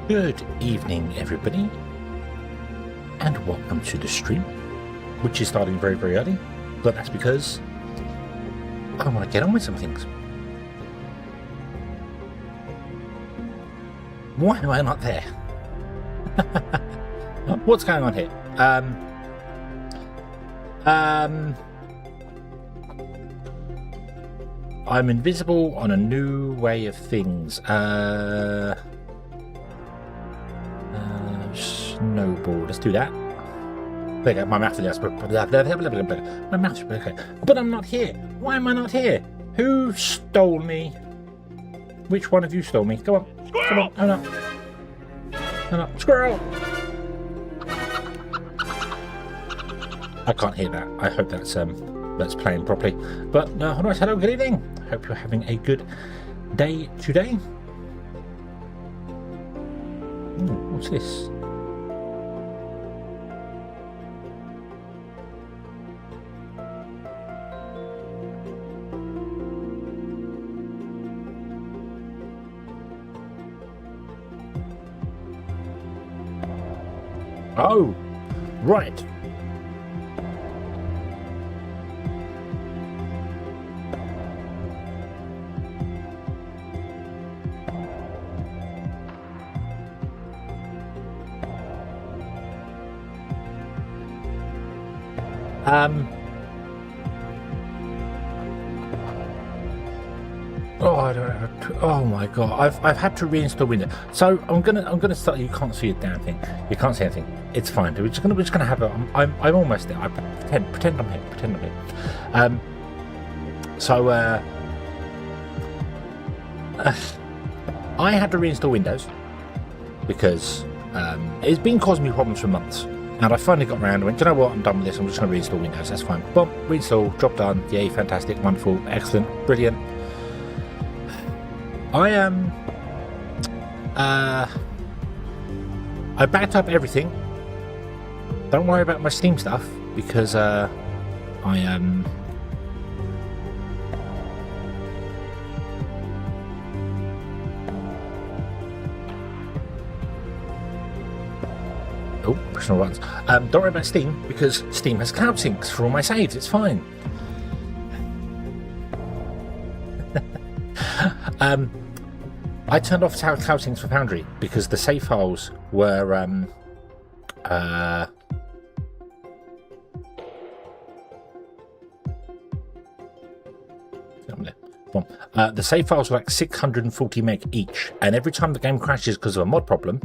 Good evening, everybody, and welcome to the stream, which is starting very, very early, but that's because I want to get on with some things. Why am I not there? What's going on here? I'm invisible on a new way of things. Snowball. Let's do that. There you go. My mouth is my mouth. Okay, but I'm not here. Why am I not here? Who stole me? Which one of you stole me? Come on. Squirrel! Come on. Oh no. Oh no. Squirrel! I can't hear that. I hope that's playing properly. But otherwise, hello, good evening. Hope you're having a good day today. Ooh, what's this? Oh, right. Oh, I don't know. Oh my god, I've had to reinstall Windows. So I'm gonna start. You can't see a damn thing. You can't see anything. It's fine. We're just gonna have a. I'm almost there. I pretend I'm here. Pretend I'm here. I had to reinstall Windows because it's been causing me problems for months. And I finally got around and went, do you know what, I'm done with this, I'm just going to reinstall Windows, that's fine. Boom, reinstall, job done, yay, fantastic, wonderful, excellent, brilliant. I backed up everything. Don't worry about my Steam stuff, because Oh, pushing all buttons. Don't worry about Steam, because Steam has cloud syncs for all my saves. It's fine. I turned off cloud syncs for Foundry because the save files were the save files were like 640 meg each, and every time the game crashes because of a mod problem,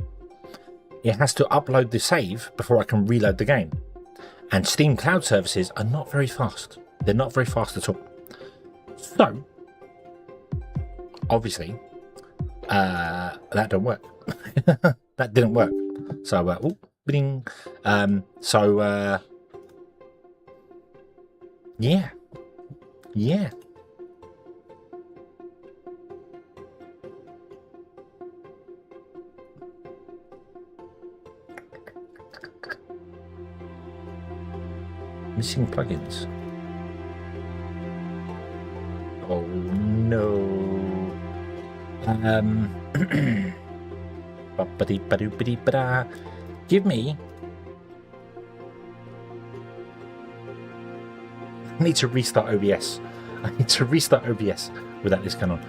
it has to upload the save before I can reload the game. And Steam cloud services are not very fast. They're not very fast at all. So, obviously, that didn't work. That didn't work. So, bing. Yeah. Yeah. Missing plugins. Oh no. Give me. I need to restart OBS. I need to restart OBS without this going on.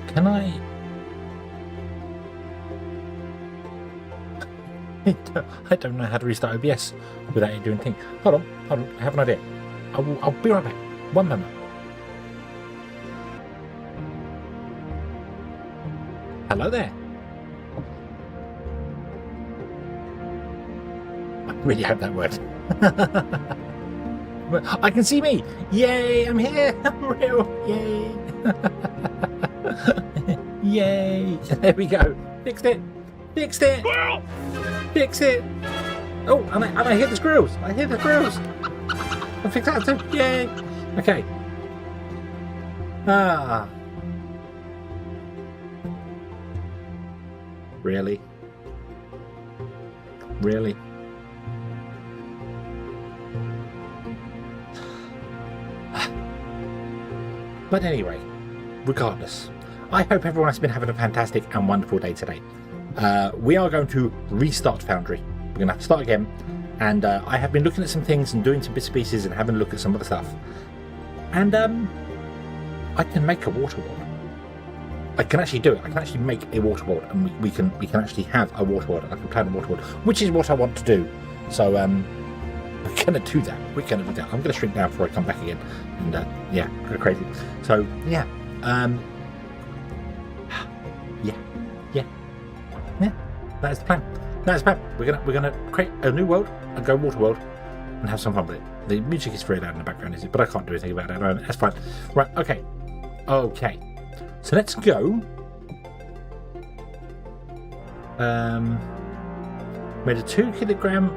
Can I don't know how to restart OBS without it doing things. Hold on, I have an idea. I'll be right back. One moment. Hello there. I really hope that worked. I can see me. Yay, I'm here. I'm real. Yay. Yay! There we go. Fixed it. Fixed it. Squirrel! Fix it. Oh, and I hear the squirrels. I hear the squirrels. I fixed that too. Yay! Okay. Really? Really? But anyway, regardless, I hope everyone has been having a fantastic and wonderful day today. We are going to restart Foundry. We're going to have to start again. And I have been looking at some things and doing some bits and pieces and having a look at some other stuff. And I can make a water world. I can actually do it. I can actually make a water world, and we can actually have a water world. I can plan a water world, which is what I want to do. So we're gonna do that. We're gonna do that. I'm gonna shrink down before I come back again, and yeah, go crazy. So yeah, yeah. That's the plan. That's the plan. We're gonna create a new world and go water world and have some fun with it. The music is very loud in the background, is it? But I can't do anything about it. That's fine. Right. Okay. Okay. So let's go. Made a 2 kilogram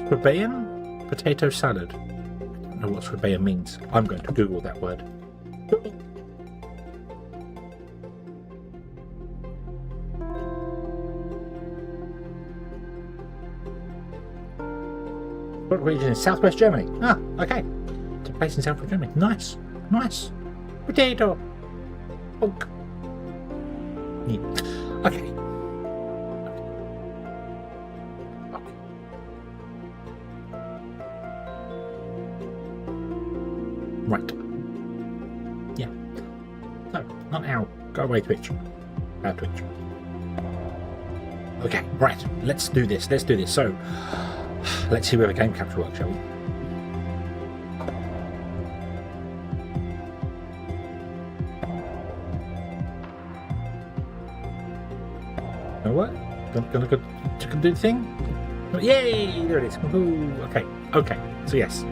Swabian potato salad. I don't know what Swabian means. I'm going to Google that word. What region in Southwest Germany? Ah, okay. It's a place in Southwest Germany. Nice. Nice. Potato. Oak. Yeah. Okay. Right. Yeah. No, not now. Go away, Twitch. Bad Twitch. Okay, right. Let's do this. Let's do this. So, let's see where the game capture works, shall we? Know what? Gonna go to do the thing? Yay! There it is. Ooh, okay. Okay. So yes.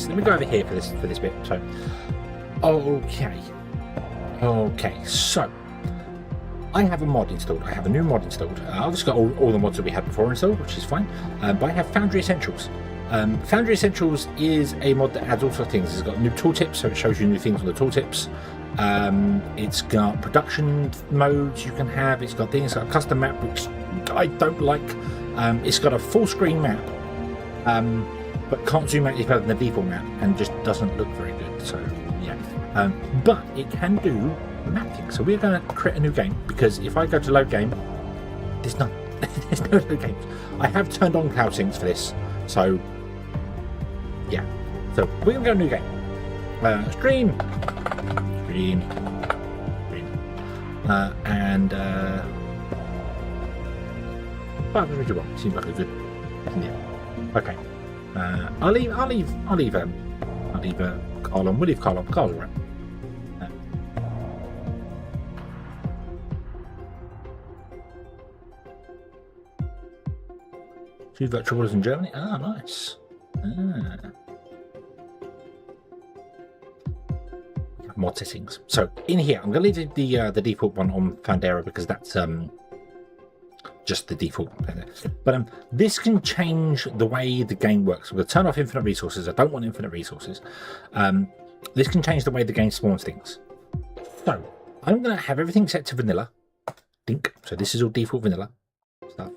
Let me go over here for this bit. So, okay. Okay. So, I have a mod installed. I have a new mod installed. I've just got all the mods that we had before installed, which is fine. But I have Foundry Essentials. Foundry Essentials is a mod that adds all sorts of things. It's got new tooltips, so it shows you new things on the tooltips. It's got production modes you can have. It's got things like a custom map, which I don't like. It's got a full screen map, but can't zoom out any further than the default map, and just doesn't look very good. So yeah, but it can do mapping. So we're going to create a new game, because if I go to load game, there's no load games. I have turned on cloud syncs for this, so yeah. So we're going to go new game. Stream. And 501 seems like a good. Yeah. Okay. I'll leave Carl on. We'll leave Carl on. Carl's all right. Two virtual worlds in Germany. Ah, nice. Mod settings. So in here, I'm going to leave the default one on Foundera, because that's just the default. But this can change the way the game works. We're going to turn off infinite resources. I don't want infinite resources. This can change the way the game spawns things. So I'm going to have everything set to vanilla. Dink. So this is all default vanilla stuff.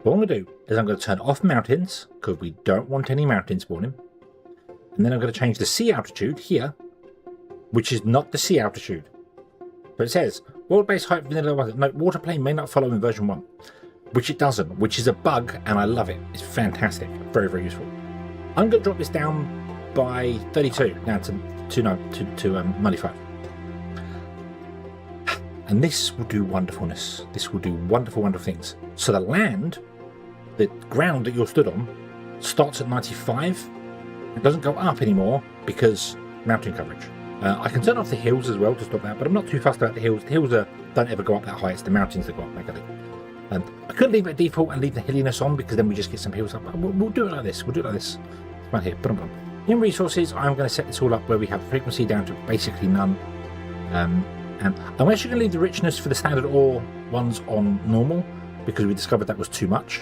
What I'm going to do is I'm going to turn off mountains, because we don't want any mountains spawning. And then I'm going to change the sea altitude here, which is not the sea altitude. But it says, world-based height vanilla, no, water plane may not follow in version 1. Which it doesn't, which is a bug, and I love it. It's fantastic. Very, very useful. I'm going to drop this down by 32, now to money 5. And this will do wonderfulness. This will do wonderful, wonderful things. So the land, the ground that you're stood on, starts at 95. It doesn't go up anymore because mountain coverage. I can turn off the hills as well to stop that, but I'm not too fussed about the hills. The hills don't ever go up that high. It's the mountains that go up. I could leave it default and leave the hilliness on, because then we just get some hills up. We'll do it like this. We'll do it like this. Right here. In resources, I'm going to set this all up where we have frequency down to basically none. And I'm actually going to leave the richness for the standard ore ones on normal, because we discovered that was too much.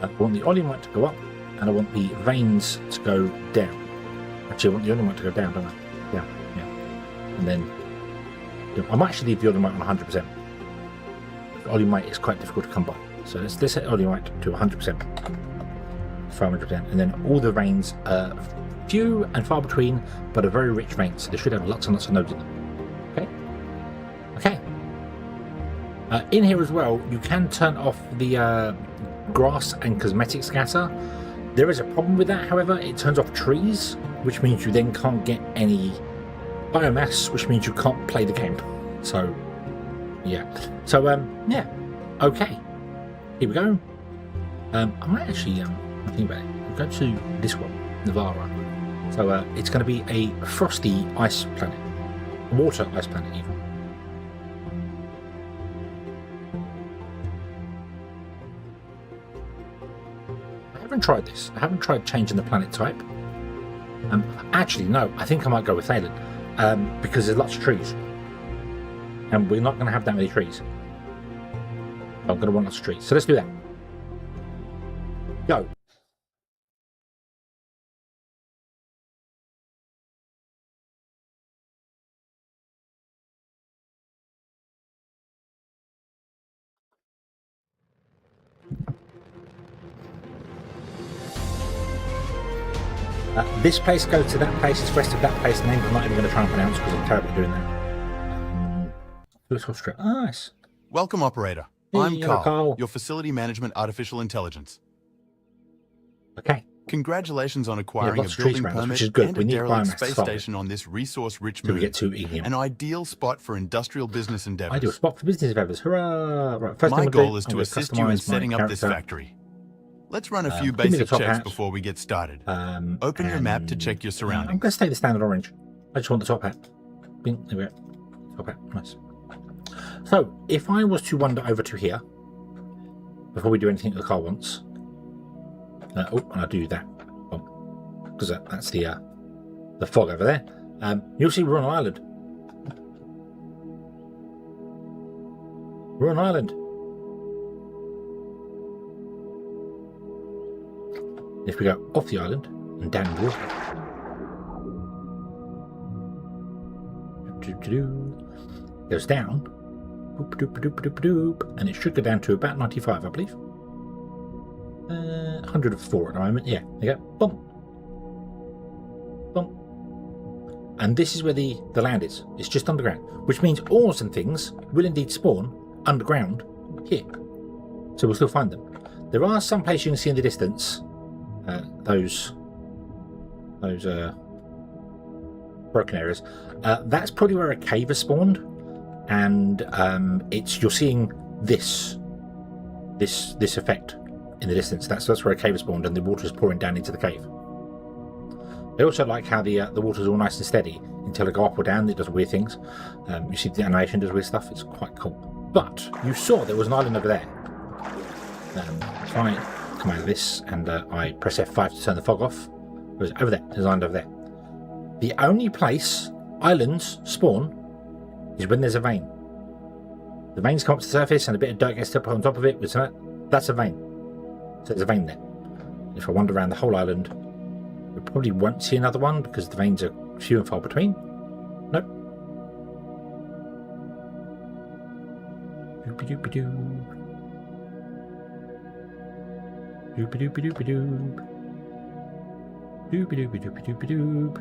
I want the oleumite to go up, and I want the veins to go down. Actually, I want the oleumite to go down, don't I? Yeah. And then I might actually leave the Olimite on 100%. Olimite is quite difficult to come by. So let's set Olimite to 100%. 500%. And then all the veins are few and far between, but are very rich veins. So they should have lots and lots of nodes in them. Okay? Okay. In here as well, you can turn off the grass and cosmetic scatter. There is a problem with that, however. It turns off trees, which means you then can't get any biomass, which means you can't play the game. So, yeah. So, yeah. Okay. Here we go. I might actually, think about it. We'll go to this one, Navarra. So, it's going to be a frosty ice planet. Water ice planet, even. I haven't tried this. I haven't tried changing the planet type. Actually, no. I think I might go with Thalen. Because there's lots of trees. And we're not going to have that many trees. I'm going to want lots of trees. So let's do that. Go. This place goes to that place, it's west of that place, names I'm not even going to try and pronounce because I'm terrible at doing that. Nice. Welcome, operator. Hey, I'm Carl, Carl, your facility management artificial intelligence. Okay. Congratulations on acquiring a trees building around us, permit which is good. and We a need derelict biomass space to station on this resource-rich So we moon. get to eat him. An ideal spot for industrial business endeavors. Ideal spot for business endeavors. Hurrah! Right, first My thing goal do, is I'm to gonna assist you in customise my setting up this character. factory. Let's run a few Give me the basic top checks hat. before we get started. Open Open your map to check your I'm surroundings. going to stay the standard orange. I just want the top hat. Bing, there we go. Top hat, nice. So, if I was to wander over to here, before we do anything the car wants, and I'll do that, because that's the fog over there. You'll see we're on an island. We're on an island. If we go off the island and down the water, goes down, and it should go down to about 95, I believe. 104 at the moment. Yeah, there you go. Boom. Boom. And this is where the land is. It's just underground, which means ores and things will indeed spawn underground here. So we'll still find them. There are some places you can see in the distance. Those broken areas. That's probably where a cave has spawned, and you're seeing this effect in the distance. That's where a cave has spawned, and the water is pouring down into the cave. I also like how the water's all nice and steady until it go up or down. It does weird things. You see the animation does weird stuff. It's quite cool. But you saw there was an island over there. If I come out of this and I press F5 to turn the fog off, it was over there. There's an island over there. The only place islands spawn is when there's a vein. The veins come up to the surface and a bit of dirt gets put on top of it. That's a vein. So there's a vein there. If I wander around the whole island, we probably won't see another one because the veins are few and far between. Nope. Doopy-doopy-doo. Doopy-doopy-doopy-doo. Doopy-doopy-doopy-doopy-doo.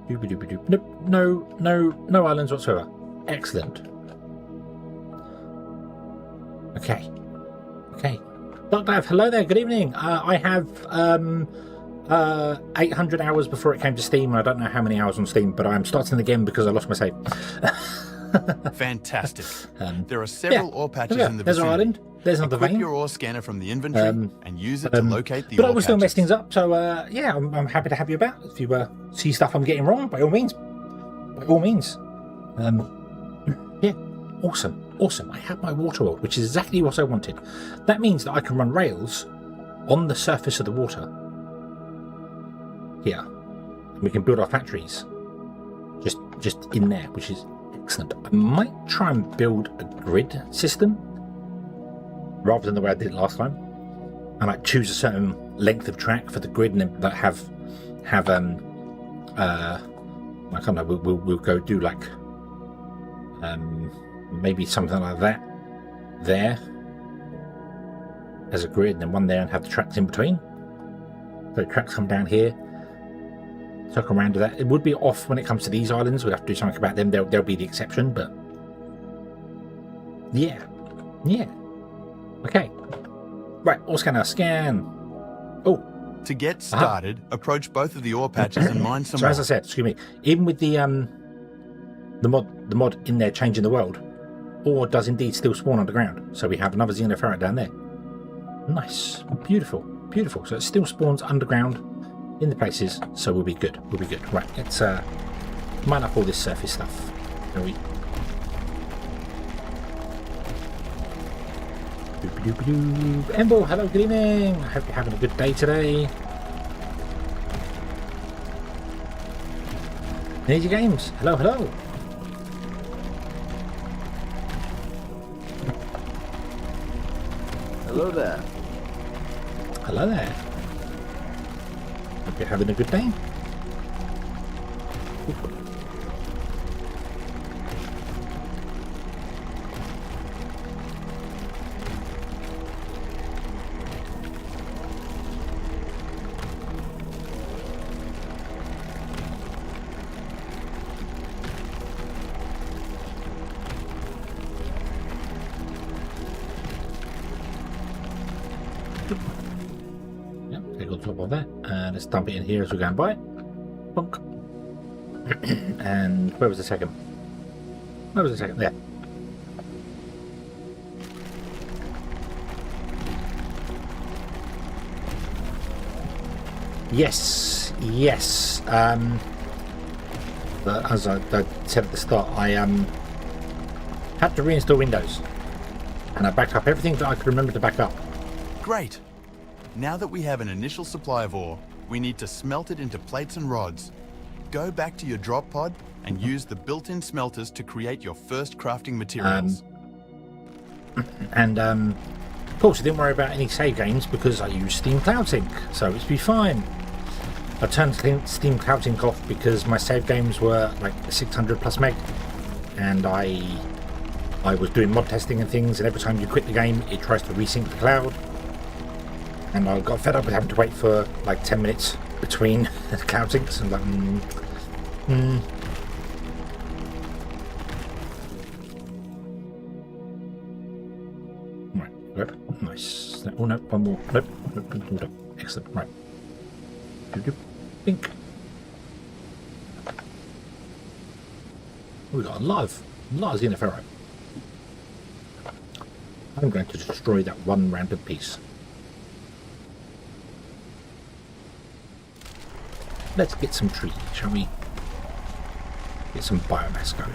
Doopy-doopy-doop. Nope, no islands whatsoever. Excellent. Okay. Dark Dive, hello there, good evening. I have 800 hours before it came to Steam, and I don't know how many hours on Steam, but I'm starting again because I lost my save. Fantastic. There are several ore patches in the There's an vicinity. island. There's another Equip vein. your ore scanner from the inventory and use it to locate the But ore I will still mess patches. things up, so yeah, I'm happy to have you about. If you see stuff I'm getting wrong, by all means. By all means. Yeah, awesome. I have my water world, which is exactly what I wanted. That means that I can run rails on the surface of the water. Here. And we can build our factories just in there, which is excellent. I might try and build a grid system rather than the way I did it last time. I might choose a certain length of track for the grid and then have I can't know, we'll go do like Maybe something like that there as a grid, and then one there, and have the tracks in between. So tracks come down here, circle around to that. It would be off when it comes to these islands. We'd have to do something about them. They'll be the exception, but yeah. Okay, right, ore scanner, scan. Oh, to get started, approach both of the ore patches and mine some so more. as I said, excuse me, even with the mod in there changing the world, ore does indeed still spawn underground. So we have another Xeno ferret down there. Nice, beautiful. So it still spawns underground in the places, so we'll be good. Right, let's mine up all this surface stuff. Shall we? Emble, hello, good evening. I hope you're having a good day today. Ninja Games, hello. Hello there. Hello there. Hope you're having a good day. Top of that, and let's dump it in here as we're going by. Bonk. And where was the second? There. Yes. But as I said at the start, I had to reinstall Windows, and I backed up everything that I could remember to back up. Great. Now that we have an initial supply of ore, we need to smelt it into plates and rods. Go back to your drop pod and use the built-in smelters to create your first crafting materials. Of course, I didn't worry about any save games because I used Steam Cloud Sync, so it's be fine. I turned Steam Cloud Sync off because my save games were like 600 plus meg, and I was doing mod testing and things, and every time you quit the game, it tries to resync the cloud. And I got fed up with having to wait for like 10 minutes between cloud syncs, and like, Right, yep, nice. Oh no, one more. Nope. Excellent. Right. Pink. We got a lot of Xeno ferrite. I'm going to destroy that one random piece. Let's get some trees, shall we? Get some biomass going.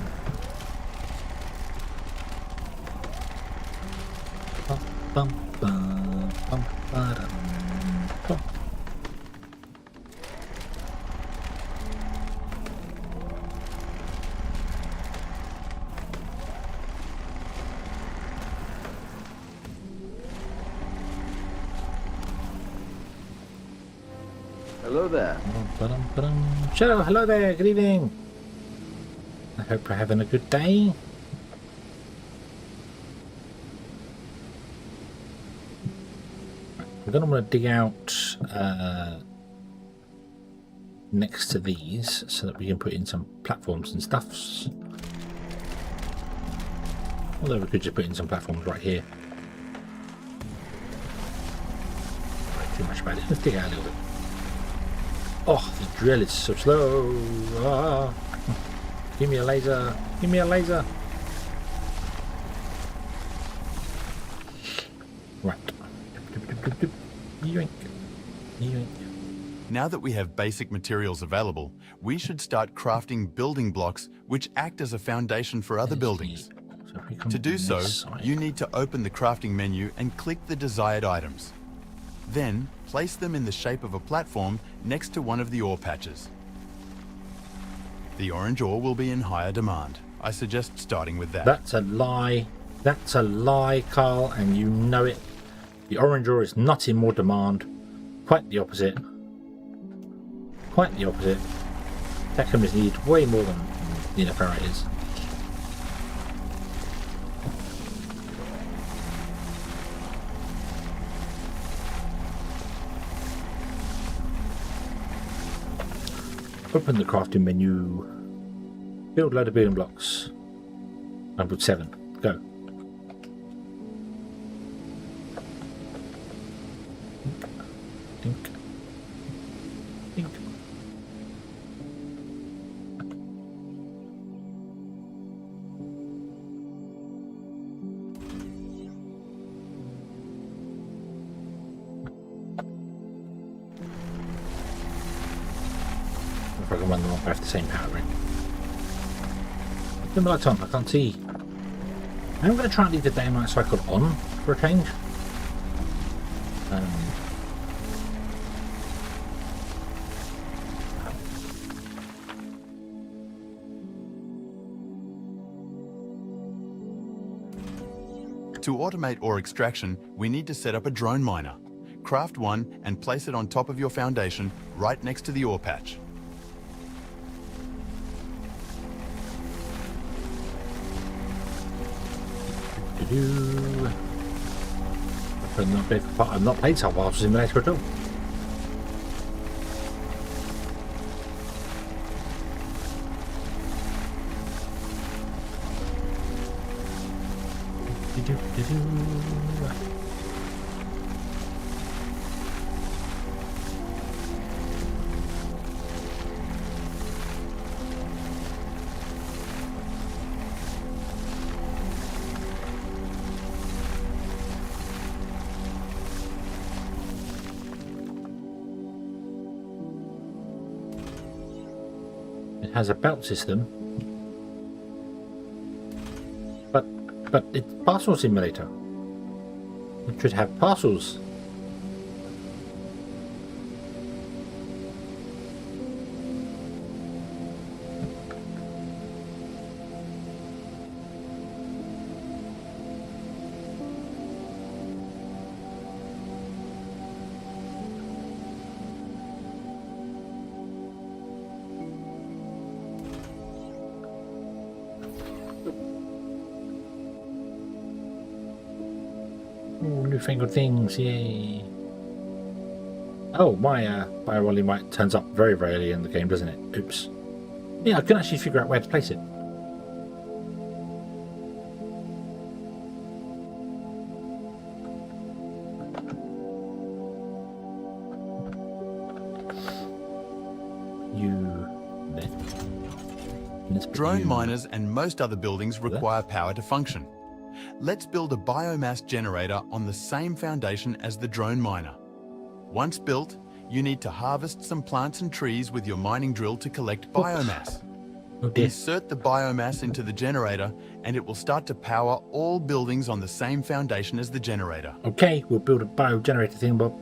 Hello there. Shadow, hello there, good evening. I hope you're having a good day. We're going to want to dig out next to these so that we can put in some platforms and stuffs. Although we could just put in some platforms right here. Too much about it. Let's dig out a little bit. Oh, the drill is so slow. Ah. Give me a laser. Give me a laser. Right. Yoink. Yoink. Now that we have basic materials available, we should start crafting building blocks which act as a foundation for other buildings. So to do so, you need to open the crafting menu and click the desired items. Then, place them in the shape of a platform next to one of the ore patches. The orange ore will be in higher demand. I suggest starting with that. That's a lie. That's a lie, Carl, and you know it. The orange ore is not in more demand. Quite the opposite. Quite the opposite. Techum is needed way more than the ferrite is. Open the crafting menu. Build load of building blocks. I put 7. Go. Dink. Dink. If I can run them off, I have the same power ring. Dim lights on, I can't see. I'm going to try and leave the day and night cycle on for a change. To automate ore extraction, we need to set up a drone miner. Craft one and place it on top of your foundation right next to the ore patch. I've not played Survival Simulator at all. It has a belt system, but it's parcel simulator. It should have parcels. Newfangled things, yay. Oh, my bio rolling might turns up very, very early in the game, doesn't it? Oops. Yeah, I can actually figure out where to place it. Drone miners and most other buildings require power to function. Let's build a biomass generator on the same foundation as the drone miner. Once built, you need to harvest some plants and trees with your mining drill to collect biomass. Insert the biomass into the generator and it will start to power all buildings on the same foundation as the generator. Okay, we'll build a bio generator thing, Bob.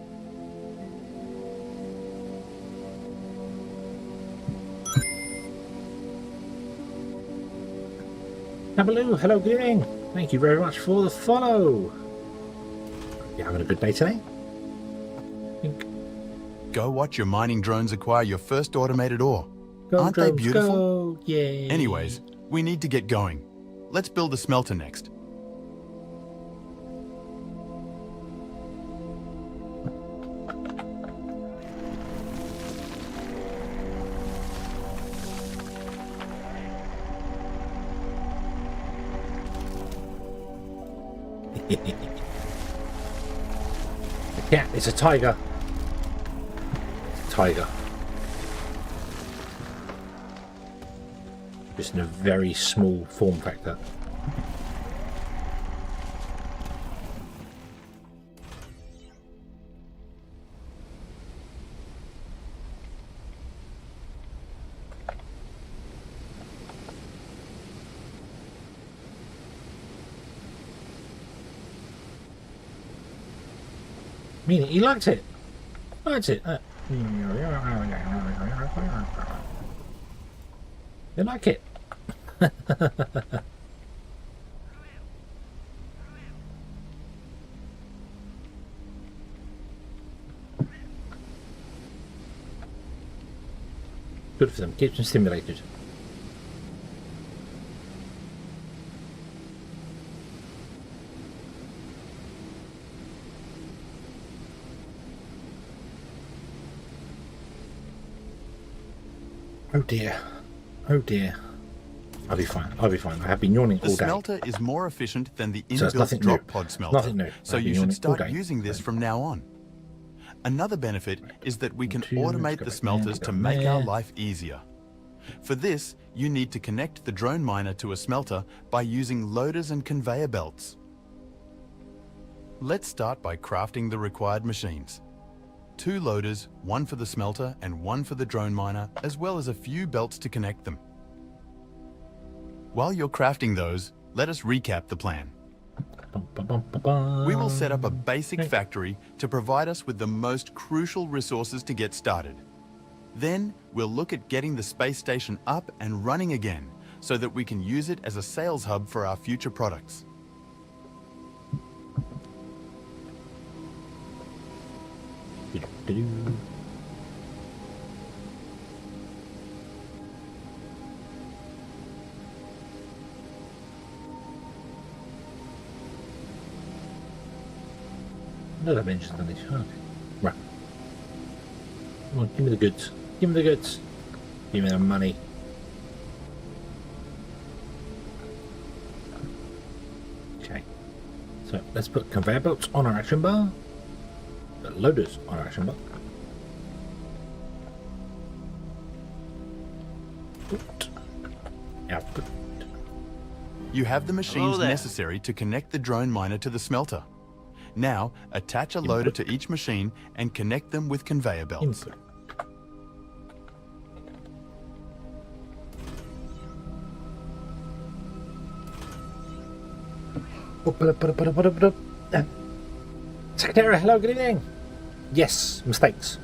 Habaloo, hello, good evening. Thank you very much for the follow. You having a good day today? Go watch your mining drones acquire your first automated ore. Go, Aren't drones, they beautiful? Go. Yay. Anyways, we need to get going. Let's build a smelter next. Yeah, it's a tiger. Tiger. Just in a very small form factor. I mean, he likes it. Likes it. They like it. Good for them. Keeps them stimulated. Oh dear. Oh dear. I'll be fine. I'll be fine. I have been yawning The all day. smelter is more efficient than the So it's inbuilt nothing drop new. pod smelter. Nothing new. So I've been you should yawning all start day. using this from now on. Another benefit is that we can Two, let's automate go the back smelters there, to go make our there. life easier. For this, you need to connect the drone miner to a smelter by using loaders and conveyor belts. Let's start by crafting the required machines. 2 loaders, one for the smelter and one for the drone miner, as well as a few belts to connect them. While you're crafting those, let us recap the plan. We will set up a basic factory to provide us with the most crucial resources to get started. Then we'll look at getting the space station up and running again so that we can use it as a sales hub for our future products. No dimensions on this. Okay. Right. Come on, give me the goods. Give me the goods. Give me the money. Okay. So let's put conveyor belts on our action bar. Put loaders on our action bar. Output. Output. You have the machines there. necessary to connect the drone miner to the smelter. Now, attach a loader to each machine and connect them with conveyor belts. Input. Secretary, hello, good evening. Yes, mistakes.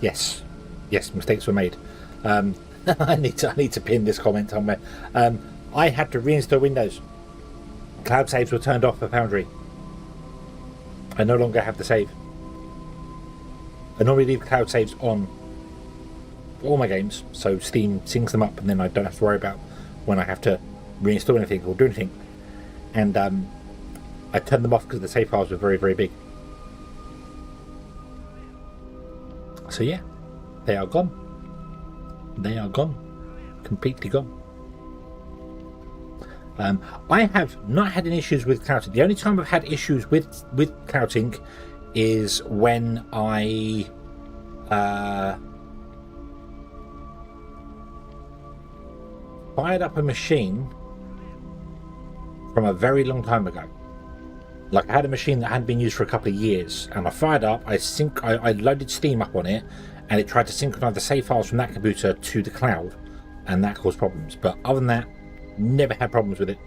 Yes, mistakes were made. I need to pin this comment somewhere. I had to reinstall Windows. Cloud saves were turned off for Foundry. I no longer have the save. I normally leave cloud saves on for all my games, so Steam syncs them up, and then I don't have to worry about when I have to reinstall anything or do anything. And I turned them off because the save files were very, very big. So yeah, they are gone. They are gone. Completely gone. I have not had any issues with clouting. The only time I've had issues with clouting is when I fired up a machine from a very long time ago. Like, I had a machine that hadn't been used for a couple of years, and I fired up, I loaded Steam up on it, and it tried to synchronize the save files from that computer to the cloud, and that caused problems. But other than that, never had problems with it.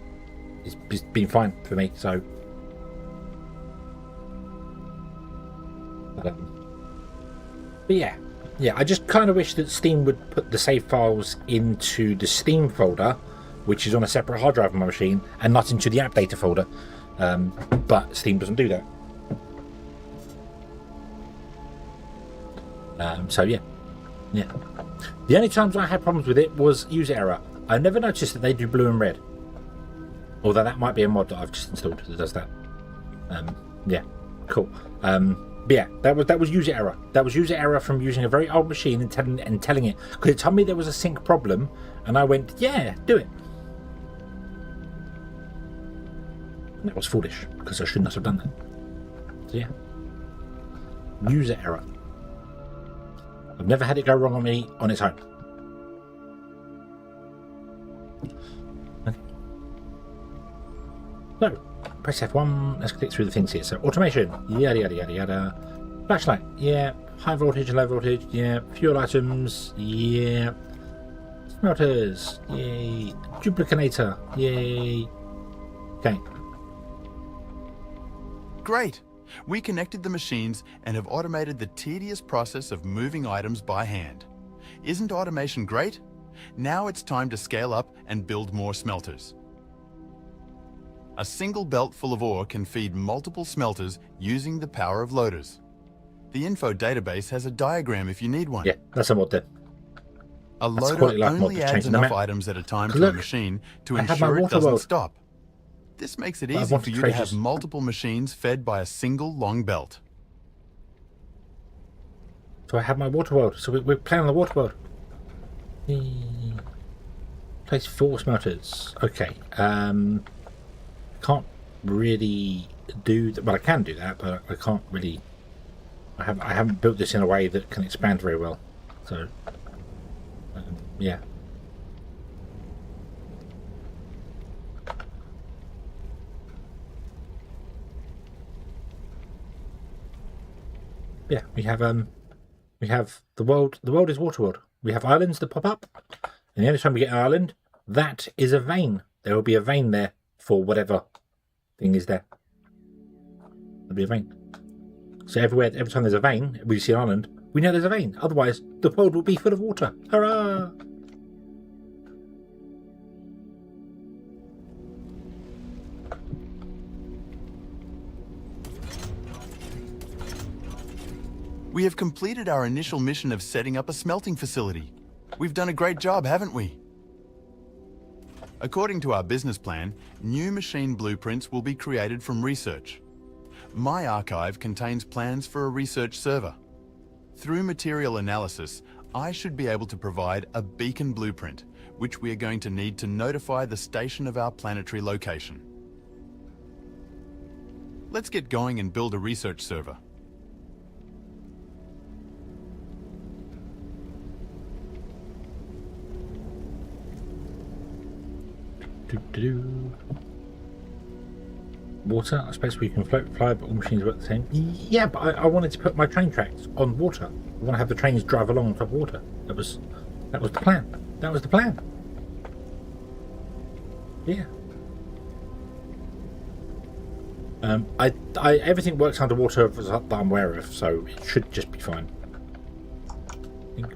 It's been fine for me, so. But yeah, I just kind of wish that Steam would put the save files into the Steam folder, which is on a separate hard drive on my machine, and not into the app data folder. But Steam doesn't do that. So yeah. The only times I had problems with it was user error. I never noticed that they do blue and red. Although that might be a mod that I've just installed that does that. Yeah, cool. But yeah, that was user error. That was user error from using a very old machine and telling it, because it told me there was a sync problem, and I went, yeah, do it. And that was foolish, because I should not have done that. So yeah, user error. I've never had it go wrong on me on its own. Okay. So, press F1, let's click through the things here. So, automation, yada yada yada yada. Flashlight, yeah. High voltage, low voltage, yeah. Fuel items, yeah. Smelters, yay. Duplicator, yay. Okay. Great! We connected the machines and have automated the tedious process of moving items by hand. Isn't automation great? Now it's time to scale up and build more smelters. A single belt full of ore can feed multiple smelters using the power of loaders. The info database has a diagram if you need one. Yeah, that's a mod then. A That's loader quality life mod only to adds change the enough map. items at a time to Look, a machine to I have my ensure it water doesn't world. stop. This makes it I easy want for to you to trade have this. multiple machines fed by a single long belt. So I have my water world. So we're playing on the water world. Place 4 smelters. Okay. Can't really do that. Well, I can do that, but I can't really. I haven't built this in a way that can expand very well. So, yeah. Yeah, we have the world. The world is Waterworld. We have islands that pop up, and the only time we get an island, that is a vein. There will be a vein there for whatever thing is there. There'll be a vein. So every time there's a vein, we see an island, we know there's a vein. Otherwise, the world will be full of water. Hurrah! We have completed our initial mission of setting up a smelting facility. We've done a great job, haven't we? According to our business plan, new machine blueprints will be created from research. My archive contains plans for a research server. Through material analysis, I should be able to provide a beacon blueprint, which we are going to need to notify the station of our planetary location. Let's get going and build a research server. Water. I suppose we can float, fly, but all machines work the same. Yeah, but I wanted to put my train tracks on water. I want to have the trains drive along on top of water. That was the plan. That was the plan. Yeah. Everything works underwater that I'm aware of, so it should just be fine. I think.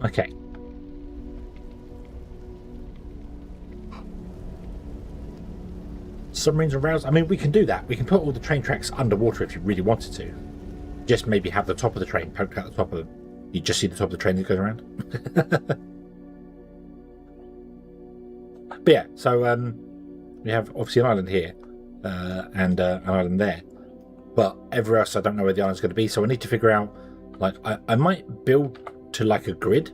Okay. Submarines and rails. I mean, we can do that. We can put all the train tracks underwater if you really wanted to. Just maybe have the top of the train poked out the top of them. You just see the top of the train that goes around. But yeah, so we have obviously an island here and an island there. But everywhere else, I don't know where the island's going to be. So I need to figure out, like, I might build to like a grid.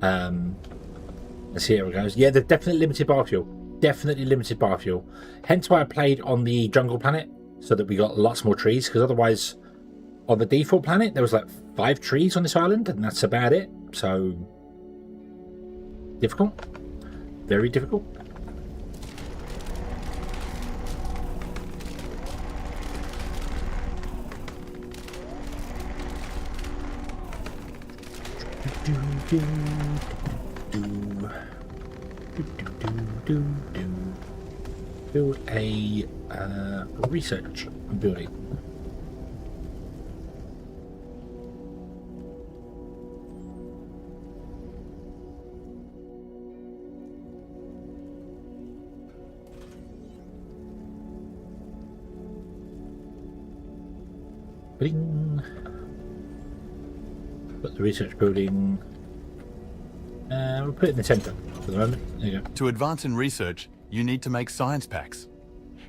Let's see how it goes. Yeah, there's definitely limited biofuel. Definitely limited biofuel. Hence why I played on the jungle planet, so that we got lots more trees, because otherwise on the default planet there was like 5 trees on this island, and that's about it. So difficult. Very difficult. Build a research building. Bing. Put the research building. We'll put it in the centre for the moment. There you go. To advance in research, you need to make science packs.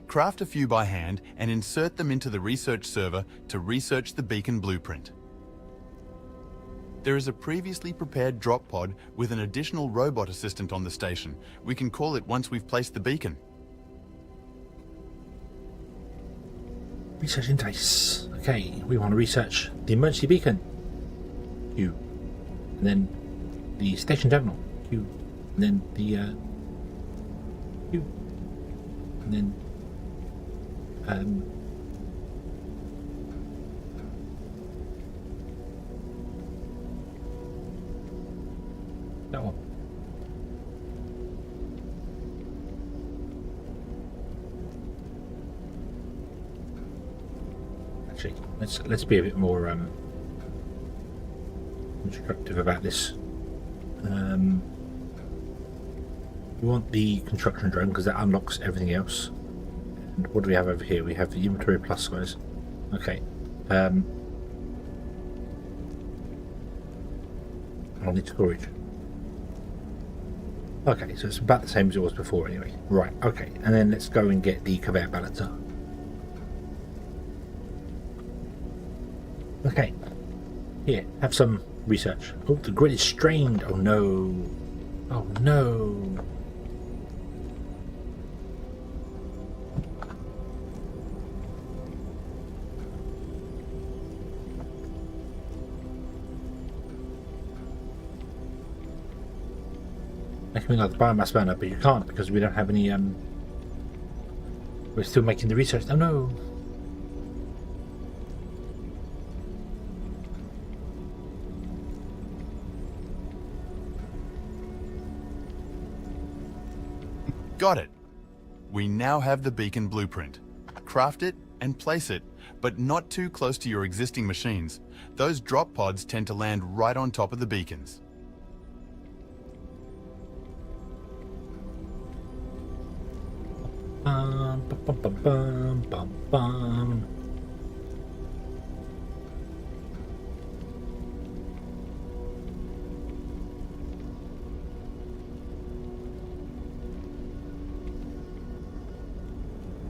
Craft a few by hand and insert them into the research server to research the beacon blueprint. There is a previously prepared drop pod with an additional robot assistant on the station. We can call it once we've placed the beacon. Research interface. Okay, we want to research the emergency beacon. Q. And then the station terminal. Q. And then the Q. And then that one. Actually, let's be a bit more instructive about this. We want the construction drone because that unlocks everything else. And what do we have over here? We have the inventory plus size. Okay. I'll need storage. Okay, so it's about the same as it was before anyway. Right, okay. And then let's go and get the conveyor balancer. Okay. Here, have some research. Oh, the grid is strained. Oh no. Oh no. Making me like the biomass burner, but you can't because we don't have any, we're still making the research. Oh no! Got it. We now have the beacon blueprint. Craft it and place it, but not too close to your existing machines. Those drop pods tend to land right on top of the beacons. Bum, bum, bum, bum, bum, bum.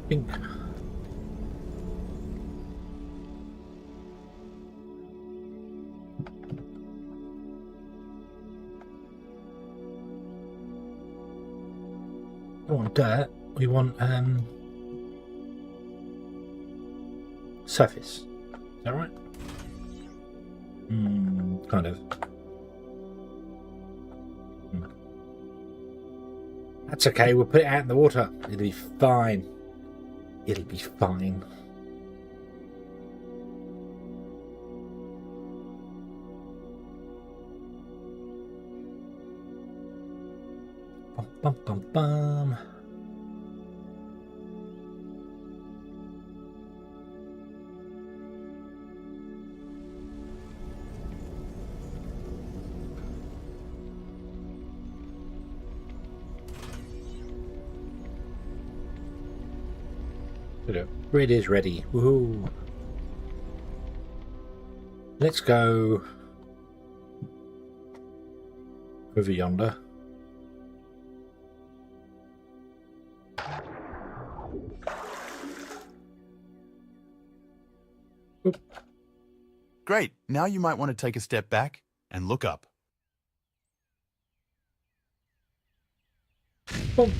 Pink. Don't want dirt. We want surface. Is that right? Kind of. That's okay. We'll put it out in the water. It'll be fine. It'll be fine. Bum bum bum bum. The grid is ready. Woohoo! Let's go over yonder. Oop. Great. Now you might want to take a step back and look up. Boom.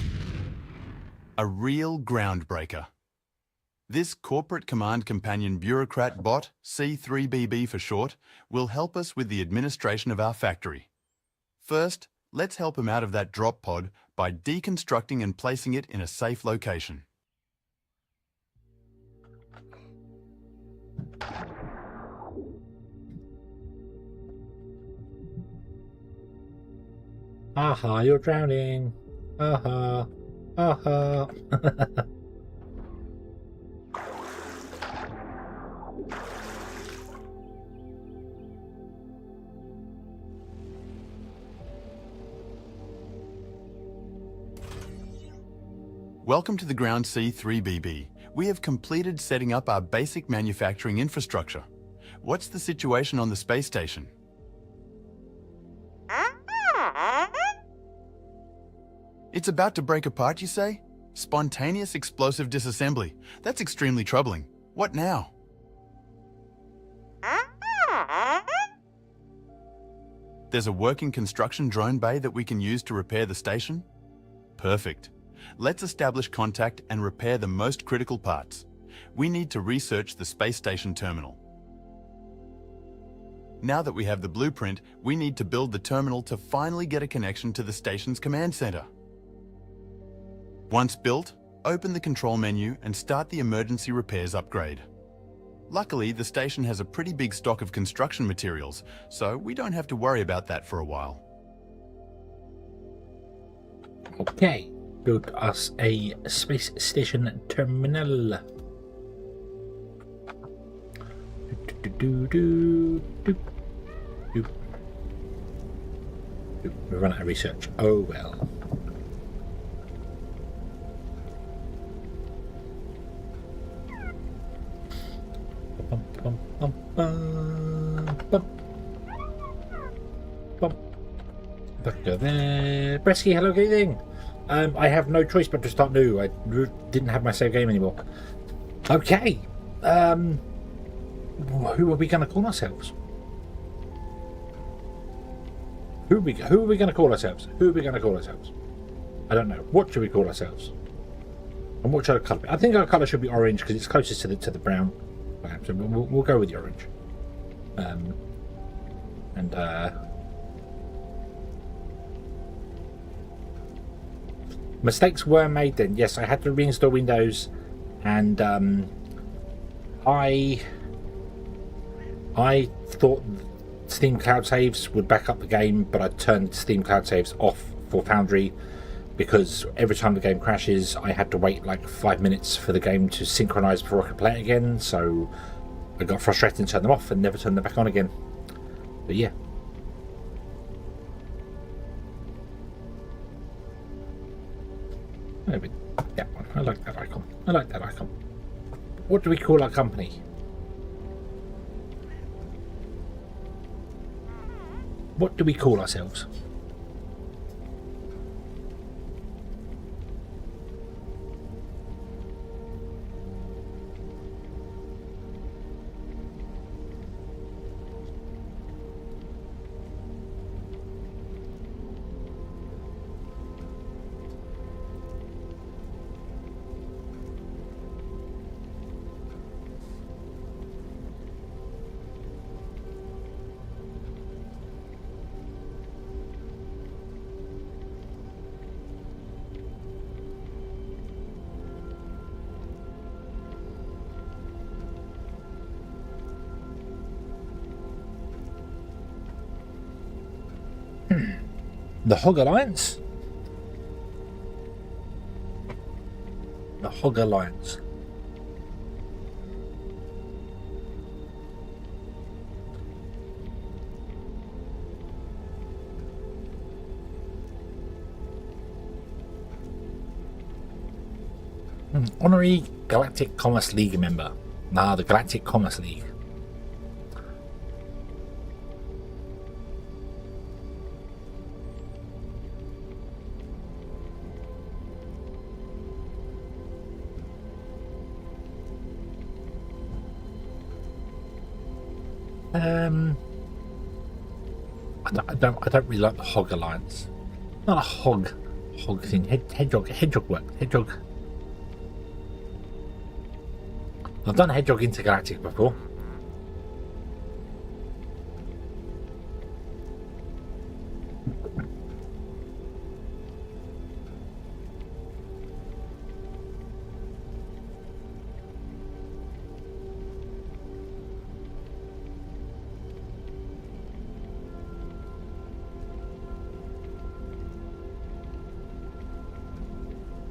A real groundbreaker. This corporate command companion bureaucrat bot, C3BB for short, will help us with the administration of our factory. First, let's help him out of that drop pod by deconstructing and placing it in a safe location. Aha, you're drowning. Aha. Aha. Welcome to the ground C3BB. We have completed setting up our basic manufacturing infrastructure. What's the situation on the space station? It's about to break apart, you say? Spontaneous explosive disassembly. That's extremely troubling. What now? There's a working construction drone bay that we can use to repair the station? Perfect. Let's establish contact and repair the most critical parts. We need to research the space station terminal. Now that we have the blueprint, we need to build the terminal to finally get a connection to the station's command center. Once built, open the control menu and start the emergency repairs upgrade. Luckily, the station has a pretty big stock of construction materials, so we don't have to worry about that for a while. Okay. Build us a space station terminal. We run out of research. Oh well. Back go there. Bresky, hello, good evening. I have no choice but to start new. I didn't have my save game anymore. Okay. Who are we going to call ourselves? Who are we going to call ourselves? Who are we going to call ourselves? I don't know. What should we call ourselves? And what should our colour be? I think our colour should be orange because it's closest to the brown. So we'll go with the orange. Mistakes were made then. Yes, I had to reinstall Windows, and I thought Steam Cloud Saves would back up the game, but I turned Steam Cloud Saves off for Foundry because every time the game crashes, I had to wait like 5 minutes for the game to synchronize before I could play it again. So I got frustrated and turned them off and never turned them back on again. But yeah. Maybe that one. I like that icon. I like that icon. What do we call our company? What do we call ourselves? The Hog Alliance? The Hog Alliance. Honorary Galactic Commerce League member. Nah, the Galactic Commerce League. I don't really like the Hog Alliance. Not a hog thing. Hedgehog work. Hedgehog. I've done Hedgehog Intergalactic before.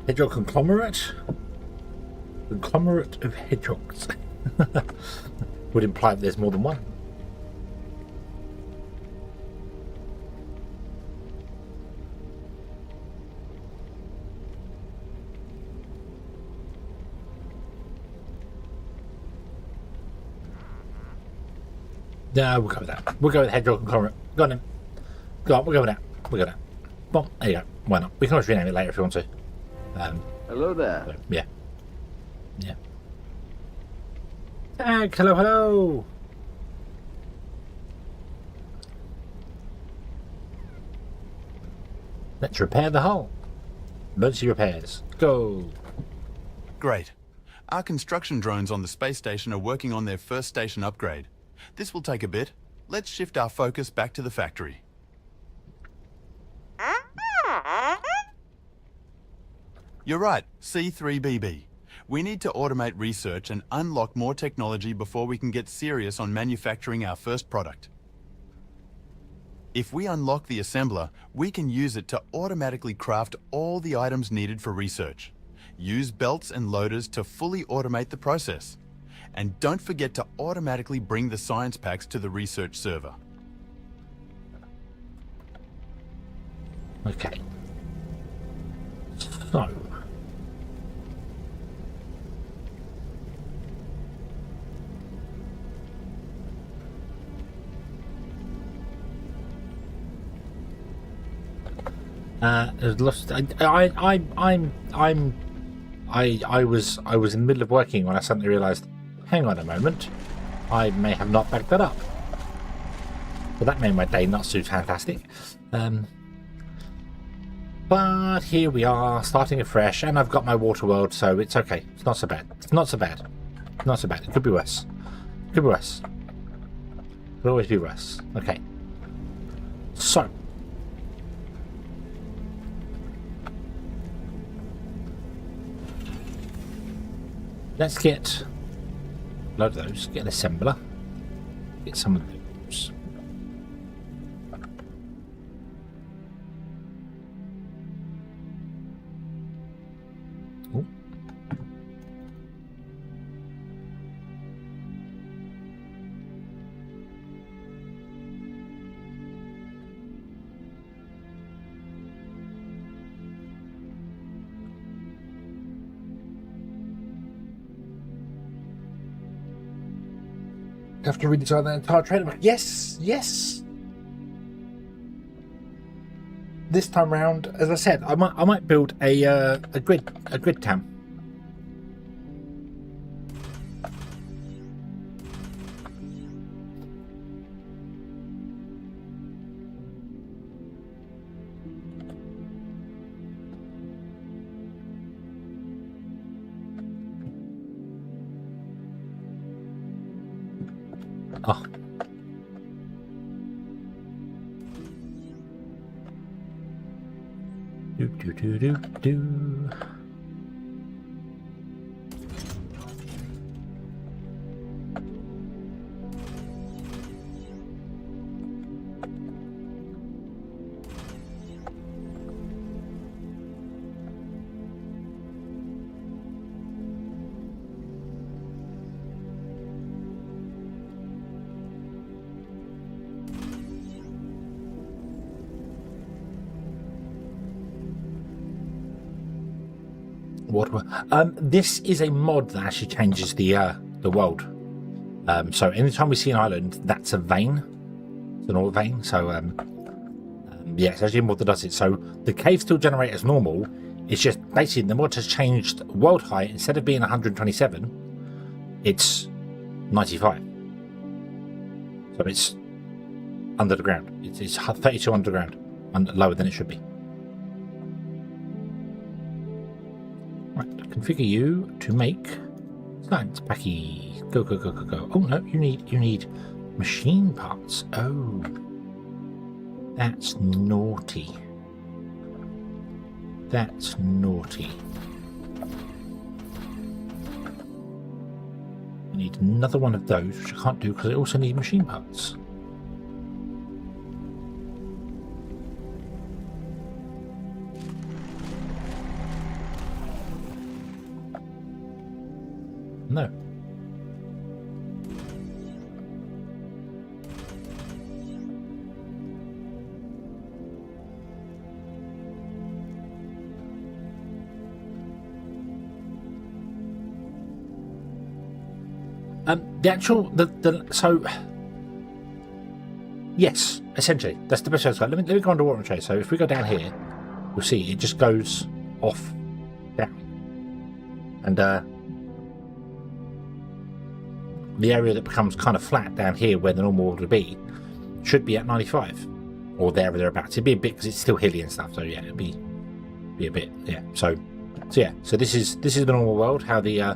Hedgehog conglomerate? Conglomerate of hedgehogs. Would imply that there's more than one. No, we'll go with that. We'll go with hedgehog conglomerate. Go on then. Go on, we'll go with that. We'll go with that. Well, there you go. Why not? We can always rename it later if you want to. Hello there. So, yeah. Yeah. Tag, hello, hello. Let's repair the hull. Emergency repairs. Go. Great. Our construction drones on the space station are working on their first station upgrade. This will take a bit. Let's shift our focus back to the factory. You're right, C3BB. We need to automate research and unlock more technology before we can get serious on manufacturing our first product. If we unlock the assembler, we can use it to automatically craft all the items needed for research. Use belts and loaders to fully automate the process. And don't forget to automatically bring the science packs to the research server. Okay. So. Lost. I was in the middle of working when I suddenly realised, hang on a moment, I may have not backed that up. So that made my day not so fantastic. But here we are, starting afresh, and I've got my water world, so it's okay. It's not so bad. It's not so bad. Not so bad. It could be worse. Could be worse. Could always be worse. Okay. So. Let's get a load of those. Get an assembler. Get some of those. Ooh. Have to redesign that entire trainer. Yes, yes. This time round, as I said, I might build a grid cam. Oh. Do. This is a mod that actually changes the world. So anytime we see an island, that's a vein. It's an ore vein. So yeah, it's actually a mod that does it. So the caves still generate as normal. It's just basically the mod has changed world height. Instead of being 127, it's 95. So it's under the ground. It's 32 underground, and lower than it should be. Configure you to make science packy. Go. Oh no, you need machine parts. Oh, that's naughty. That's naughty. I need another one of those, which I can't do because I also need machine parts. No. So yes, essentially that's the best way to go. Let me go underwater and show you. So if we go down here, we'll see it just goes off down, and the area that becomes kind of flat down here where the normal world would be should be at 95 or there or thereabouts. It'd be a bit because it's still hilly and stuff, so yeah, it'd be a bit, yeah. So this is the normal world, how the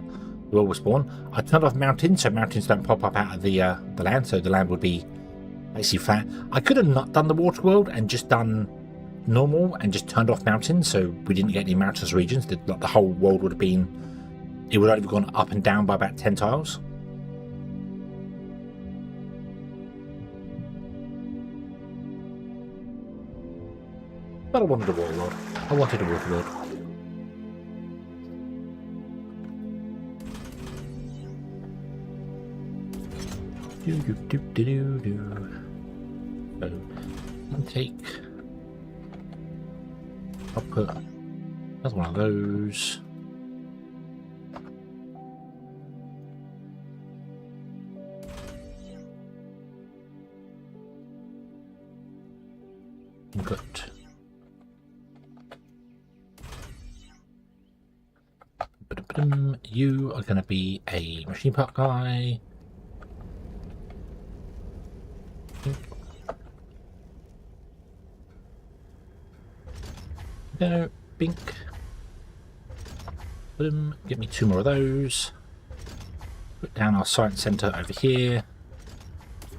world was spawned. I turned off mountains so mountains don't pop up out of the land, so the land would be basically flat. I could have not done the water world and just done normal and just turned off mountains so we didn't get any mountainous regions. The whole world would have been, it would only have gone up and down by about 10 tiles. But I wanted a water world. I wanted a water world. So, I'll take. I'll put another one of those. Good. You are going to be a machine part guy. Go, bink. Get me 2 more of those. Put down our science centre over here.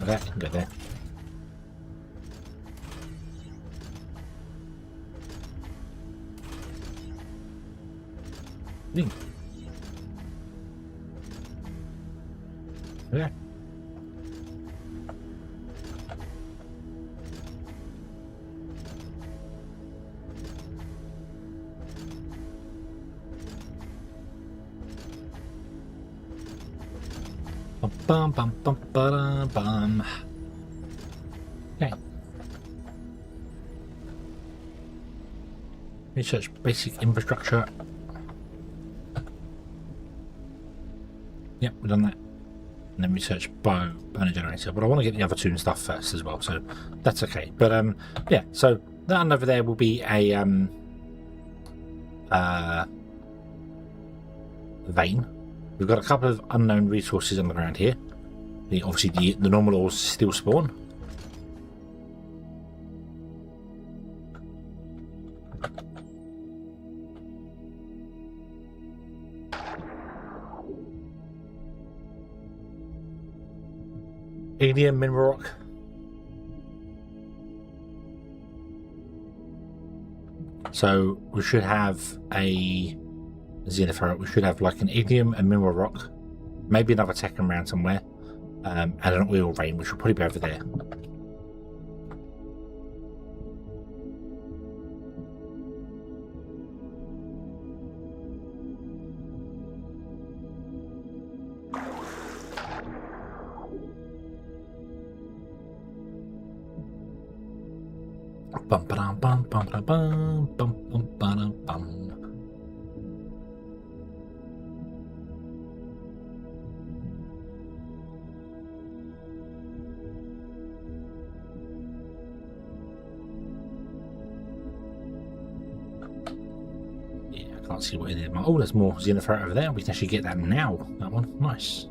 Like that, you can go there. Ding. Yeah. Bum bum bum bum bum. Okay. Research basic infrastructure. Yep, we've done that. And then research burner generator. But I want to get the other 2 and stuff first as well, so that's okay. But yeah, so that one over there will be a vein. We've got a couple of unknown resources on the ground here. Obviously the normal ores still spawn. Alien mineral rock. So we should have a Xeno. We should have like an ignium, a mineral rock, maybe another Tekken round somewhere, and an oil vein, which will probably be over there. Bum ba bum bum ba bum bum bum ba bum. Yeah, I can't see what it is. Oh, there's more Xenoferret over there. We can actually get that now. That one, nice.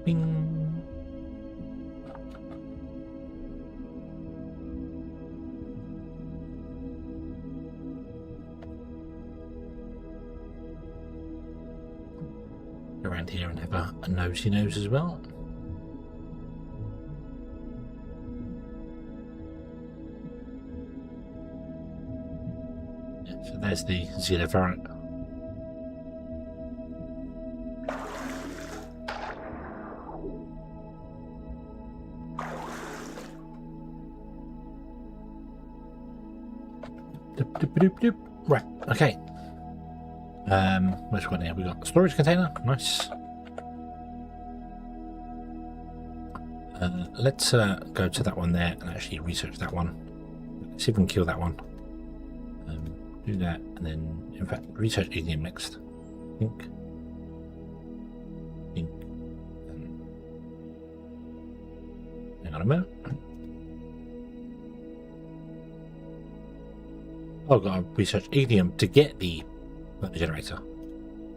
Bing. Around here and have a nosy nose as well. Yeah, so there's the Xenoferret. Right, okay. Where's one here? We got a storage container, nice. Let's go to that one there and actually research that one. See if we can kill that one. Do that, and then, in fact, research ignium next. Think. Hang on a minute. Oh, I've got to research ignium to get the burner generator.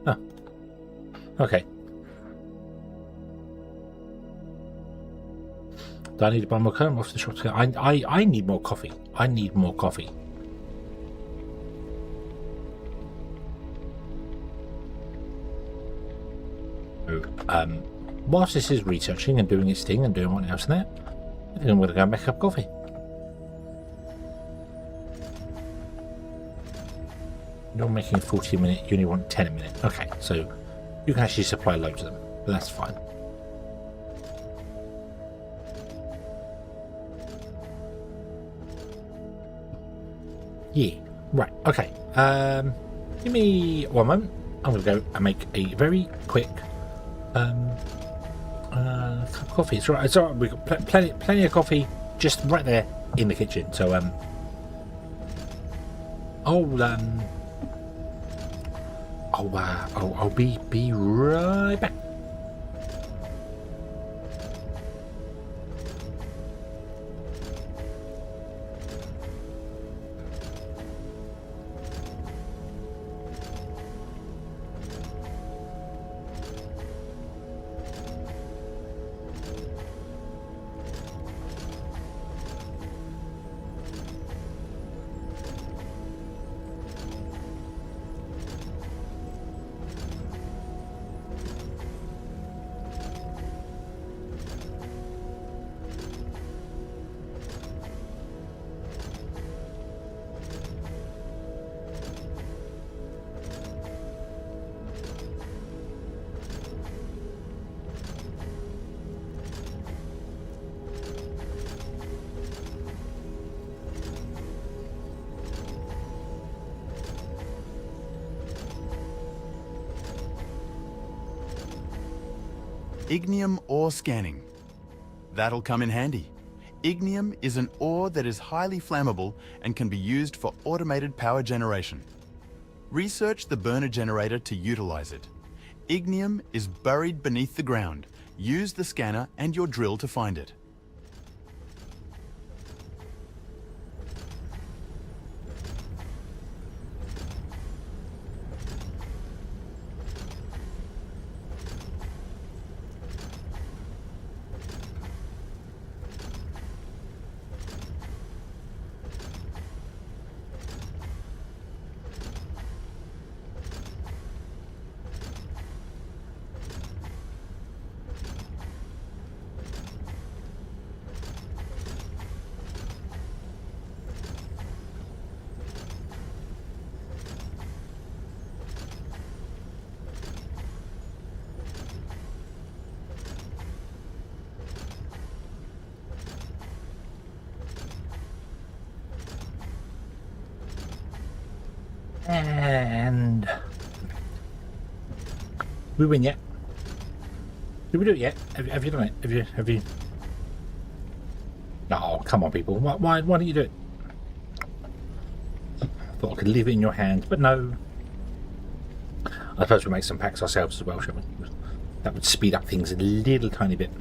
Oh. Okay. Do I need to buy more coffee off the shop? I need more coffee. I need more coffee. So, whilst this is researching and doing its thing and doing what else in there, I think I'm going to go and make up coffee. You're making 40 a minute, you only want 10 a minute. Okay, so you can actually supply loads of them, but that's fine. Yeah, right, okay. Give me 1 moment. I'm going to go and make a very quick cup of coffee. It's alright, we've got plenty of coffee just right there in the kitchen. So, I'll be right back. Ignium ore scanning. That'll come in handy. Ignium is an ore that is highly flammable and can be used for automated power generation. Research the burner generator to utilize it. Ignium is buried beneath the ground. Use the scanner and your drill to find it. And we win yet? Did we do it yet? Have you done it? Have you? No, come on, people. Why don't you do it? I thought I could leave it in your hands, but no. I suppose we'll make some packs ourselves as well, shall we? That would speed up things a little tiny bit.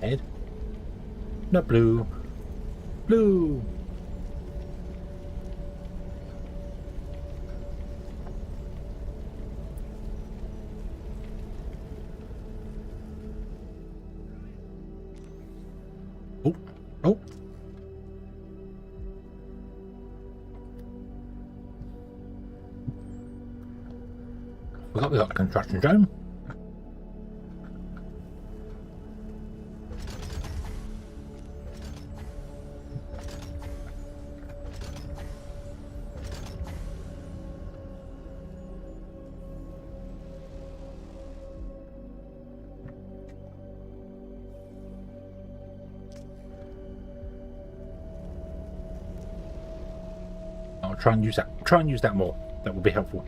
Red, not blue, blue. Oh, oh. Forgot we got the construction zone. I'll try and use that. Try and use that more. That will be helpful.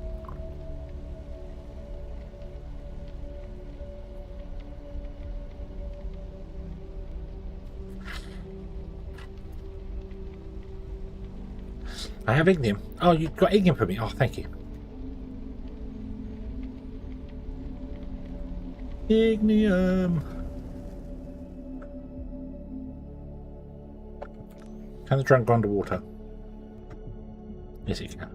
I have ignium. Oh, you've got ignium for me. Oh, thank you. Ignium. Can the drone go underwater? Yes, it can.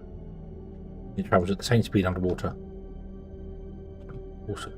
It travels at the same speed underwater. Awesome.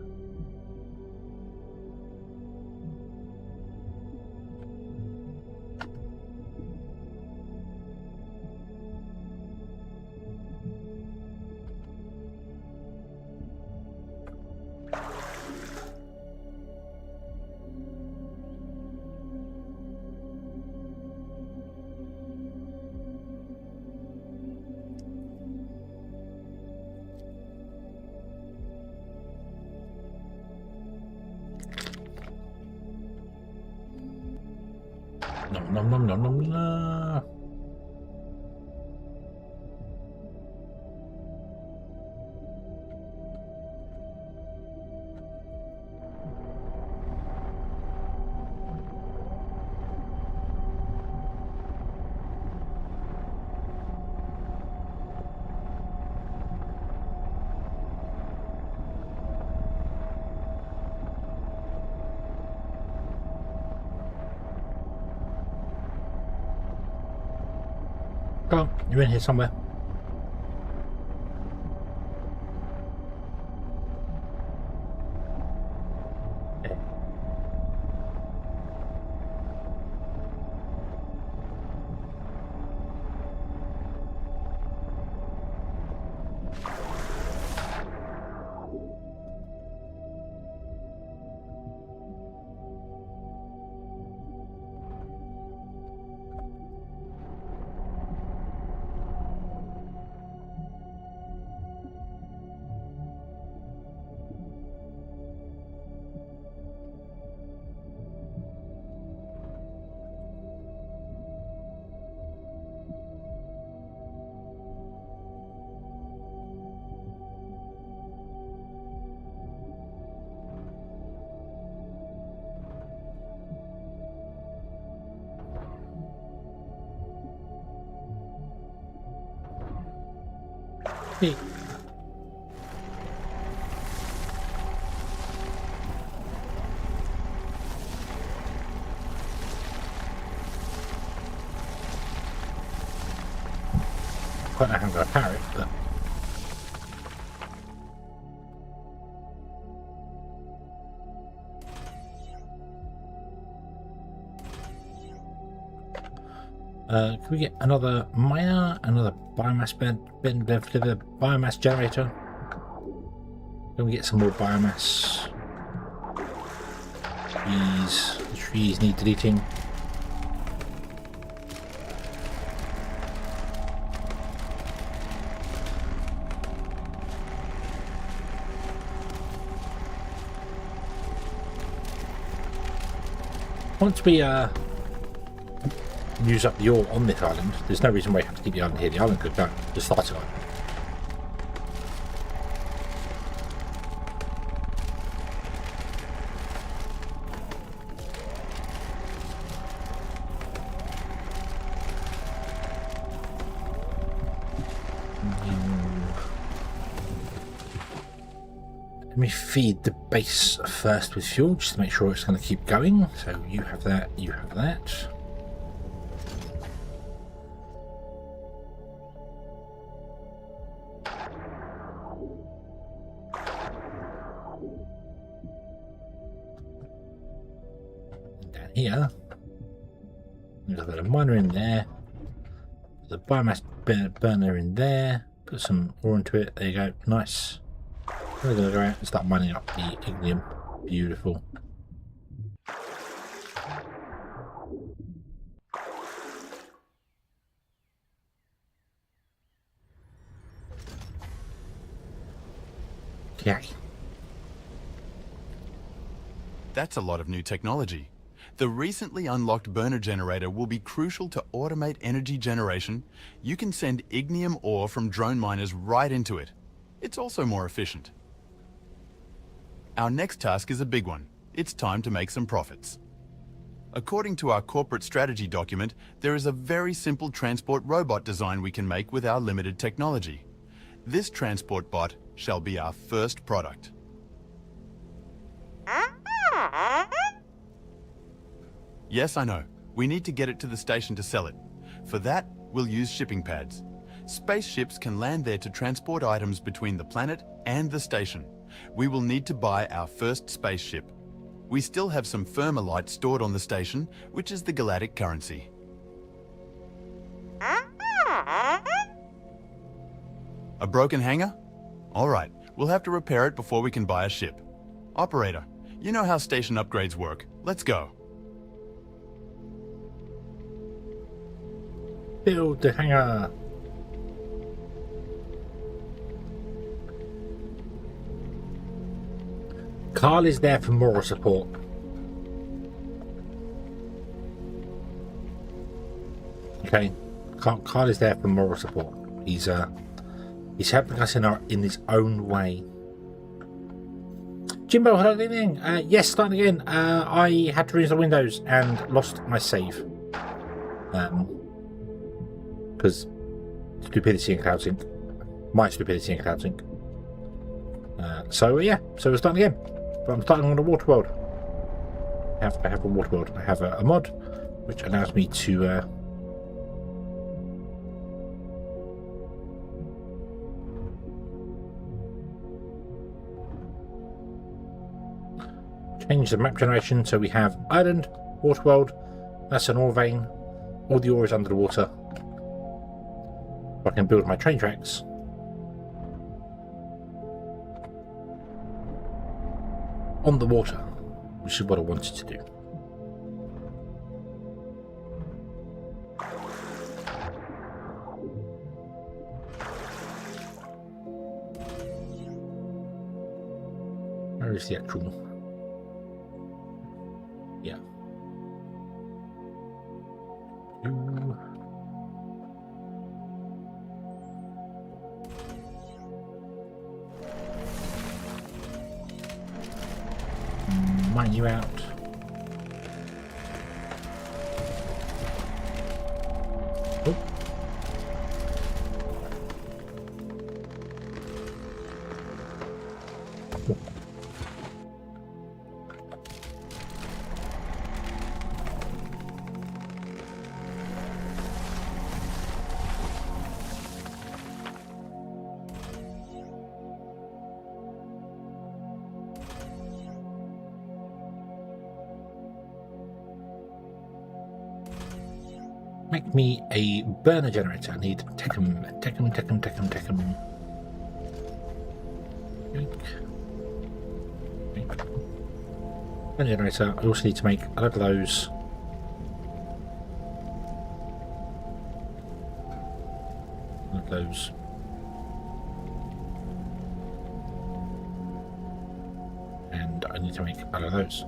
Nom nom nom nom nom. Come on, you're in here somewhere. Hey. Quite know how I'm going to power it, but can we get another miner, another biomass biomass generator? Can we get some more biomass? The trees need deleting. Once we use up the ore on this island, there's no reason why you have to keep the island here. The island could go to start it on. Let me feed the base first with fuel, just to make sure it's going to keep going. So you have that, you have that. And down here, we've got a miner in there, the biomass burner in there, put some ore into it, there you go, nice. We're going to go out and start mining up the ignium. Beautiful. Okay. That's a lot of new technology. The recently unlocked burner generator will be crucial to automate energy generation. You can send ignium ore from drone miners right into it. It's also more efficient. Our next task is a big one. It's time to make some profits. According to our corporate strategy document, there is a very simple transport robot design we can make with our limited technology. This transport bot shall be our first product. Yes, I know. We need to get it to the station to sell it. For that, we'll use shipping pads. Spaceships can land there to transport items between the planet and the station. We will need to buy our first spaceship. We still have some thermalite stored on the station, which is the galactic currency. A broken hangar? All right, we'll have to repair it before we can buy a ship. Operator, you know how station upgrades work. Let's go. Build the hangar. Carl is there for moral support. Okay, Carl is there for moral support. He's helping us in his own way. Jimbo, hello, good evening. Yes, starting again. I had to reinstall Windows and lost my save. Because stupidity and cloud sync. My stupidity and cloud sync. So yeah, so we're starting again. But I'm starting on a water world. I have a water world. I have a mod which allows me to change the map generation. So we have island, water world, that's an ore vein, all the ore is under the water. I can build my train tracks. On the water, which is what I wanted to do. Where is the actual? Yeah. Mine you out. Oh. Make me a burner generator. I need Tekkum. Burner generator. I also need to make a load of those. And I need to make a load of those.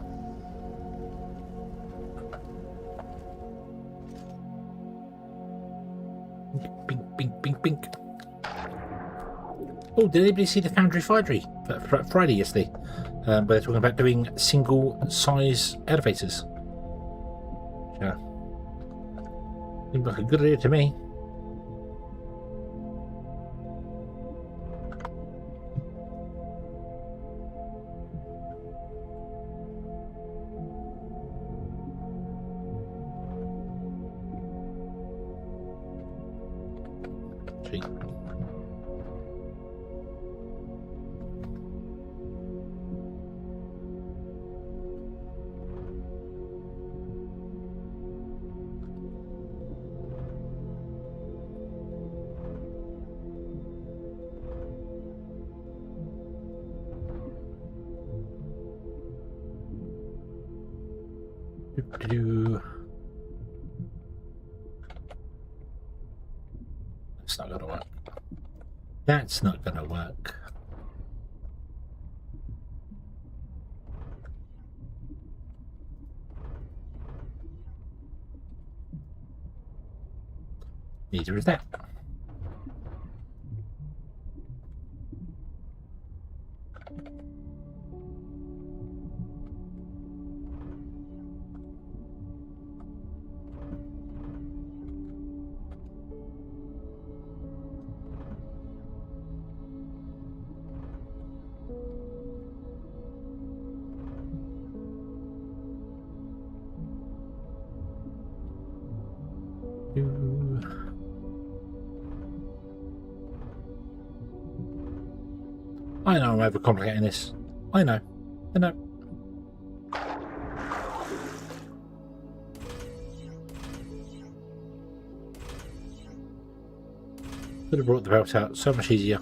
Bink. Oh, did anybody see the Foundry Friday yesterday? Where they're talking about doing single size elevators. Yeah. Seems like a good idea to me. That's not gonna work. That's not gonna work. Neither is that. I know I'm overcomplicating this. I know. Could have brought the belt out so much easier.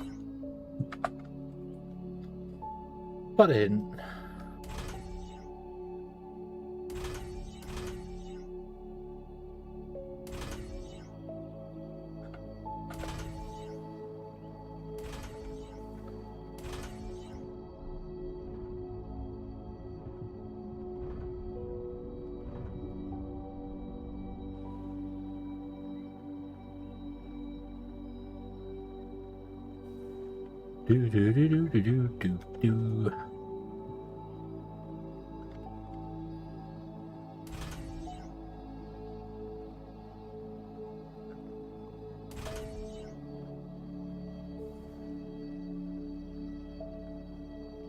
But I didn't. Do.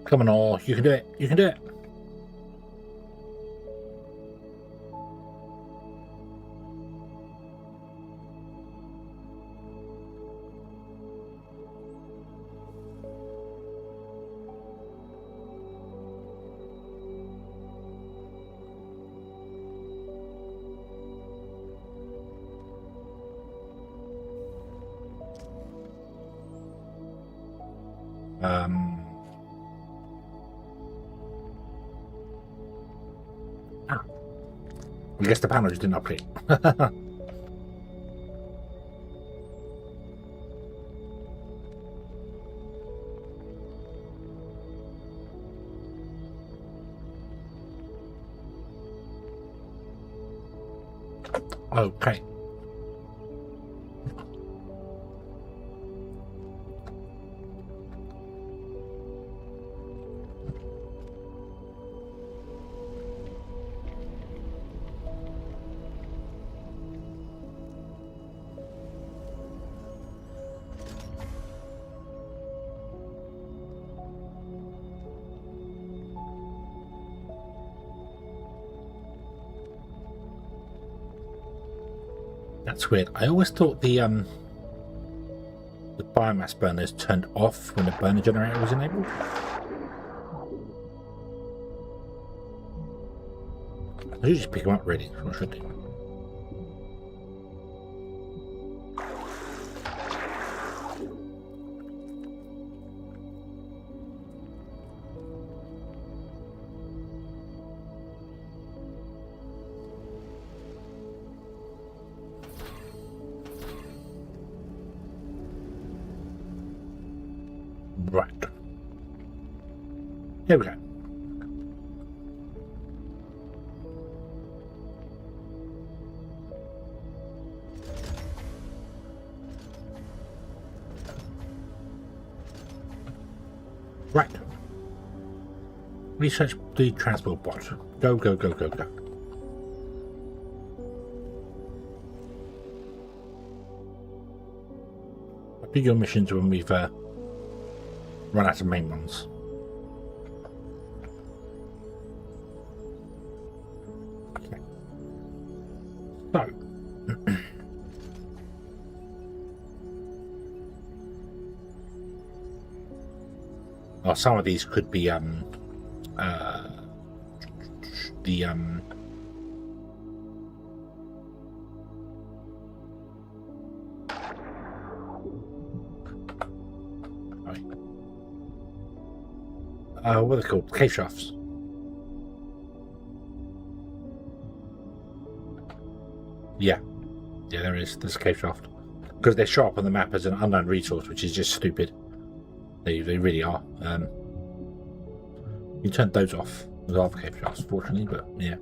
Come on, all. You can do it. You can do it. I guess the panel just didn't update. Okay. That's weird. I always thought the biomass burners turned off when the burner generator was enabled. I should just pick them up really. What should I do? Here we go. Right. Research the transport bot. Go, go, go, go, go. I'll do your missions when we've run out of main ones. Okay. So. Well, some of these could be what are they called? Cave shafts. Yeah, there is. There's a cave shaft because they show up on the map as an unknown resource, which is just stupid. They really are. You turn those off. There's other cave shafts, fortunately, but yeah.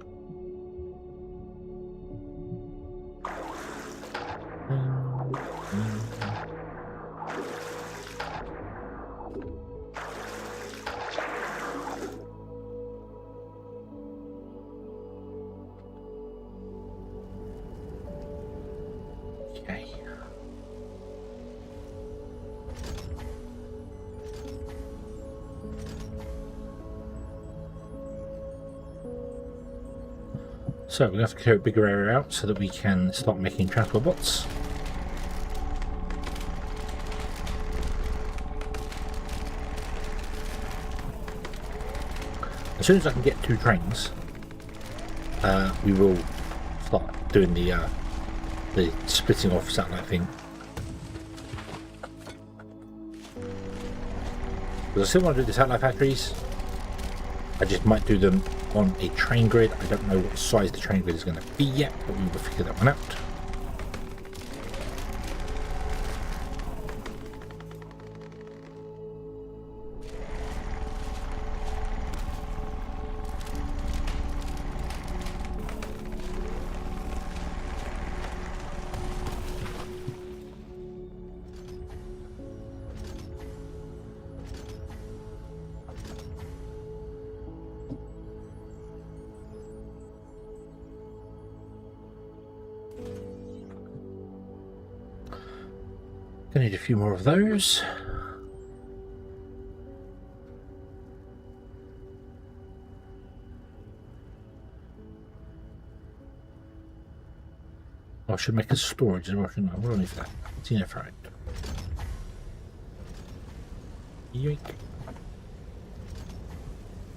Okay. So we're going to have to clear a bigger area out so that we can start making transport bots. As soon as I can get 2 trains, we will start doing the splitting off satellite thing. Because I still want to do the satellite factories. I just might do them on a train grid. I don't know what size the train grid is going to be yet, but we will figure that one out. Gonna need a few more of those. I should make a storage as well, shouldn't I? What do I need for that? Xeno ferrite. Yoink.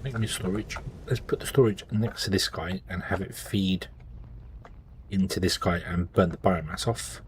Make new storage. Let's put the storage next to this guy and have it feed into this guy and burn the biomass off.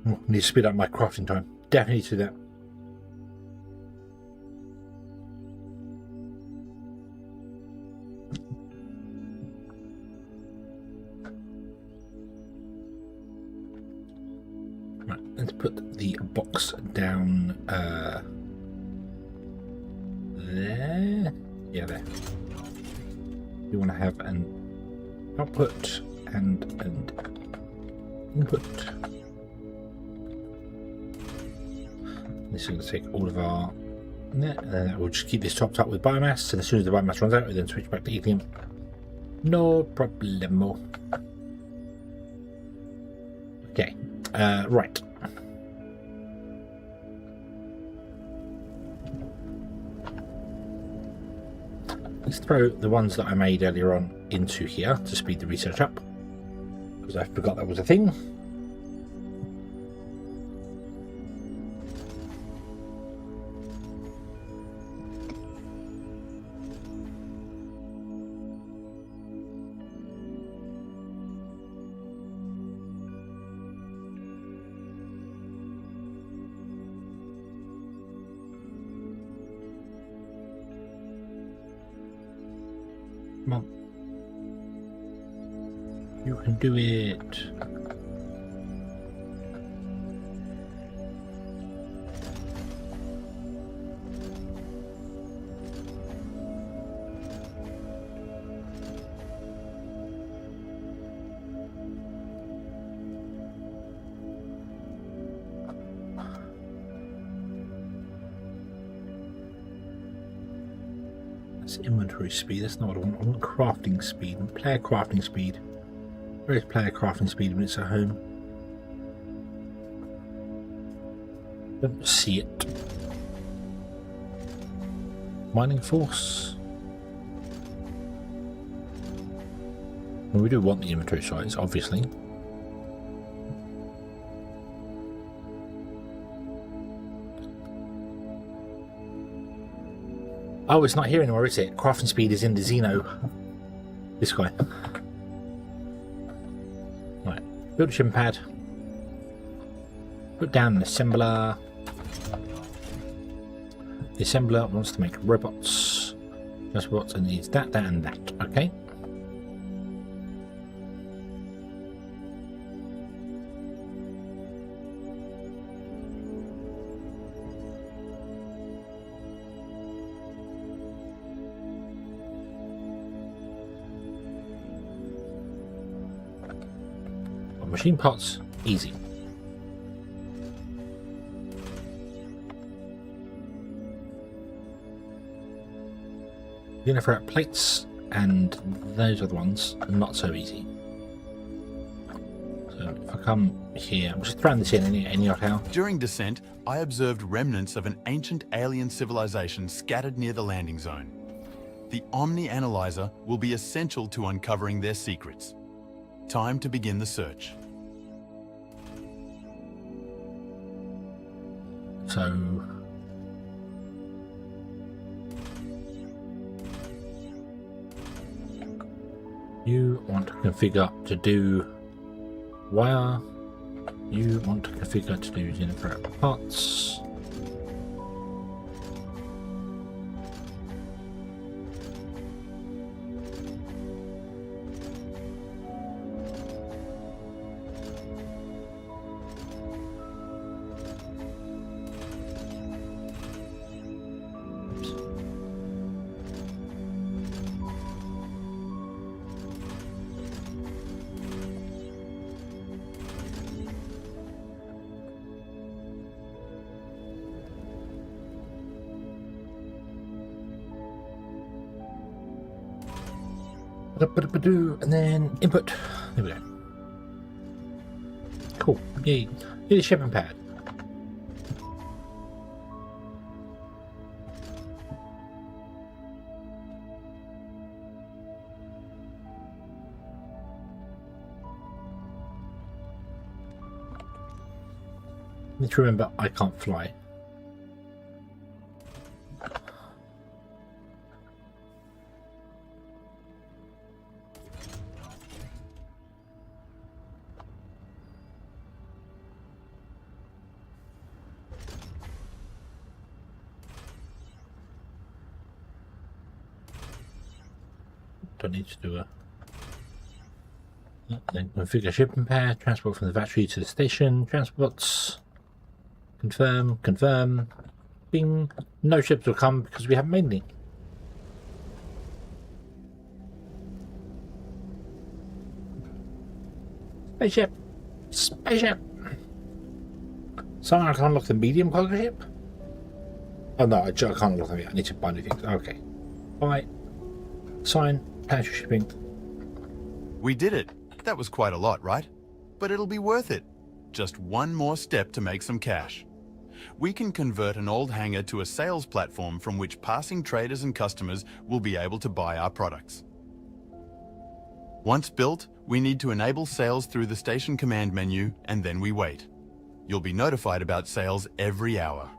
Oh, need to speed up my crafting time. Definitely do that. Right, let's put the box down there. Yeah, there. You want to have an output and an input. This is going to take all of our net, and then we'll just keep this topped up with biomass, and as soon as the biomass runs out, we then switch back to lithium. No problemo. Okay, right. let's throw the ones that I made earlier on into here to speed the research up, because I forgot that was a thing. Come on. You can do it. Inventory speed, that's not what I want. I want crafting speed and player crafting speed. Where is player crafting speed when it's at home? Don't see it. Mining force. Well, we do want the inventory size, obviously. Oh, it's not here anymore, is it? Crafting speed is in the Xeno. This guy. Right. Build a shipping pad. Put down an assembler. The assembler wants to make robots. Just robots, and needs that, that, and that. Okay. Machine parts, easy. Uniferrite plates, and those are the ones not so easy. So if I come here, I'm just throwing this in anyhow. During descent, I observed remnants of an ancient alien civilization scattered near the landing zone. The Omni Analyzer will be essential to uncovering their secrets. Time to begin the search. So you want to configure to do wire, you want to configure to do uniferrite parts. And then input. There we go. Cool. Yay. Need a shipping pad. Need to remember I can't fly. Don't need to do a then configure shipping pad, transport from the factory to the station, transports, confirm, bing, no ships will come because we haven't made any. Spaceship. So I can't look the medium cargo ship? Oh no, I can't look at it, I need to buy new things. Okay. Buy, sign, planetary shipping. We did it. That was quite a lot, right? But it'll be worth it. Just one more step to make some cash. We can convert an old hangar to a sales platform from which passing traders and customers will be able to buy our products. Once built, we need to enable sales through the station command menu, and then we wait. You'll be notified about sales every hour.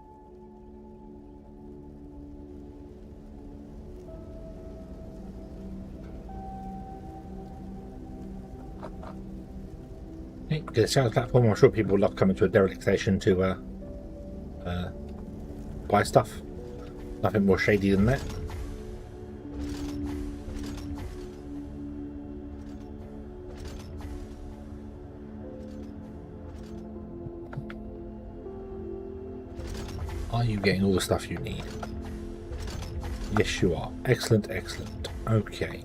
Okay, the sales platform, I'm sure people love coming to a derelict station to buy stuff. Nothing more shady than that. Are you getting all the stuff you need? Yes, you are. Excellent, excellent. Okay.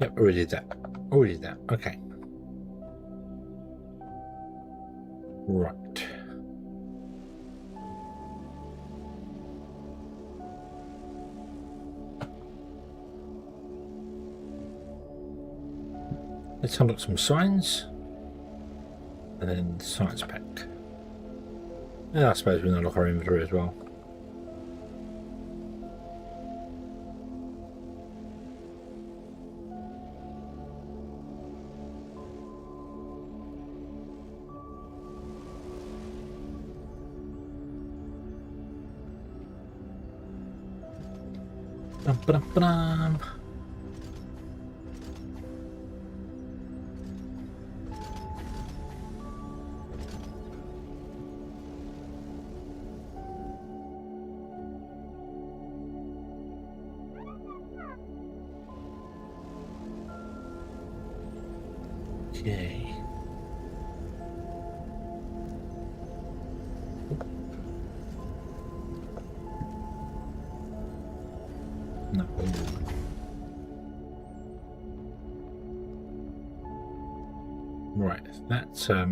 Yep, already did that. Already did that. Okay. Right. Let's unlock some signs. And then the science pack. And I suppose we can unlock our inventory as well. Ba-dum. Okay. No. Right, that's a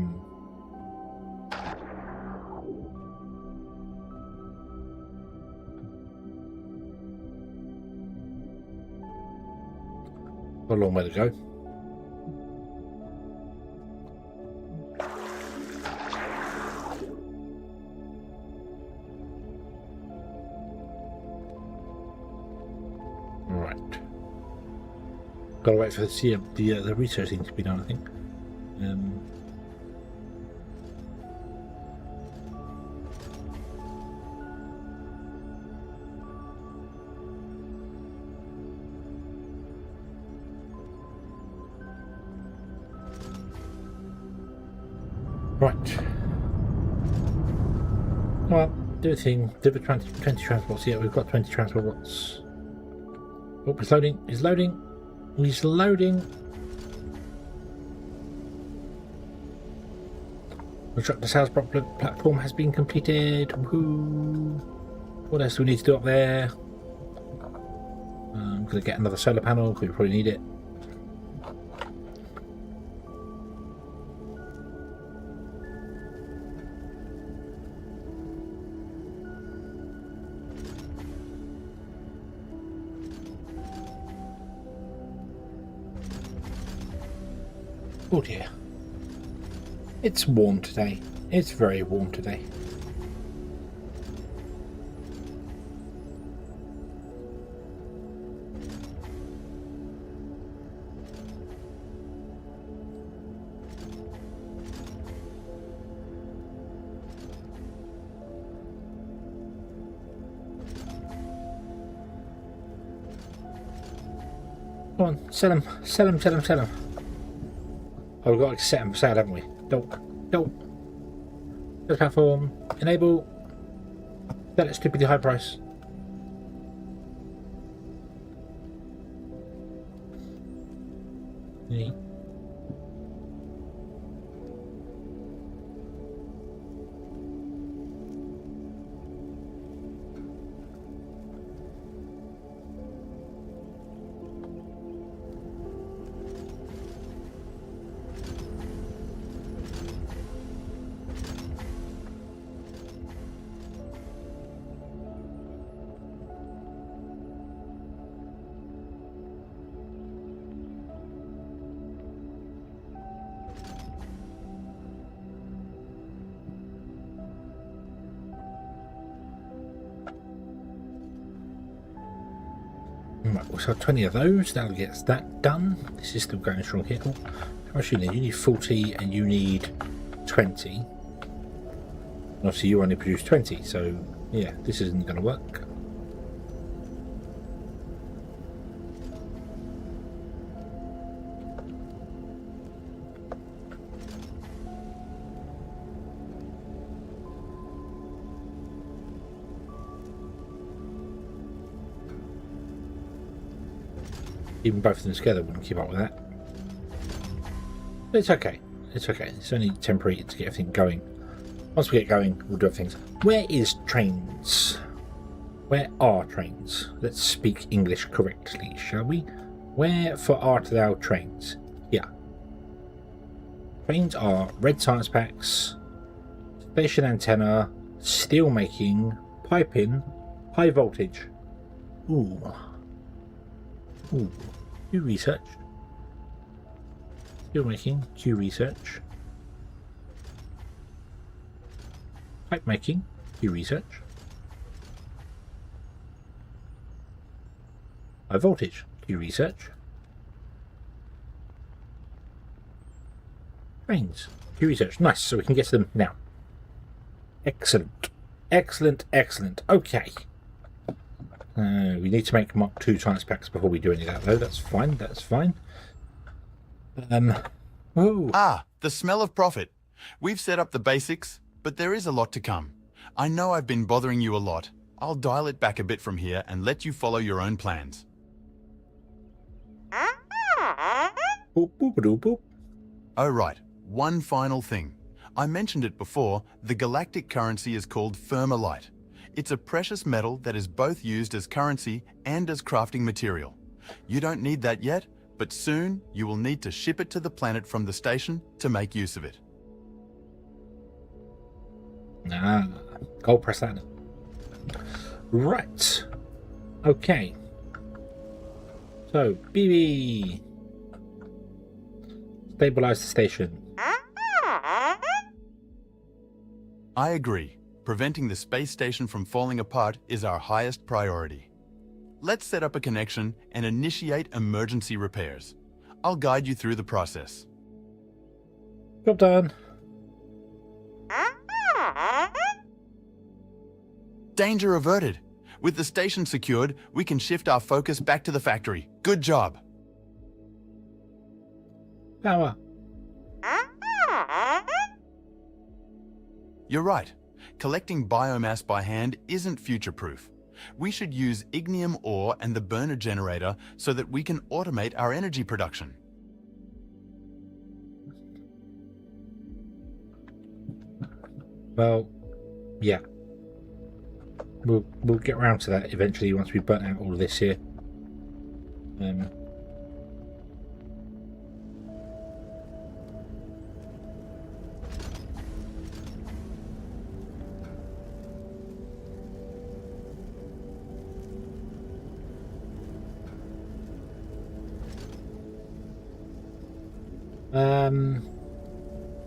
long way to go. Right. Gotta wait for the research thing to be done, I think. Right. Well, do a thing. Do the 20 transports. Yeah, we've got 20 transports. Oh, it's loading. It's loading. He's loading. The sales platform has been completed. Woohoo! What else do we need to do up there? I'm going to get another solar panel because we probably need it. Oh dear. It's warm today. It's very warm today. Come on, sell them, sell them, sell them, sell them. Oh, we've got to set them for sale, haven't we? Don't. This platform, enable, sell at stupidly high price. Yeah. Right, so 20 of those, that'll get that done. This is still going strong here. Oh, how much you need? You need 40 and you need 20. And obviously you only produce 20, so yeah, this isn't going to work. Even both of them together wouldn't keep up with that. But it's okay. It's okay. It's only temporary to get everything going. Once we get going, we'll do other things. Where is trains? Where are trains? Let's speak English correctly, shall we? Where for art thou trains? Yeah. Trains are red science packs, station antenna, steel making, piping, high voltage. Ooh. Ooh, Q research. Steel making, Q research. Pipe making, Q research. High voltage, Q research. Trains, Q research. Nice, so we can get to them now. Excellent. Excellent, excellent. Okay. We need to make Mark II science packs before we do any of that, though. That's fine. That's fine. Oh. Ah, the smell of profit. We've set up the basics, but there is a lot to come. I know I've been bothering you a lot. I'll dial it back a bit from here and let you follow your own plans. Boop, boop, boop, boop. Oh, right. One final thing. I mentioned it before, the galactic currency is called thermalite. It's a precious metal that is both used as currency and as crafting material. You don't need that yet, but soon you will need to ship it to the planet from the station to make use of it. Ah, go press that. Right. Okay. So, BB. Stabilize the station. I agree. Preventing the space station from falling apart is our highest priority. Let's set up a connection and initiate emergency repairs. I'll guide you through the process. Job done. Danger averted. With the station secured, we can shift our focus back to the factory. Good job. Power. You're right. Collecting biomass by hand isn't future-proof. We should use ignium ore and the burner generator so that we can automate our energy production. Well, yeah. We'll get around to that eventually once we've burnt out all of this here.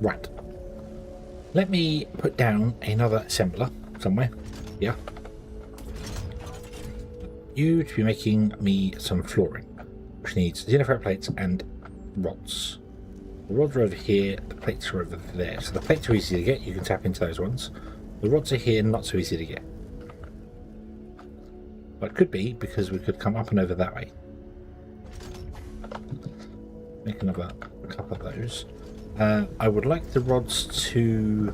Right. Let me put down another assembler somewhere. Yeah. You to be making me some flooring, which needs Xeno Power plates and rods. The rods are over here, the plates are over there. So the plates are easy to get, you can tap into those ones. The rods are here, not so easy to get. But it could be because we could come up and over that way. Make another couple of those. I would like the rods to...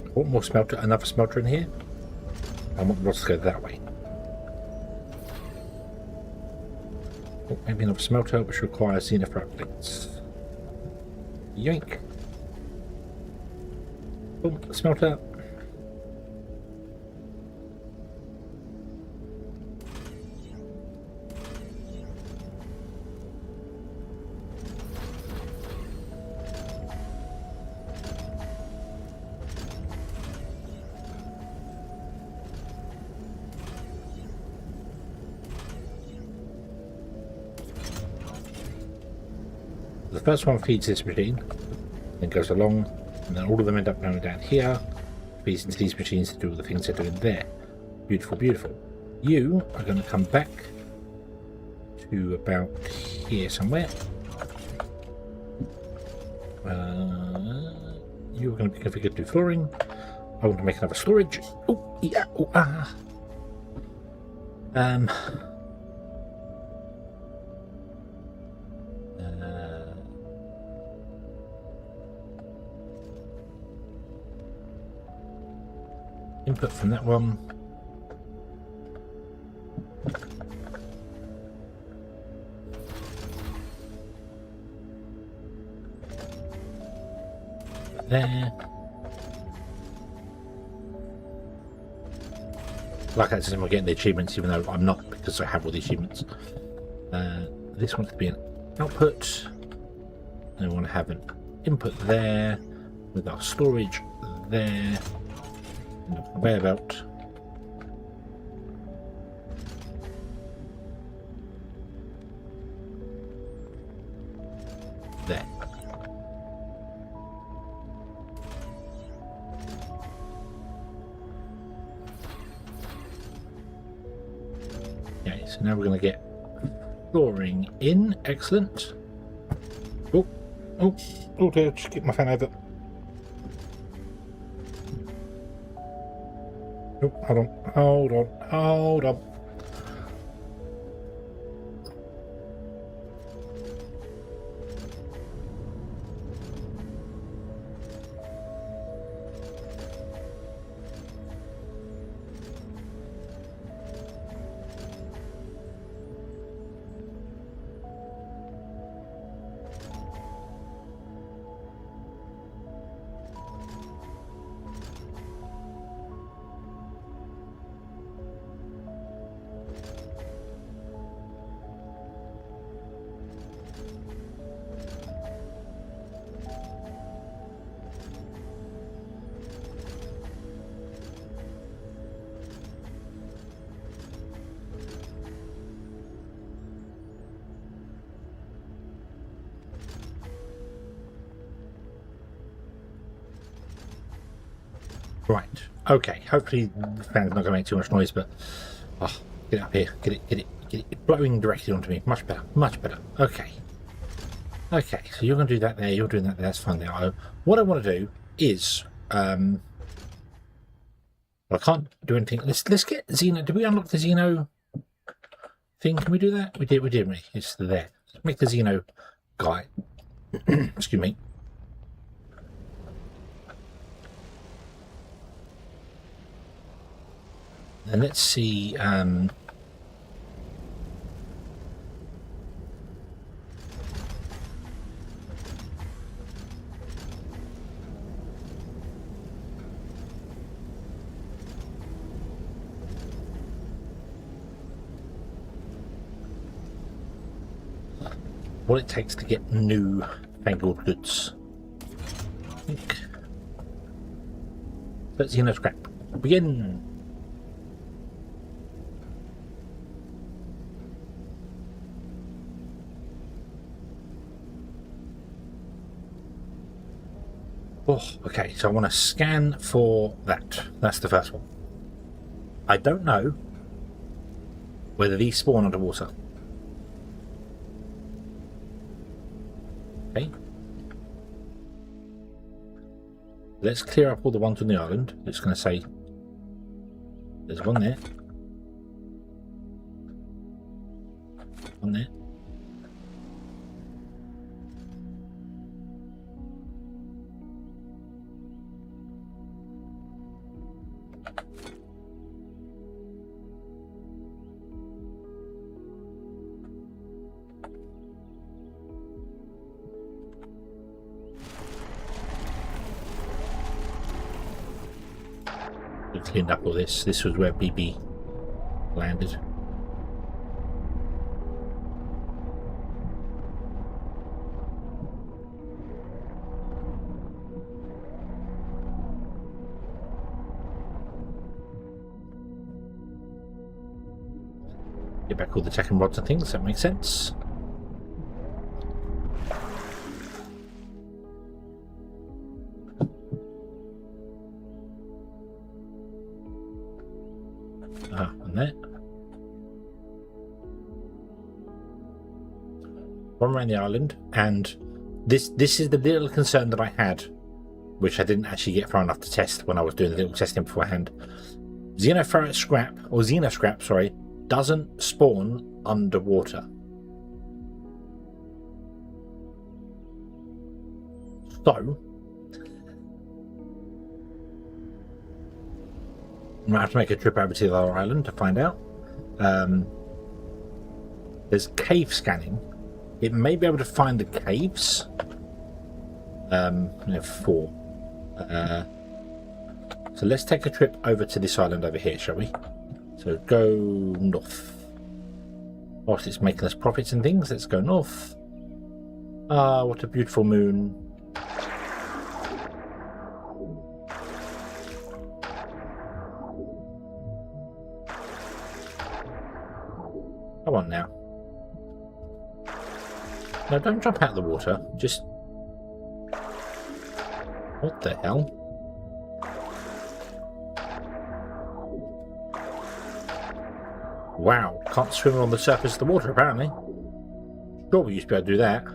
I want more smelter, another smelter in here. I want the rods to go that way. Oh, maybe another smelter, which requires Xeno Power plates. Yoink. Boom, smelter. The first one feeds this machine, then goes along, and then all of them end up going down here, feeds into these machines to do all the things they're doing there. Beautiful, beautiful. You are going to come back to about here somewhere. You're going to be configured to flooring. I want to make another storage. Oh, yeah. Oh, ah. Input from that one. There. Like I said, we're getting the achievements, even though I'm not, because I have all the achievements. This wants to be an output, and we want to have an input there with our storage there. And a conveyor belt. There. Okay, so now we're going to get flooring in. Excellent. Oh dear, just keep my fan over. Oh, hold on. Right, okay, hopefully the fan's not going to make too much noise, but get it up here, get it blowing directly onto me. Much better. Okay, so you're going to do that there, you're doing that there, that's fine there. What I want to do is, well, I can't do anything. Let's get Xeno. Did we unlock the Xeno thing? Can we do that? We did, didn't we? It's there. Let's make the Xeno guy. Excuse me. And let's see, what it takes to get new fangled goods. I think. Let's Xeno scrap. Begin! Oh, okay, so I want to scan for that. That's the first one. I don't know whether these spawn underwater. Okay. Let's clear up all the ones on the island. It's going to say there's one there. One there. We cleaned up all this. This was where BB landed. Get back all the tech and rods and things. That makes sense. And there. one around the island, and this is the little concern that I had, which I didn't actually get far enough to test when I was doing the little testing beforehand. Xeno scrap, sorry, doesn't spawn underwater. So I'm gonna have to make a trip over to the other island to find out. There's cave scanning. It may be able to find the caves. We have 4. So let's take a trip over to this island over here, shall we? So go north. Whilst it's making us profits and things, let's go north. Ah, what a beautiful moon. Come on now. No, don't jump out of the water. Just... What the hell? Wow, can't swim on the surface of the water apparently. Sure, we used to be able to do that.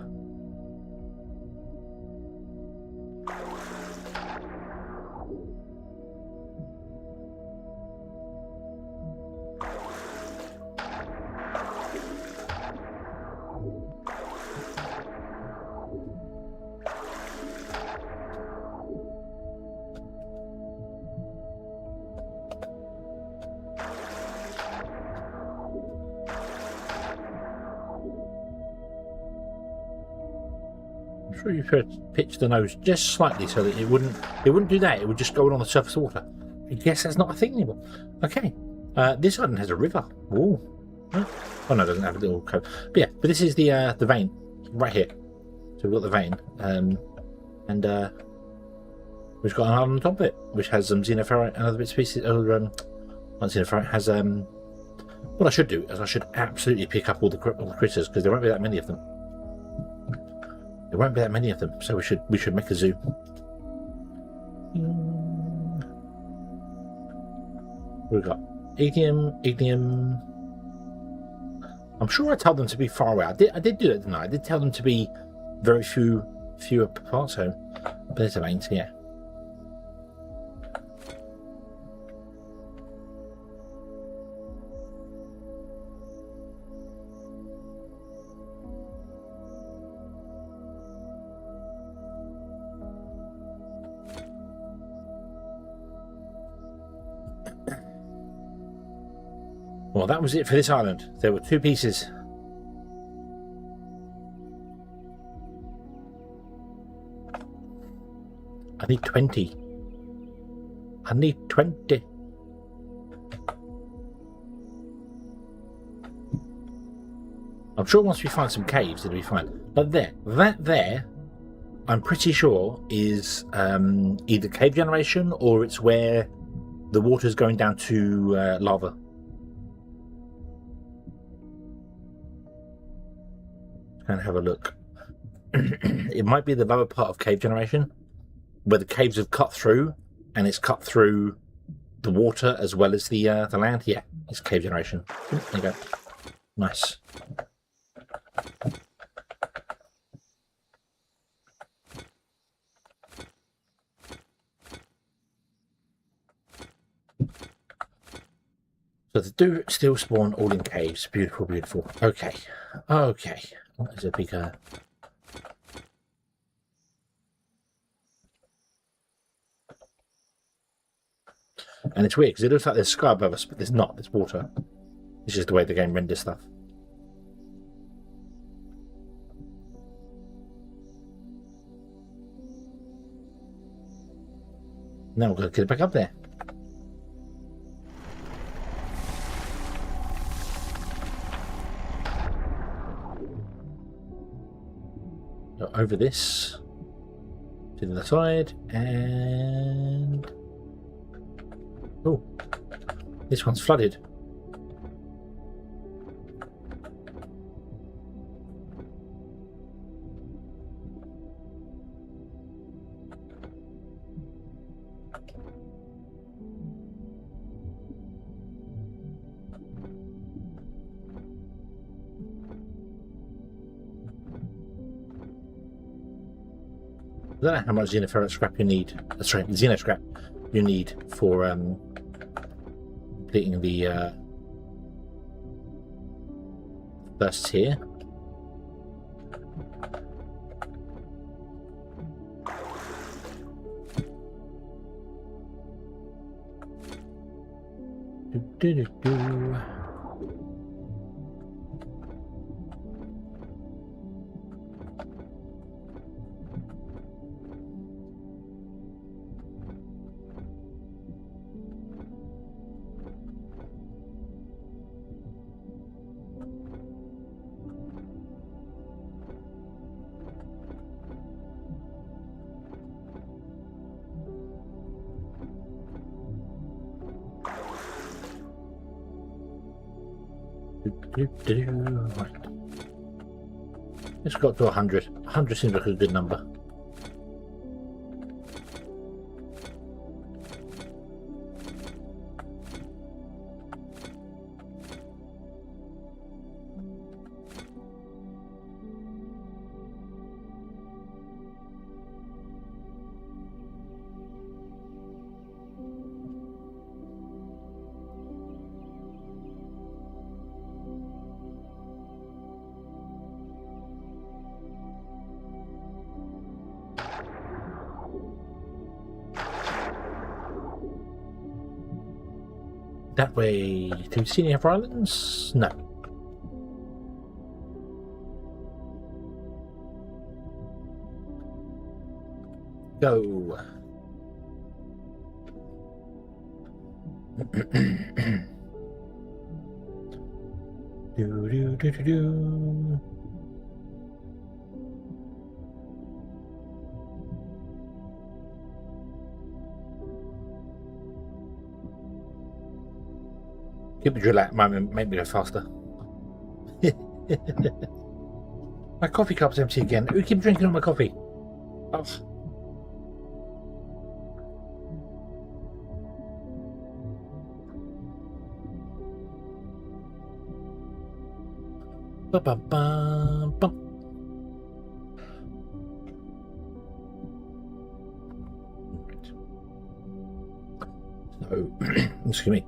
Sure you could pitch the nose just slightly so that it wouldn't do that. It would just go on the surface of water. I guess that's not a thing anymore. Okay, this island has a river. Ooh. Oh no, it doesn't have a little cove. But yeah, but this is the vein right here. So we've got the vein, and we've got an island on top of it, which has some xenoferrite and other bits and pieces. Not xenoferrite, has what I should do is I should absolutely pick up all the critters, because there won't be that many of them. There won't be that many of them, so we should make a zoo. We've got ignium. I'm sure I told them to be far away. I did do it, didn't I? I did tell them to be very fewer parts home. But there's a veins, yeah. Well, that was it for this island. There were 2 pieces. I need 20. I need 20. I'm sure once we find some caves, it'll be fine. But that there, I'm pretty sure is either cave generation or it's where the water's going down to lava. And have a look. It might be the lower part of cave generation, where the caves have cut through, and it's cut through the water as well as the land. Yeah, it's cave generation. There you go. Nice. So they do still spawn all in caves. Beautiful, beautiful. Okay. Okay. What is a bigger... And it's weird because it looks like there's sky above us, but there's not. There's water. It's just the way the game renders stuff. Now we're going to get it back up there. Go over this to the other side, and oh, this one's flooded. I don't know how much xenoferrite scrap you need. Sorry, xeno scrap you need for completing the first tier. Do. Right. Let's go up to 100. 100 seems like a good number. That way. Do you see any other islands? No. Go. Do. Keep the drill out at the moment, make me go faster. My coffee cup's empty again. Who keeps drinking all my coffee? Oh. Ba-ba-bum-bum. So, excuse me.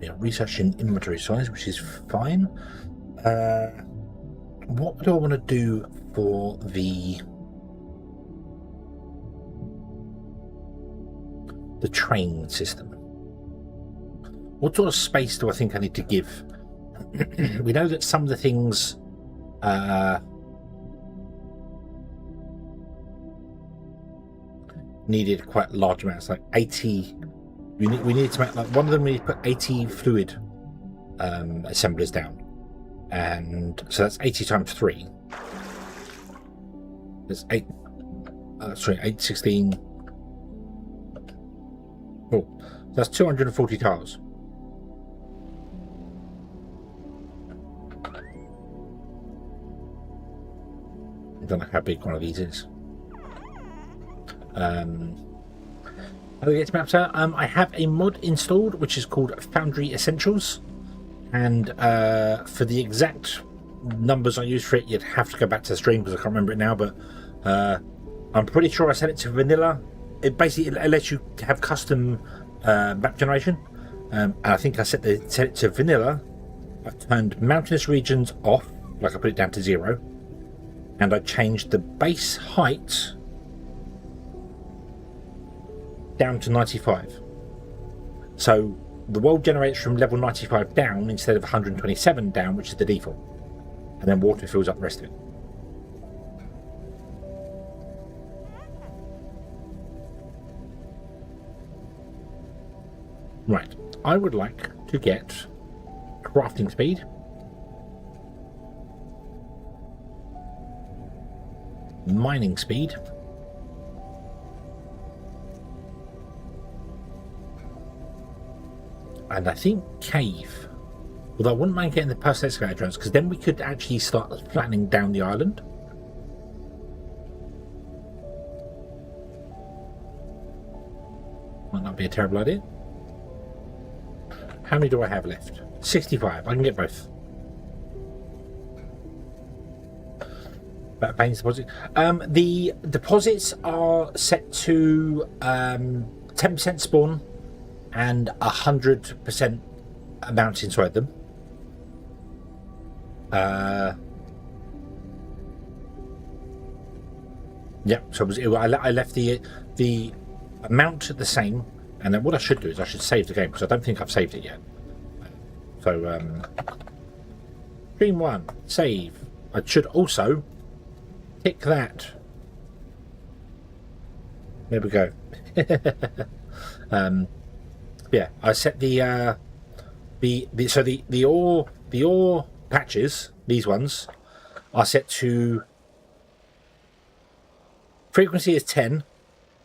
Yeah, researching inventory size, which is fine. What do I want to do for the train system? What sort of space do I think I need to give? We know that some of the things needed quite large amounts, like 80. We need to make, like, one of them we need to put 80 fluid assemblers down, and so that's 80 times 3. There's 8. Sorry, 8, 16. Oh, that's 240 tiles. I don't know how big one of these is. How do we get to maps out? I have a mod installed which is called Foundry Essentials, and for the exact numbers I use for it, you'd have to go back to the stream because I can't remember it now, but I'm pretty sure I set it to vanilla. It basically lets you have custom map generation, and I think I set it to vanilla. I've turned mountainous regions off, like I put it down to 0, and I changed the base height down to 95. So the world generates from level 95 down instead of 127 down, which is the default, and then water fills up the rest of it. Right, I would like to get crafting speed, mining speed, and I think cave. Although I wouldn't mind getting the personal excavator drones, because then we could actually start flattening down the island. Might not be a terrible idea. How many do I have left? 65. I can get both. paying deposit. The deposits are set to 10% spawn and 100% amount inside them. Yeah, so I left the amount the same, and then what I should do is I should save the game because I don't think I've saved it yet. So stream 1, save. I should also tick that. There we go. Yeah, I set the ore patches, these ones, are set to frequency is 10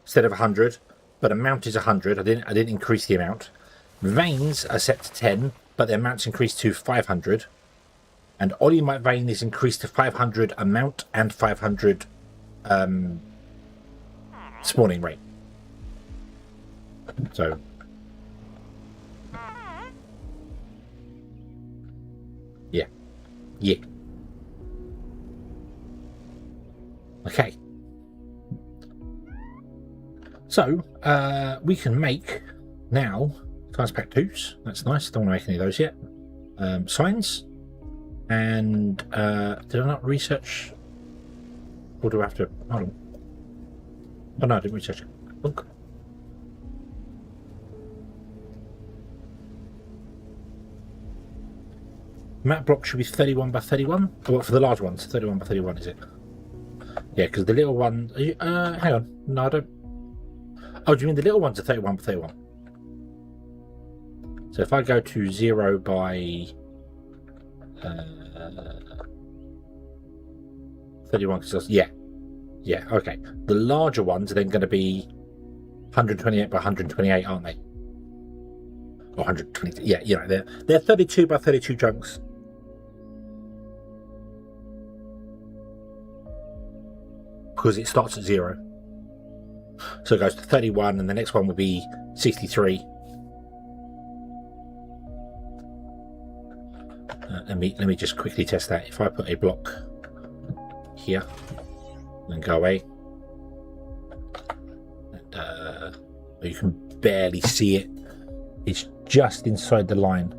instead of 100, but amount is 100. I didn't increase the amount. Veins are set to 10, but the amount's increased to 500. And Olimite vein is increased to 500 amount and 500 spawning rate. So yeah. Okay. So we can make now Science Pack 2s. That's nice. Don't want to make any of those yet. Signs. And did I not research? Or do I have to? Hold on. Oh no, I didn't research it. Look. Map block should be 31 by 31. Oh, what, for the large ones? 31 by 31 is it? Yeah, because the little one. Hang on. No, I don't. Oh, do you mean the little ones are 31 by 31? So if I go to 0 by 31, yeah, okay. The larger ones are then going to be 128 by 128, aren't they? Or 120? Yeah, you know, they're 32 by 32 chunks. Because it starts at 0. So it goes to 31, and the next one will be 63. Let me just quickly test that. If I put a block here and go away, and you can barely see it. It's just inside the line.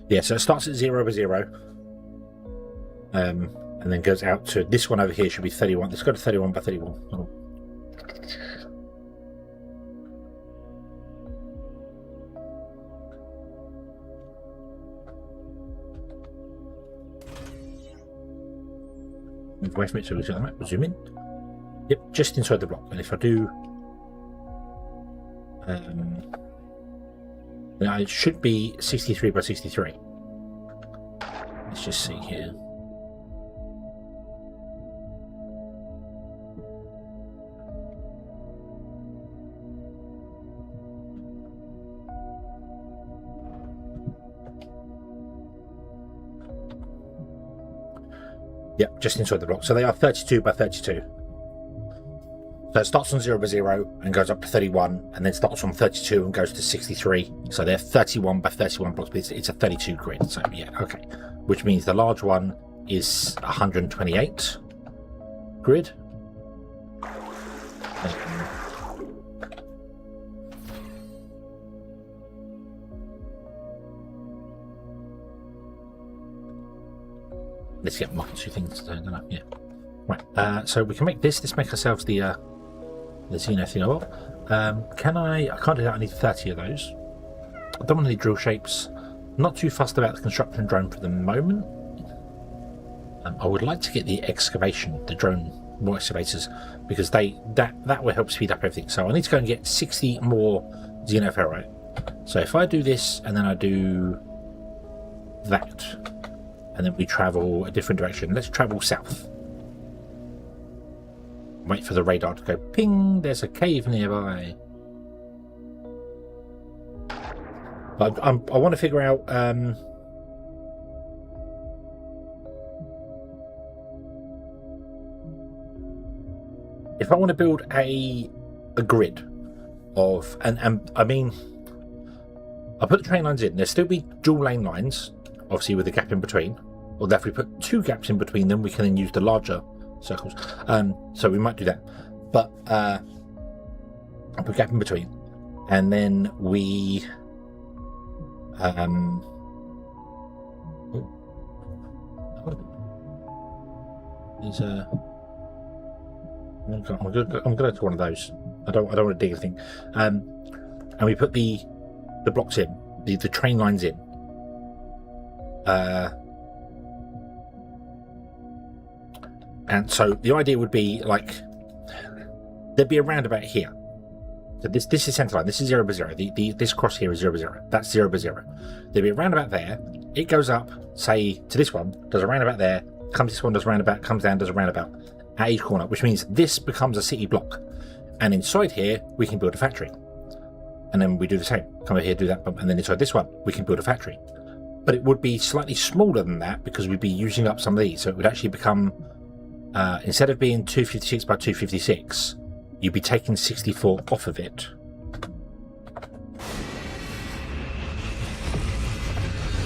Yeah, so it starts at 0 by 0. And then goes out to this one over here should be 31. Let's go to 31 by 31. Oh. Move away from it so we zoom in. Yep, just inside the block. And if I do, now it should be 63 by 63. Let's just see here. Yep, just inside the block. So they are 32 by 32. So it starts on 0 by 0 and goes up to 31, and then starts on 32 and goes to 63. So they're 31 by 31 blocks, but it's a 32 grid. So yeah, okay. Which means the large one is 128 grid. Let's get one or two things done. Yeah. Right. So we can make this. Let's make ourselves the Xeno thing. Can I can't do that. I need 30 of those. I don't want any drill shapes. Not too fussed about the construction drone for the moment. I would like to get the excavation, the drone more excavators, because that will help speed up everything. So I need to go and get 60 more xenoferrite. So if I do this and then I do that, and then we travel a different direction. Let's travel south. Wait for the radar to go ping. There's a cave nearby. But I want to figure out if I want to build a grid of, and I mean, I put the train lines in, there'll still be dual lane lines, obviously with a gap in between, or if we put 2 gaps in between them, we can then use the larger circles. So we might do that, but I'll put a gap in between, and then we there's a I'm gonna do one of those. I don't want to dig anything. And we put the blocks in, the train lines in. And so the idea would be like there'd be a roundabout here. So this is center line. This is 0 by 0. This cross here is 0 by 0. That's 0 by 0. There'd be a roundabout there. It goes up, say to this one, does a roundabout there. Comes this one, does a roundabout. Comes down, does a roundabout at each corner, which means this becomes a city block. And inside here, we can build a factory. And then we do the same. Come over here, do that, and then inside this one, we can build a factory. But it would be slightly smaller than that because we'd be using up some of these. So it would actually become, instead of being 256 by 256, you'd be taking 64 off of it.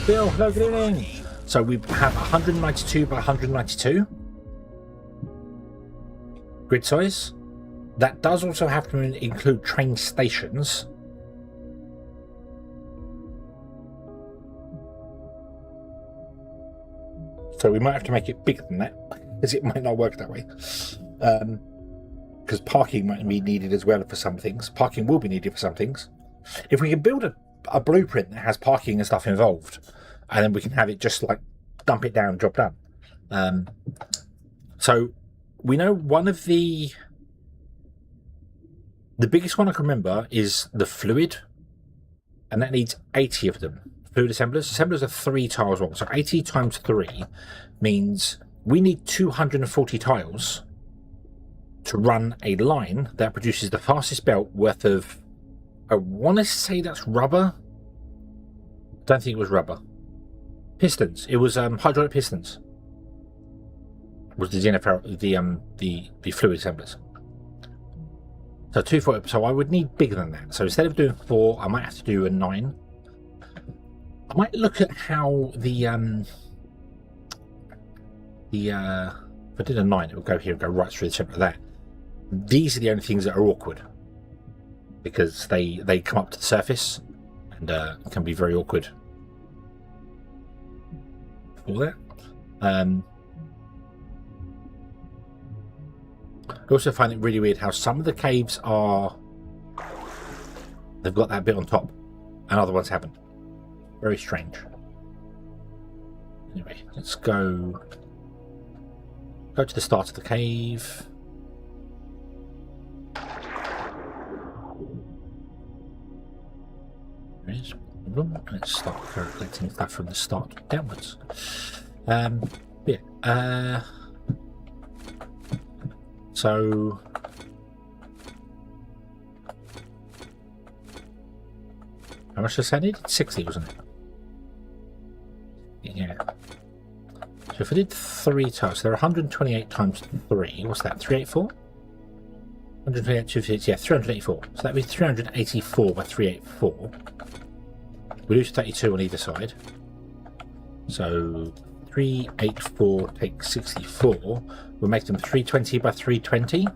Bill, hello, good evening. So we have 192 by 192 grid size. That does also have to include train stations. So we might have to make it bigger than that, because it might not work that way. Because parking might be needed as well for some things. Parking will be needed for some things. If we can build a blueprint that has parking and stuff involved, and then we can have it just like dump it down, job done. So we know one of the biggest one I can remember is the fluid, and that needs 80 of them. Fluid assemblers. Assemblers are 3 tiles long, so 80 times 3 means we need 240 tiles to run a line that produces the fastest belt worth of, I want to say that's rubber. I don't think it was rubber. Pistons. It was hydraulic pistons. Was the Xeno Power, the fluid assemblers. So 240. So I would need bigger than that. So instead of doing 4, I might have to do a 9. I might look at how if I did a 9, it would go here and go right through the center of that. These are the only things that are awkward because they come up to the surface and can be very awkward for that. I also find it really weird how some of the caves they've got that bit on top and other ones haven't. Very strange. Anyway, let's go to the start of the cave. There is a room. Let's start collecting stuff from the start downwards. So how much did I need? 60, wasn't it? Yeah. So if I did 3 tiles, there are 128 times 3. What's that? 384? 128, 250, yeah, 384. So that'd be 384 by 384. We lose 32 on either side. So 384 takes 64. We'll make them 320 by 320.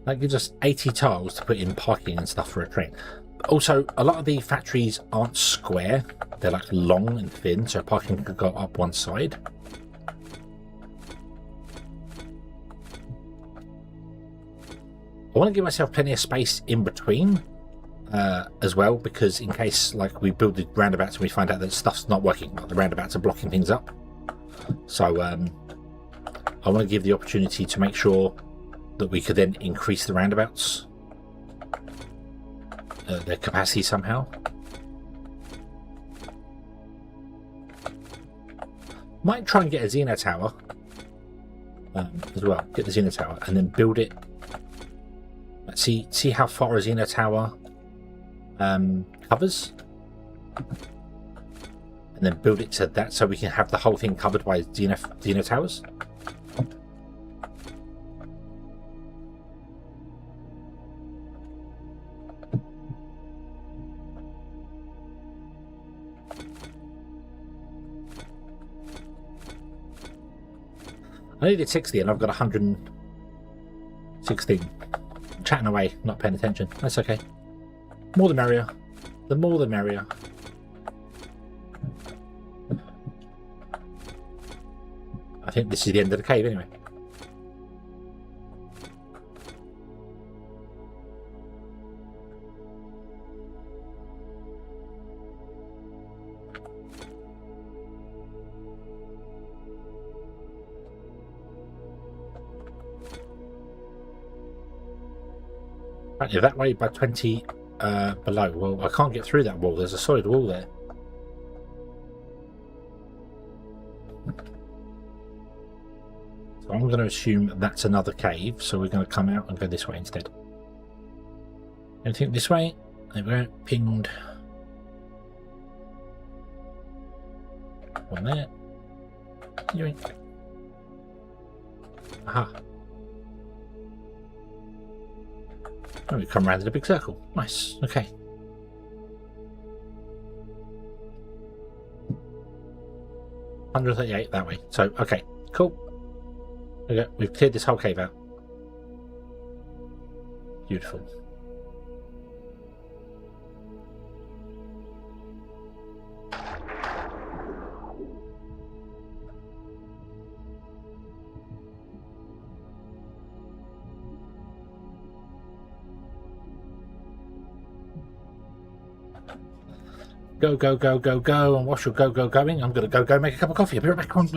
That gives us 80 tiles to put in parking and stuff for a train. Also, a lot of the factories aren't square. They're like long and thin, so parking can go up one side. I want to give myself plenty of space in between as well, because in case like we build the roundabouts and we find out that stuff's not working, like the roundabouts are blocking things up. So I want to give the opportunity to make sure that we could then increase the roundabouts, their capacity somehow. Might try and get a Xeno Tower as well. Get the Xeno Tower and then build it at See how far a Xeno Tower covers? And then build it to that so we can have the whole thing covered by Xeno Towers? I needed 60 and I've got 116. Chatting away, not paying attention. That's okay. More the merrier. The more the merrier. I think this is the end of the cave anyway. Apparently that way by 20 below. Well, I can't get through that wall. There's a solid wall there. So I'm going to assume that's another cave. So we're going to come out and go this way instead. Anything this way? There we go. Pinged. One there. Yoink. Aha. Oh, we come around in a big circle. Nice. Okay. $138 that way. So, okay. Cool. Okay, we've cleared this whole cave out. Beautiful. Go, go, go, go, go, and whilst you're go, go, going, I'm going to go make a cup of coffee. I'll be right back on.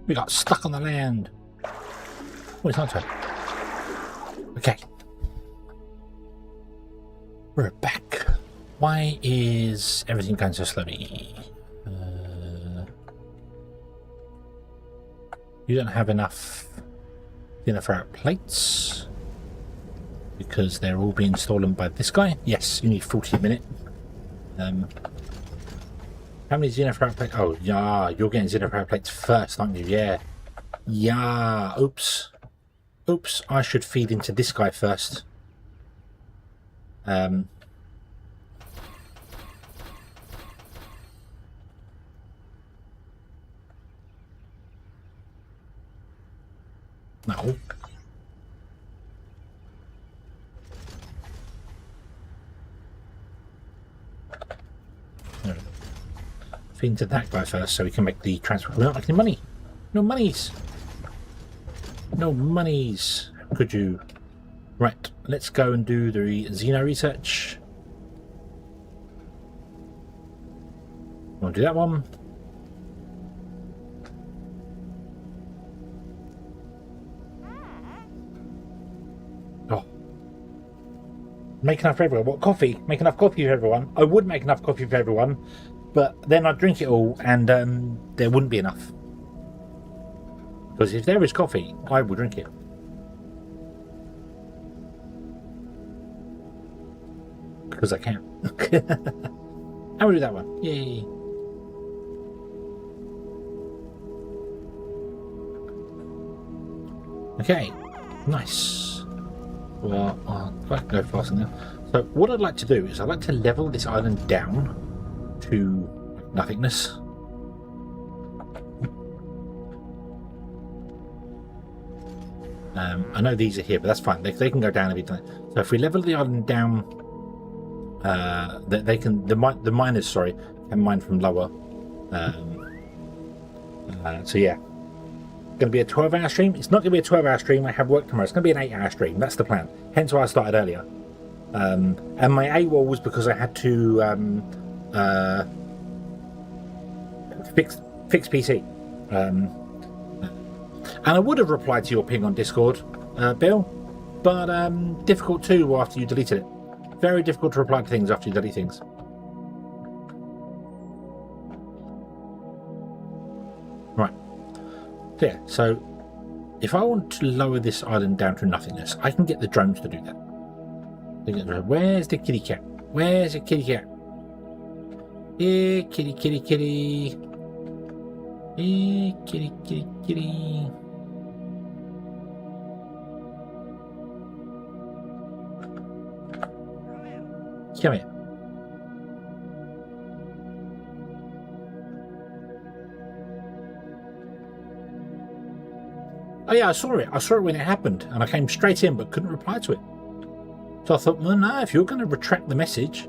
We got stuck on the land. Oh, it's not time. Okay. We're back. Why is everything going so slowly? You don't have enough dinner for our plates because they're all being stolen by this guy. Yes, you need 40 a minute. How many Xeno Power Plates? Oh, yeah, you're getting Xeno Power Plates first, aren't you? Yeah. Yeah. Oops. Oops, I should feed into this guy first. No. Feed into that guy first so we can make the transfer. We're not making money. No monies. No monies. Could you? Right, let's go and do the Xeno research. We'll do that one. Oh. Make enough for everyone. What, coffee? Make enough coffee for everyone. I would make enough coffee for everyone, but then I'd drink it all and there wouldn't be enough. Because if there is coffee, I will drink it. because I can. And we do that one. Yay. Okay, nice. Well, I can go faster now. So what I'd like to do is I'd like to level this island down to nothingness. I know these are here, but that's fine. They can go down a bit. So if we level the island down, they can the miners, sorry, can mine from lower. So yeah, going to be a 12-hour stream. It's not going to be a 12-hour stream. I have work tomorrow. It's going to be an 8-hour stream. That's the plan. Hence why I started earlier. And my AWOL was because I had to fix PC. And I would have replied to your ping on Discord, Bill, but difficult too after you deleted it. Very difficult to reply to things after you delete things. Right. Yeah, so if I want to lower this island down to nothingness, I can get the drones to do that. Where's the kitty cat? Where's the kitty cat? Here, kitty, kitty, kitty. Here, kitty, kitty, kitty. Come here. Oh yeah, I saw it. I saw it when it happened, and I came straight in, but couldn't reply to it. So I thought, well, no, if you're going to retract the message,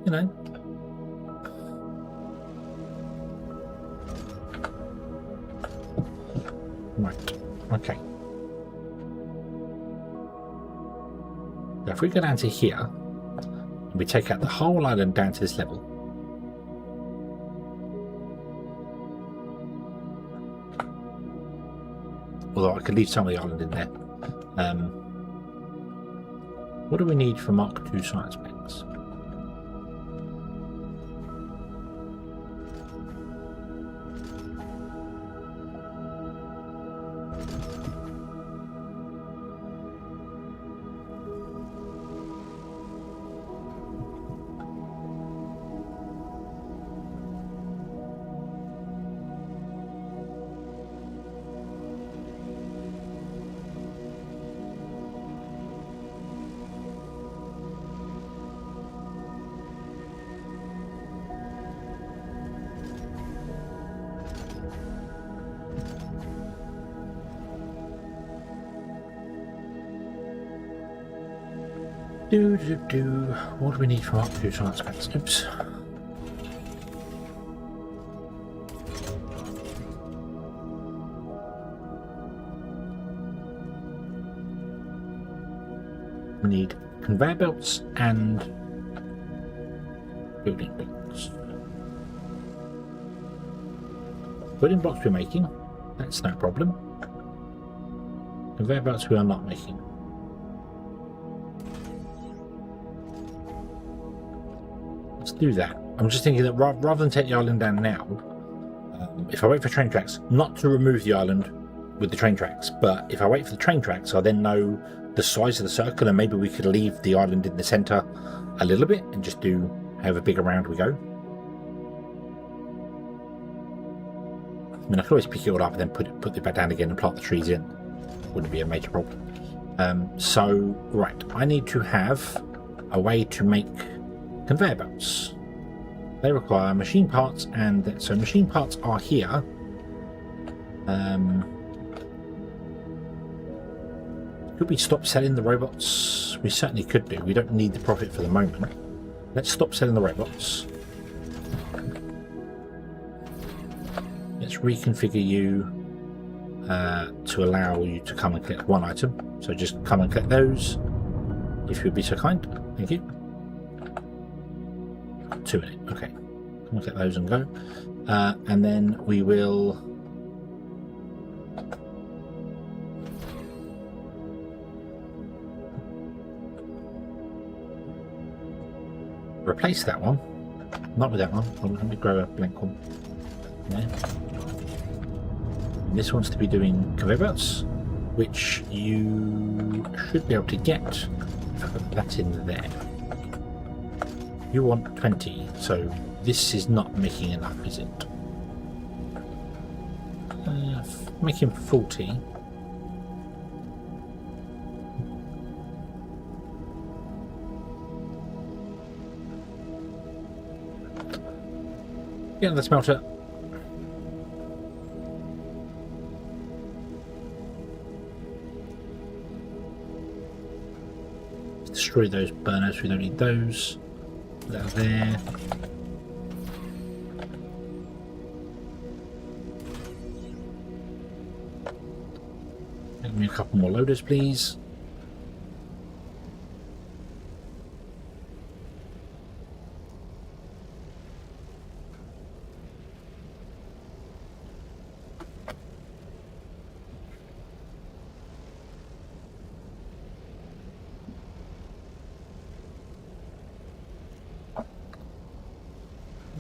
you know. Right. Okay. Now if we go down to here, and we take out the whole island down to this level. Although I could leave some of the island in there. What do we need for Mark II science specs? What do we need for Mark II science specs? Oops. We need conveyor belts and building blocks. Building blocks we're making, that's no problem. Conveyor belts we are not making. Let's do that. I'm just thinking that rather than take the island down now, if I wait for train tracks, not to remove the island with the train tracks, but if I wait for the train tracks, I then know the size of the circle, and maybe we could leave the island in the center a little bit and just do however big around we go. I mean, I could always pick it all up and then put it back down again and plant the trees in. Wouldn't be a major problem. So, right, I need to have a way to make conveyor belts. They require machine parts, and so machine parts are here. Could we stop selling the robots? We certainly could do. We don't need the profit for the moment. Let's stop selling the robots. Let's reconfigure you to allow you to come and collect one item. So just come and collect those, if you'd be so kind. Thank you. 2 in it. Okay. Come and collect those and go. And then we will replace that one. Not with that one. Let me grow a blank one. There. And this wants to be doing conveyor belts, which you should be able to get if I put that in there. You want 20, so this is not making enough, is it? Making 40. Get another smelter. Destroy those burners, we don't need those. Put that there. Give me a couple more loaders, please.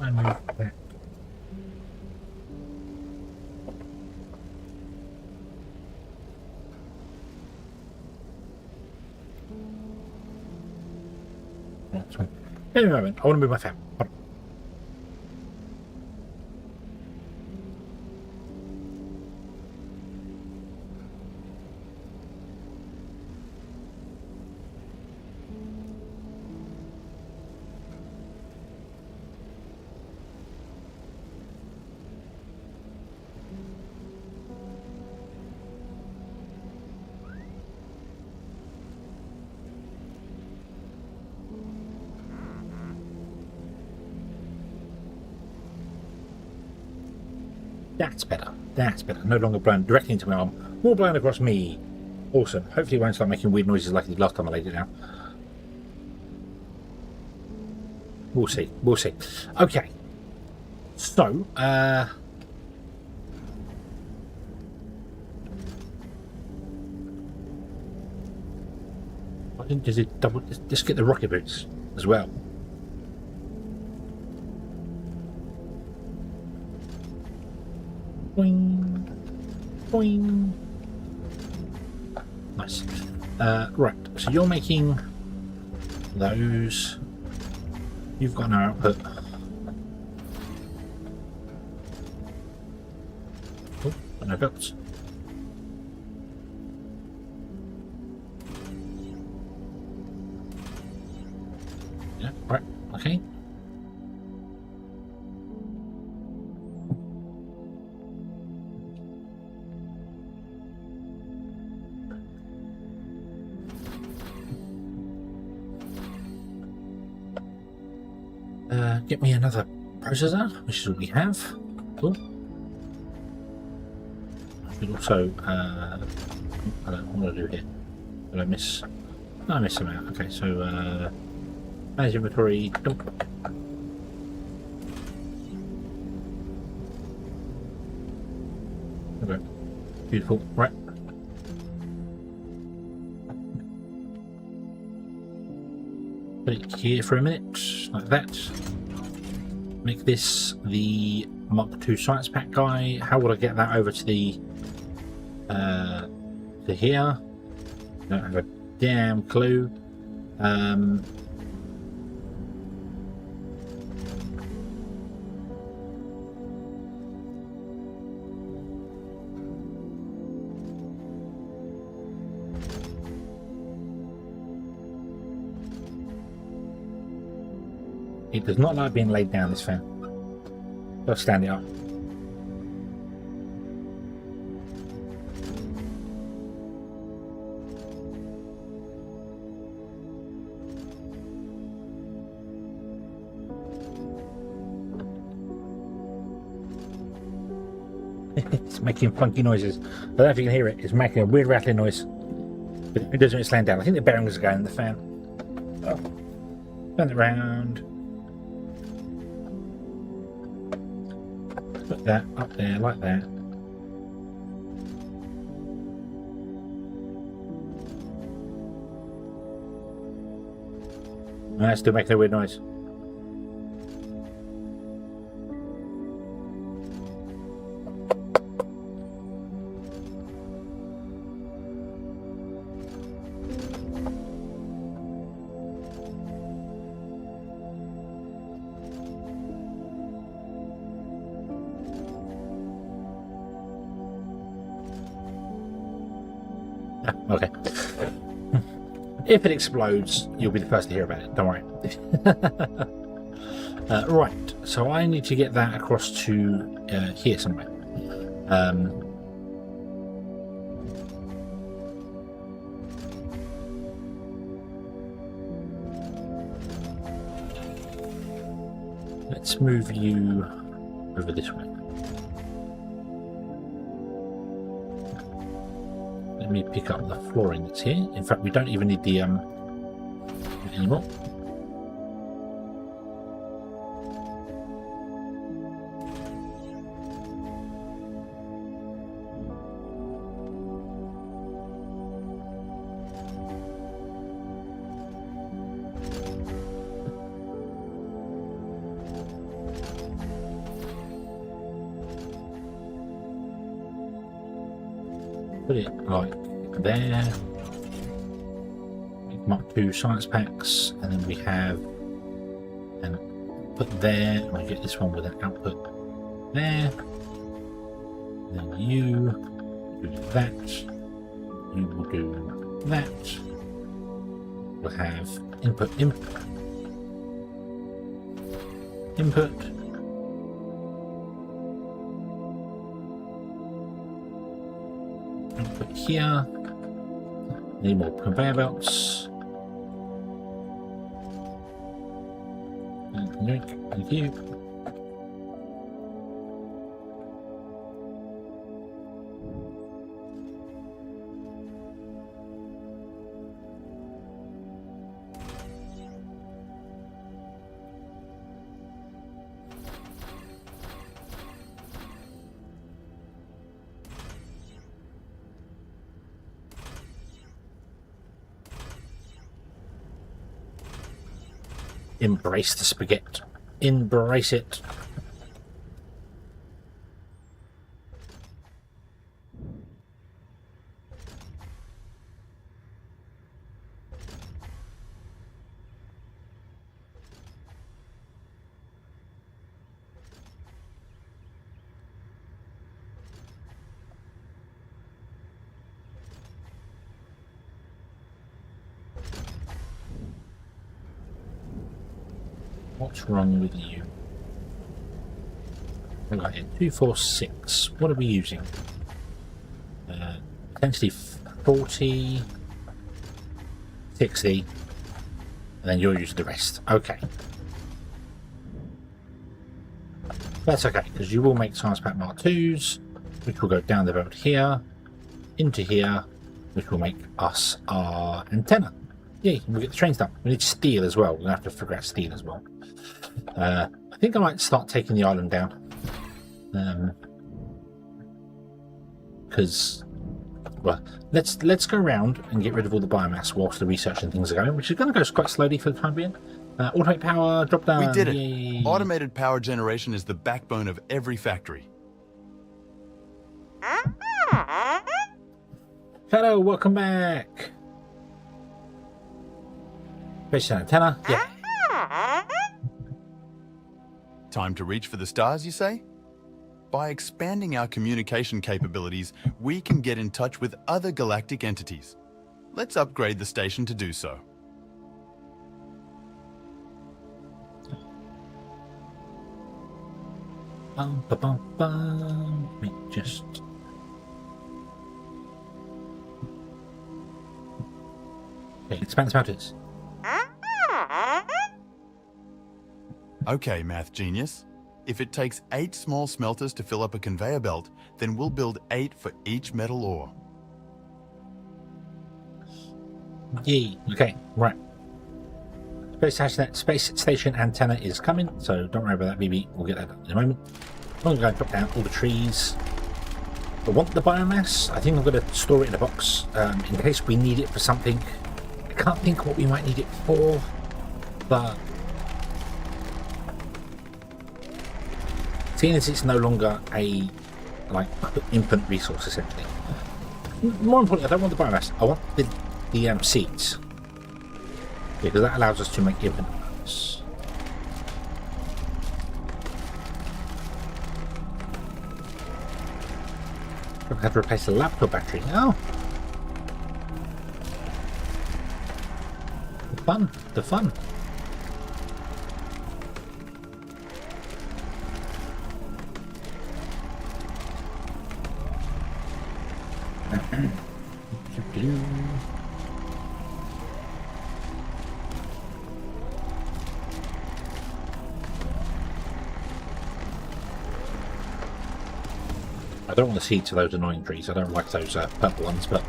And move that. That's fine. Any moment, I want to move my fan. Hold on. That's better. That's better. No longer blown directly into my arm. More blown across me. Awesome. Hopefully it won't start making weird noises like it did last time I laid it down. We'll see. We'll see. Okay. So, does it double? Just get the rocket boots as well. Boing, boing. Nice. Right. So you're making those. You've got no output. Oh, no belts. Yeah, right, okay. Get me another processor, which is what we have. Cool. I could also, I don't know what to do here. Did I miss? No, I missed some out. Okay, so, manage inventory. Dump. Okay, beautiful. Right. Put it here for a minute, like that. Make this the Mark II Science Pack guy. How would I get that over to the to here? Don't have a damn clue. It does not like being laid down, this fan. Gotta stand it up. It's making funky noises. I don't know if you can hear it. It's making a weird rattling noise. But it doesn't when it's laying down. I think the bearings are going in the fan. Oh. Turn it around. Put that up there like that. No, it's still making a weird noise. Okay. If it explodes, you'll be the first to hear about it. Don't worry. Right. So I need to get that across to here somewhere. Let's move you over this way. Let me pick up the flooring that's here. In fact, we don't even need the anymore. Put it like there. Make them up to science packs, and then we have an output there. And we get this one with an output there. And then you do that. You will do that. We'll have input. Put here. Need more conveyor belts. Thank you. Embrace the spaghetti. Embrace it. What's wrong with you? I got here 246. What are we using? Potentially 40, 60, and then you'll use the rest. Okay. That's okay, because you will make Science Pack Mark 2s, which will go down the road here, into here, which will make us our antenna. Yeah, we'll get the trains done. We need steel as well. We're going to have to figure out steel as well. I think I might start taking the island down. Because, well, let's go around and get rid of all the biomass whilst the research and things are going, which is going to go quite slowly for the time being. Automate power, drop down. We did it. Yay. Automated power generation is the backbone of every factory. Hello, welcome back. Space antenna, yeah. Time to reach for the stars, you say? By expanding our communication capabilities, we can get in touch with other galactic entities. Let's upgrade the station to do so. Let me just... Okay, expand the smelters. Okay, math genius. If it takes 8 small smelters to fill up a conveyor belt, then we'll build 8 for each metal ore. Yay. Okay, right. Space station antenna is coming, so don't worry about that, BB. We'll get that done in a moment. I'm going to drop down all the trees. I want the biomass. I think I'm going to store it in a box in case we need it for something. I can't think what we might need it for, but seeing as it's no longer a infinite resource, essentially. More importantly, I don't want the biomass. I want the seeds, because that allows us to make infinite biomass. I have to replace the laptop battery. Oh, Fun. The fun. I don't want to seed to those annoying trees. I don't like those purple ones, but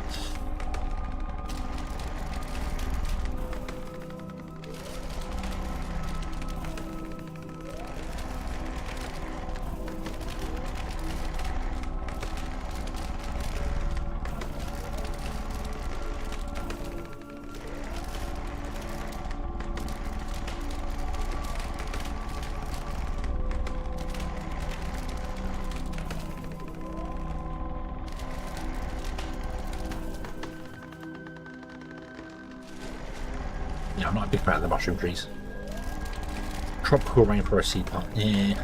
yeah, I'm not a big fan of the mushroom trees. Tropical rainforest seed plant, yeah.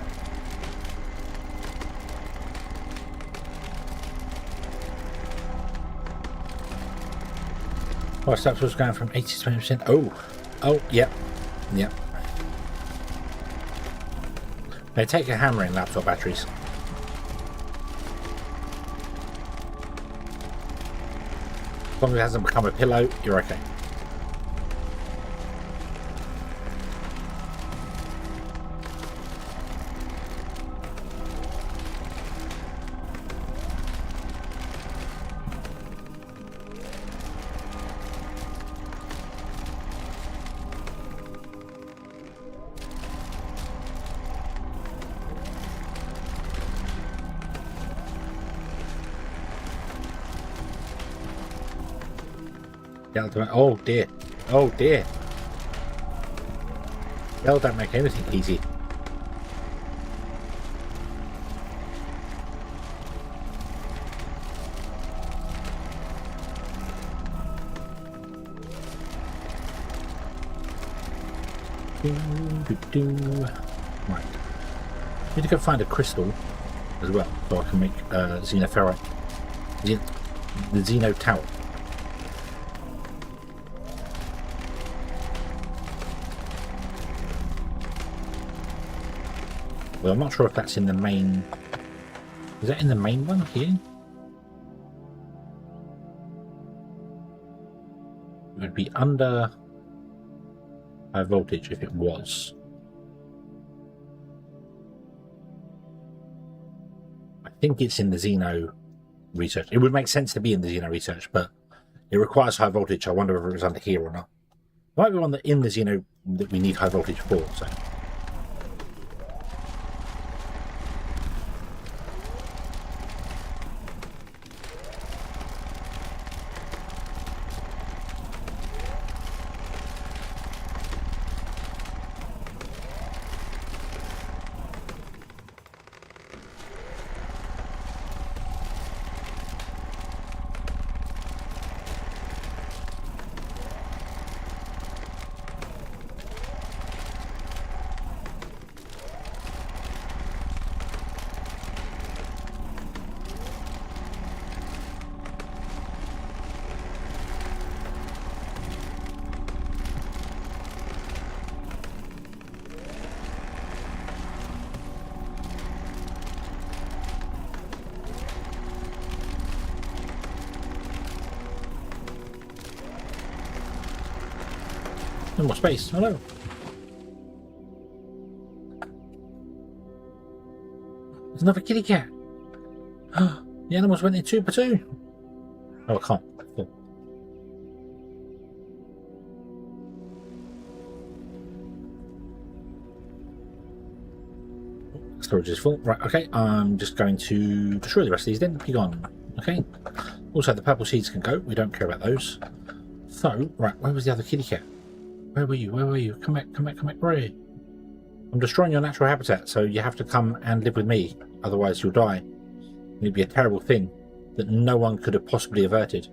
Well, steps was going from 80 to 20%. Oh, yep. They take a hammer in laptop batteries. As long as it hasn't become a pillow, you're okay. Oh dear. Oh dear. Hell don't make anything easy. Right. Need to go find a crystal as well so I can make Xenoferrite. The Xeno Tower. Well, I'm not sure if that's in the main... Is that in the main one here? It would be under high voltage if it was. I think it's in the Xeno research. It would make sense to be in the Xeno research, but it requires high voltage. I wonder if it was under here or not. It might be one that in the Xeno that we need high voltage for, so... No more space. Hello. There's another kitty cat. The animals went in two per two. Oh, I can't. Full. Storage is full. Right, okay. I'm just going to destroy the rest of these then. Be gone. Okay. Also, the purple seeds can go. We don't care about those. So, right, where was the other kitty cat? Where were you? Where were you? Come back, come back, come back. Where are you? I'm destroying your natural habitat, so you have to come and live with me. Otherwise, you'll die. It'd be a terrible thing that no one could have possibly averted.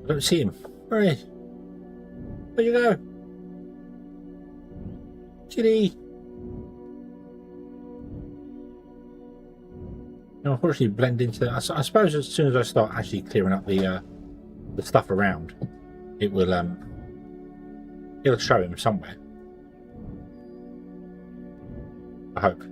I don't see him. Where is he? Where you go? Kitty! Now, unfortunately, blend into the... I suppose as soon as I start actually clearing up the stuff around, it will it'll show him somewhere. I hope.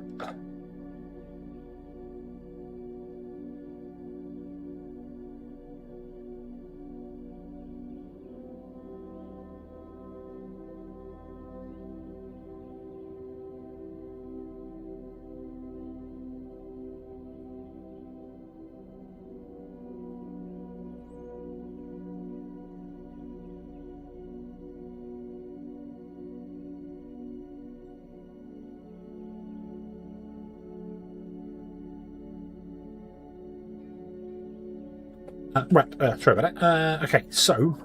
Right, sorry about that. Okay, so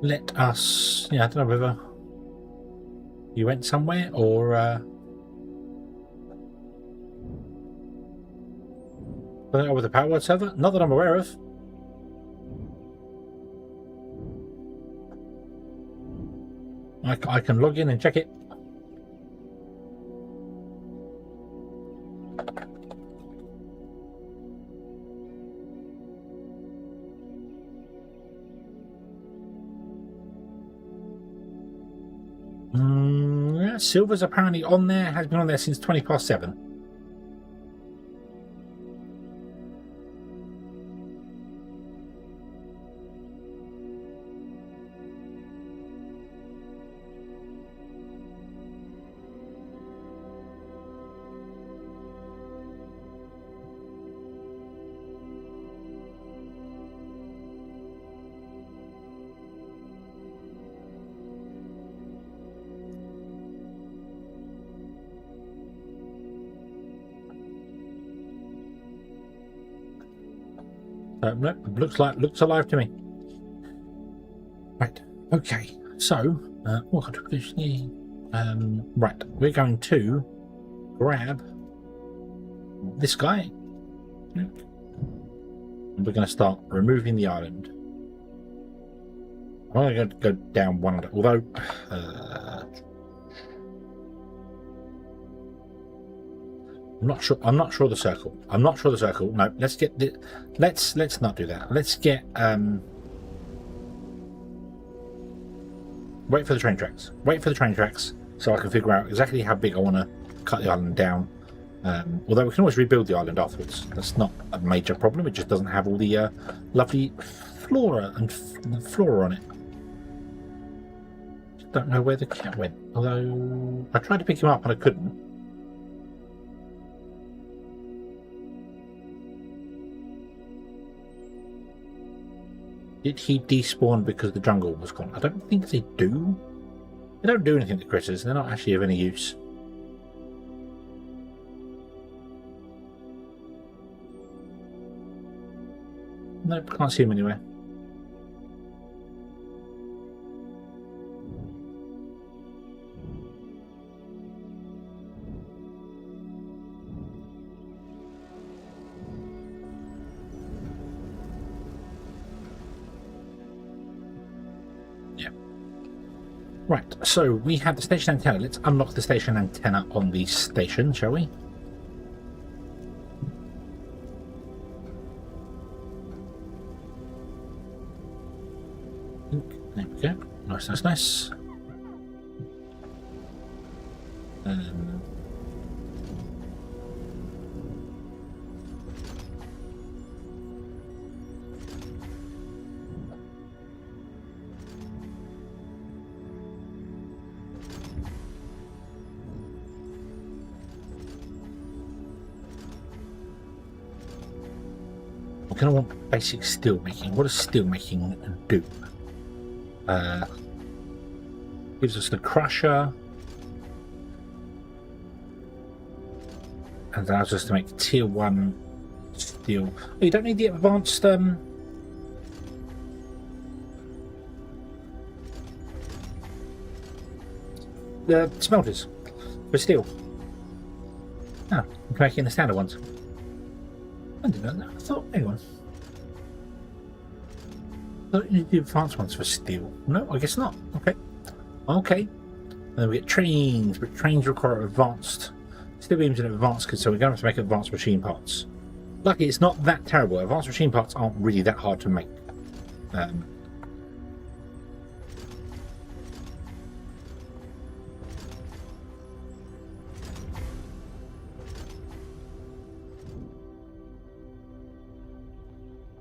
let us. Yeah, I don't know whether you went somewhere or over the power word server. Not that I'm aware of. I can log in and check it. Yeah, Silver's apparently on there, has been on there since 7:20. No, looks alive to me. Right. Okay. So, what right, we're going to grab this guy. And we're going to start removing the island. I'm going to go down one, although I'm not sure of the circle. I'm not sure of the circle. No, let's get the. Let's not do that. Let's get wait for the train tracks. Wait for the train tracks so I can figure out exactly how big I want to cut the island down. Although we can always rebuild the island afterwards. That's not a major problem. It just doesn't have all the lovely flora on it. Don't know where the cat went. Although I tried to pick him up and I couldn't. Did he despawn because the jungle was gone? I don't think they do. They don't do anything to critters. They're not actually of any use. Nope, can't see him anywhere. Right, so we have the station antenna. Let's unlock the station antenna on the station, shall we? There we go. Nice, nice, nice. I want basic steel making. What does steel making do? Gives us the crusher and allows us to make tier 1 steel. Oh, you don't need the advanced the smelters for steel. Oh, I'm making the standard ones. I didn't know that. I thought, hang on. don't need the advanced ones for steel. No, I guess not. Okay. Okay. And then we get trains, but trains require advanced steel beams and advanced, so we're going to have to make advanced machine parts. Lucky it's not that terrible. Advanced machine parts aren't really that hard to make.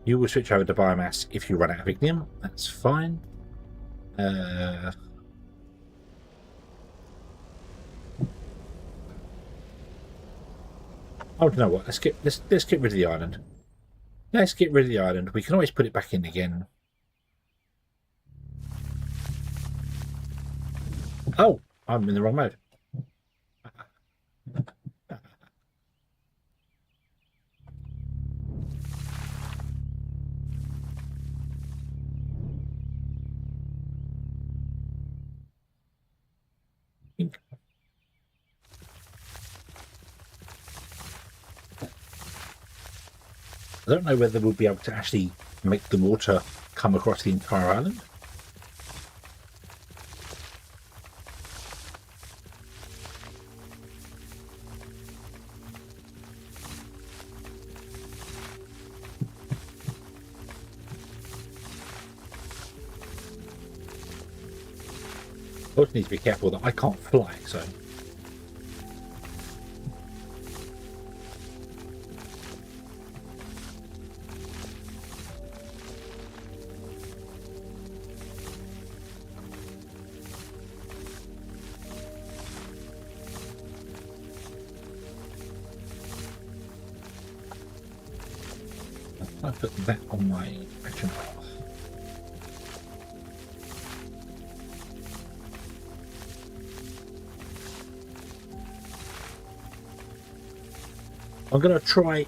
You will switch over to biomass if you run out of ignium. That's fine. Oh, you know what? Let's get rid of the island. Let's get rid of the island. We can always put it back in again. Oh, I'm in the wrong mode. I don't know whether we'll be able to actually make the water come across the entire island. Also need to be careful that I can't fly, so. I put that on my action path. I'm going to try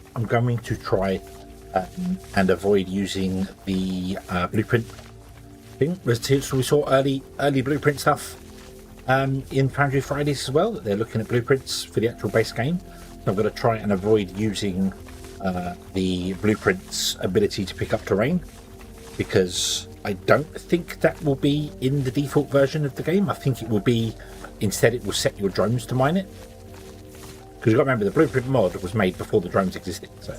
and avoid using the blueprint thing. We saw early blueprint stuff in Foundry Fridays as well, that they're looking at blueprints for the actual base game. So I'm going to try and avoid using the blueprint's ability to pick up terrain, because I don't think that will be in the default version of the game. I think it will be, instead it will set your drones to mine it. Because you've got to remember, the blueprint mod was made before the drones existed, so.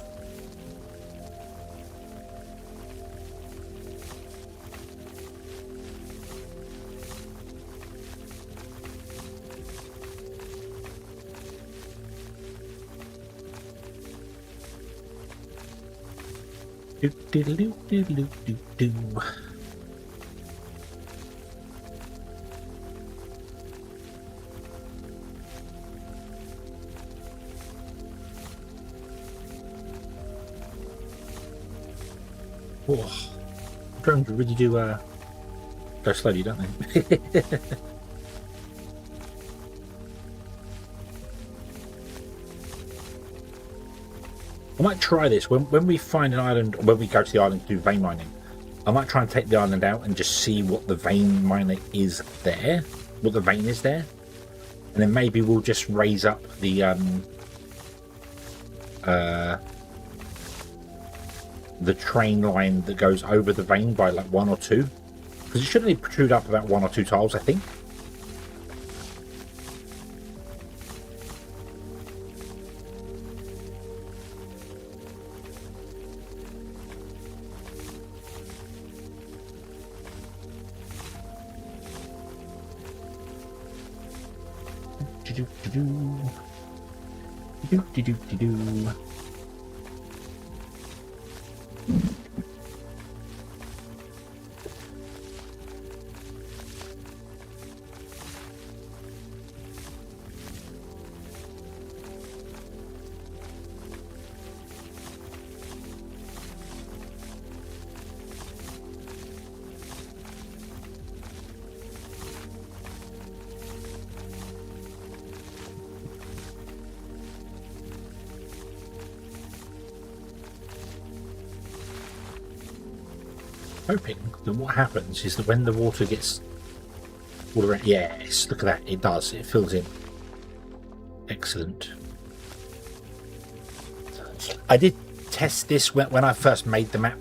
Do. Oh, drones really do go slowly, don't they? I might try this when we find an island, or when we go to the island to do vein mining. I might try and take the island out and just see what the vein miner is there, what the vein is there, and then maybe we'll just raise up the train line that goes over the vein by like 1 or 2, because it should only protrude up about 1 or 2 tiles, I think. Hoping that what happens is that when the water gets all around, yes, look at that, it does, it fills in. Excellent. I did test this when I first made the map,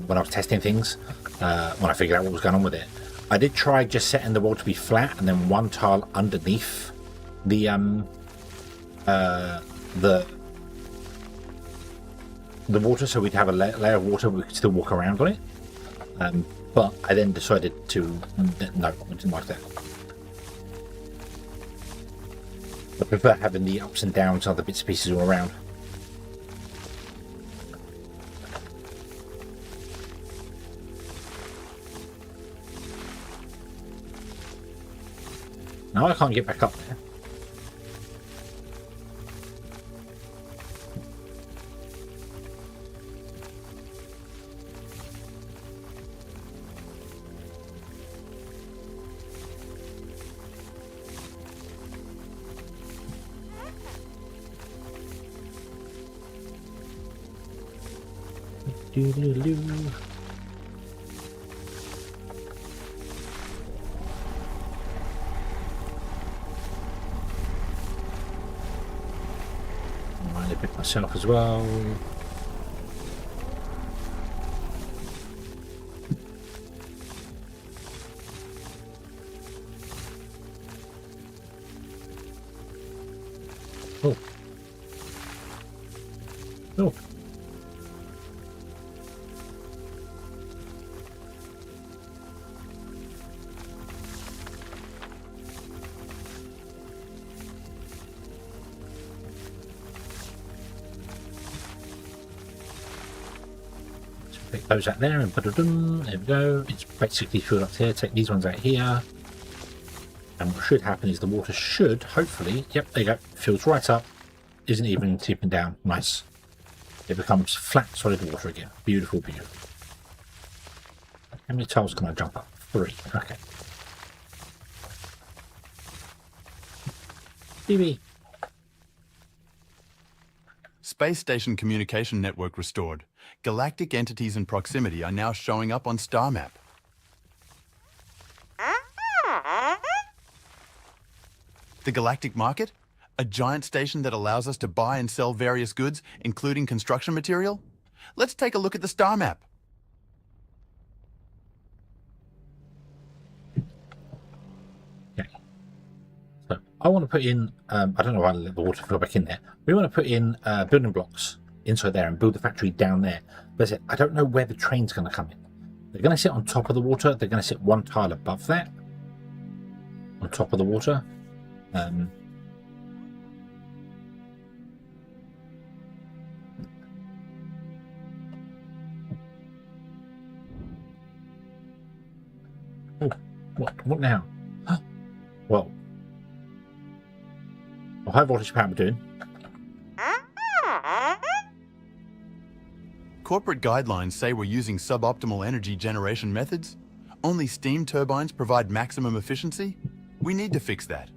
when I was testing things. when I figured out what was going on with it. I did try just setting the wall to be flat and then one tile underneath the water, so we'd have a layer of water, but we could still walk around on it. But I then decided to no, I didn't like that. I prefer having the ups and downs, other bits and pieces all around. Now I can't get back up there. I'll pick myself as well. Oh. Oh. Pick those out there and put them. There we go. It's basically filled up here. Take these ones out here. And what should happen is the water should, hopefully, yep, there you go, fills right up. Isn't even tipping down. Nice. It becomes flat, solid water again. Beautiful, beautiful. How many tiles can I jump up? 3. Okay. BB. Space station communication network restored. Galactic entities in proximity are now showing up on star map. The Galactic Market? A giant station that allows us to buy and sell various goods, including construction material? Let's take a look at the star map. Okay. So I want to put in, I don't know why I let the water flow back in there. We want to put in building blocks inside there and build the factory down there. But I don't know where the train's going to come in. They're going to sit on top of the water. They're going to sit one tile above that, on top of the water. Oh, what now? Well, high voltage power we're doing. Corporate guidelines say we're using suboptimal energy generation methods. Only steam turbines provide maximum efficiency. We need to fix that.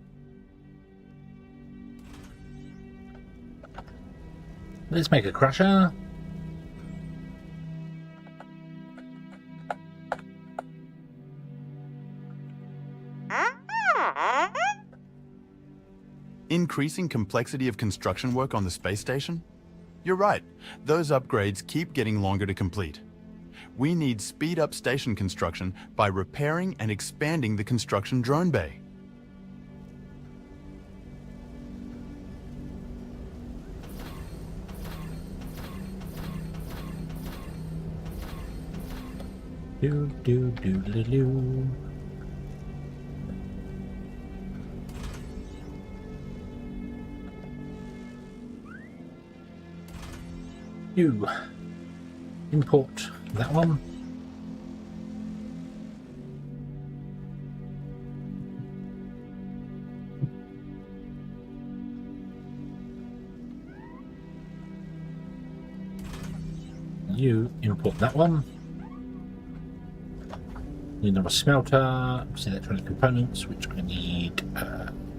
Let's make a crusher. Increasing complexity of construction work on the space station? You're right, those upgrades keep getting longer to complete. We need speed up station construction by repairing and expanding the construction drone bay. Do do do do do. You import that one. You import that one. Need another smelter, some electronic components, which I need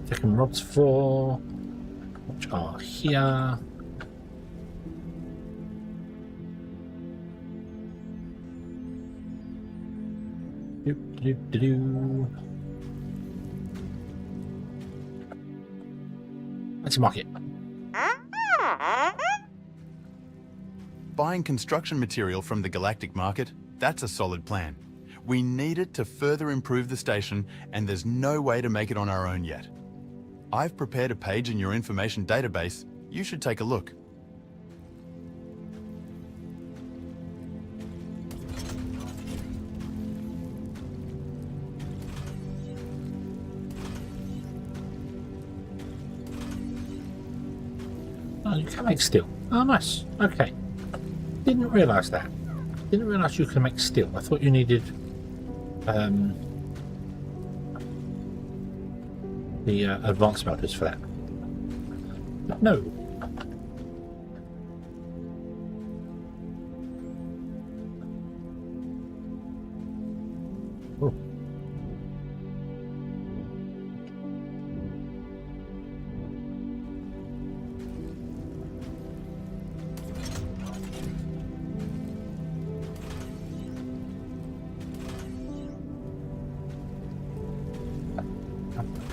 thicken rods for, which are here. Let's market. Buying construction material from the Galactic Market, that's a solid plan. We need it to further improve the station, and there's no way to make it on our own yet. I've prepared a page in your information database. You should take a look. Oh, you can make steel. Oh, nice. Okay. Didn't realise that. Didn't realise you can make steel. I thought you needed the advanced melters for that. But no. Oh.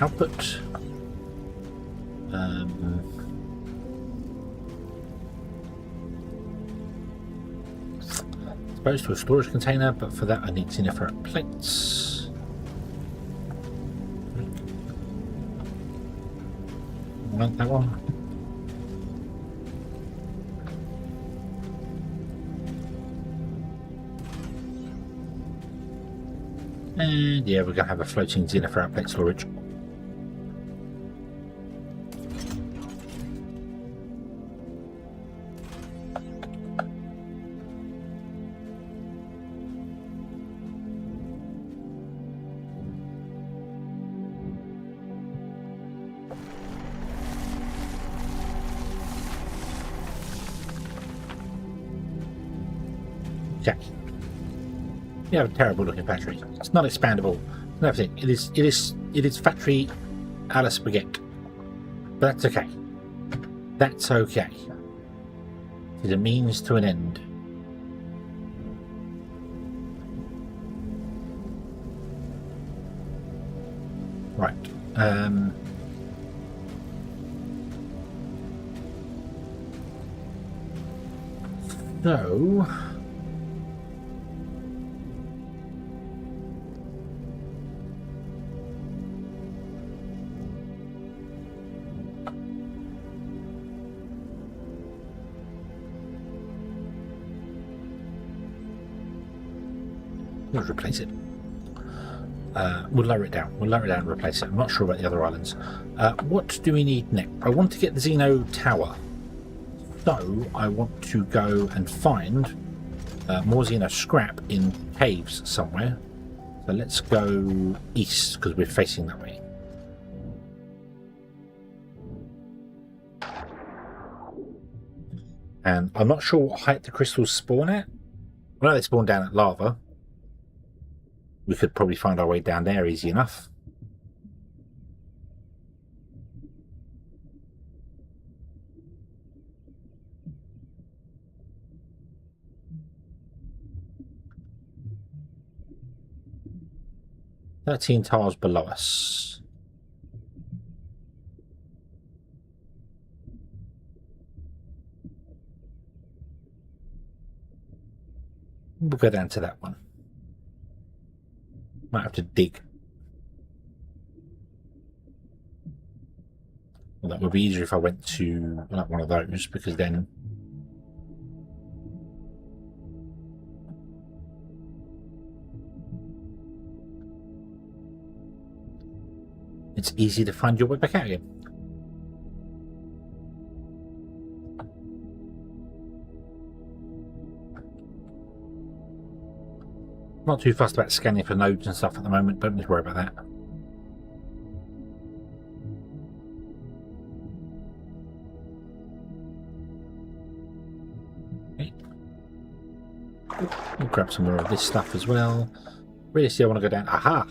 Output. Supposed to a storage container, but for that I need Xeno Power plates. Want that one? And yeah, we're gonna have a floating Xeno Power plate storage. Okay. You have a terrible looking factory. It's not expandable. And everything. It is factory a la spaghetti. But that's okay. That's okay. It's a means to an end. Right. So we'll replace it. We'll lower it down. We'll lower it down and replace it. I'm not sure about the other islands. What do we need next? I want to get the Xeno Tower. So I want to go and find more Xeno scrap in caves somewhere. So let's go east because we're facing that way. And I'm not sure what height the crystals spawn at. I know they spawn down at lava. We could probably find our way down there easy enough. "13 tiles below us." We'll go down to that one. Might have to dig. Well, that would be easier if I went to like one of those, because then it's easy to find your way back out again. Not too fussed about scanning for nodes and stuff at the moment, don't need to worry about that. Okay. We'll grab some more of this stuff as well. Really see I want to go down. Aha!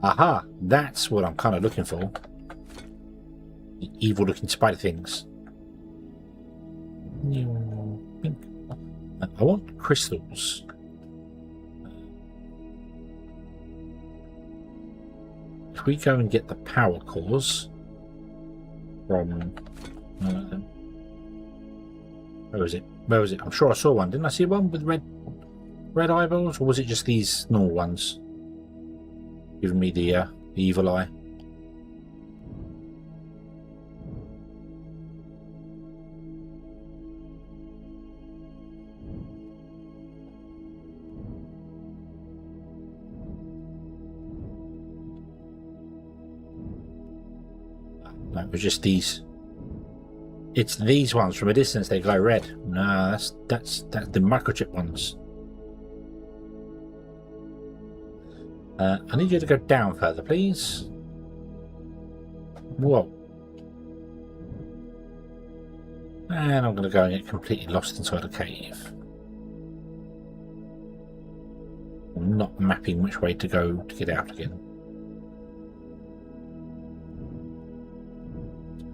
Aha! That's what I'm kind of looking for. The evil looking spider things. I want crystals. If we go and get the power cores from where was it? Where was it? I'm sure I saw one. Didn't I see one with red? red eyeballs, or was it just these normal ones giving me the evil eye? No, it was just these. It's these ones from a distance. They glow red. No, that's the microchip ones. I need you to go down further, please. Whoa. And I'm going to go and get completely lost inside a cave. I'm not mapping which way to go to get out again.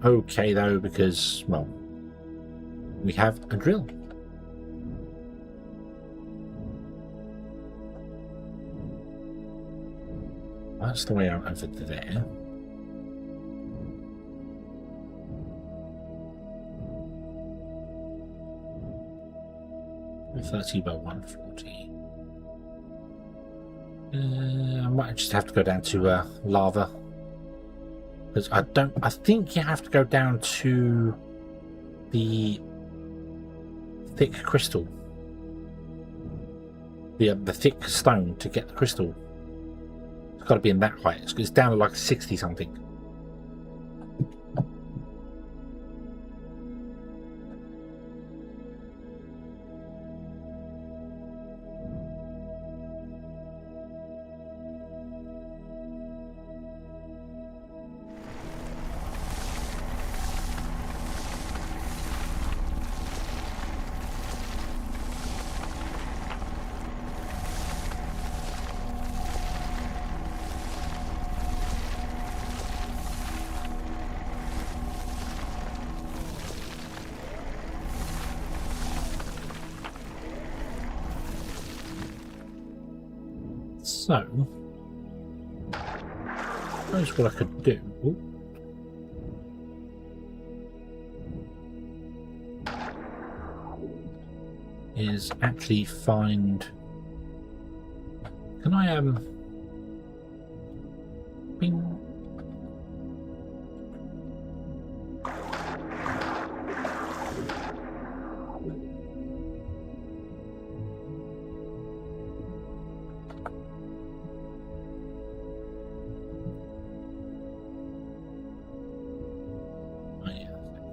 Okay though, because, well, we have a drill. That's the way out over there. $30 by 140. I might just have to go down to lava. Because I think you have to go down to the thick crystal. The thick stone to get the crystal. It's got to be in that height. It's down to like 60 something. So, here's what I could do. Ooh. Is actually find. Can I Bing.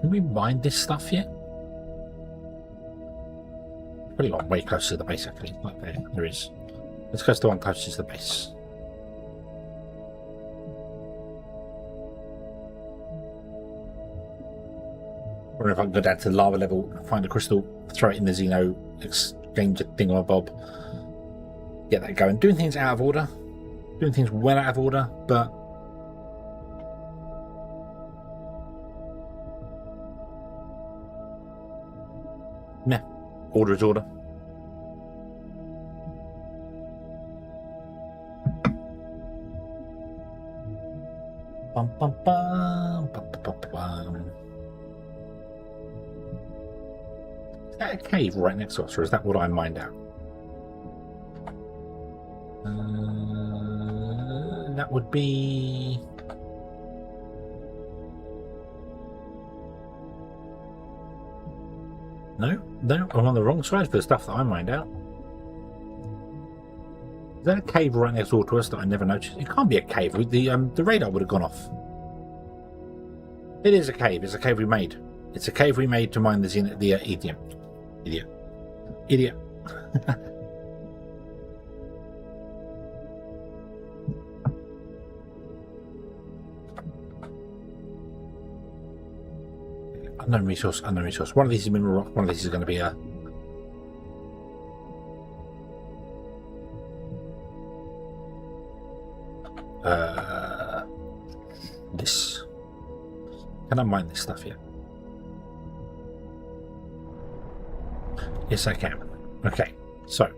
Can we mine this stuff yet? Pretty long, way closer to the base actually. Like there is. Let's go to the one closest to the base. Or if I can go down to the lava level, find a crystal, throw it in the Xeno, exchange a thing or a bob. Get that going. Doing things out of order. Doing things well out of order, but nah, order is order. Bum, bum, bum, bum, bum, bum. Is that a cave right next to us, or is that what I mined out? That would be. No, I'm on the wrong side for the stuff that I mined out. Is that a cave right next door to us that I never noticed? It can't be a cave. The radar would have gone off. It is a cave. It's a cave we made. It's a cave we made to mine the idiot. Unknown resource. One of these is mineral rock, one of these is going to be a... this. Can I mine this stuff yet? Yes, I can. Okay, so...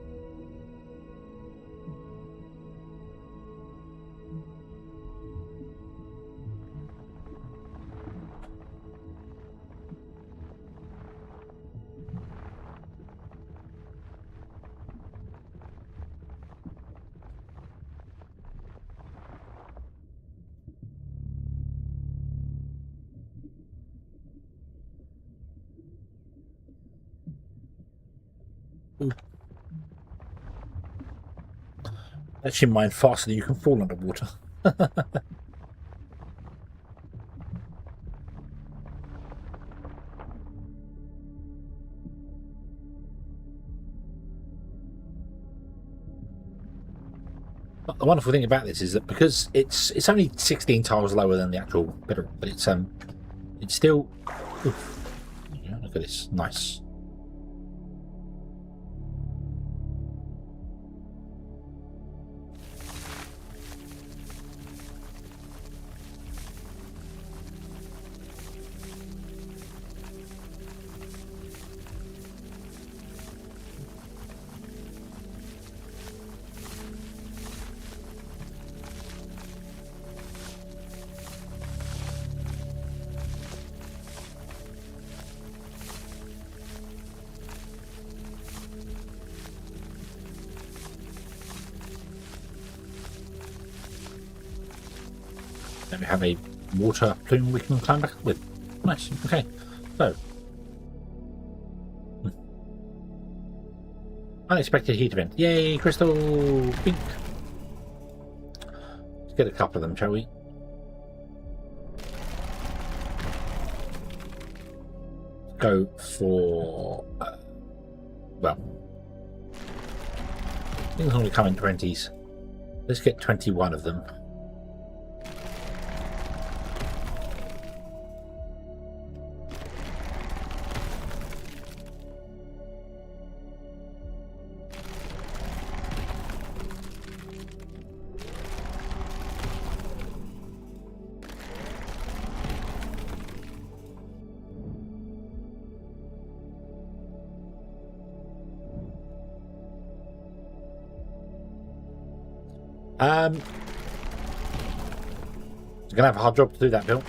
Let you mine faster than you can fall underwater. But the wonderful thing about this is that because it's only 16 tiles lower than the actual bedrock, but it's still. Oof, yeah, look at this, nice. Then we have a water plume we can climb back up with. Nice. Okay. So. Unexpected heat event. Yay, crystal! Pink! Let's get a couple of them, shall we? Go for... well... things only come in 20s. Let's get 21 of them. You're gonna have a hard job to do that, Bill.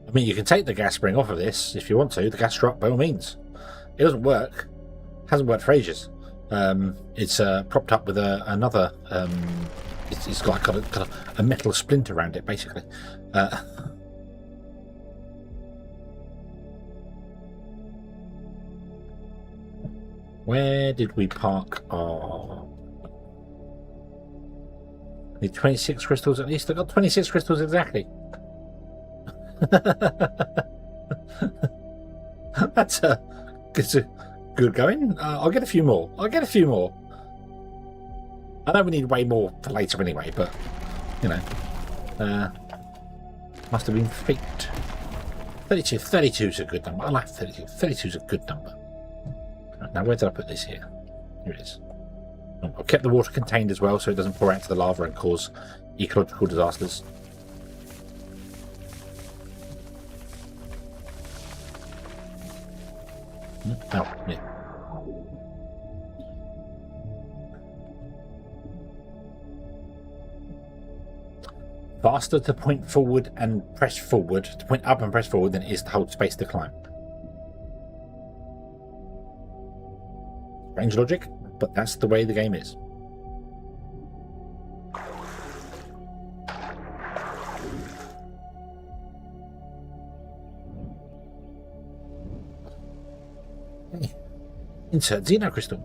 I mean, you can take the gas spring off of this if you want to, the gas strut, by all means. It doesn't work. Hasn't worked for ages. It's propped up with another. It's got a metal splint around it, basically. Where did we park our... Need 26 crystals at least. I got 26 crystals exactly. That's good going. I'll get a few more. I know we need way more for later anyway, but you know, must have been faked. 32 is a good number. I like 32. 32 is a good number. Right, now, where did I put this here? Here it is. I've kept the water contained as well, so it doesn't pour out to the lava and cause ecological disasters. Oh, yeah. Faster to point forward and press forward, to point up and press forward than it is to hold space to climb. Strange logic, but that's the way the game is. Okay. Insert Xeno crystal.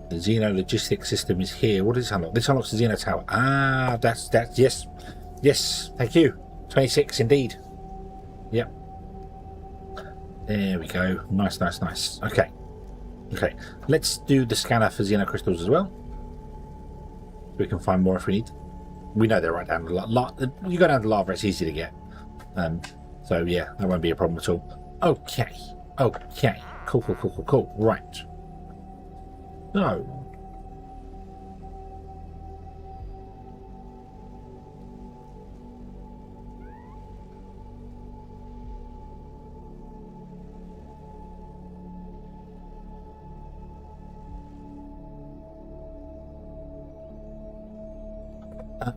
The Xeno logistics system is here. What does this unlock? This unlocks the Xeno Tower. Ah, that's yes. Thank you. 26 indeed. Yep. There we go. Nice. Okay. Let's do the scanner for Xeno crystals as well. We can find more if we need. We know they're right down the lava. You go down the lava, it's easy to get. So yeah, that won't be a problem at all. Okay. Cool. Right. So.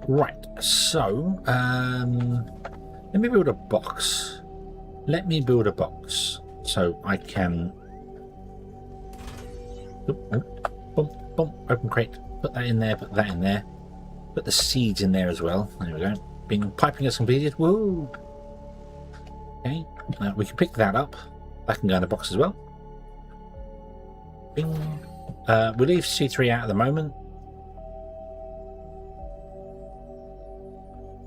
Right, so let me build a box. Let me build a box so I can open crate, put that in there, put that in there, put the seeds in there as well. There we go. Bing, piping is completed. Woo! Okay, we can pick that up. That can go in the box as well. Bing. We leave C3 out at the moment.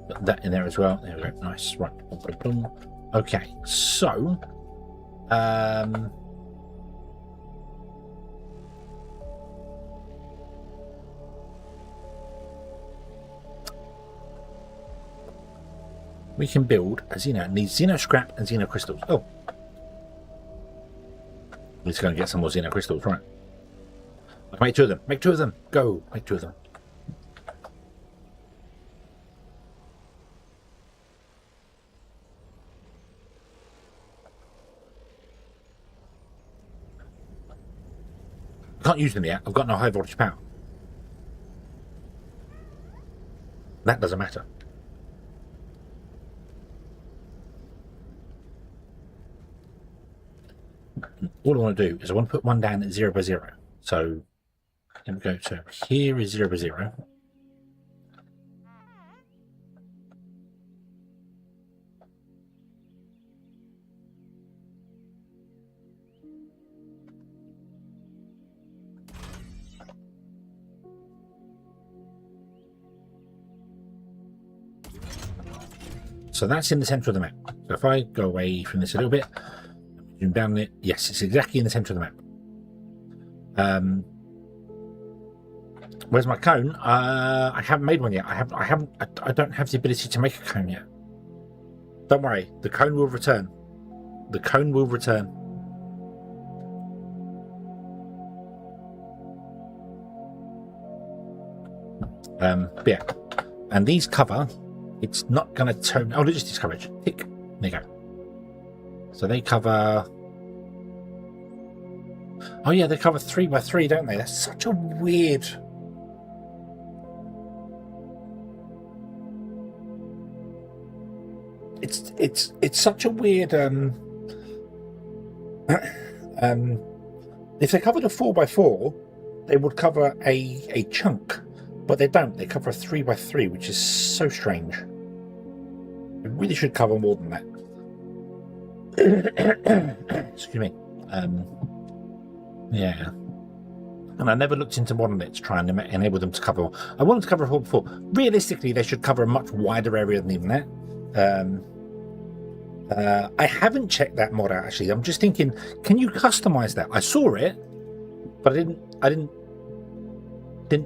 Put that in there as well. There we go. Nice. Right. Okay. So, we can build a Xeno. It needs Xeno scrap and Xeno crystals. Oh, let's go and get some more Xeno crystals. Right. Make 2 of them. Make 2 of them. Go. Make 2 of them. Can't use them yet. I've got no high voltage power. That doesn't matter. All I want to do is I want to put one down at 0 by 0. So let me go to here is 0 by 0. So that's in the center of the map. So if I go away from this a little bit, zoom down it, yes, it's exactly in the center of the map. Where's my cone? I haven't made one yet. I don't have the ability to make a cone yet. Don't worry, the cone will return. The cone will return. Yeah, and these cover. It's not going to turn. Oh, logistics coverage. Tick. There you go. So they cover. Oh yeah, they cover 3 by 3, don't they? That's such a weird. It's such a weird. If they covered a 4 by 4, they would cover a chunk. But they don't. They cover a 3 by 3, which is so strange. It really should cover more than that. Excuse me. Yeah. And I never looked into monoliths trying to enable them to cover. I wanted to cover a 4 by 4. Realistically, they should cover a much wider area than even that. I haven't checked that mod out actually. I'm just thinking, can you customize that? I saw it, but I didn't do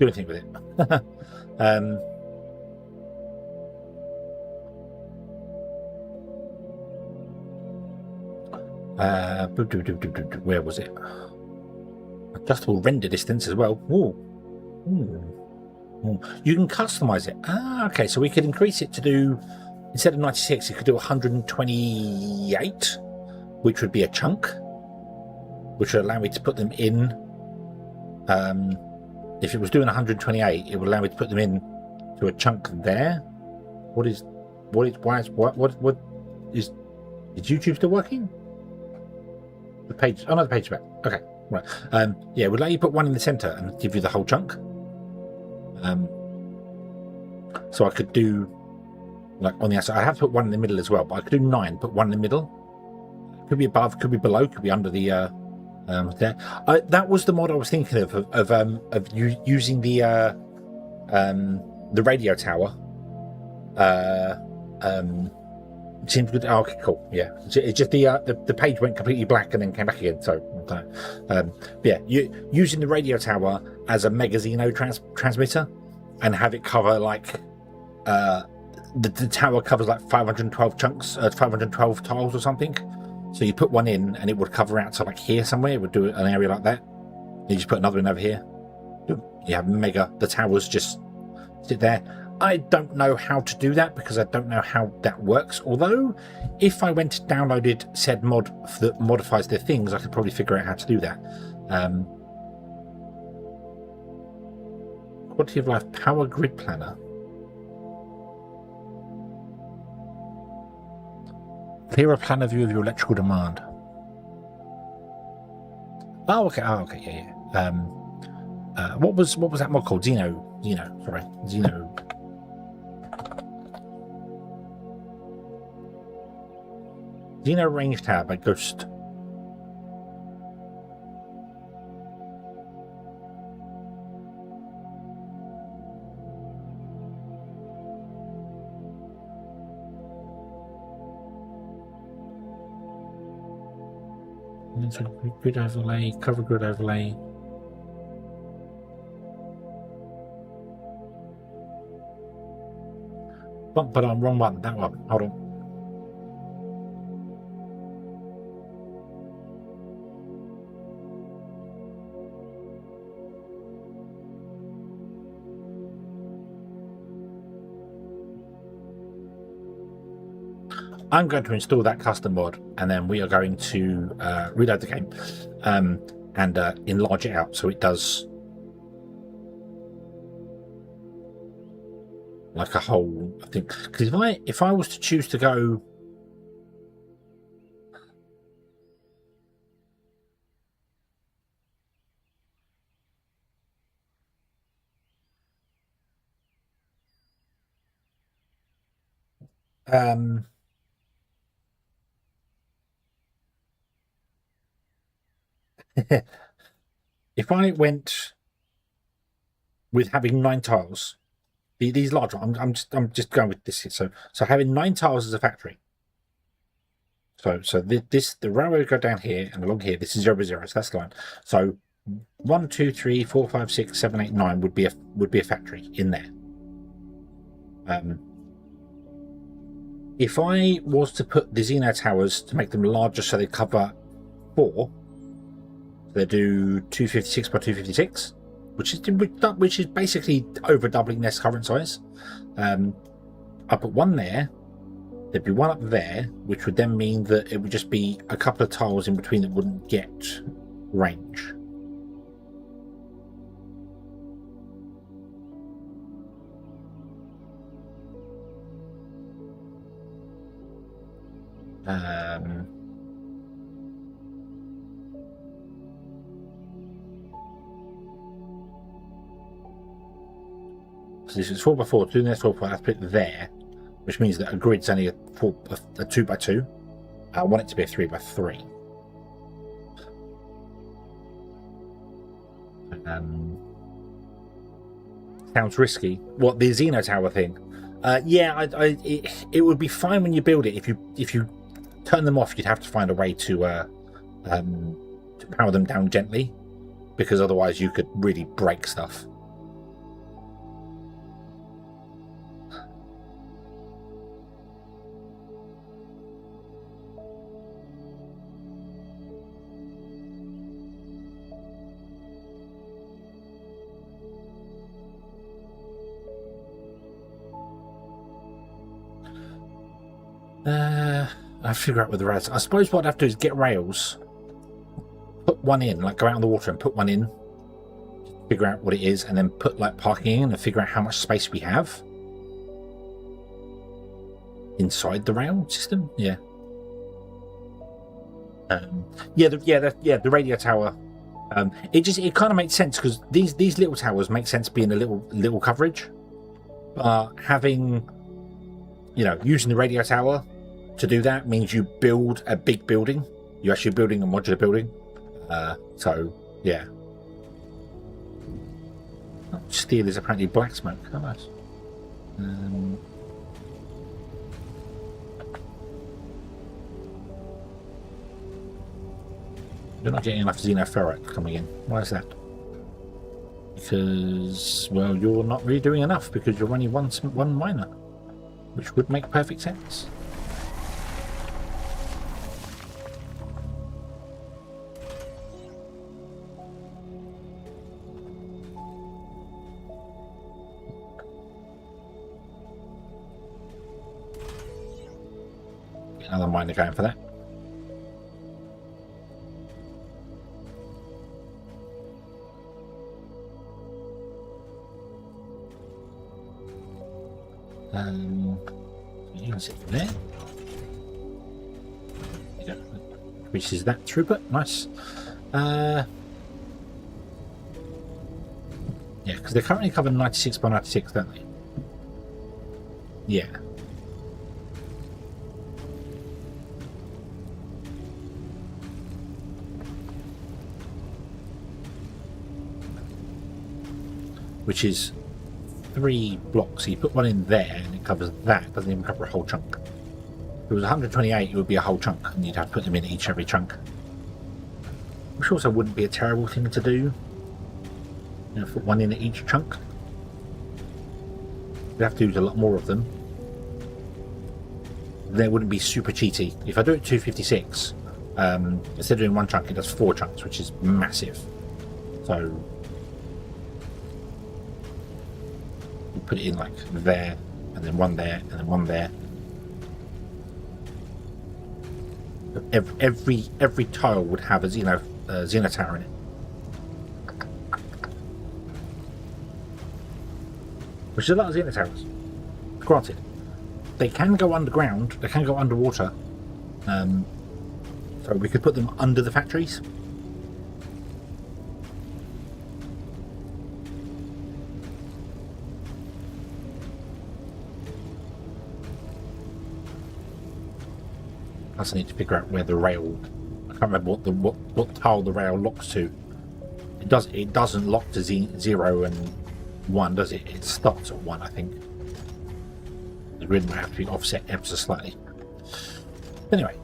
anything with it. Where was it? Adjustable render distance as well. Ooh. Ooh. You can customize it. Okay, so we could increase it to do, instead of 96, it could do 128, which would be a chunk, which would allow me to put them in. If it was doing 128, it would allow me to put them in to a chunk there. Is YouTube still working? The page, oh no, the page is back. Okay, right. Yeah, it would allow you to put one in the center and give you the whole chunk. So I could do, like on the outside, I have to put one in the middle as well, but I could do 9, put one in the middle. Could be above, could be below, could be under the, there. That was the mod I was thinking of using the radio tower. Seems good. Oh, okay, cool. Yeah, it's just the page went completely black and then came back again. So, yeah, using the radio tower as a mega Xeno transmitter and have it cover like the tower covers like 512 chunks, 512 tiles or something. So you put one in and it would cover out to like here somewhere. It would do an area like that. You just put another one over here. You have mega. The towers just sit there. I don't know how to do that because I don't know how that works. Although, if I went and downloaded said mod that modifies their things, I could probably figure out how to do that. Quality of life power grid planner. Clearer planner view of your electrical demand. Oh, okay. Oh, okay. Yeah, yeah. What was that mod called? Xeno. Sorry, Xeno. Xeno Range Tower by Ghost. Grid overlay, cover grid overlay. But I'm wrong one. That one. Hold on. I'm going to install that custom mod, and then we are going to reload the game and enlarge it out so it does like a whole thing. Because if I was to choose to go, if I went with having 9 tiles, these large ones, I'm just going with this here. So having 9 tiles as a factory. So the railway would go down here and along here. This is 0, 0. So that's the line. So 1, 2, 3, 4, 5, 6, 7, 8, 9 would be a factory in there. If I was to put the Xeno towers to make them larger so they cover 4, they do 256 by 256, which is basically over doubling their current size. I put 1 there. There'd be 1 up there, which would then mean that it would just be a couple of tiles in between that wouldn't get range. So this is 4 by 4, 2 there, 4 by 4, I put it there, which means that a grid's only a 2 by 2. I want it to be a 3 by 3. Sounds risky. What, the Xeno Tower thing? Yeah, it would be fine when you build it. If you turn them off, you'd have to find a way to power them down gently, because otherwise you could really break stuff. I figure out with the rails. I suppose what I'd have to do is get rails, put 1 in, like go out in the water and put 1 in, figure out what it is, and then put like parking in and figure out how much space we have inside the rail system. Yeah. The radio tower. It kind of makes sense because these little towers make sense being a little coverage, but having, using the radio tower to do that means you build a big building. You're actually building a modular building. So yeah. Oh, steel is apparently black smoke. How nice. You're not getting enough xenoferrite coming in. Why is that? Because, well, you're not really doing enough because you're only one miner, which would make perfect sense. Another miner going for that. You can sit there. Increases that throughput. Nice. Yeah, because they're currently covered 96 by 96, don't they? Yeah. Which is 3 blocks. So you put one in there and it covers that. It doesn't even cover a whole chunk. If it was 128, it would be a whole chunk, and you'd have to put them in every chunk. Which also wouldn't be a terrible thing to do. You know, put one in each chunk. You'd have to use a lot more of them. They wouldn't be super cheaty. If I do it 256, instead of doing one chunk, it does 4 chunks, which is massive. So you put it in like there, and then one there, and then one there. Every tile would have a Xeno tower in it, which is a lot of Xeno towers. Granted, they can go underground, they can go underwater, so we could put them under the factories. Plus I need to figure out where the rail, I can't remember what tile the rail locks to. It doesn't lock to 0 and 1, does it? It starts at 1, I think. The grid might have to be offset ever so slightly. Anyway,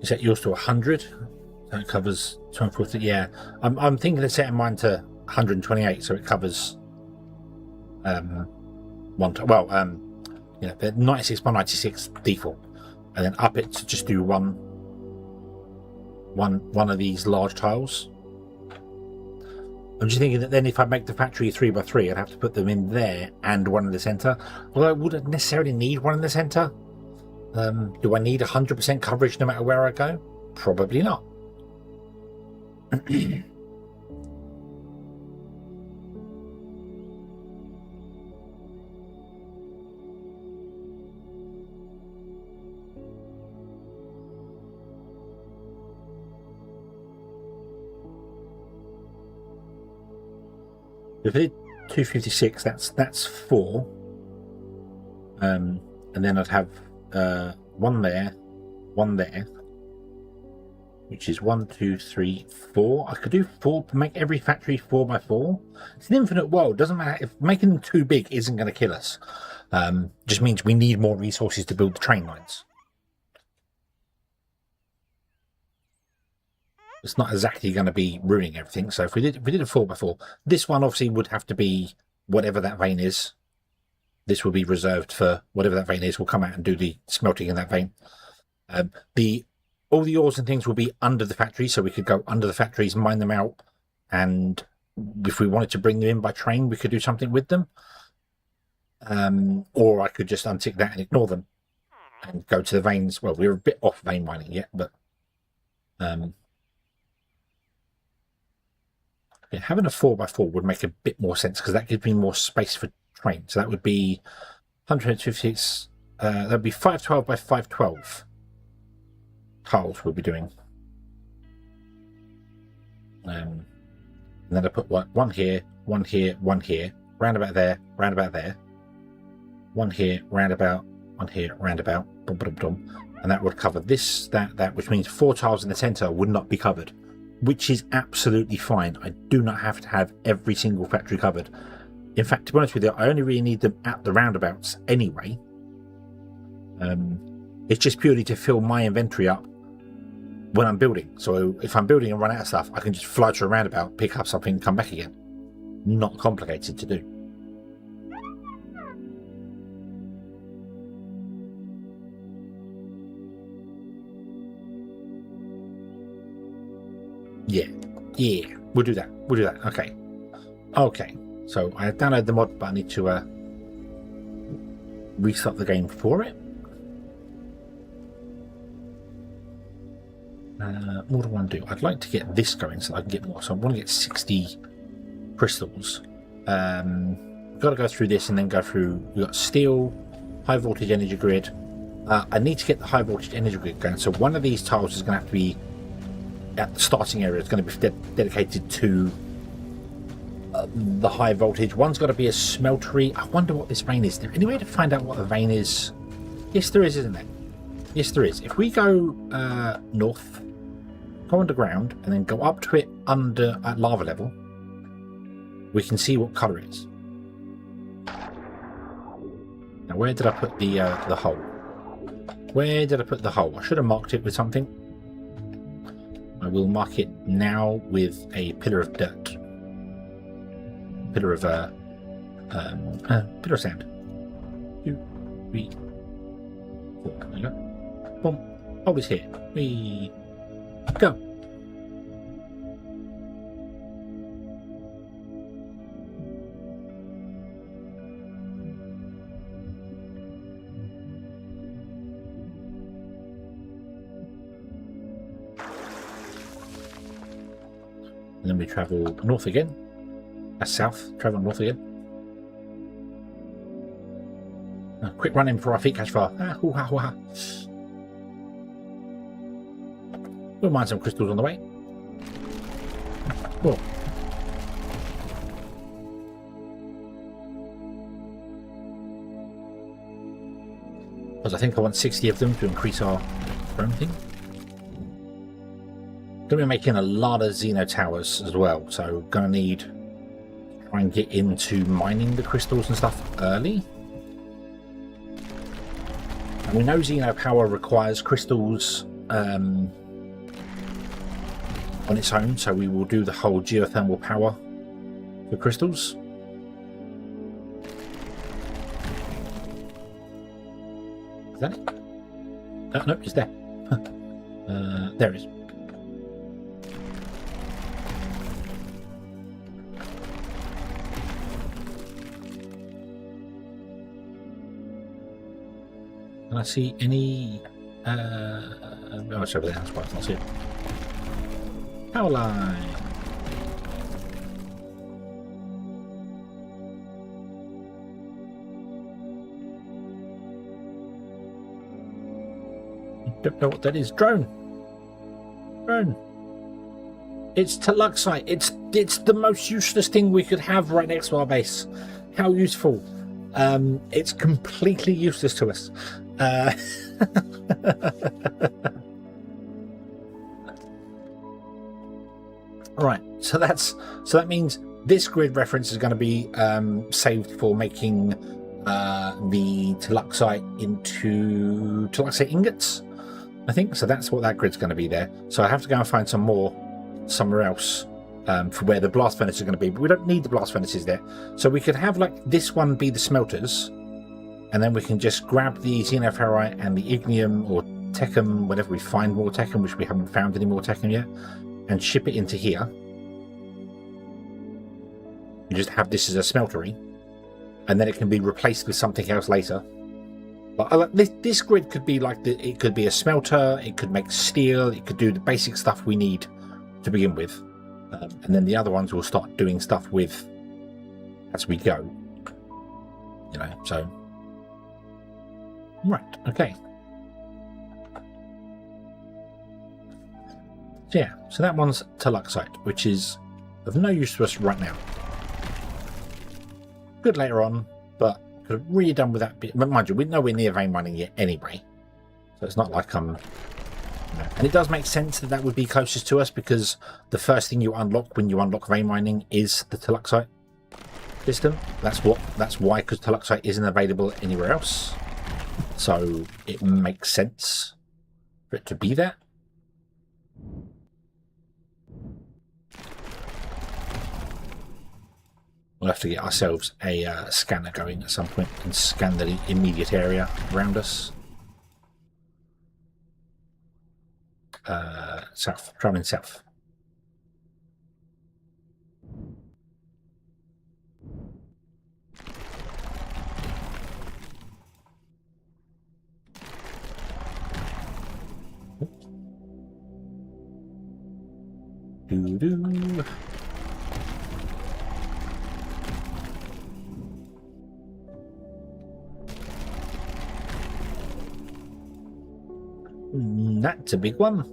you set yours to 100. That covers 240. Yeah, I'm thinking of setting mine to 128, so it covers the 96 by 96 default, and then up it to just do one of these large tiles. I'm just thinking that then if I make the factory 3x3, I'd have to put them in there and one in the center. Although I wouldn't necessarily need one in the center. Do I need 100% coverage no matter where I go? Probably not. If I did 256, that's 4. And then I'd have one there, which is 1, 2, 3, 4. I could do 4, make every factory 4x4. It's an infinite world. Doesn't matter if making them too big isn't going to kill us. Just means we need more resources to build the train lines. It's not exactly going to be ruining everything. So if we did a 4x4, this one obviously would have to be whatever that vein is. This will be reserved for whatever that vein is. We'll come out and do the smelting in that vein. All the ores and things will be under the factory, so we could go under the factories, mine them out, and if we wanted to bring them in by train, we could do something with them. Or I could just untick that and ignore them and go to the veins. Well, we're a bit off vein mining yet, but yeah, having a 4x4 would make a bit more sense because that gives me more space for train. So that would be 156. That would be 512 by 512 tiles we'll be doing. And then I put one here, one here, one here, roundabout there, roundabout there, one here, roundabout, one here, roundabout, bum, bum, bum, and that would cover this, that, which means 4 tiles in the center would not be covered, which is absolutely fine. I do not have to have every single factory covered. In fact, to be honest with you, I only really need them at the roundabouts anyway. It's just purely to fill my inventory up when I'm building. So if I'm building and run out of stuff, I can just fly to a roundabout, pick up something, and come back again. Not complicated to do. Yeah, we'll do that. Okay. So I downloaded the mod, but I need to restart the game for it. What do I want to do? I'd like to get this going so I can get more. So I want to get 60 crystals. Got to go through this and then go through. We've got steel, high voltage energy grid. I need to get the high voltage energy grid going. So one of these tiles is going to have to be at the starting area. It's going to be dedicated to the high voltage. One's got to be a smeltery. I wonder what this vein is. Is there any way to find out what the vein is? Yes, there is, isn't there? Yes, there is. If we go north, go underground, and then go up to it at lava level, we can see what colour it is. Now, where did I put the hole? Where did I put the hole? I should have marked it with something. I will mark it now with a pillar of dirt. Pillar of sand. 2, 3, 4. There you go. Boom. Hole is here. We go. And then we travel north again. South, travel north again. A quick run in before our feet catch fire. We'll mine some crystals on the way. Cool. Because I think I want 60 of them to increase our drone thing. Going to be making a lot of Xeno towers as well, so going to need try and get into mining the crystals and stuff early. And we know Xeno Power requires crystals on its own, so we will do the whole geothermal power for crystals. Is that it? No, it's there. There it is. Can I see any... oh, it's over there. That's why I can't see it. Power line. Don't know what that is. Drone. It's Tuluxite. It's the most useless thing we could have right next to our base. How useful. It's completely useless to us. Right, so that means this grid reference is going to be saved for making the Tuluxite into Tuluxite ingots, I think. So that's what that grid's going to be there. So I have to go and find some more somewhere else for where the blast furnaces are going to be. But we don't need the blast furnaces there. So we could have like this one be the smelters, and then we can just grab the xenoferrite and the ignium or techum, whenever we find more techum, which we haven't found any more techum yet, and ship it into here. You just have this as a smeltery, and then it can be replaced with something else later. But this grid could be like it could be a smelter, it could make steel, it could do the basic stuff we need to begin with, and then the other ones will start doing stuff with as we go. You know, so right, okay. So yeah, so that one's Tuluxite, which is of no use to us right now. Good later on, but could have really done with that bit. But mind you, we're nowhere near vein mining yet anyway, so it's not like I'm... And it does make sense that that would be closest to us, because the first thing you unlock when you unlock vein mining is the Tuluxite system. That's why, because Tuluxite isn't available anywhere else. So it makes sense for it to be there. We'll have to get ourselves a scanner going at some point and scan the immediate area around us. South, traveling south. Do-do. That's a big one.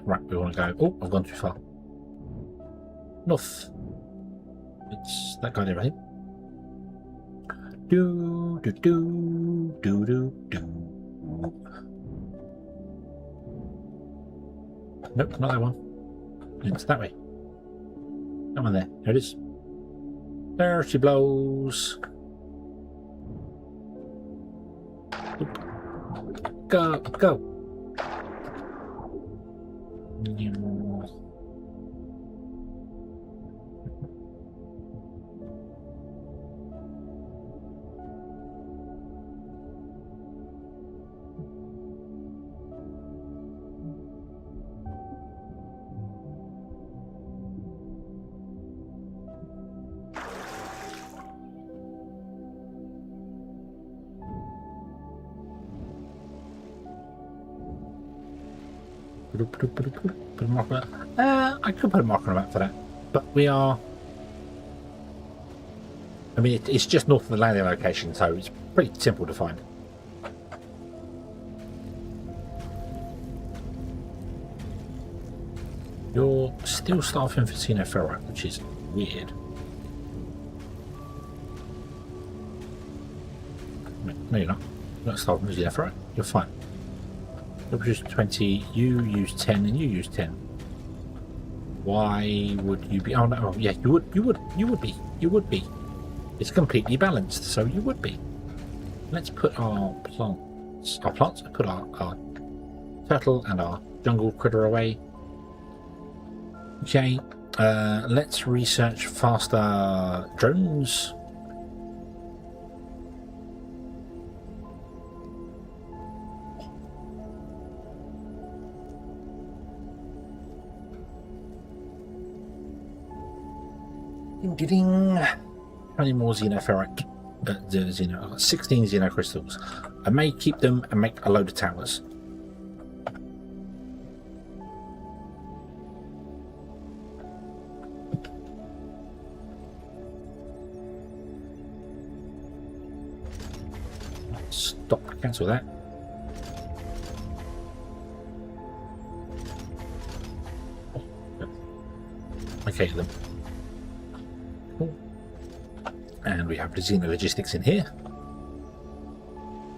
Right, we want to go. Oh, I've gone too far. North. It's that guy there, right? Do do do do do do. Nope, not that one. It's that way. That one there. There it is. There she blows. Go, go. Put a marker. I could put a marker on the map for that, but we are. I mean, it's just north of the landing location, so it's pretty simple to find. You're still staffing for Xeno Ferrite, which is weird. No, you're not. You're not staffing for Xeno Ferrite. You're fine. You produce 20, you use 10, and you use 10. Why would you be? Oh no, yeah, you would be. It's completely balanced, so you would be. Let's put our plants. Put our turtle and our jungle critter away. Okay, let's research faster drones. How many more Xenoferrite? I've got 16 Xeno crystals. I may keep them and make a load of towers. Stop, cancel that. Okay, them. And we have the Xeno logistics in here.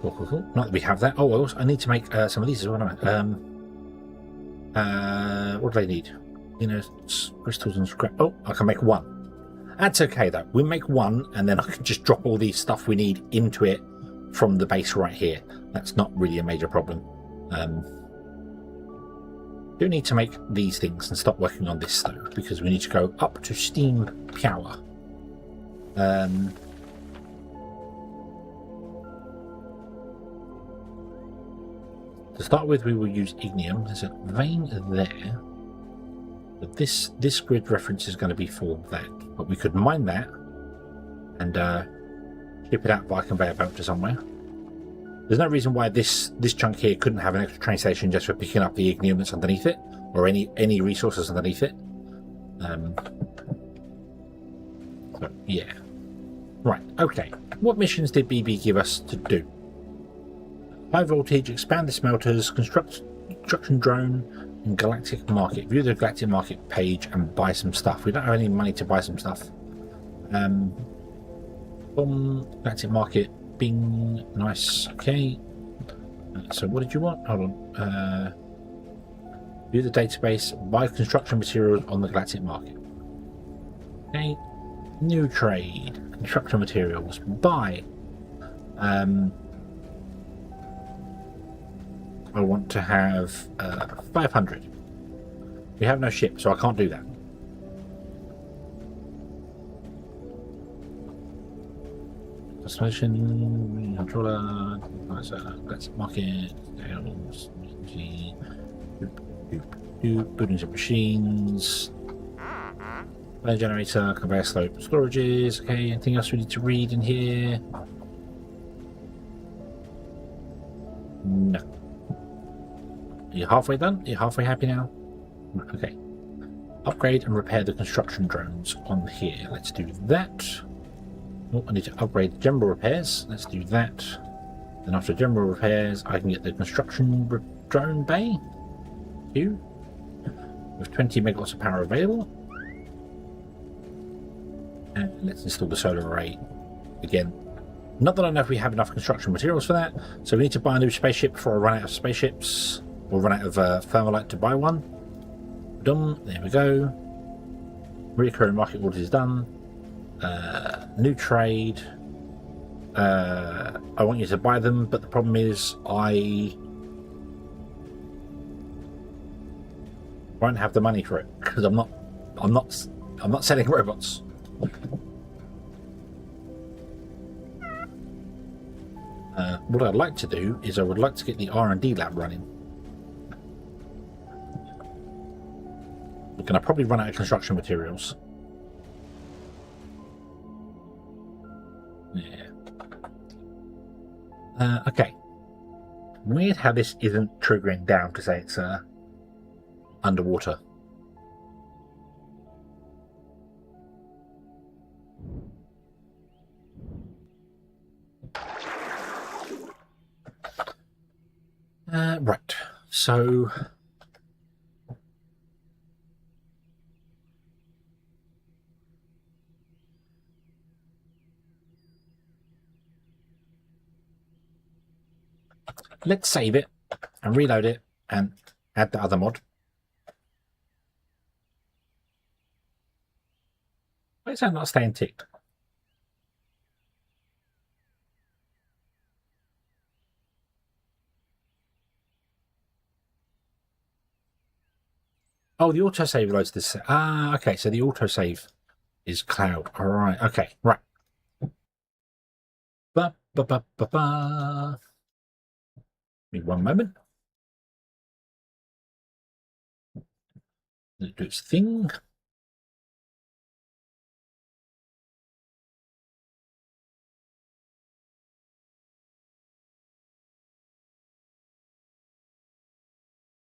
Cool. Not that we have that. Oh, I need to make some of these as well. What do they need? Crystals and scrap. Oh, I can make one. That's okay though. We make one, and then I can just drop all the stuff we need into it from the base right here. That's not really a major problem. Do need to make these things and stop working on this though, because we need to go up to steam power. To start with, we will use ignium. There's a vein there, but this grid reference is going to be for that. But we could mine that and ship it out via conveyor belt to somewhere. There's no reason why this chunk here couldn't have an extra train station just for picking up the ignium that's underneath it, or any resources underneath it. So yeah. Right, okay. What missions did BB give us to do? High voltage, expand the smelters, construction drone, and galactic market. View the galactic market page and buy some stuff. We don't have any money to buy some stuff. Galactic market, bing, nice, okay. So what did you want? Hold on. View the database, buy construction materials on the galactic market. Okay. New trade, construction materials, buy. I want to have 500. We have no ship, so I can't do that. Installation controller. Let's market. Buildings and machines. Fire generator, conveyor slope, storages. Okay, anything else we need to read in here? No. Are you halfway done? Are you halfway happy now? Okay. Upgrade and repair the construction drones on here. Let's do that. Oh, I need to upgrade general repairs. Let's do that. Then after general repairs, I can get the construction drone bay. With 20 megawatts of power available. And let's install the solar array again. Not that I know if we have enough construction materials for that, so we need to buy a new spaceship before I run out of spaceships, or run out of thermalite to buy one. Done. There we go. Recurring market orders is done. New trade. I want you to buy them, but the problem is I won't have the money for it because I'm not selling robots. What I'd like to do is I would like to get the R&D lab running. We're going to probably run out of construction materials. Yeah. Okay. Weird how this isn't triggering down to say it's underwater. Right, so let's save it and reload it and add the other mod. Why is that not staying ticked? Oh, the autosave loads this. Ah, okay, so the autosave is cloud. All right, okay, right. Ba, ba, ba, ba, ba. Give me one moment. Let it do its thing.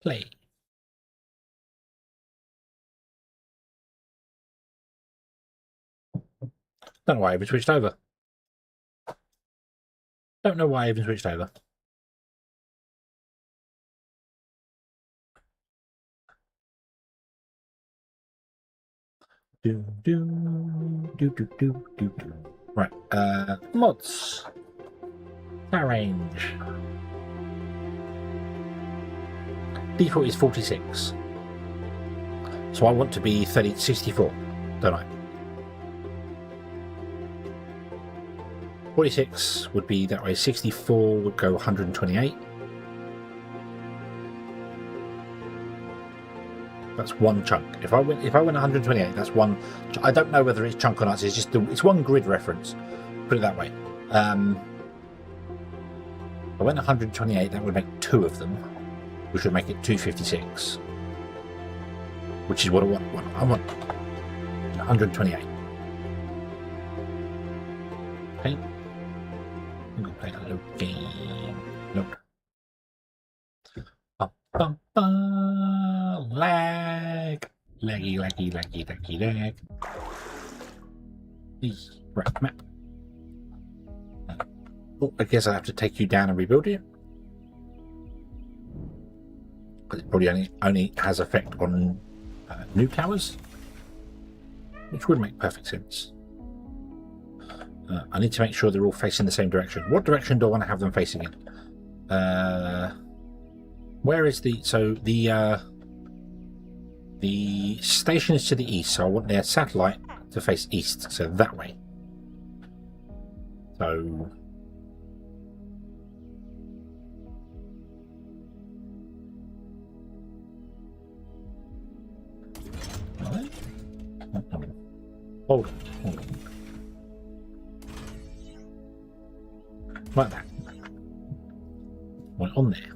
Play. Don't know why I even switched over. Don't know why I even switched over. Right, mods. Power range. Default is 46. So I want to be 64, don't I? 46 would be that way, 64 would go 128. That's one chunk. If I went 128, that's one. I don't know whether it's chunk or not. It's just it's one grid reference. Put it that way. If I went 128, that would make two of them, which would make it 256, which is what I want. I want 128. Okay. I'm gonna play a little game. Look. Lag. Laggy, lag. Right, map. Oh, I guess I have to take you down and rebuild you. Because it probably only has effect on new towers, which would make perfect sense. I need to make sure they're all facing the same direction. What direction do I want to have them facing in? Where is the... So the station is to the east, so I want their satellite to face east, so that way. So... Hold on. like that. Right on there.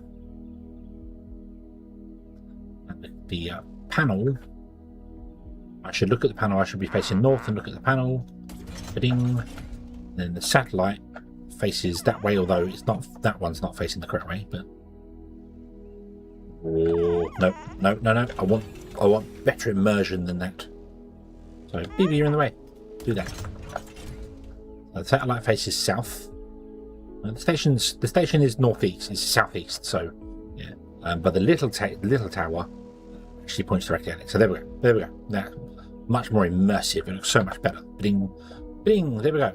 And the panel, I should look at the panel. I should be facing north and look at the panel. Ding. Then the satellite faces that way, although it's not. That one's not facing the correct way. But oh, no. I want better immersion than that. So, BB, you're in the way. Do that. The satellite faces south. The station is northeast. It's southeast. So, yeah. But the little tower actually points directly at it. So there we go. There we go. Now, much more immersive. It looks so much better. Bing, bing. There we go.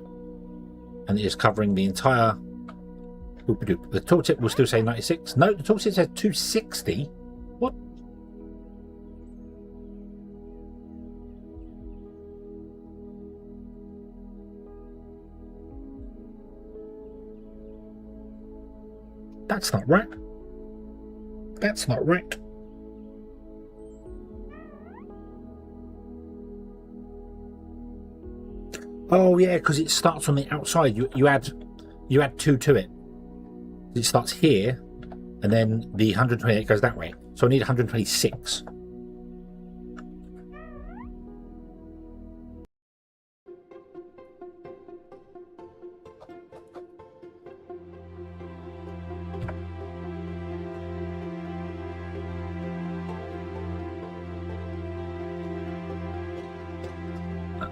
And it is covering the entire. Boop-a-doop. The tooltip will still say 96. No, the tooltip says 260. What? That's not right. That's not right. Oh yeah, because it starts on the outside. You add 2 to it. It starts here, and then the 128 goes that way. So I need 126.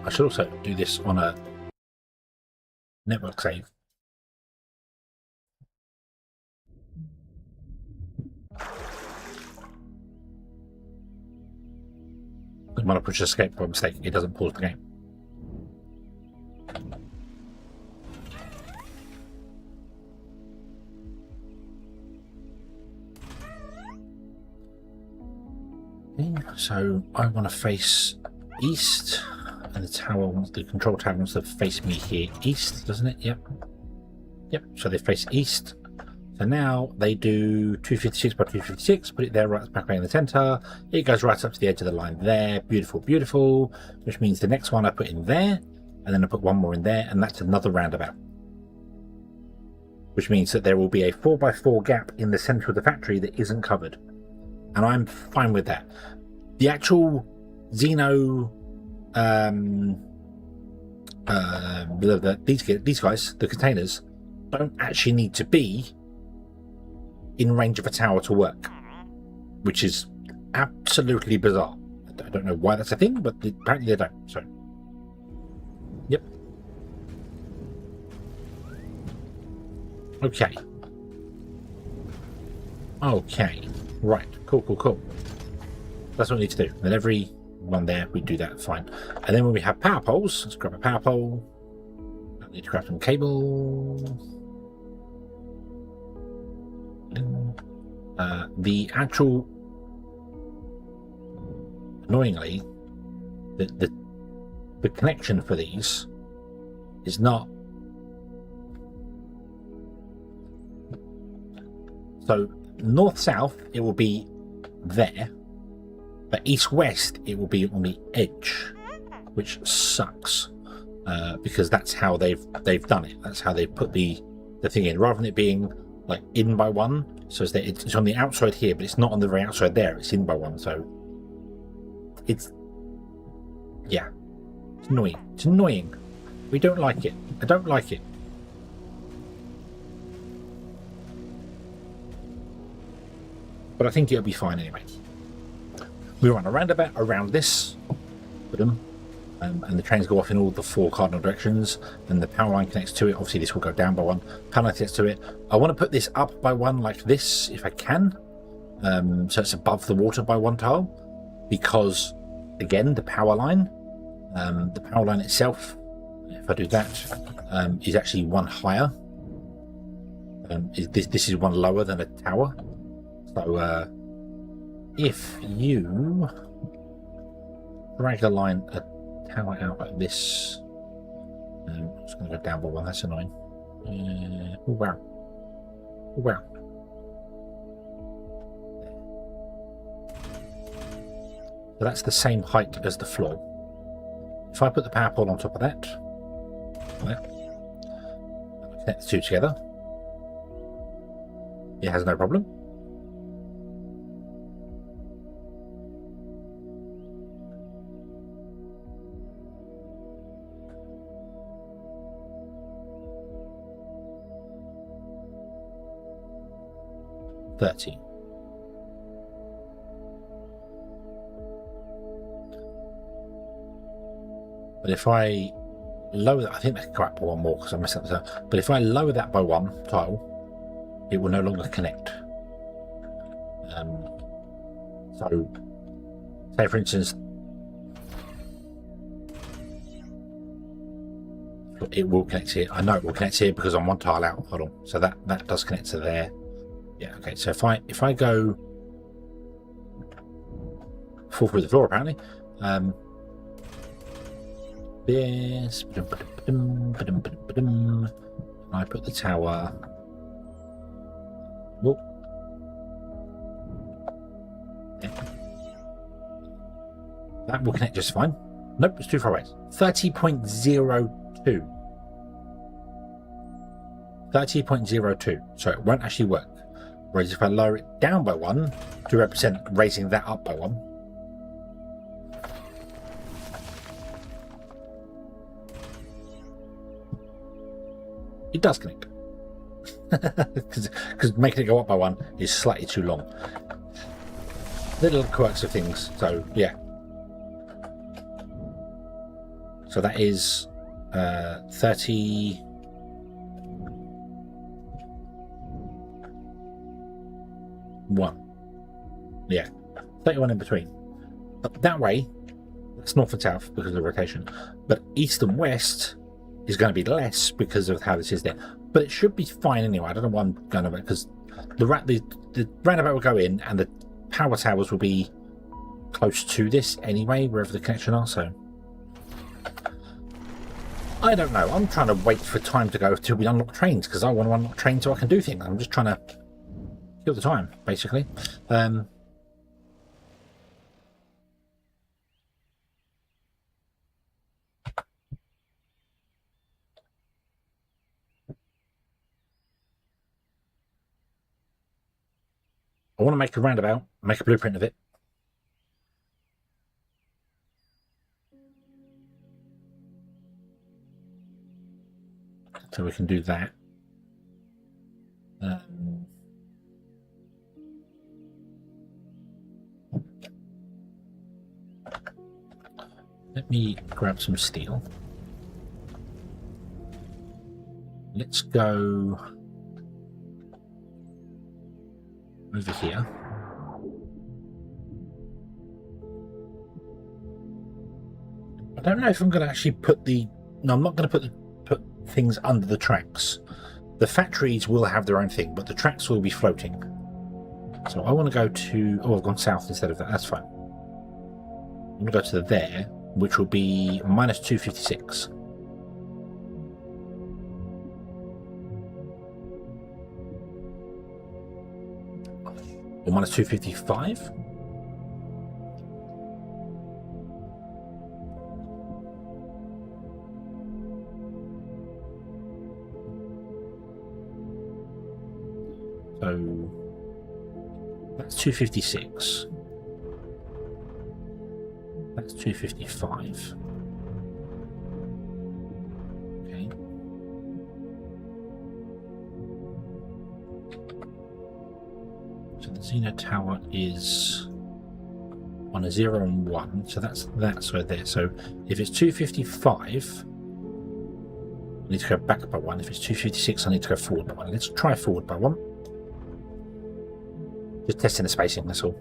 I should also do this on a network save. When I push escape by mistake, it doesn't pause the game. Okay, so I want to face east. And the tower wants, the control tower wants to face me here east, doesn't it? Yep. So they face east. So now they do 256 by 256, put it there right back in the center. It goes right up to the edge of the line there. Beautiful, beautiful. Which means the next one I put in there, and then I put one more in there, and that's another roundabout. Which means that there will be a 4x4 gap in the center of the factory that isn't covered. And I'm fine with that. The actual Xeno these guys, the containers, don't actually need to be in range of a tower to work, which is absolutely bizarre. I don't know why that's a thing, but apparently they don't. So, yep. Okay. Right. Cool. That's what we need to do. And then every one there, we do that, fine. And then when we have power poles, let's grab a power pole. I need to grab some cable. The actual, annoyingly, the connection for these is not. So north-south, it will be there. But east-west, it will be on the edge, which sucks, because that's how they've done it. That's how they put the thing in, rather than it being like in by one. So it's on the outside here, but it's not on the very outside there. It's in by one. So it's annoying. It's annoying. We don't like it. I don't like it. But I think it'll be fine anyway. We run a roundabout around this, and the trains go off in all the 4 cardinal directions, and the power line connects to it. Obviously this will go down by 1, power line connects to it. I want to put this up by 1 like this if I can, so it's above the water by 1 tile, because again the power line itself, if I do that, is actually 1 higher. This is 1 lower than a tower. So if you drag a tower out like this, I'm just going to go down by 1. That's annoying. Oh wow! Oh wow! So that's the same height as the floor. If I put the power pole on top of that, connect the 2 together, it has no problem. $30. But if I lower that, I think I can go up by one more because I messed up the. But if I lower that by one tile, it will no longer connect. So, say for instance, it will connect here. I know it will connect here because I'm one tile out. Hold on. So that does connect to there. Yeah. Okay. So if I go fall through the floor, apparently. This. I put the tower. Whoop. Yeah. That will connect just fine. Nope, it's too far away. 30.02. 30.02. So it won't actually work. Whereas if I lower it down by one to represent raising that up by one. It does connect. Because making it go up by one is slightly too long. Little quirks of things. So yeah. So that is 30. Yeah, 31 in between. But that way, that's north and south because of the rotation. But east and west is going to be less because of how this is there. But it should be fine anyway. I don't know why I'm going about, because the roundabout will go in and the power towers will be close to this anyway, wherever the connection are. So I don't know. I'm trying to wait for time to go till we unlock trains because I want to unlock trains so I can do things. I'm just trying to kill the time, basically. I want to make a roundabout, make a blueprint of it. So we can do that. Let me grab some steel. Let's go over here. I don't know if I'm going to actually put the... No, I'm not going to put things under the tracks. The factories will have their own thing, but the tracks will be floating. So I want to go to... Oh, I've gone south instead of that. That's fine. I'm going to go to there, which will be minus 256. Or minus 255. So that's 256. That's 255. Okay. So the Xeno Tower is on a 0 and 1, so that's right there. So if it's 255, I need to go back by 1. If it's 256, I need to go forward by 1. Let's try forward by 1. Just testing the spacing, that's all.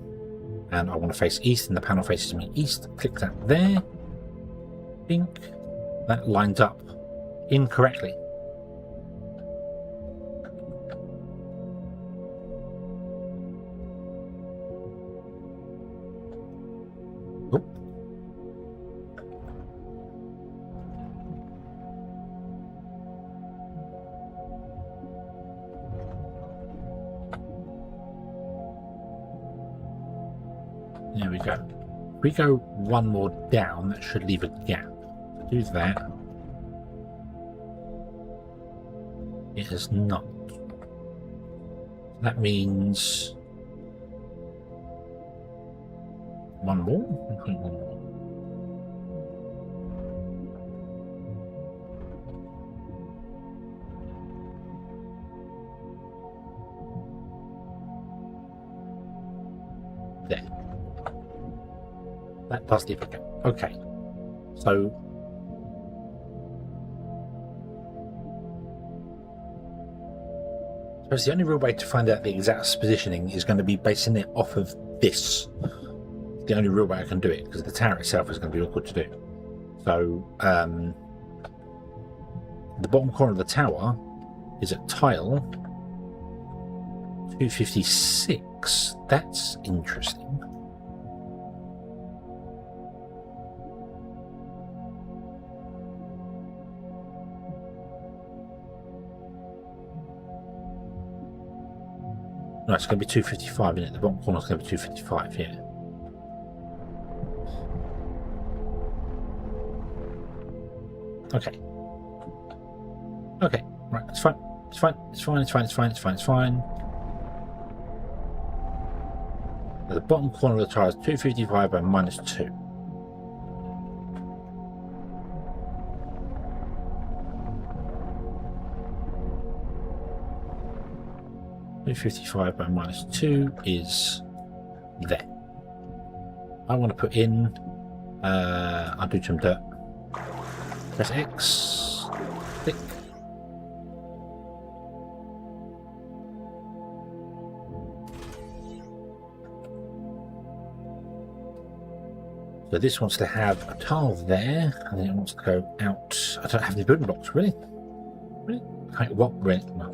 And I want to face east, and the panel faces me east. Click that there. I think that lines up incorrectly. Oh. There we go. If we go one more down, that should leave a gap. Do that. It has not. That means one more. There. That does the effect. Okay. So the only real way to find out the exact positioning is going to be basing it off of this. The only real way I can do it, because the tower itself is going to be awkward to do. So the bottom corner of the tower is at tile 256. That's interesting. No, it's going to be 255, isn't it? The bottom corner is going to be 255, yeah. Okay. Okay, right, it's fine. It's fine, it's fine, it's fine, it's fine, it's fine, it's fine. The bottom corner of the tile is 255 by minus 2. .255 by minus 2 is there. I want to put in, I'll do some dirt. Press X, click. So this wants to have a tile there, and then it wants to go out. I don't have any building blocks, really. Really? Okay, well, really? No,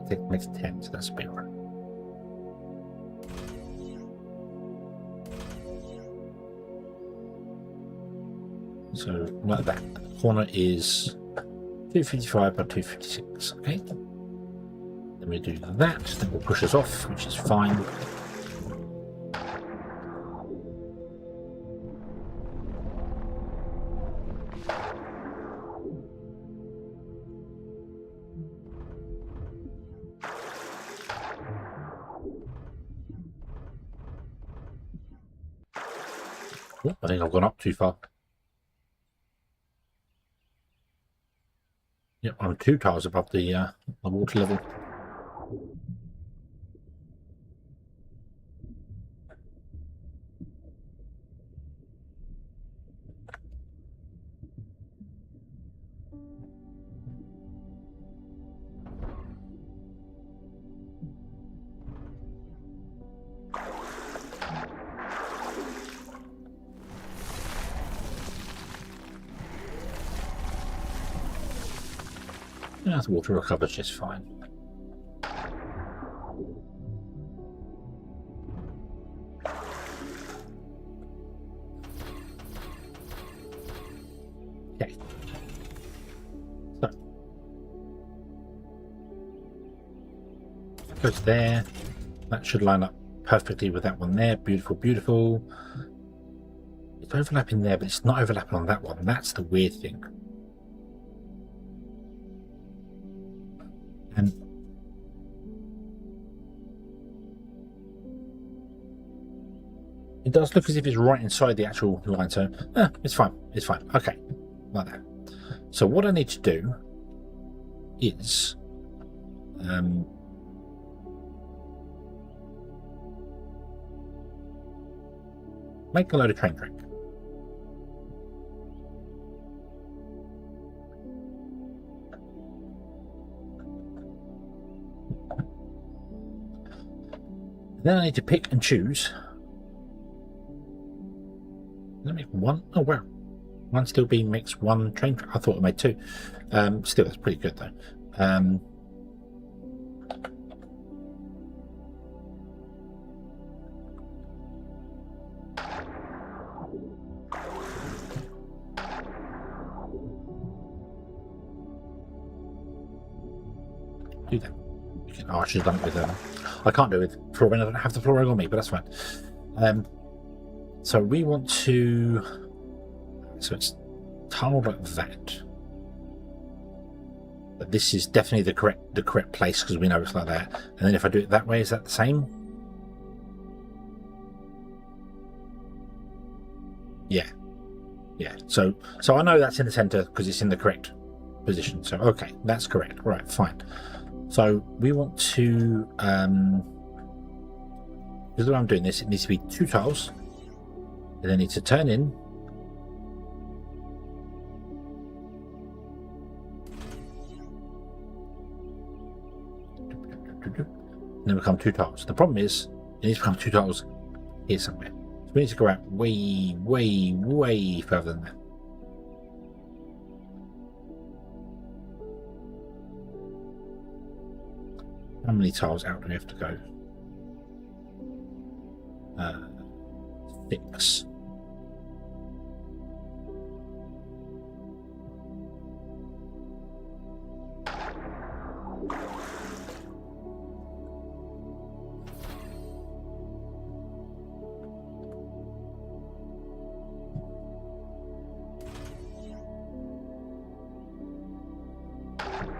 it makes 10, so that's a bit right. So, like that. The corner is 255 by 256, okay? Then we do that, then we'll push us off, which is fine. Oh, I think I've gone up too far. Yep, I'm 2 tiles above the water level. Yeah, the water recovers just fine. Okay. So that goes there. That should line up perfectly with that one there. Beautiful, beautiful. It's overlapping there, but it's not overlapping on that one. That's the weird thing. And it does look as if it's right inside the actual line, so it's fine, it's fine. Okay, like that. So what I need to do is make a load of train track. Then I need to pick and choose. Let me make one. Oh wow, one still being makes one train track. I thought it made 2. Still, that's pretty good though. Do that. Oh, I should have done it with I can't do it with flooring. I don't have the flooring on me, but that's fine. So we want to. So it's tiled like that. But this is definitely the correct place because we know it's like that. And then if I do it that way, is that the same? Yeah. Yeah. So I know that's in the center because it's in the correct position. So okay, that's correct. Right, fine. So we want to because the way I'm doing this, it needs to be 2 tiles. And they need to turn in. And then become 2 tiles. The problem is it needs to become 2 tiles here somewhere. So we need to go out way, way, way further than that. How many tiles out do we have to go? 6.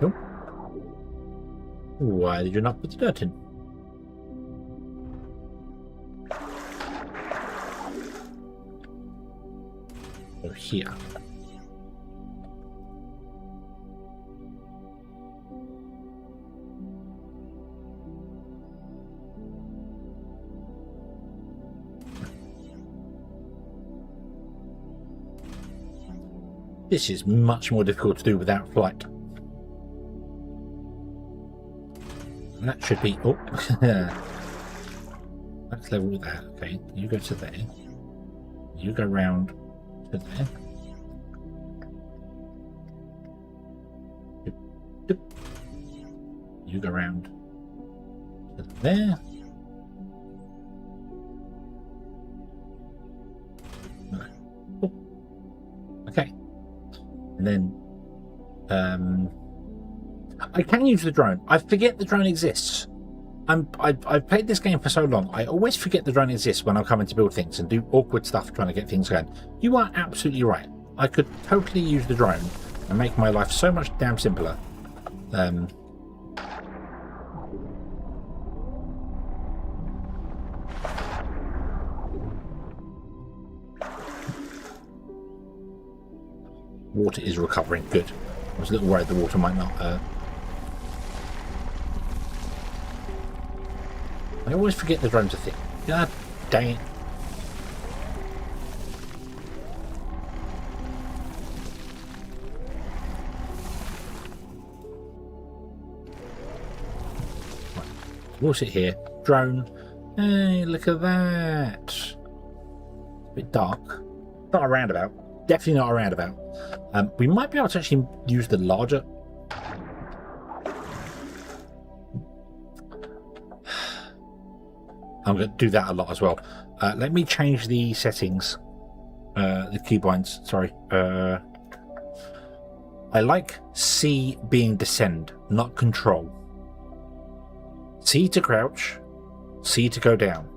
Nope. Why did you not put the dirt in? Or here. This is much more difficult to do without flight. And that should be... Oh, let's level with that. Okay, you go to there. You go round to there. You go round to there. No. Oh. Okay. And then I can use the drone. I forget the drone exists. I've played this game for so long, I always forget the drone exists when I'm coming to build things and do awkward stuff trying to get things going. You are absolutely right. I could totally use the drone and make my life so much damn simpler. Water is recovering. Good. I was a little worried the water might not... I always forget the drone's a thing. God dang it. Right. We'll sit here. Drone. Hey, look at that. It's a bit dark. Not a roundabout. Definitely not a roundabout. We might be able to actually use the larger... I'm going to do that a lot as well. Let me change the settings. The keybinds, sorry. I like C being descend, not control. C to crouch, C to go down.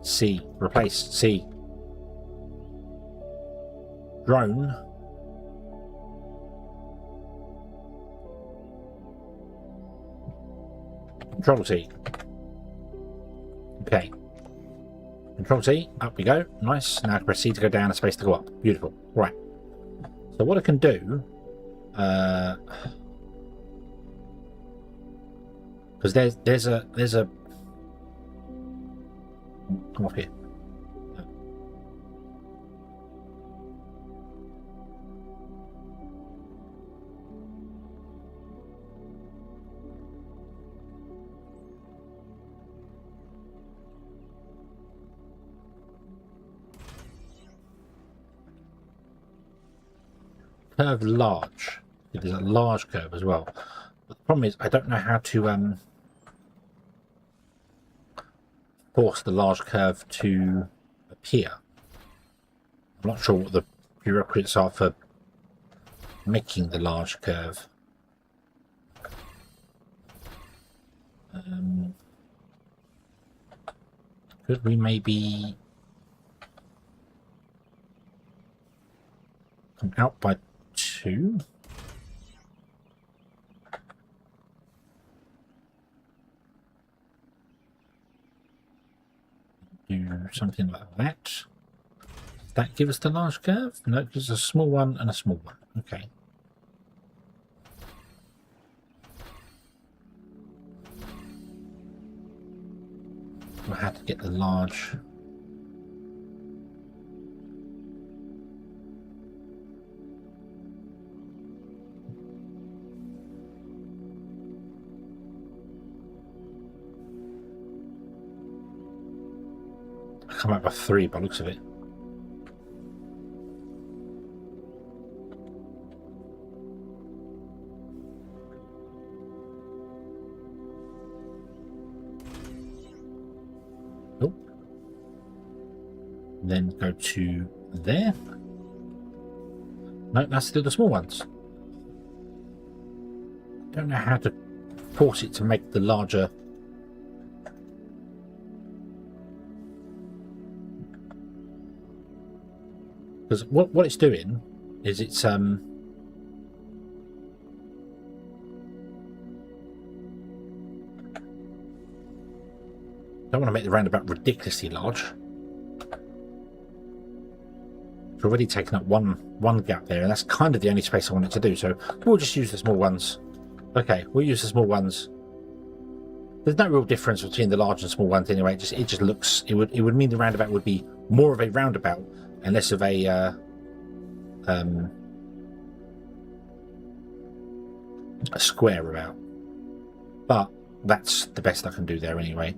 C, replace, C. Drone. Control T. Okay. Control T. Up we go. Nice. Now I can press C to go down and space to go up. Beautiful. Right. So what I can do... because there's a... Come off here. Curve large. There's a large curve as well. But the problem is I don't know how to force the large curve to appear. I'm not sure what the prerequisites are for making the large curve. Could we maybe come out by 2. Do something like that. Does that give us the large curve? No, it gives us a small one and a small one. Okay. We'll have to get the large. Come out with 3 by the looks of it. Oh. Then go to there. No, that's still the small ones. Don't know how to force it to make the larger. Because what it's doing is it's don't want to make the roundabout ridiculously large. It's already taken up one gap there, and that's kind of the only space I want it to do. So we'll just use the small ones. Okay, we'll use the small ones. There's no real difference between the large and small ones anyway. It just looks. It would mean the roundabout would be more of a roundabout and less of a square about. But that's the best I can do there anyway.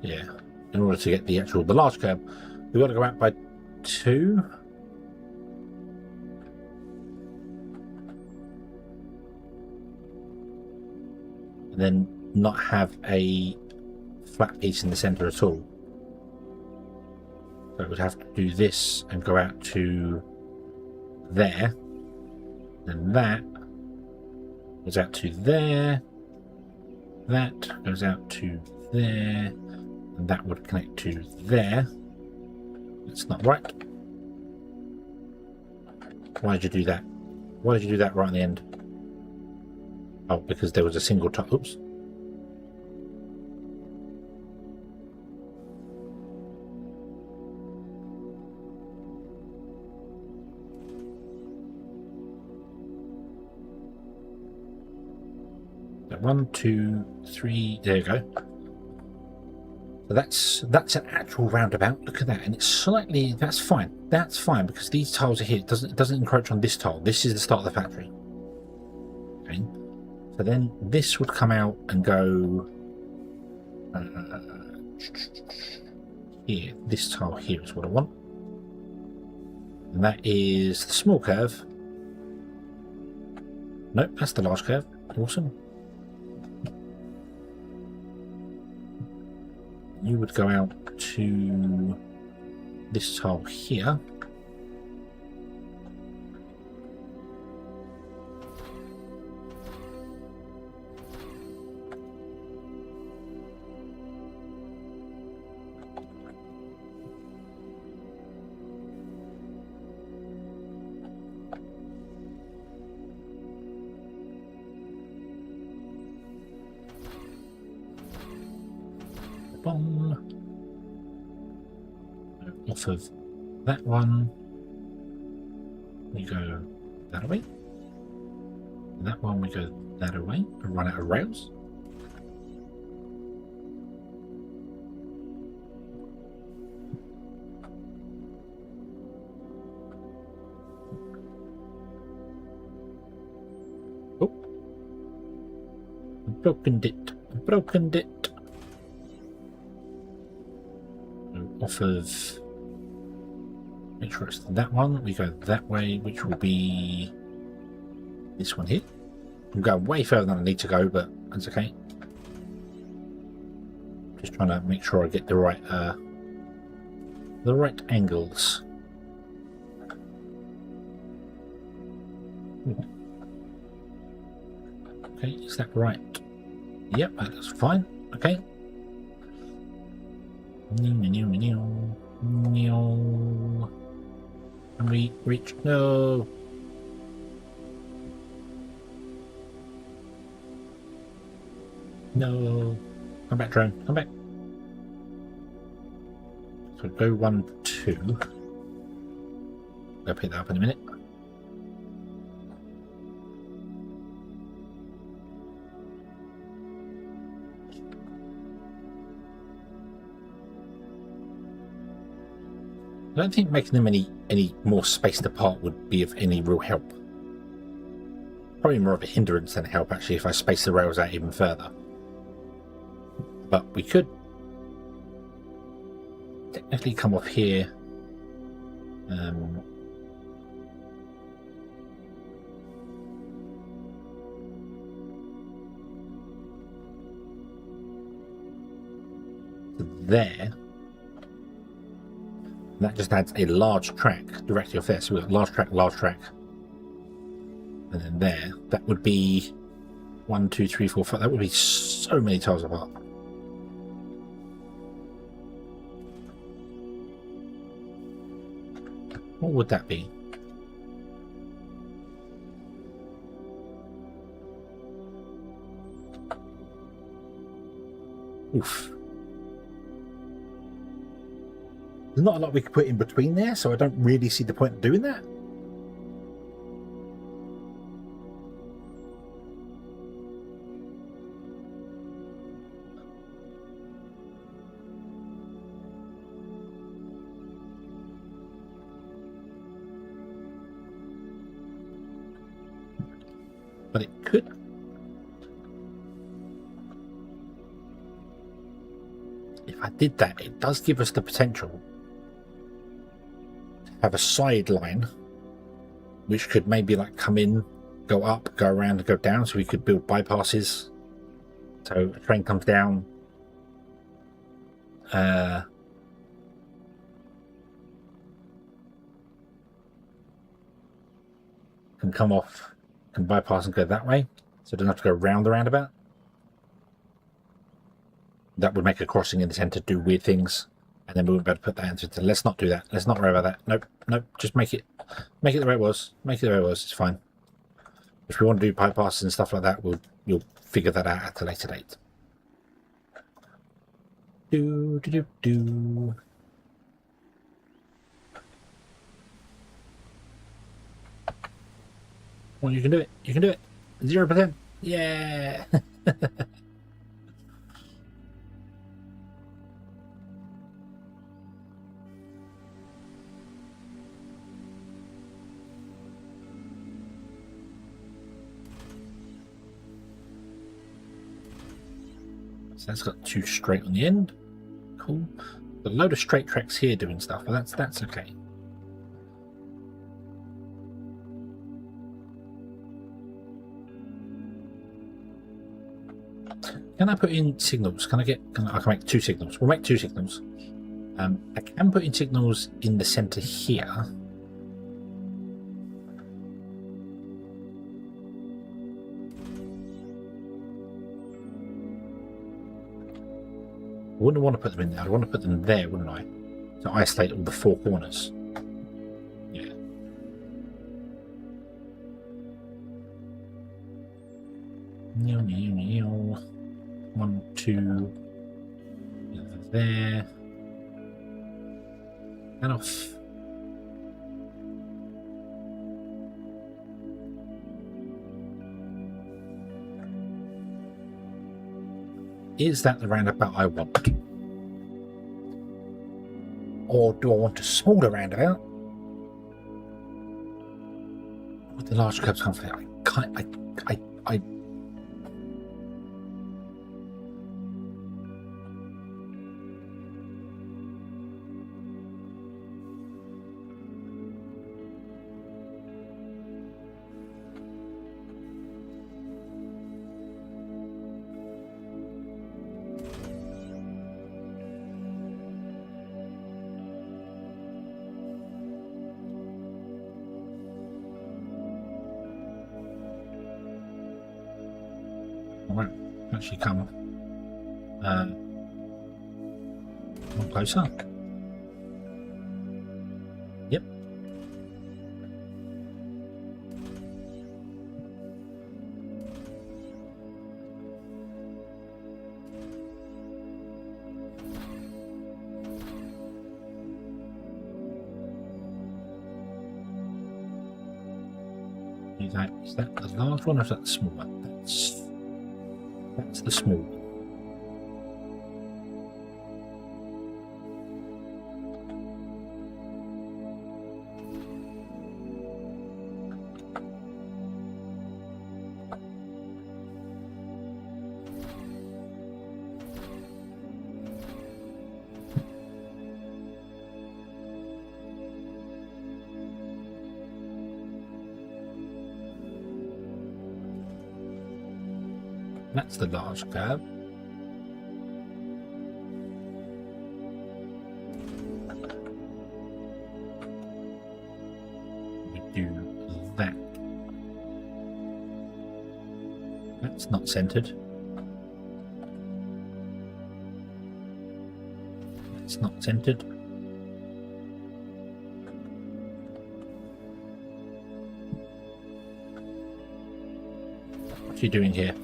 Yeah. In order to get the large curve, we've got to go out by 2. And then not have a flat piece in the center at all. So it would have to do this and go out to there. Then that goes out to there. That goes out to there. And that would connect to there. That's not right. Why did you do that? Why did you do that right in the end? Oh, because there was a single top. Oops. So 1, 2, 3. There you go. So that's an actual roundabout. Look at that, and it's slightly. That's fine. That's fine because these tiles are here. It doesn't encroach on this tile. This is the start of the factory. Okay. So then this would come out and go here. This tile here is what I want. And that is the small curve. Nope, that's the large curve. Awesome. You would go out to this tile here. Off of that one, we go that away. That one, we go that away. I run out of rails. Oh, broken it. Broken it. Off of, make sure it's that one, we go that way, which will be this one here. I'm going way further than I need to go, but that's okay. Just trying to make sure I get the right angles. Okay, is that right? Yep, that's fine. Okay. Can we reach? No. No. Come back, drone. Come back. So go 1, 2. I'll pick that up in a minute. I don't think making them any more spaced apart would be of any real help. Probably more of a hindrance than help, actually, if I space the rails out even further. But we could technically come off here. There. That just adds a large track directly off there. So we've got large track. And then there. That would be 1, 2, 3, 4, 5. That would be so many tiles apart. What would that be? Oof. There's not a lot we could put in between there, so I don't really see the point of doing that. But it could. If I did that, it does give us the potential to have a sideline which could maybe like come in, go up, go around and go down, so we could build bypasses. So a train comes down, can come off, can bypass and go that way, so it doesn't have to go round the roundabout. That would make a crossing in the centre do weird things, and then we wouldn't be able to put that into. Let's not do that. Let's not worry about that. Nope, nope. Just make it the way it was. Make it the way it was. It's fine. If we want to do pipe passes and stuff like that, you'll figure that out at a later date. Do. Well, you can do it. You can do it. 0%. Yeah. So that's got 2 straight on the end. Cool. Got a load of straight tracks here doing stuff, but that's okay. Can I put in signals? I can make 2 signals. We'll make 2 signals. I can put in signals in the center here. I wouldn't want to put them in there. I'd want to put them there, wouldn't I? To isolate all the 4 corners. Yeah. Neo, neo, neo. 1, 2. There. And off. Is that the roundabout I want? Or do I want a smaller roundabout? With the large curbs come from I won't actually come more closer. Yep. do that. Is that the large one or is that the small one? That's the small one. That's the large curve. We do that. That's not centered. It's not centered. What are you doing here?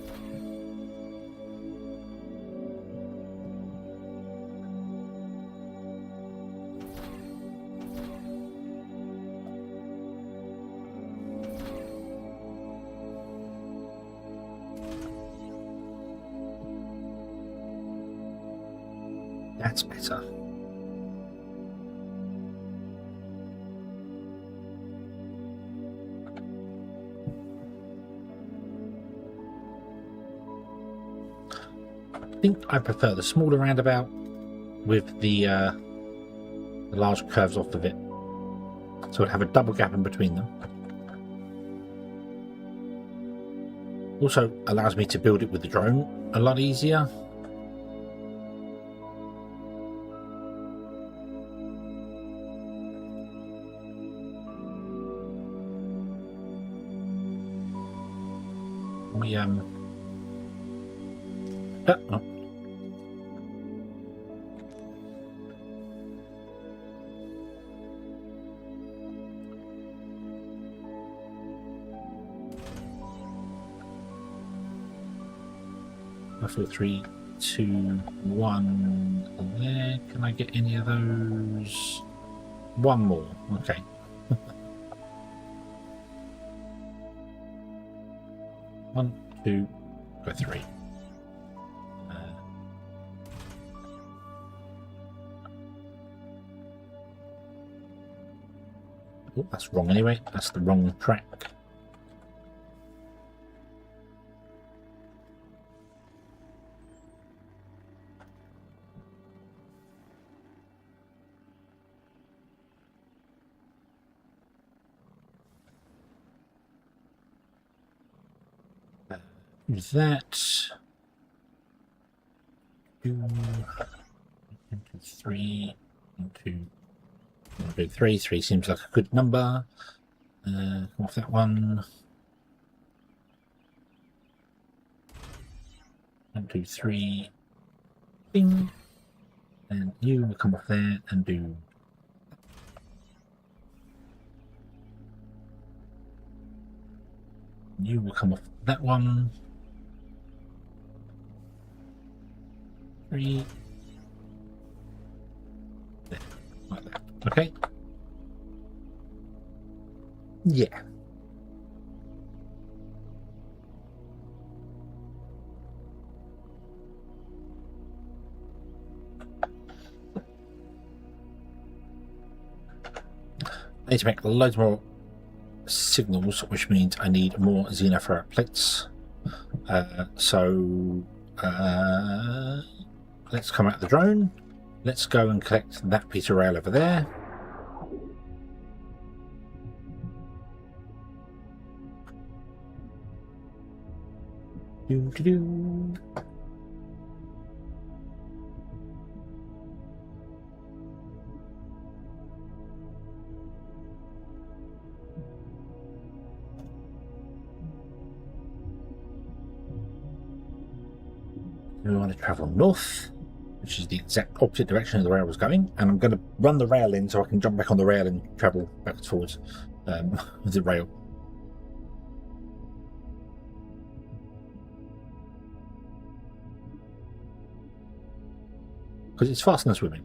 That's better. I think I prefer the smaller roundabout with the large curves off of it. So it'd have a double gap in between them. Also allows me to build it with the drone a lot easier. We oh. 4, 3, 2, 1 there. Can I get any of those? One more. Okay. One, two, go 3. Oh, that's wrong anyway. That's the wrong track. That 2, 3, 2, 3. 3 seems like a good number. Come off that one. 1, 2, 3. Bing. And you will come off there and do. You will come off that one. 3. There, like that. Okay. Yeah. I need to make loads more signals, which means I need more Xeno Power plates. Let's come out of the drone. Let's go and collect that piece of rail over there. Do. We want to travel north, which is the exact opposite direction of the rail was going, and I'm going to run the rail in so I can jump back on the rail and travel backwards forwards with the rail. Because it's faster than swimming.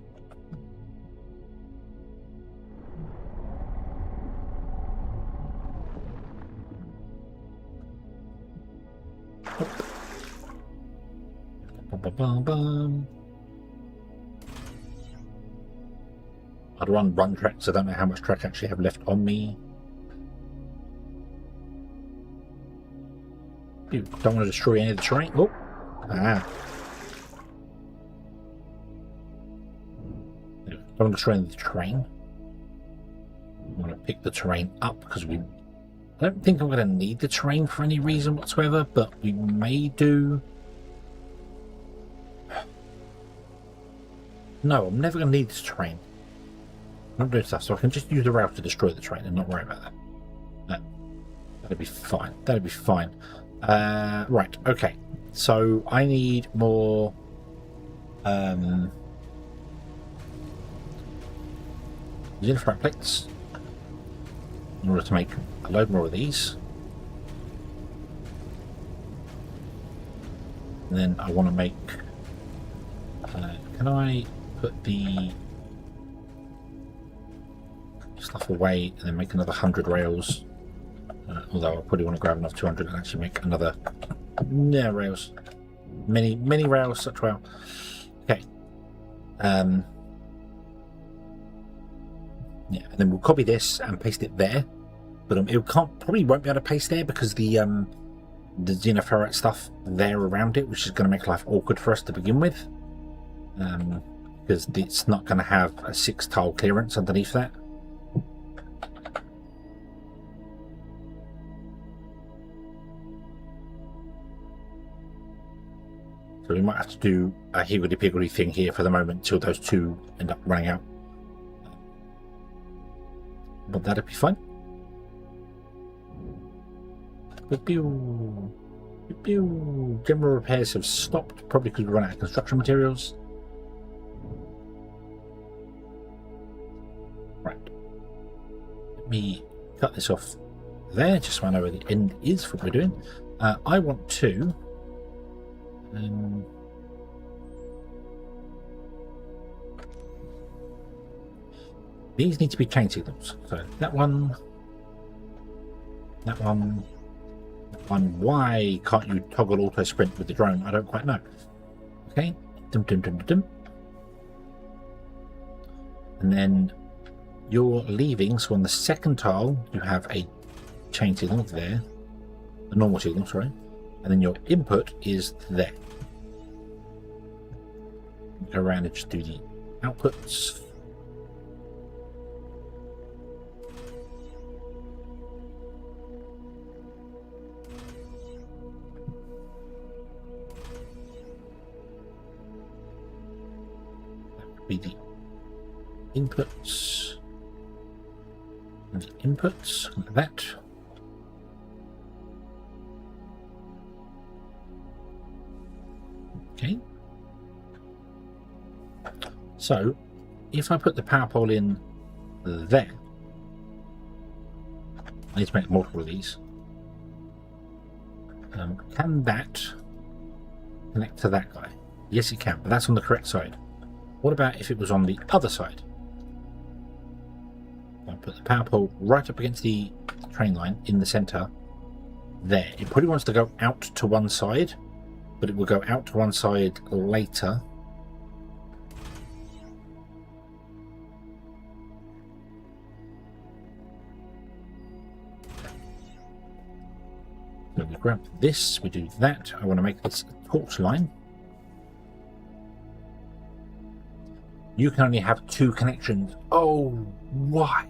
bum, bum. I'd run tracks. I don't know how much track I actually have left on me. You don't want to destroy any of the terrain. Oh, don't want to destroy any of the terrain. I want to pick the terrain up because I don't think I'm going to need the terrain for any reason whatsoever, but we may do. No, I'm never going to need this terrain. I'm not doing stuff, so I can just use the rail to destroy the terrain and not worry about that. No, that'd be fine. That'd be fine. Right, okay. So I need more Xeno plates in order to make a load more of these. And then I want to make can I put the stuff away and then make another 100 rails? Although I probably want to grab enough 200 and actually make another rails. Many rails, such well. Okay. Yeah, and then we'll copy this and paste it there. But it probably won't be able to paste there because the Xeno stuff there around it, which is going to make life awkward for us to begin with. Because it's not going to have a 6 tile clearance underneath that. So we might have to do a higgledy-piggledy thing here for the moment till those two end up running out. But that'd be fine. General repairs have stopped, probably because we run out of construction materials. Right. Let me cut this off there, just so I know where the end is for what we're doing. I want to... these need to be chain signals. So that one. Why can't you toggle auto sprint with the drone? I don't quite know. Okay. Dum dum dum dum. And then you're leaving. So on the second tile, you have a chain signal there. A normal signal, sorry. And then your input is there. Go around and just do the outputs. That would be the inputs. And the inputs, like that. Okay. So, if I put the power pole in there, I need to make multiple of these. Can that connect to that guy? Yes, it can, but that's on the correct side. What about if it was on the other side? I put the power pole right up against the train line in the center. There. It probably wants to go out to one side, but it will go out to one side later. So we grab this, we do that. I want to make this a torch line. You can only have 2 connections. Oh, why?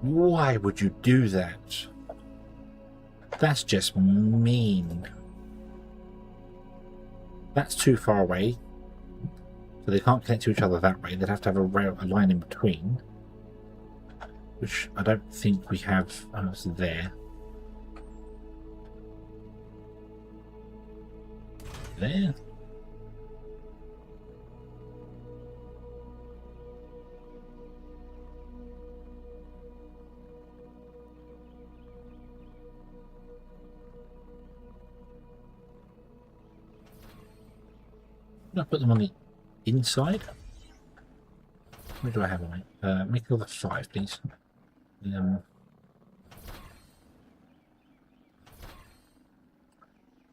Why would you do that? That's just mean. That's too far away. So they can't connect to each other that way. They'd have to have a line in between. Which I don't think we have. Oh, it's there. There. I put them on the inside. Where do I have them? Make another 5, please.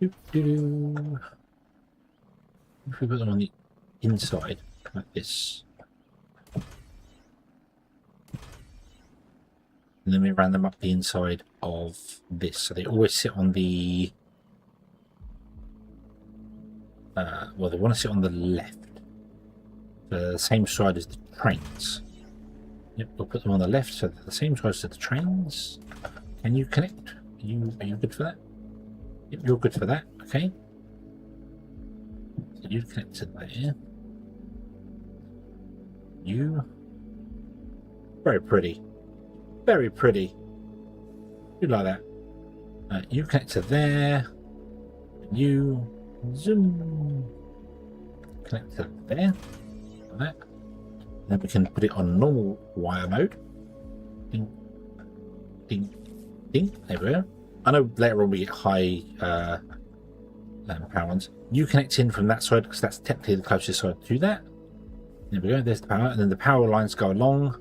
If we put them on the inside, like this, and then we ran them up the inside of this, so they always sit on the well, they want to sit on the left, the same side as the trains. Yep, we'll put them on the left, so they're the same side as the trains. Can you connect? Are you good for that? Yep, you're good for that. Okay. So you connect to there. You. Very pretty. Very pretty. You like that. You connect to there. You zoom. Connect to there. Like that. Then we can put it on normal wire mode. Ding. Ding. Ding. There we go. I know later on we get high power ones. You connect in from that side because that's technically the closest side to that. There we go. There's the power, and then the power lines go along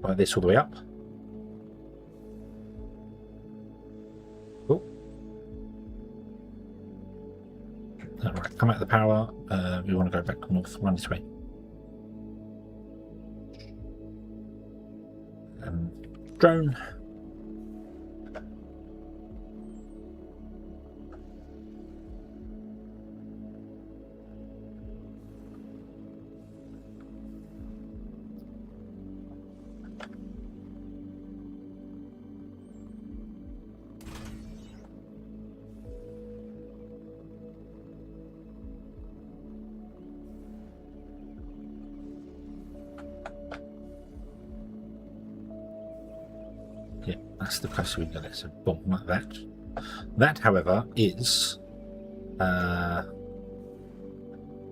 like this all the way up. Cool. All right, come out of the power. We want to go back north. Run this way. Drone. Yeah, that's the closer we get it. So boom, like that. That, however, is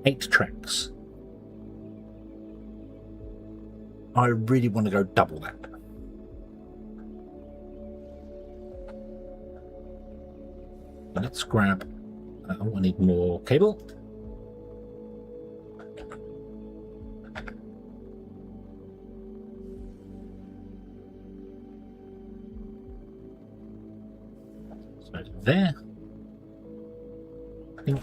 8 tracks. I really want to go double that. Let's grab. I need more cable. So there. I think.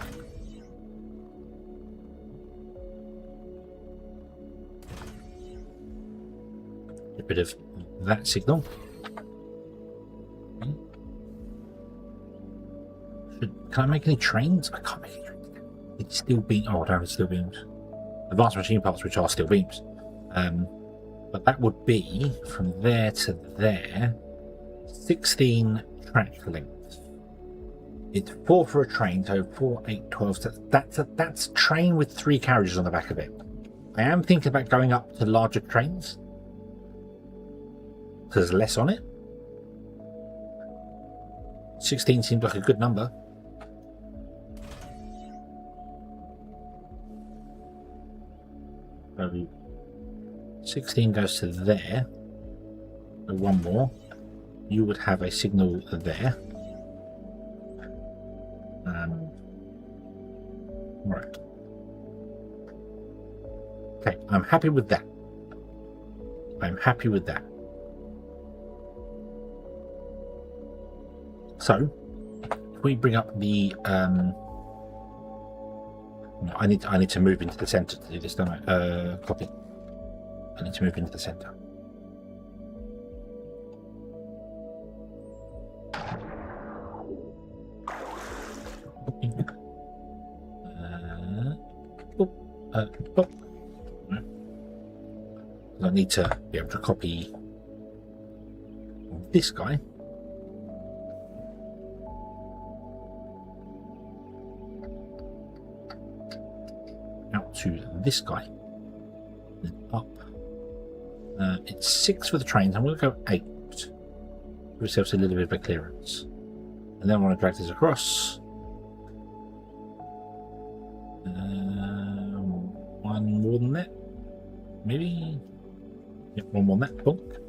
A bit of that signal. Can I make any trains? I can't make any trains. It's steel beams. Oh, I don't have steel beams. Advanced machine parts, which are steel beams. But that would be from there to there, 16 track lengths. It's 4 for a train, so 4, 8, 12. So that's a train with 3 carriages on the back of it. I am thinking about going up to larger trains because there's less on it. 16 seems like a good number. So 16 goes to there. So 1 more. You would have a signal there. Right. Okay, I'm happy with that. I'm happy with that. So, if we bring up the I need to move into the center to do this, don't I? Copy. I need to move into the center. I need to be able to copy this guy. Out to this guy. Then up. It's 6 for the trains. I'm going to go 8. Give ourselves a little bit of a clearance. And then I want to drag this across. 1 more than that. Maybe. Yep, 1 more than that. Bonk.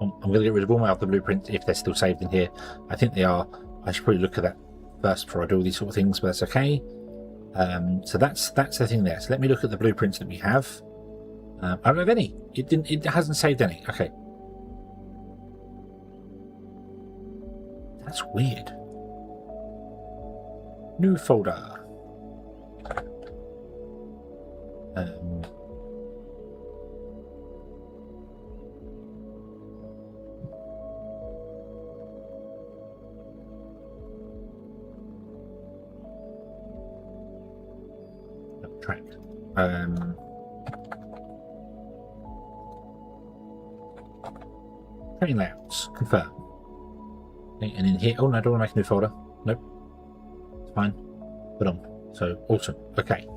Bonk. I'm going to get rid of all my other blueprints if they're still saved in here. I think they are. I should probably look at that first before I do all these sort of things, but that's okay. So that's the thing there. So let me look at the blueprints that we have. I don't have any. It hasn't saved any. Okay. That's weird. New folder. Track. Train layouts. Confirm. Okay, and in here, oh no, I don't want to make a new folder. Nope. It's fine. Put on. So awesome. Okay.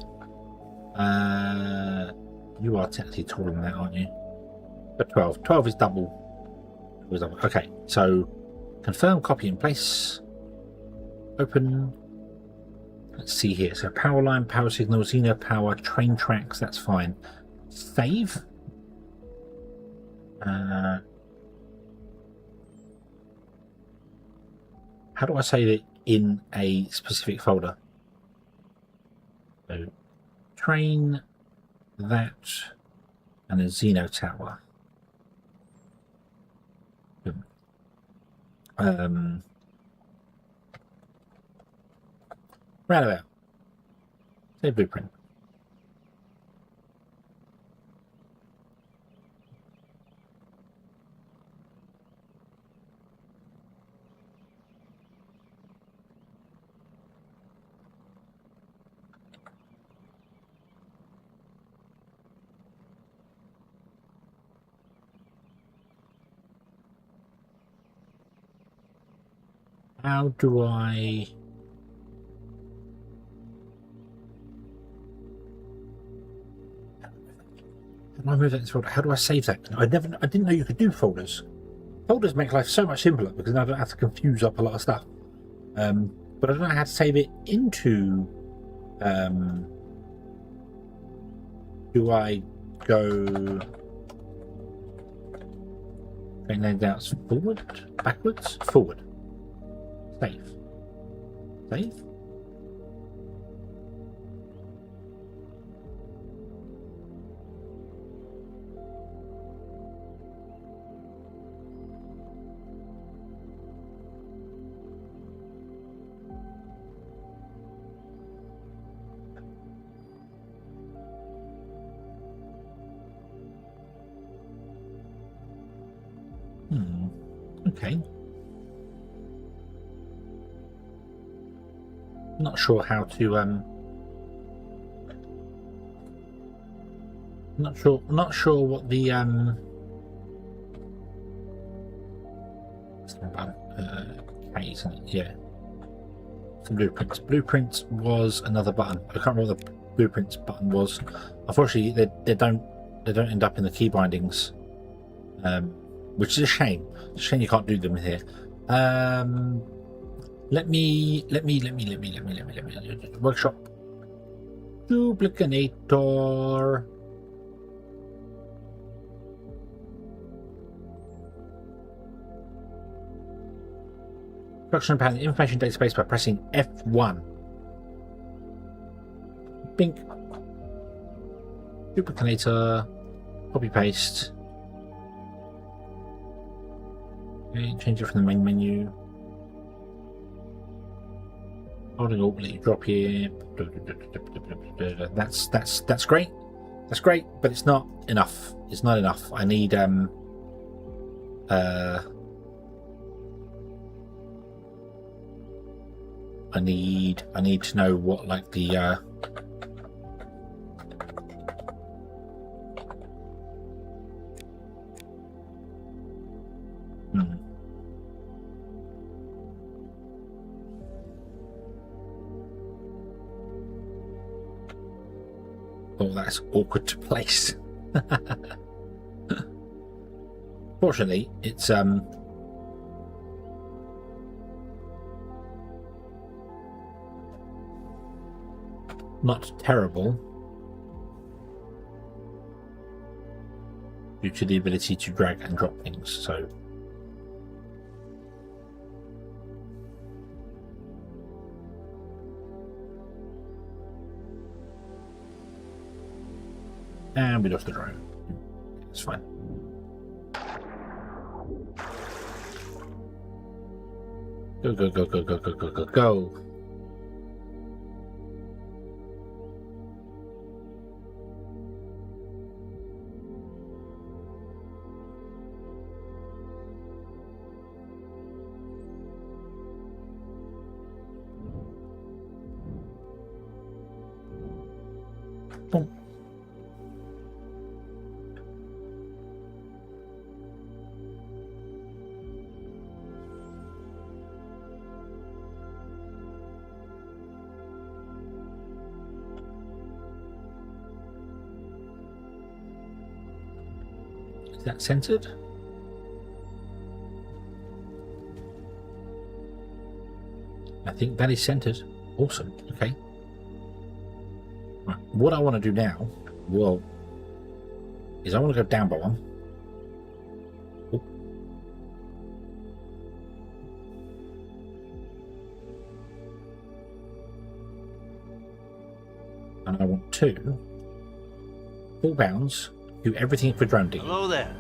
You are technically taller than that, aren't you? But 12. 12 is double. Okay. So confirm, copy in place. Open. Let's see here. So power line, power signal, Xeno power, train tracks. That's fine. Save. How do I save it in a specific folder? So train, that, and a Xeno tower. Roundabout. Save blueprint. How do I... How do I move that into folder? How do I save that? I didn't know you could do folders. Folders make life so much simpler because now I don't have to confuse up a lot of stuff. But I don't know how to save it into... do I go... Train layouts forward? Backwards? Forward. Save. Save? Okay. Not sure how to not sure what the K, isn't it? Yeah. Some blueprints. Blueprints was another button. I can't remember what the blueprints button was. Unfortunately, they don't end up in the key bindings. Which is a shame. It's a shame you can't do them here. Let me workshop duplicator. Production panel information database by pressing F1. Bink. Duplicator. Copy paste. Okay, change it from the main menu. Holding Alt, let you drop here. That's great. That's great, but it's not enough. It's not enough. I need I need to know what like the Oh, that's awkward to place. Fortunately, it's not terrible due to the ability to drag and drop things. So And we lost the drone. It's fine. Go, go, go, go, go, go, go, go, go. Boom. Is that centered? I think that is centered. Awesome. Okay. Right. What I want to do now, well, is I want to go down by one. Ooh. And I want two full bounds, do everything for drone digging. Hello there.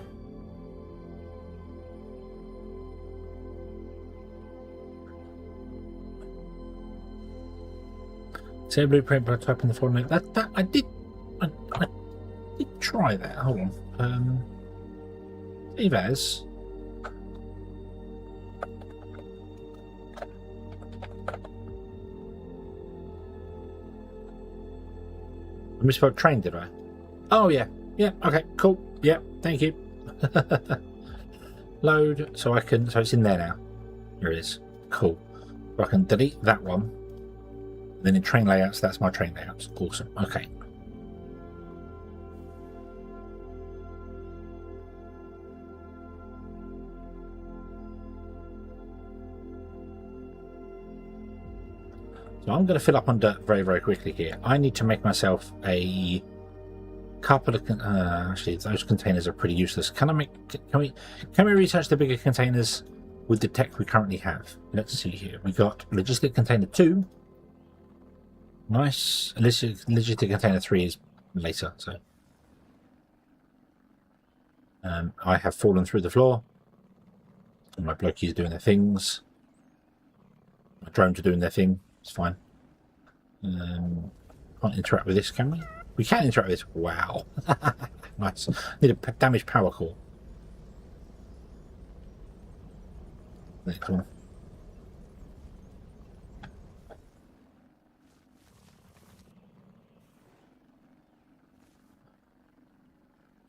Say blueprint by typing the following. That I did try that. Hold on. Save as. I misspelled train, did I? Oh yeah. Yeah, okay, cool. Yeah, thank you. Load, so I can, so it's in there now. Here it is. Cool. So I can delete that one. Then in train layouts, that's my train layouts. Awesome. Okay. So I'm going to fill up on dirt very, very quickly here. I need to make myself a couple of actually those containers are pretty useless. Can we research the bigger containers with the tech we currently have? Let's see here. We got logistic container 2. Nice. Logistic container 3 is later, so I have fallen through the floor. And my blokies are doing their things. My drones are doing their thing. It's fine. Can't interact with this, can we? We can interact with this. Wow. Nice. Need a damaged power core. Next one.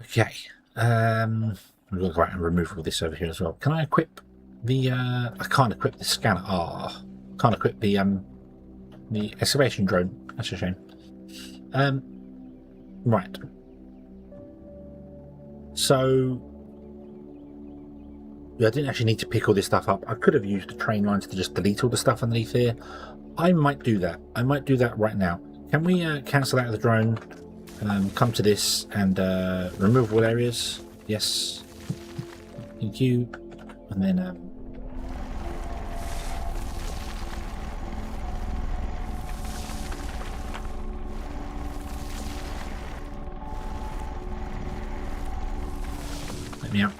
Okay. We'll go right and remove all this over here as well. Can I equip the I can't equip the scanner. Can't equip the excavation drone. That's a shame. Right. So yeah, I didn't actually need to pick all this stuff up. I could have used the train lines to just delete all the stuff underneath here. I might do that. I might do that right now. Can we cancel out the drone? Come to this and remove all areas. Yes. Thank you. And then let me out.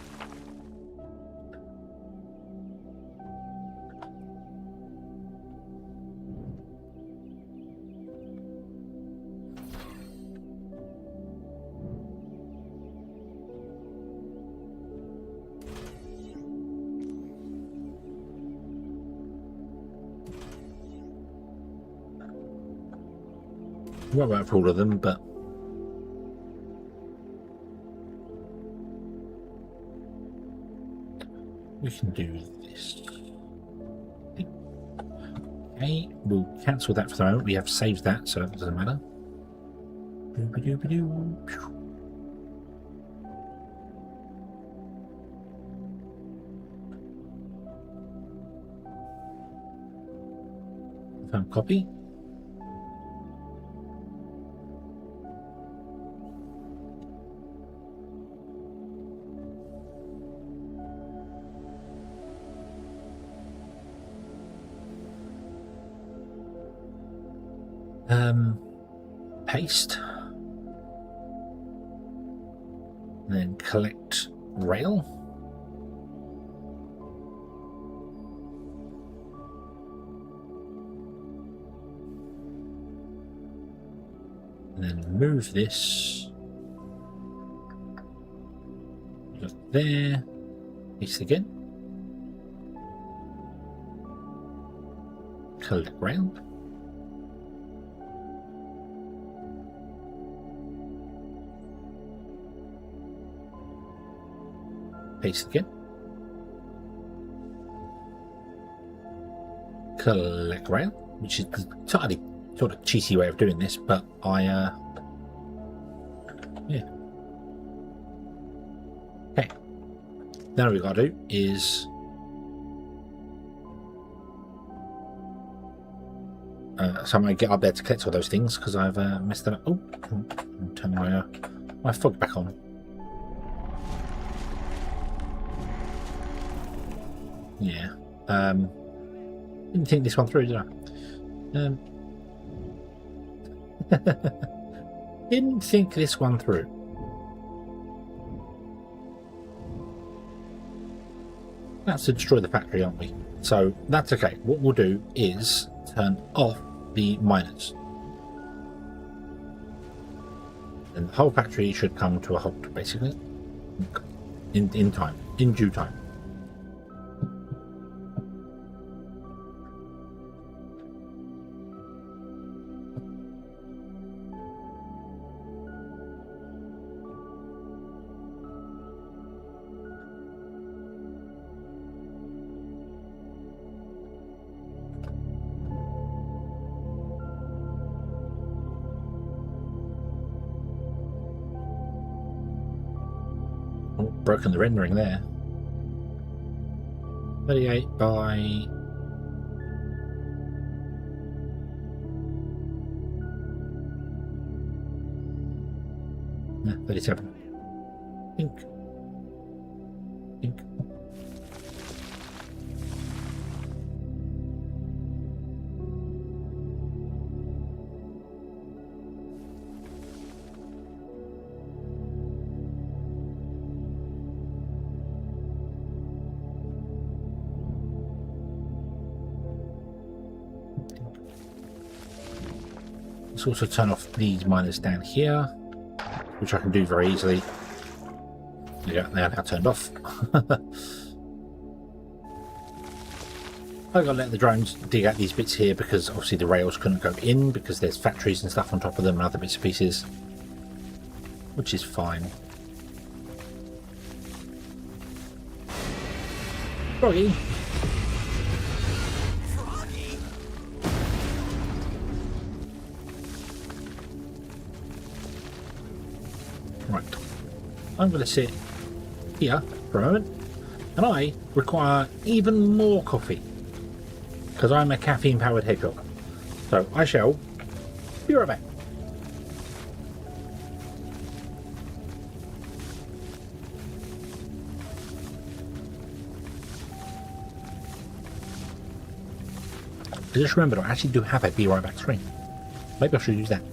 Not about for all of them, but we can do this. Okay, we'll cancel that for the moment. We have saved that, so it doesn't matter. Found copy. Paste. And then collect rail. And then move this just there. Paste again. Collect rail. Paste again. Collect rail, which is the totally sort of cheesy way of doing this, but yeah. Okay. Now what we've got to do is so I'm going to get up there to collect all those things because I've messed it up. Oh, turn my fog back on. Yeah. Didn't think this one through, did I? Didn't think this one through. That's to destroy the factory, aren't we? So that's okay. What we'll do is turn off the miners. And the whole factory should come to a halt, basically. In time. In due time. Broken the rendering there. 38 by 37. Pink. Let's also turn off these miners down here, which I can do very easily. Yeah, they are now turned off. I've got to let the drones dig out these bits here because obviously the rails couldn't go in because there's factories and stuff on top of them and other bits and pieces, which is fine. Froggy. Right, I'm going to sit here for a moment, and I require even more coffee because I'm a caffeine-powered hedgehog. So I shall be right back. I just remembered I actually do have a be right back screen. Maybe I should use that.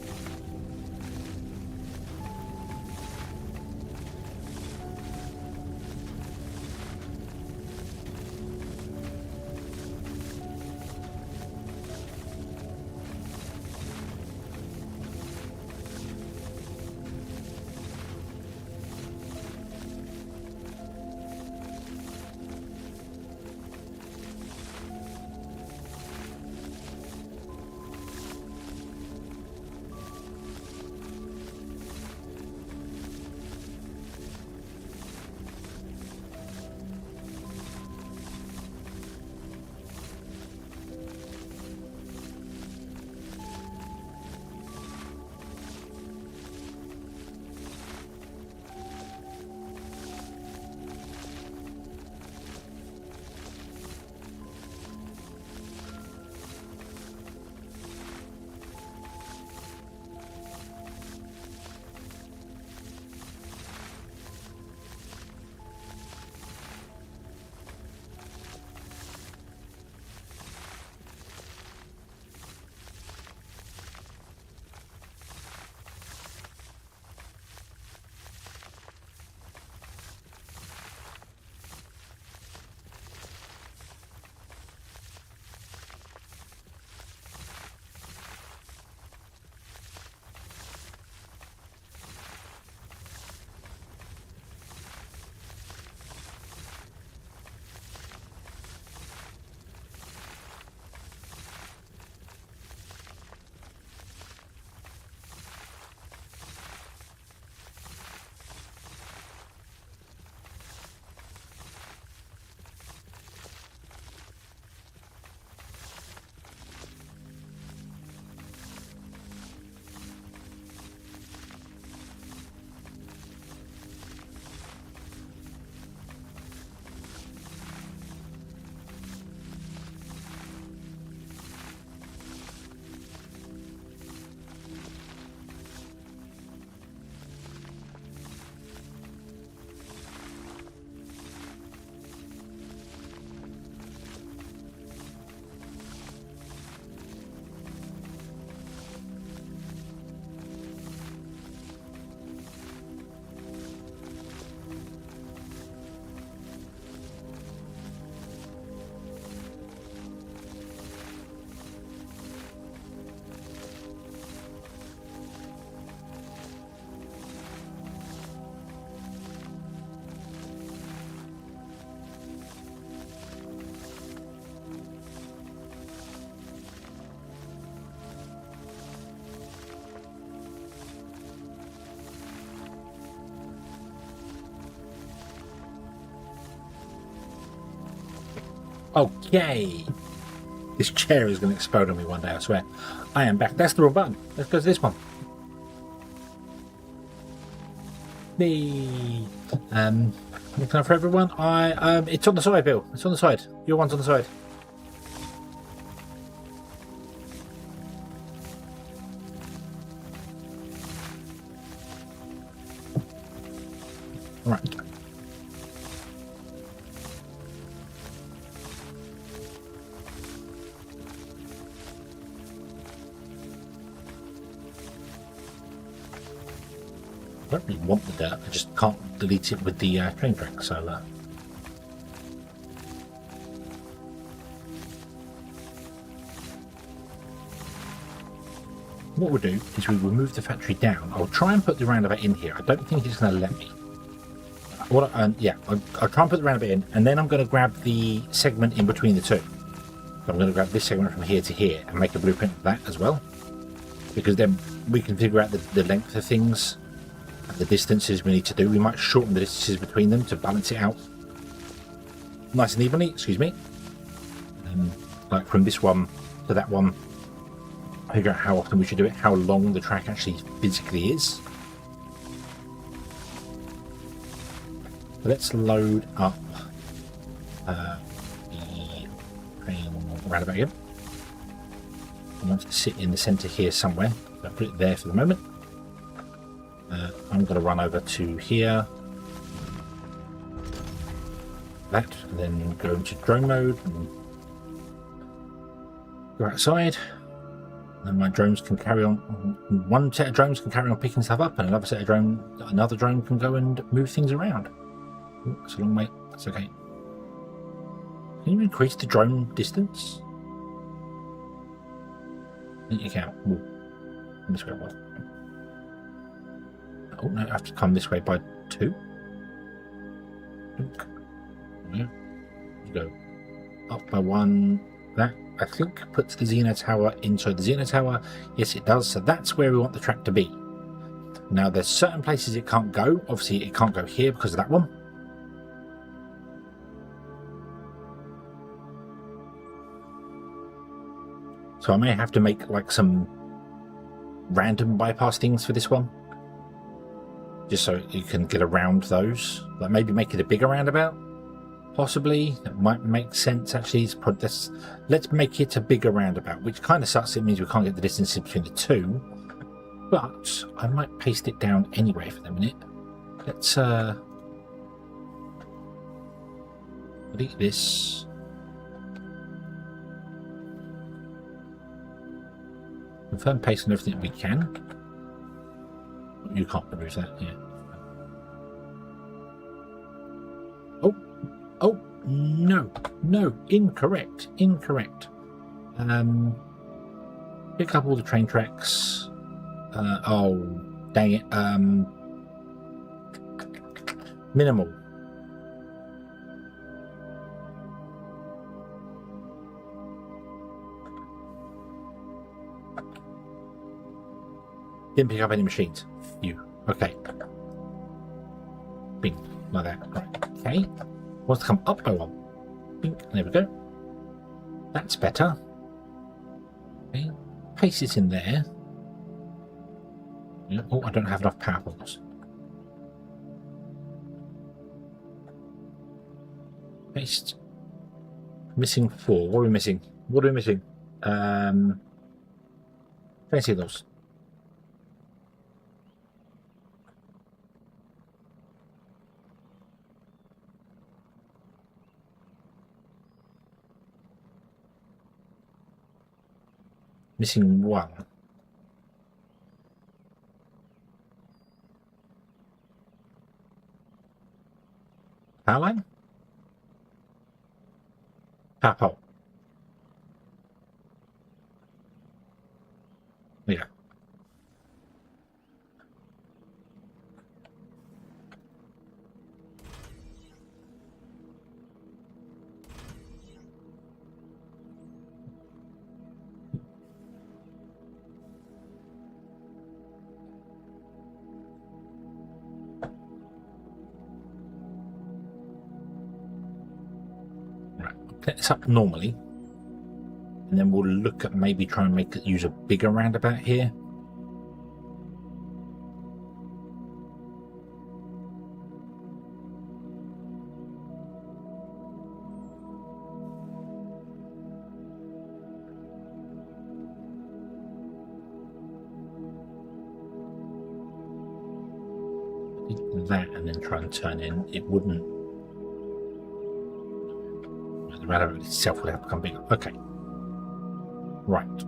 Okay. This chair is going to explode on me one day, I swear. I am back. That's the wrong button. Let's go to this one. The looking out for everyone. It's on the side, Bill. It's on the side. Your one's on the side. All right. I don't really want the dirt, I just can't delete it with the train track, so what we'll do is we will move the factory down. I'll try and put the roundabout in here. I don't think it's going to let me. I'll try and put the roundabout in, and then I'm going to grab the segment in between the two. So I'm going to grab this segment from here to here and make a blueprint of that as well, because then we can figure out the length of things. The distances we need to do. We might shorten the distances between them to balance it out nice and evenly, excuse me. Like from this one to that one, figure out how often we should do it, how long the track actually physically is. Let's load up the train roundabout again. I want it to sit in the centre here somewhere, so I'll put it there for the moment. I'm going to run over to here, that, and then go into drone mode and go outside. And my drones can carry on. One set of drones can carry on picking stuff up, and another drone can go and move things around. Ooh, that's a long way. That's okay. Can you increase the drone distance? I think you can. Ooh. This way, what? Oh no, I have to come this way by 2. Yeah. Go up by 1. That, I think, puts the Xeno Tower inside the Xeno Tower. Yes, it does. So that's where we want the track to be. Now, there's certain places it can't go. Obviously, it can't go here because of that one. So I may have to make like some random bypass things for this one, just so you can get around those. Like maybe make it a bigger roundabout, possibly. That might make sense actually. Let's make it a bigger roundabout, which kind of sucks. It means we can't get the distance between the two, but I might paste it down anyway for the minute. Let's delete this. Confirm paste on everything we can. You can't remove that, yeah. Oh, no, incorrect. Pick up all the train tracks. Oh, dang it. Minimal. Didn't pick up any machines. You. Okay. Bing. Like that. Right. Okay. Wants to come up by 1. Bing. There we go. That's better. Okay. Paste it in there. Yeah. Oh, I don't have enough power poles. Paste. Missing 4. What are we missing? Train signals. Missing 1. Power line? Power pole. Yeah. Set this up normally, and then we'll look at maybe trying to use a bigger roundabout here. That and then try and turn in, it wouldn't. The roundabout itself would have to become bigger. Okay. Right.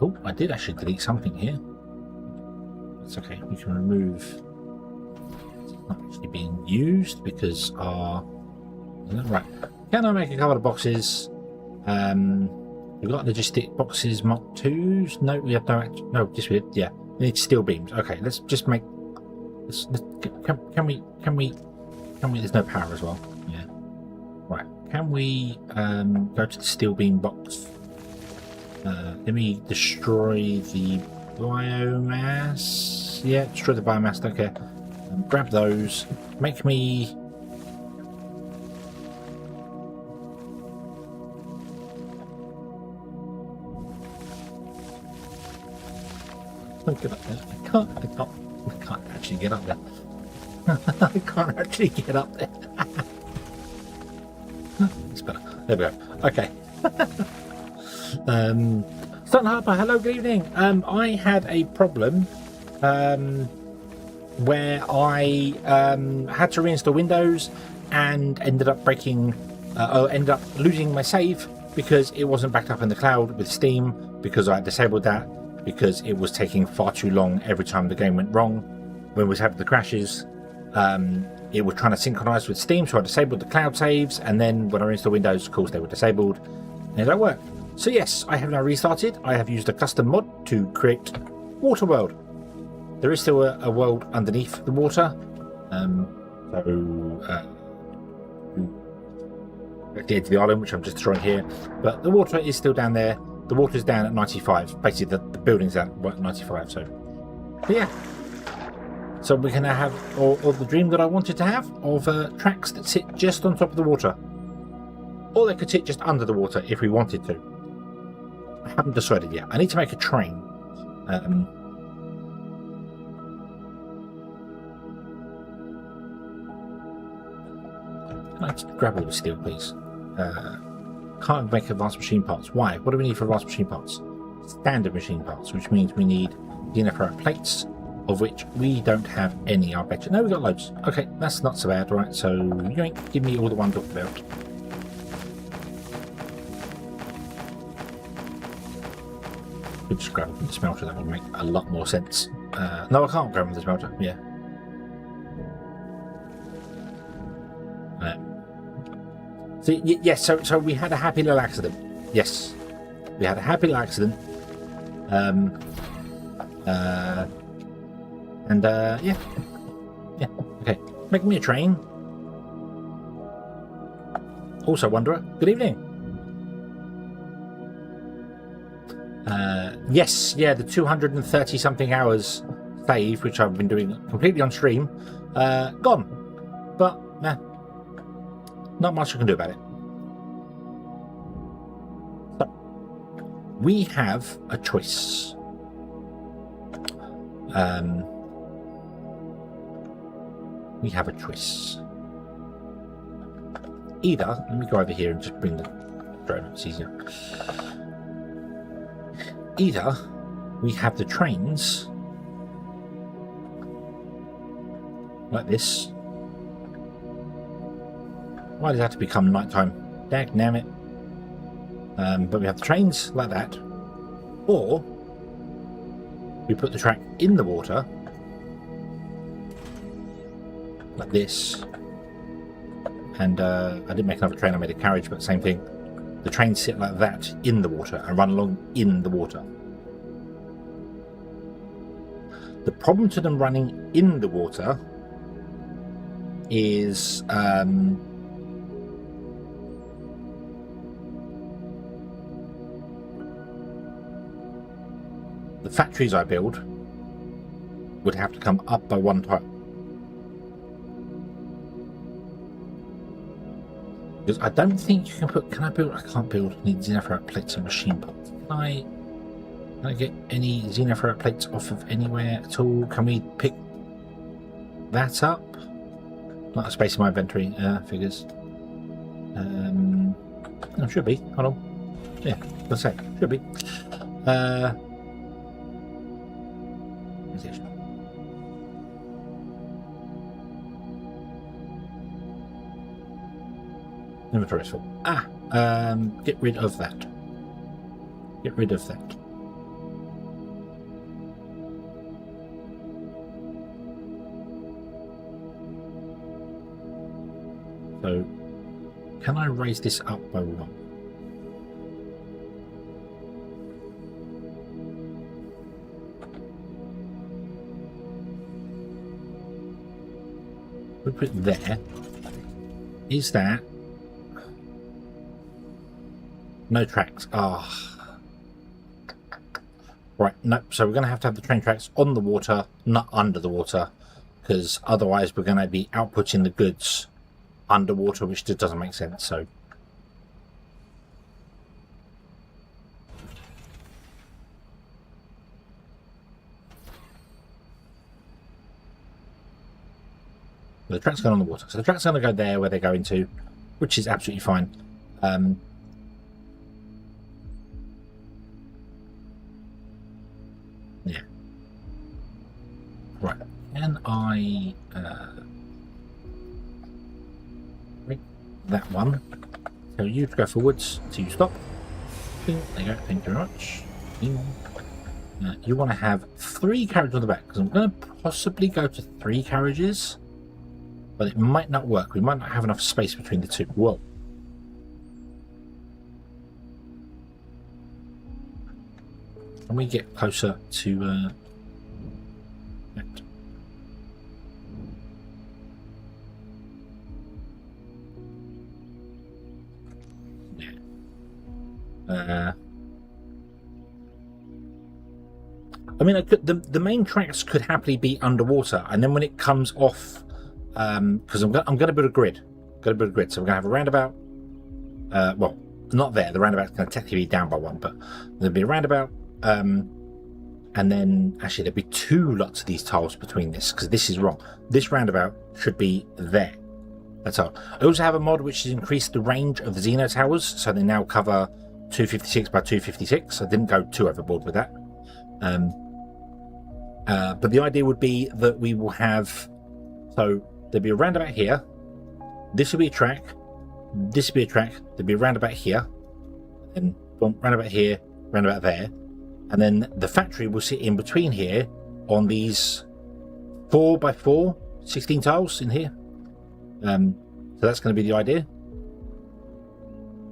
Oh, I did actually delete something here. That's okay. We can remove. It's not actually being used because our. Right. Can I make a couple of boxes? We've got logistic boxes Mark 2s. No, we have no. Just we did. Yeah. We need steel beams. Okay. Let's just make. Can we? There's no power as well. Yeah. Right. Can we go to the steel beam box? Let me destroy the biomass. Yeah, destroy the biomass. Don't care. Grab those. Make me. Don't get up there. I can't actually get up there. I can't actually get up there. It's better. There we go. Okay. Sutton Harper, hello, good evening. I had a problem where I had to reinstall Windows and ended up losing my save because it wasn't backed up in the cloud with Steam, because I disabled that, because it was taking far too long every time the game went wrong. When we was having the crashes, it was trying to synchronize with Steam, so I disabled the cloud saves, and then when I installed Windows, of course, they were disabled, and it don't work. So yes, I have now restarted. I have used a custom mod to create Water World. There is still a world underneath the water, at the edge of the island, which I'm just destroying here, but the water is still down there. The water is down at 95. Basically, the building's at 95. So yeah. So we're going to have all the dream that I wanted to have of tracks that sit just on top of the water, or they could sit just under the water if we wanted to. I haven't decided yet. I need to make a train. Can I just grab all the steel, please? Can't make advanced machine parts. Why? What do we need for advanced machine parts? Standard machine parts, which means we need Xeno Power plates, of which we don't have any, I bet you. No, we've got loads. Okay, that's not so bad, right? So, yoink, give me all the ones off the belt. Could just grab the smelter, that would make a lot more sense. No, I can't grab the smelter, yeah. So, yes, so we had a happy little accident. Yes, we had a happy little accident. Yeah, okay. Make me a train. Also, Wanderer, good evening. Yes, yeah, the 230 something hours save, which I've been doing completely on stream, gone. But, nah, not much I can do about it. So, we have a choice. We have a choice. Either, let me go over here and just bring the drone up, it's easier. Either we have the trains like this. Why does it have to become nighttime? Dagnammit. But we have the trains like that. Or we put the track in the water like this. And I didn't make another train, I made a carriage, but same thing. The trains sit like that in the water and run along in the water. The problem to them running in the water is the factories I build would have to come up by one time. Because I don't think you can put. Can I build? I can't build any xenoferrite plates and machine parts. Can I get any xenoferrite plates off of anywhere at all? Can we pick that up? Not a space in my inventory. Figures. Oh, should be. Hold on. Yeah, let's say should be. Inventory is full. Get rid of that. Get rid of that. So, can I raise this up by 1? We put it there. Is that? No tracks. Ah. Right, no. So we're going to have the train tracks on the water, not under the water, because otherwise we're going to be outputting the goods underwater, which just doesn't make sense. So the track's going on the water. So the track's going to go there where they're going to, which is absolutely fine. Yeah. Right. Can I break that one? Tell you to go forwards till you stop. There you go. Thank you very much. You want to have 3 carriages on the back, because I'm going to possibly go to 3 carriages, but it might not work. We might not have enough space between the 2. Whoa. Can we get closer to that? Yeah. I mean, the main tracks could happily be underwater, and then when it comes off, because I'm going to build a grid. So we're going to have a roundabout. Well, not there. The roundabout's going to technically be down by 1, but there'll be a roundabout. And then actually there'll be 2 lots of these tiles between this, because this is wrong. This roundabout should be there. That's all. I also have a mod which has increased the range of the Xeno towers, so they now cover 256 by 256. I didn't go too overboard with that. But the idea would be that we will have, so there'll be a roundabout here, this will be a track, this will be a track, there'll be a roundabout here, and boom, roundabout here, roundabout there, and then the factory will sit in between here on these 4 by 4 16 tiles in here. So that's going to be the idea,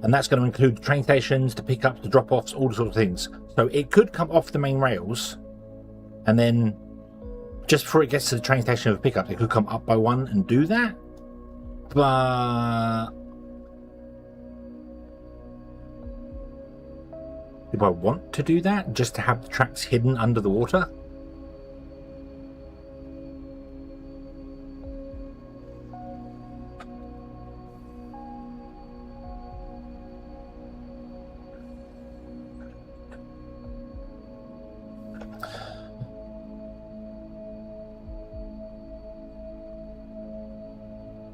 and that's going to include train stations, the pickups, the drop-offs, all the sorts of things. So it could come off the main rails, and then just before it gets to the train station of pickup, it could come up by 1 and do that. But do I want to do that just to have the tracks hidden under the water?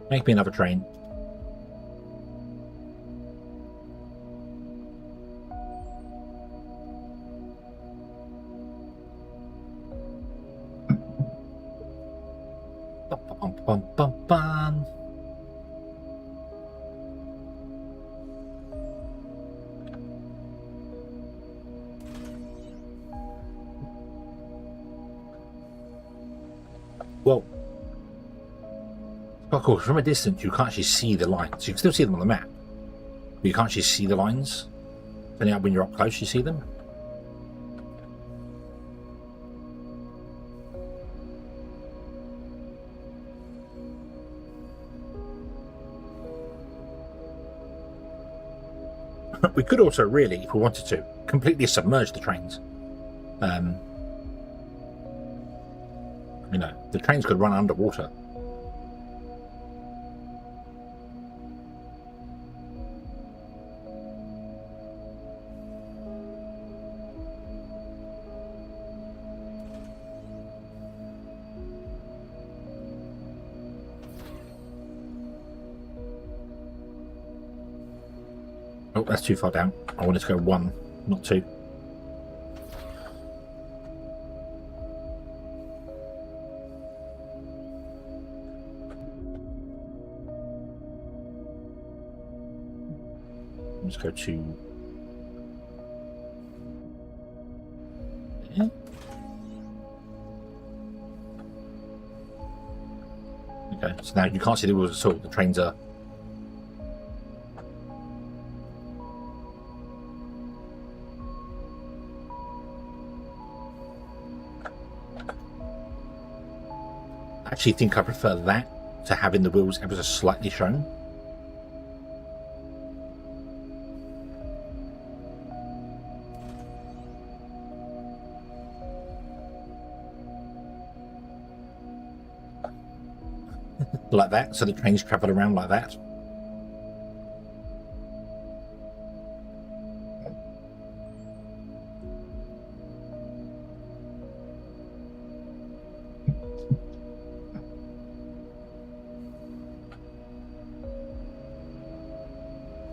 Make me another train. Bum, bum, bum, bum. Well, of course, from a distance you can't actually see the lines. You can still see them on the map, but you can't actually see the lines. Only when you're up close you see them. We could also really, if we wanted to, completely submerge the trains. You know, the trains could run underwater. Oh, that's too far down. I wanted to go 1, not 2. Let's go to... Yeah. Okay, so now you can't see the wheels at all. The trains are... I actually think I prefer that to having the wheels ever so slightly shown. Like that, so the trains travel around like that.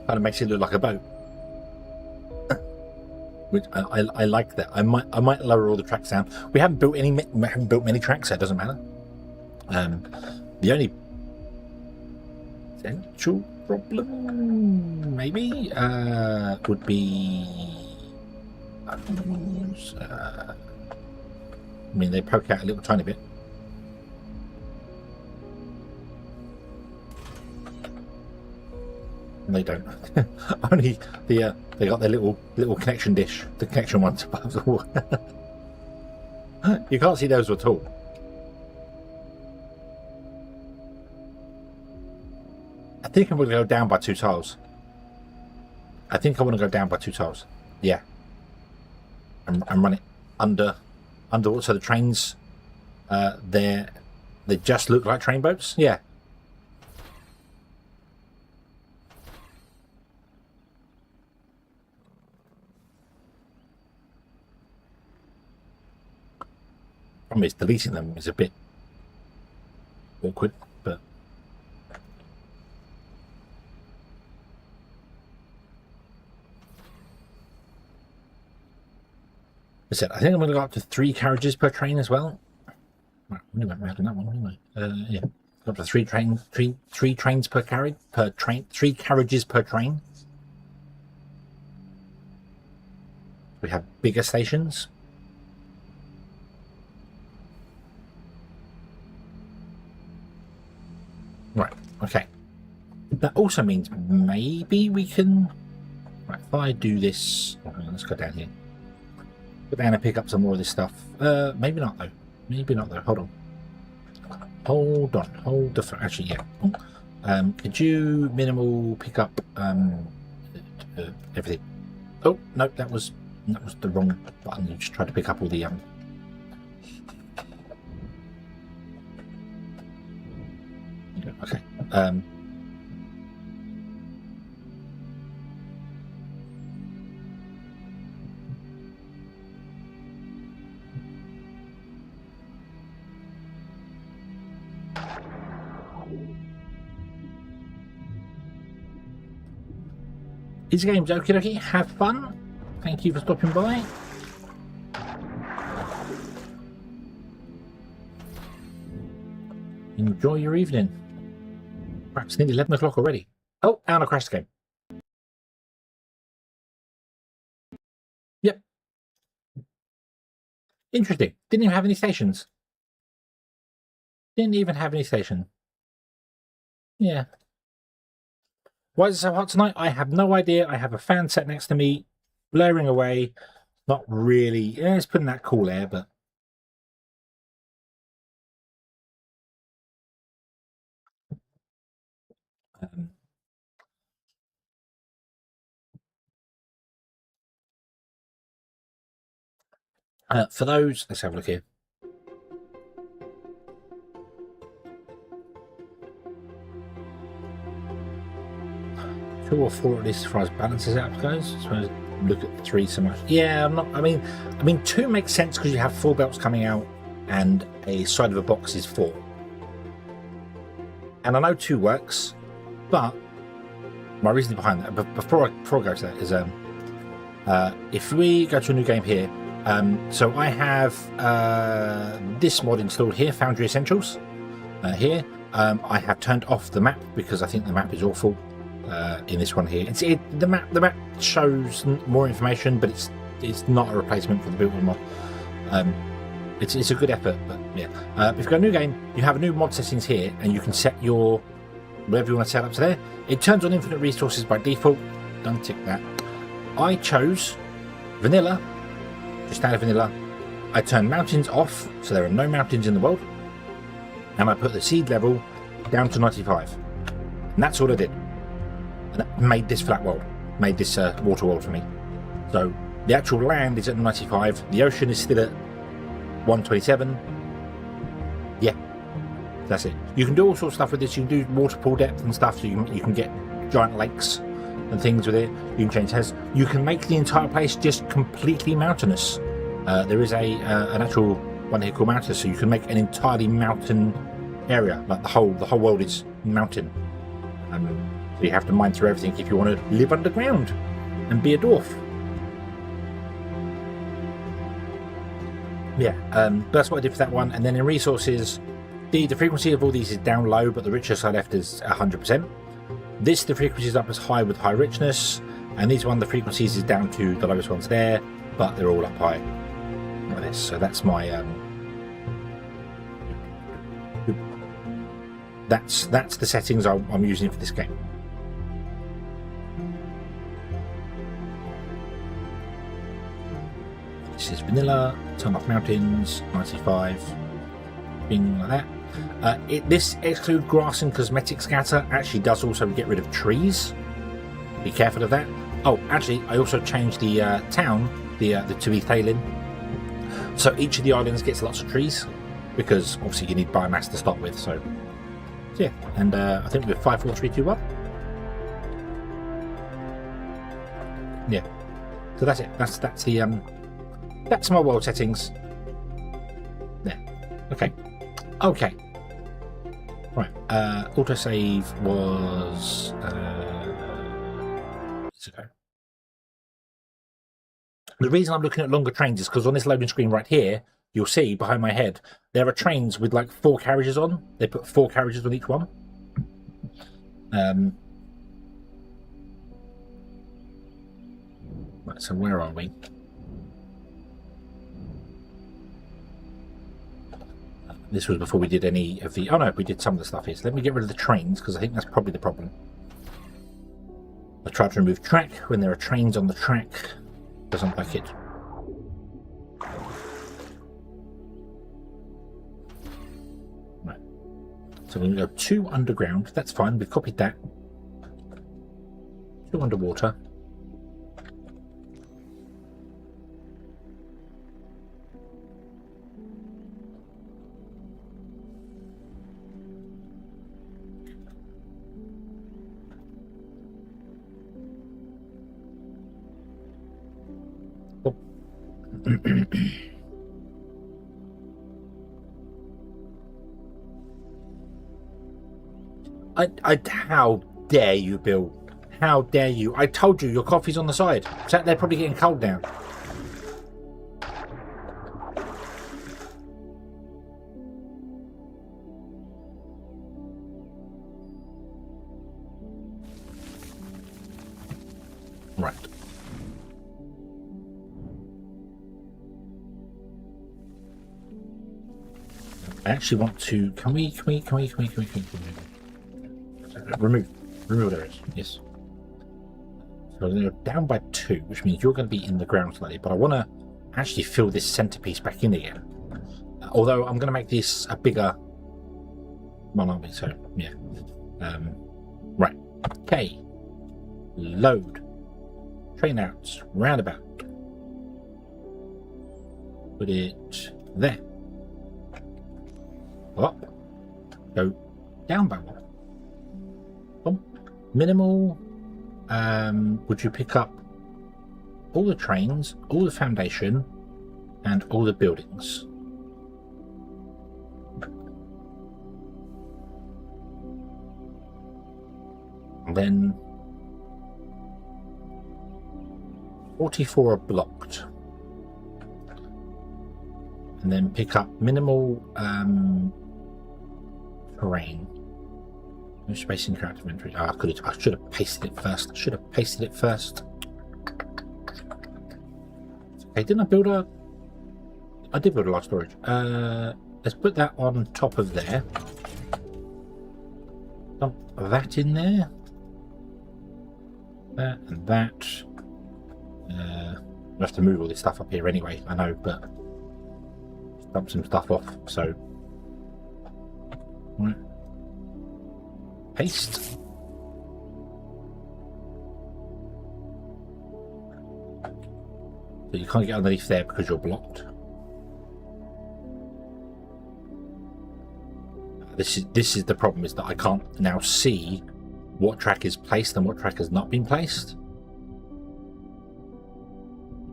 Kind of makes it look like a boat. Which I like that. I might lower all the tracks down. We haven't built many tracks, so it doesn't matter. The only potential problem, maybe, would be. I mean, they poke out a little tiny bit. They don't. Only the they got their little connection dish, the connection ones above the wall. You can't see those at all. I think I'm going to go down by 2 tiles. I think I want to go down by 2 tiles. Yeah. And run it under so the trains they just look like train boats. Yeah. Problem is, deleting them is a bit awkward, but I said I think I'm going to go up to 3 carriages per train as well. Well, we went round on that one, didn't we? Yeah, go up to 3 trains per carriage per train, 3 carriages per train. We have bigger stations. Right, okay. That also means maybe we can... Right, if I do this... Let's go down here. Go down and pick up some more of this stuff. Maybe not, though. Maybe not, though. Hold on. Hold on. Hold the... Actually, yeah. Could you minimal pick up everything? Oh, no, that was the wrong button. You just tried to pick up all the... Okay. These games, okie dokie, have fun. Thank you for stopping by. Enjoy your evening. Perhaps nearly 11 o'clock already. Oh, and I crashed the game. Yep. Interesting. Didn't even have any stations. Didn't even have any station. Yeah. Why is it so hot tonight? I have no idea. I have a fan set next to me, blaring away. Not really. Yeah, it's putting that cool air, but... for those, let's have a look here. Two or 4 at least as far as balances out goes. So look at 3 so much. Yeah, I'm not. I mean, 2 makes sense because you have 4 belts coming out, and a side of a box is 4. And I know 2 works, but my reasoning behind that, but before I go to that, is if we go to a new game here, so I have this mod installed here, Foundry Essentials. Here, I have turned off the map because I think the map is awful. In this one here, the map shows more information, but it's not a replacement for the built-in mod. It's a good effort, but yeah. If you've got a new game, you have a new mod settings here, and you can set your whatever you want to set up to there. It turns on infinite resources by default. Don't tick that. I chose vanilla, just standard vanilla. I turned mountains off, so there are no mountains in the world, and I put the seed level down to 95, and that's all I did. And that made this flat world, made this water world for me. So the actual land is at 95, the ocean is still at 127. Yeah, that's it. You can do all sorts of stuff with this. You can do water pool depth and stuff, so you can get giant lakes and things with it. You can change hairs. You can make the entire place just completely mountainous. There is an actual one here called mountainous, so you can make an entirely mountain area, like the whole world is mountain. So you have to mine through everything if you want to live underground and be a dwarf. Yeah, that's what I did for that one. And then in resources, the frequency of all these is down low, but the richness I left is 100%. This, the frequency is up as high with high richness, and these one, the frequencies is down to the lowest ones there, but they're all up high like this. So that's my that's the settings I'm using for this game. This is vanilla, turn off mountains, 95, thing like that. This exclude grass and cosmetic scatter actually does also get rid of trees. Be careful of that. Oh, actually, I also changed the town, to be Thalin. So each of the islands gets lots of trees, because obviously you need biomass to start with. So yeah, and I think we're 5, 4, 3, 2, 1. Yeah. So that's it. That's my world settings. There. Okay. Right. Autosave was let's go. The reason I'm looking at longer trains is because on this loading screen right here, you'll see behind my head there are trains with like 4 carriages on. They put 4 carriages on each one. Right, so where are we? This was before we did any of the... Oh no, we did some of the stuff here. So let me get rid of the trains, because I think that's probably the problem. I tried to remove track when there are trains on the track. Doesn't like it. Right. So we're going to go 2 underground. That's fine. We've copied that. 2 underwater. How dare you, Bill? How dare you? I told you, your coffee's on the side. Sat there probably getting cold now. Right. I actually want to... Can we remove areas? Yes. So they're down by 2, which means you're going to be in the ground slightly, but I want to actually fill this centerpiece back in again. Although I'm going to make this a bigger one, aren't we? So yeah. Right. Okay. Load. Train outs. Roundabout. Put it there. Up. Go down by 1. Minimal. Would you pick up all the trains, all the foundation, and all the buildings? And then 44 are blocked. And then pick up minimal terrain. No space in character inventory. Oh, I should have pasted it first. Okay, didn't I build a... I did build a large storage. Let's put that on top of there. Dump that in there. That and that. We'll have to move all this stuff up here anyway, I know, but dump some stuff off, so right. Paste. So you can't get underneath there because you're blocked. This is the problem, is that I can't now see what track is placed and what track has not been placed.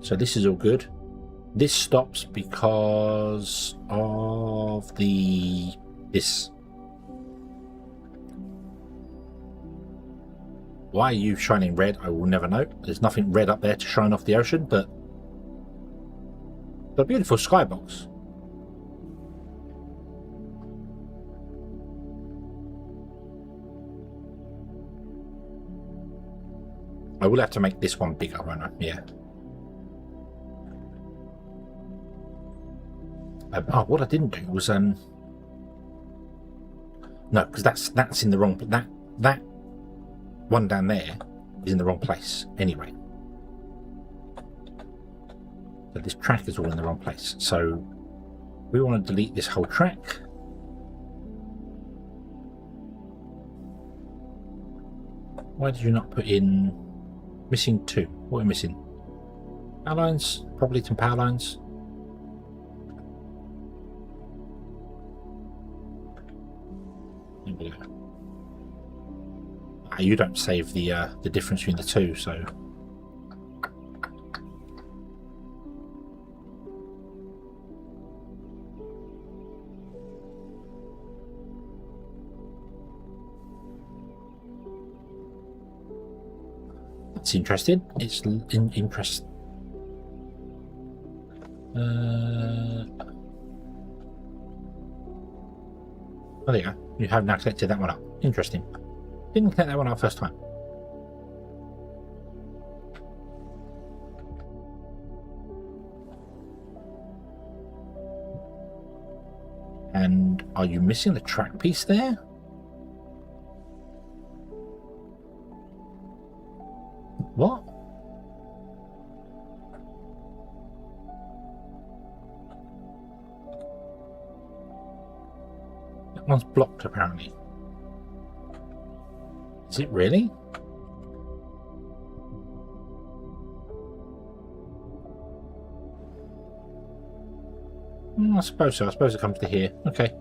So this is all good. This stops because of this. Why are you shining red? I will never know. There's nothing red up there to shine off the ocean, but a beautiful skybox. I will have to make this one bigger, won't I? Yeah. Oh, what I didn't do was no, because that's in the wrong. That one down there is in the wrong place anyway. So this track is all in the wrong place. So we want to delete this whole track. Why did you not put in missing 2? What are we missing? Power lines, probably some power lines. You don't save the difference between the two, so that's interesting. It's interest. Oh, there you go. You have now collected that one up. Interesting. Didn't collect that one up first time. And are you missing the track piece there? What? That one's blocked apparently. Is it really? I suppose so. I suppose it comes to here. Okay.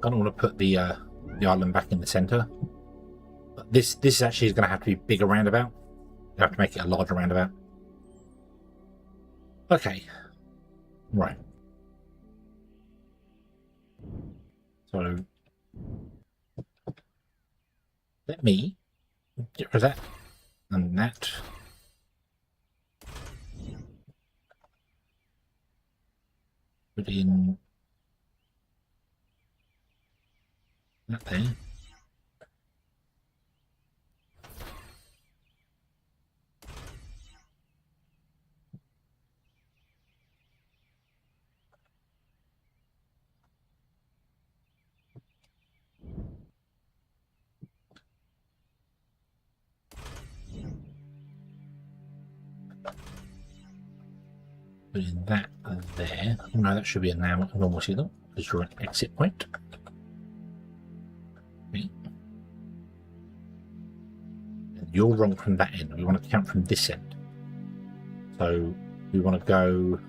I don't want to put the island back in the center. But this actually is going to have to be a bigger roundabout. You have to make it a larger roundabout. Okay. Right. So let me get rid of that and that. Put in that there. Put in that there. No, that should be a normal signal because you're an exit point. And you're wrong from that end. We want to count from this end. So we want to go...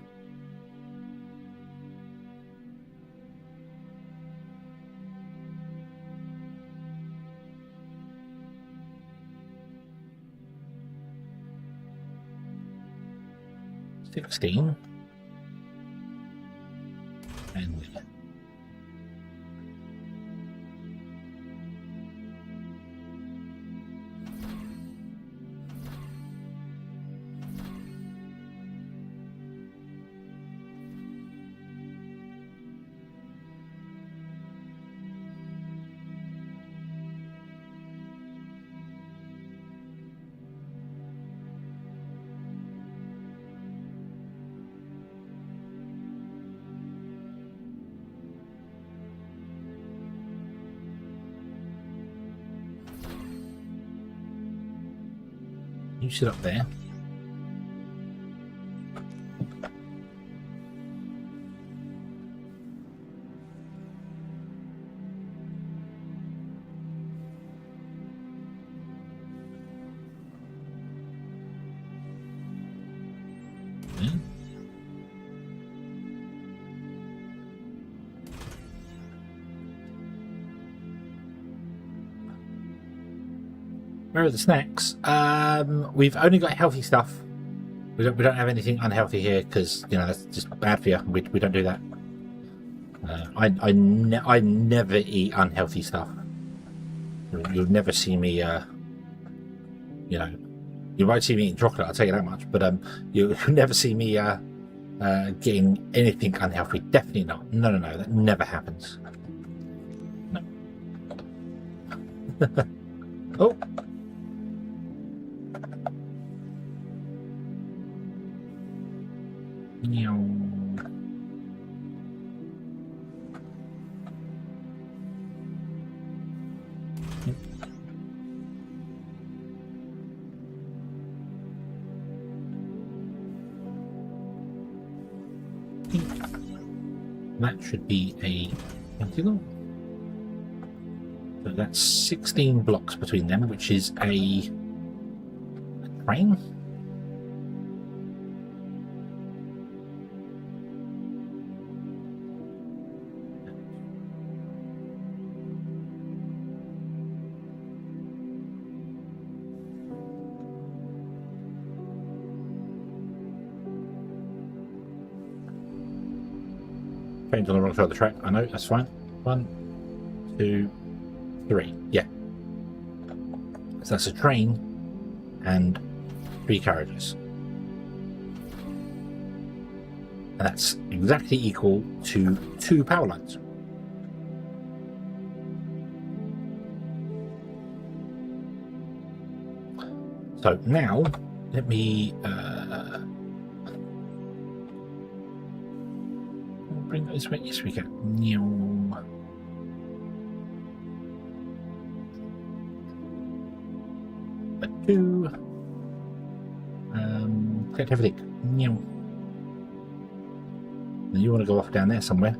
$16 and you sit up there. Yeah. Where are the snacks? We've only got healthy stuff. We don't have anything unhealthy here because that's just bad for you. We don't do that. I never eat unhealthy stuff. You'll never see me. You might see me eating chocolate. I'll tell you that much. But you'll never see me getting anything unhealthy. Definitely not. No. That never happens. No. Oh. That should be a pentagon. So that's 16 blocks between them, which is a train. Train's on the wrong side of the track. I know, that's fine. 1, 2, 3. Yeah. So that's a train and 3 carriages. And that's exactly equal to 2 power lines. So now, let me bring those way. Yes, we can. But 2. Collect everything. And you want to go off down there somewhere.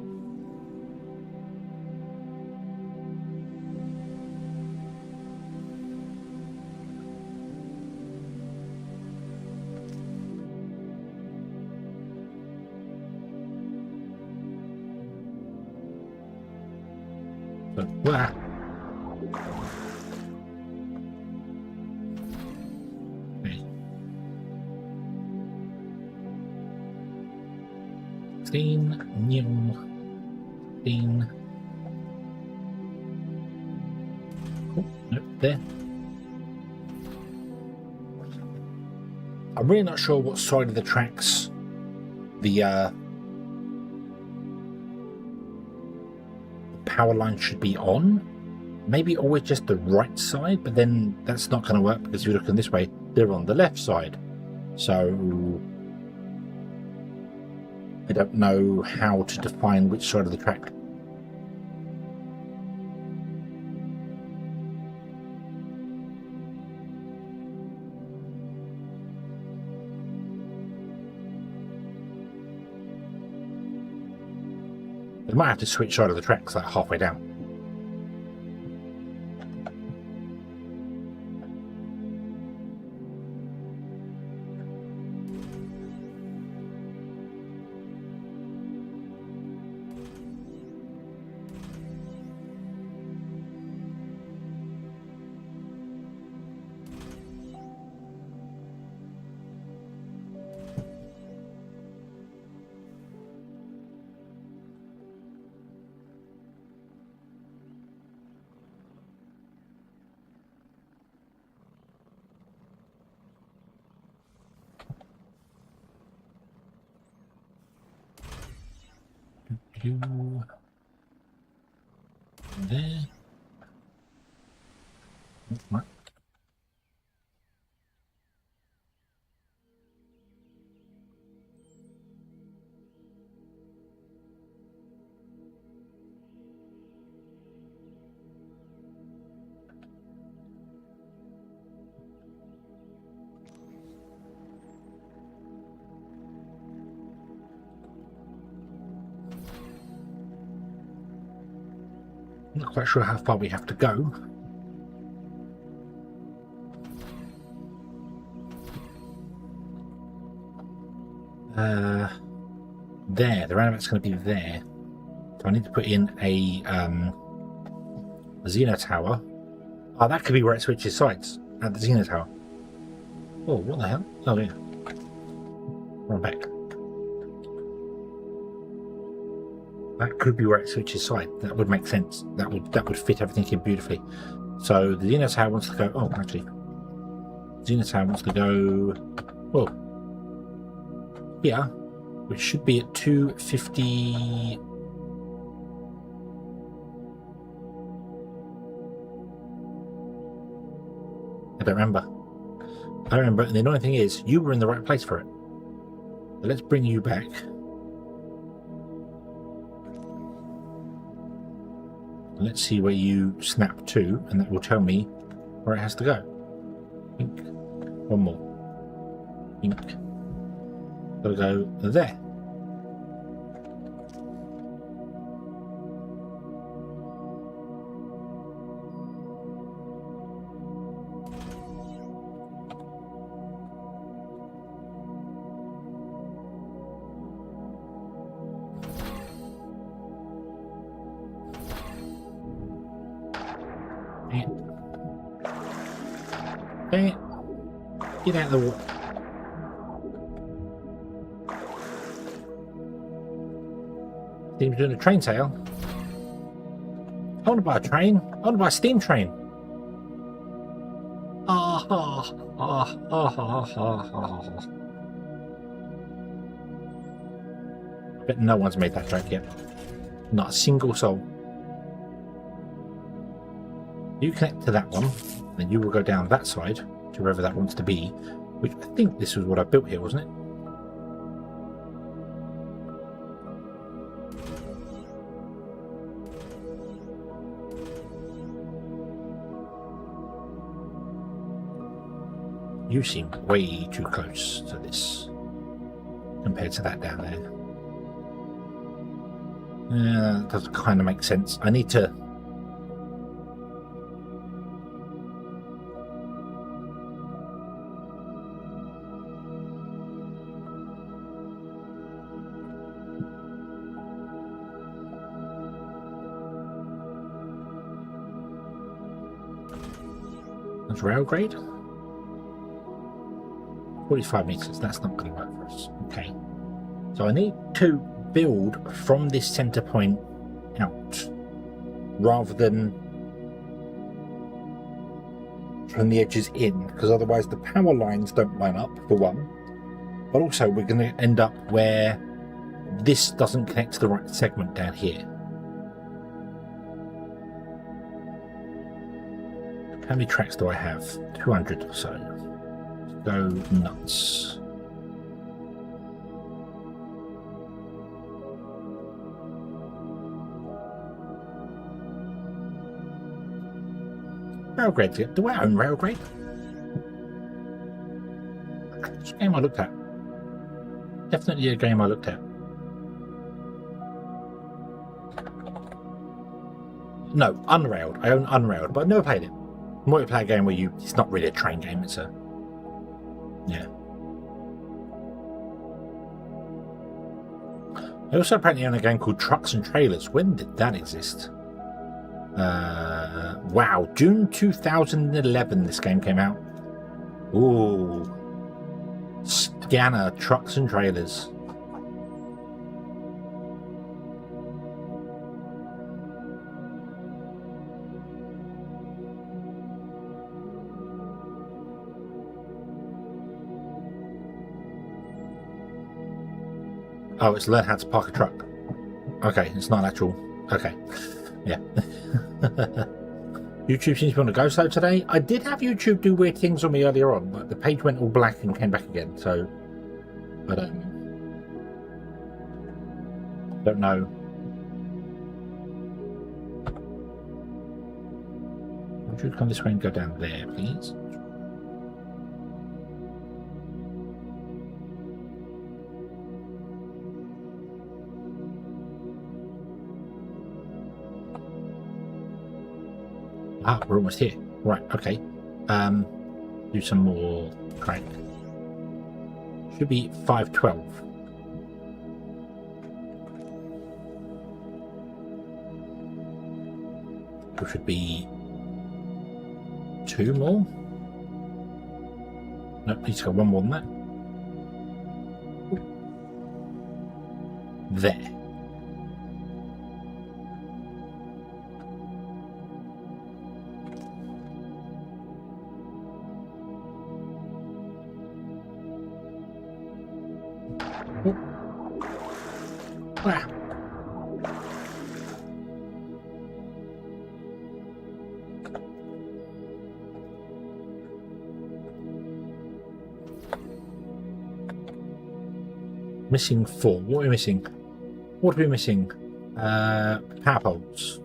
So, wow. Okay. 16, new 16. Oh, nope, there. I'm really not sure what side of the tracks the power line should be on. Maybe always just the right side, but then that's not going to work because if you're looking this way, they're on the left side. So I don't know how to define which side of the track. I might have to switch side of the tracks like halfway down. You there. What? Not quite sure how far we have to go. There, the roundabout's going to be there. So I need to put in a Xeno Tower. Oh, that could be where it switches sides at the Xeno Tower. Oh, what the hell? Oh, yeah. Run back. That could be where it switches side. That would make sense. That would fit everything in beautifully. So the Xeno Tower wants to go. Oh, actually, Xeno Tower wants to go. Well, here, which should be at 250. I don't remember. And the annoying thing is, you were in the right place for it. So let's bring you back. Let's see where you snap to, and that will tell me where it has to go. Pink. One more. Pink. Gotta go there. Dang it. Get out of the water. Steam's doing a train sale. I want to buy a train. I want to buy a steam train. Bet no one's made that joke yet. Not a single soul. You connect to that one, then you will go down that side to wherever that wants to be, which I think this was what I built here, wasn't it? You seem way too close to this compared to that down there. Yeah, that does kind of make sense. I need to... That's rail grade? 45 meters, that's not going to work for us. Okay. So I need to build from this center point out rather than from the edges in, because otherwise the power lines don't line up, for one. But also we're going to end up where this doesn't connect to the right segment down here. How many tracks do I have? 200 or so. Go nuts. Railgrade. Do I own Railgrade? Which game I looked at? Definitely a game I looked at. No, Unrailed. I own Unrailed, but I've never played it. A multiplayer game where it's not really a train game, it's a... Yeah. I also apparently own a game called Trucks and Trailers. When did that exist? Wow, June 2011 this game came out. Ooh. Scanner, Trucks and Trailers. Oh, it's learn how to park a truck. Okay, it's not actual. Okay, yeah. YouTube seems to be on the go slow today. I did have YouTube do weird things on me earlier on, but the page went all black and came back again. So I don't know. Would you come this way and go down there, please? Ah, we're almost here. Right, okay. Do some more crank. Should be 512. Which should be 2 more. Nope, need to go 1 more than that. There. Ah. Missing 4. What are we missing? What are we missing? Power poles.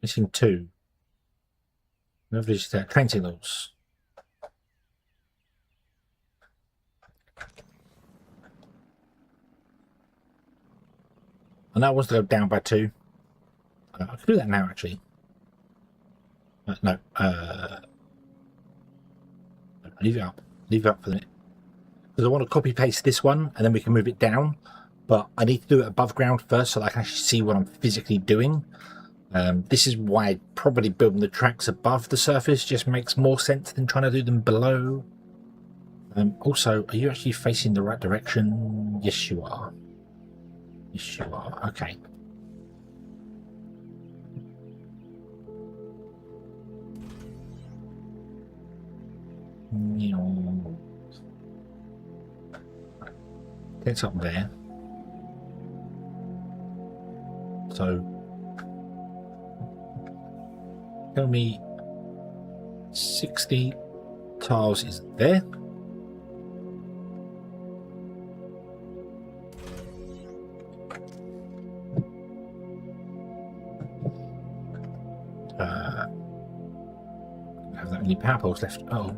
Missing 2. Nobody's there. Train signals. And that was to go down by 2. I can do that now, actually. No. Leave it up. Leave it up for the minute. Because I want to copy paste this one and then we can move it down. But I need to do it above ground first so that I can actually see what I'm physically doing. This is why probably building the tracks above the surface just makes more sense than trying to do them below. Also, are you actually facing the right direction? Yes, you are. Yes, you are. Okay. It's up there. So tell me 60 tiles is there. Have that many power poles left? Oh.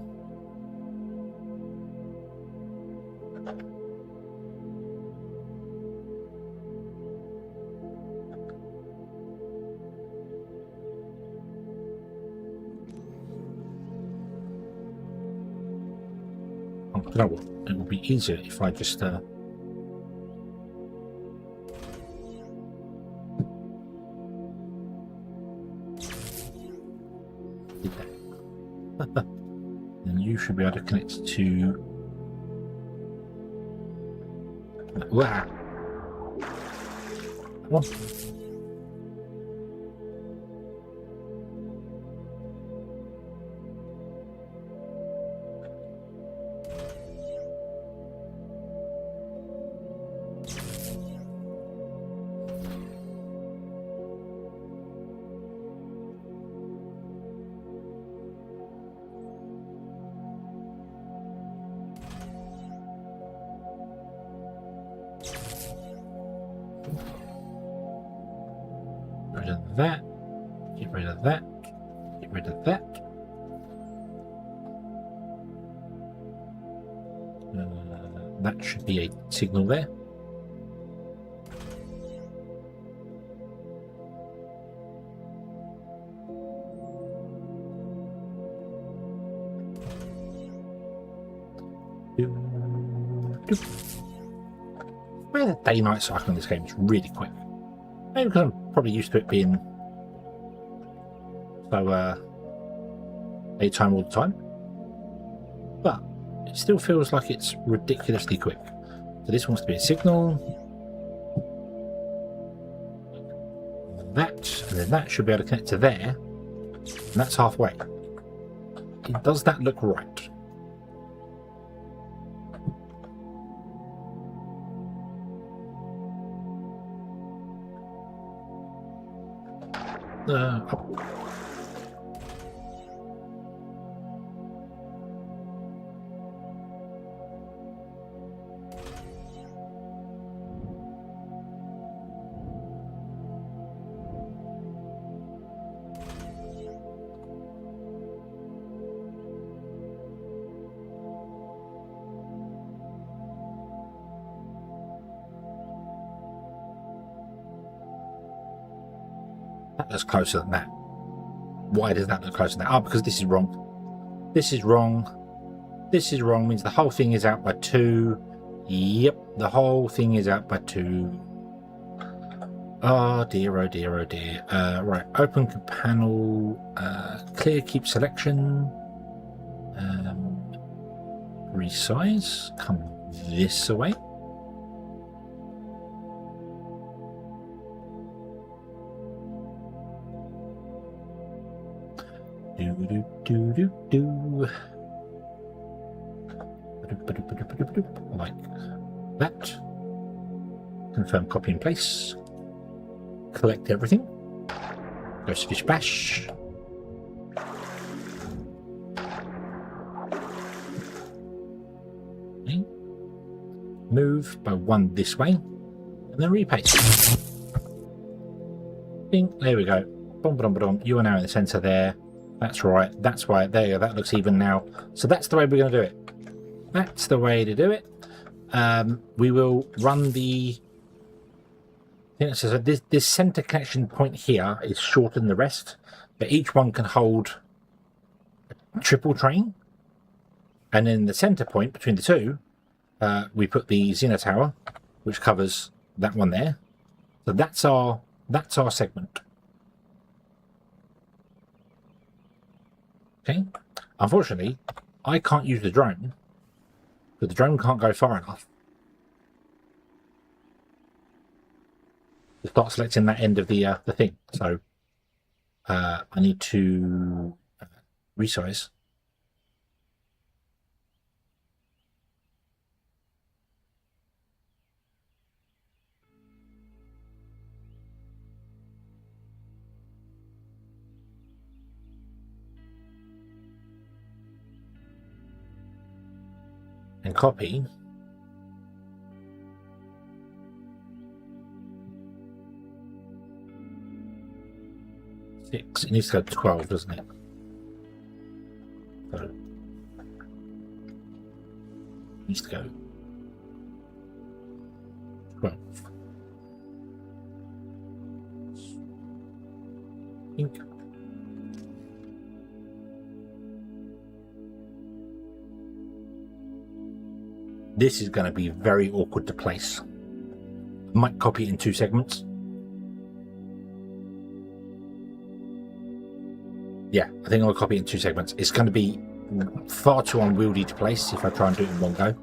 You know what? It would be easier if I just did that. Then you should be able to connect to. Wow. Come on. Get rid of that. Get rid of that. Get rid of that. That should be a signal there. Where the day-night cycle in this game is really quick. Maybe because I'm probably used to it being so daytime all the time. But it still feels like it's ridiculously quick. So this wants to be a signal. That, and then that should be able to connect to there. And that's halfway. Does that look right? Up. That looks closer than that. Why does that look closer than that? Oh, because this is wrong. This is wrong. This is wrong. Means the whole thing is out by 2. Yep, the whole thing is out by 2. Oh dear, oh dear, oh dear. Right, open panel, clear, keep selection. Resize, come this way. Like that. Confirm copy in place. Collect everything. Go swish bash. Okay. Move by 1 this way, and then repaste. Bing, there we go. Boom, boom, boom. You are now in the center there. That's right. That's why. There you go. That looks even now. So that's the way we're going to do it. That's the way to do it. We will run the. So this center connection point here is shorter than the rest, but each one can hold a triple train. And then the center point between the two, we put the Xeno Tower, which covers that one there. So that's our segment. Okay. Unfortunately, I can't use the drone, but the drone can't go far enough to start selecting that end of the thing. So I need to resize. And copy. Six. It needs to go to 12, doesn't it? So it needs to go 12. Think. This is going to be very awkward to place. I might copy it in 2 segments. Yeah, I think I'll copy it in 2 segments. It's going to be far too unwieldy to place if I try and do it in one go.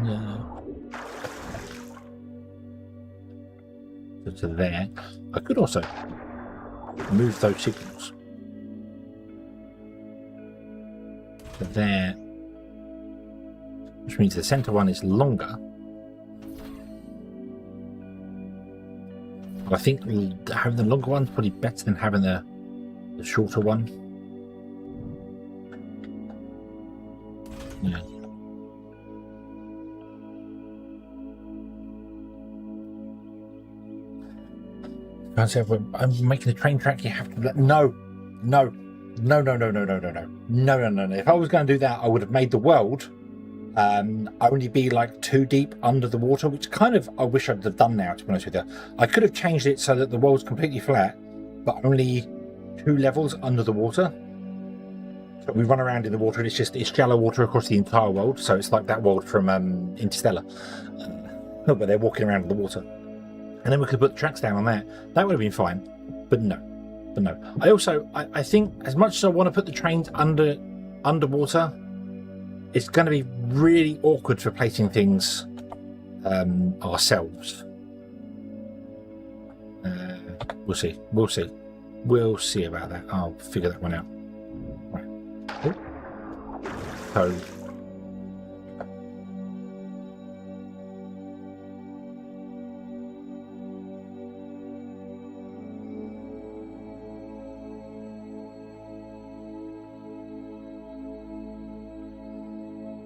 No. So to there. I could also move those signals. There, which means the center one is longer. I think having the longer one is probably better than having the shorter one. Yeah. Can't say I'm making a train track. You have to no. No. If I was going to do that, I would have made the world only be like 2 deep under the water, which kind of I wish I'd have done now, to be honest with you. I could have changed it so that the world's completely flat, but only 2 levels under the water. So we run around in the water and it's shallow water across the entire world. So it's like that world from Interstellar. But they're walking around in the water. And then we could put the tracks down on that. That would have been fine, but no. But no, I think as much as I want to put the trains underwater, it's going to be really awkward for placing things ourselves. We'll see. We'll see. We'll see about that. I'll figure that one out. Right. So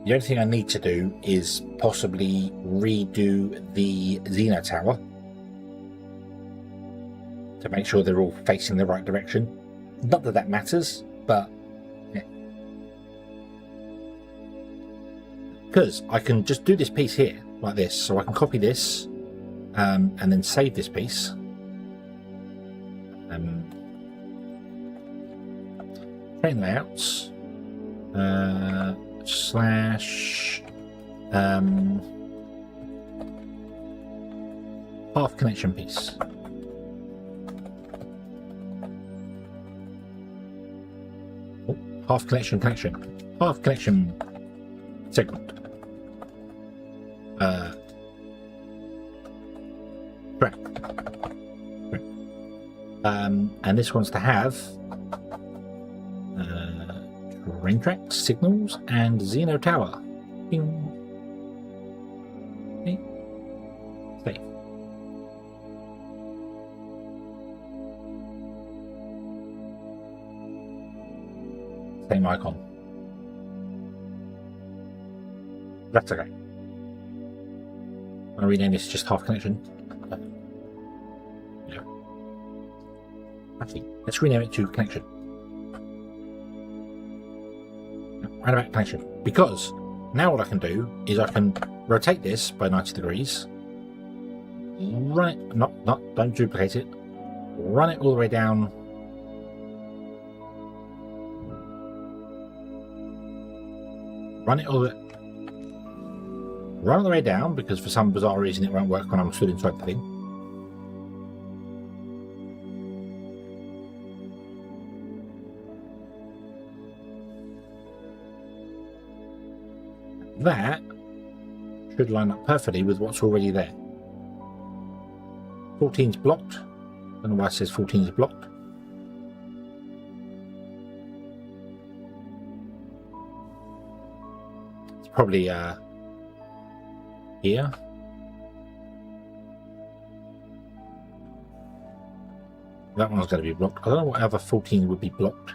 the only thing I need to do is possibly redo the Xeno Tower to make sure they're all facing the right direction. Not that that matters, but yeah. Because I can just do this piece here like this, so I can copy this and then save this piece. Train layouts. Slash half connection piece. Oh, half connection half connection segment. Track. And this one's to have rain tracks, signals, and Xeno Tower. Bing. Okay. Save. Same icon. That's okay. I'll rename this just half connection. Yeah. Actually, let's rename it to connection. Roundabout connection, because now what I can do is I can rotate this by 90 degrees, run it, don't duplicate it, run it all the way down, run it all the way down, because for some bizarre reason it won't work when I'm stood inside the thing. That should line up perfectly with what's already there. 14's blocked. I don't know why it says 14 is blocked. It's probably here. That one's going to be blocked. I don't know what other 14 would be blocked.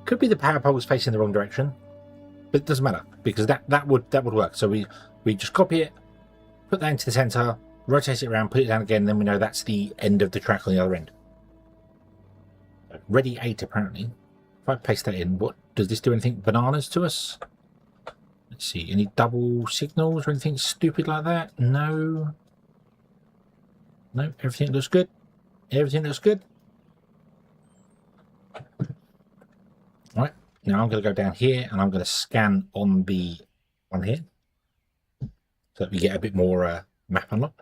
Could be the power poles facing the wrong direction. But it doesn't matter, because that would work. So we just copy it, put that into the center, rotate it around, put it down again, and then we know that's the end of the track on the other end. Ready 8 apparently. If I paste that in, what does this do? Anything bananas to us? Let's see, any double signals or anything stupid like that? No. No, everything looks good. Everything looks good. All right. Now I'm going to go down here and I'm going to scan on the one here so that we get a bit more map unlocked.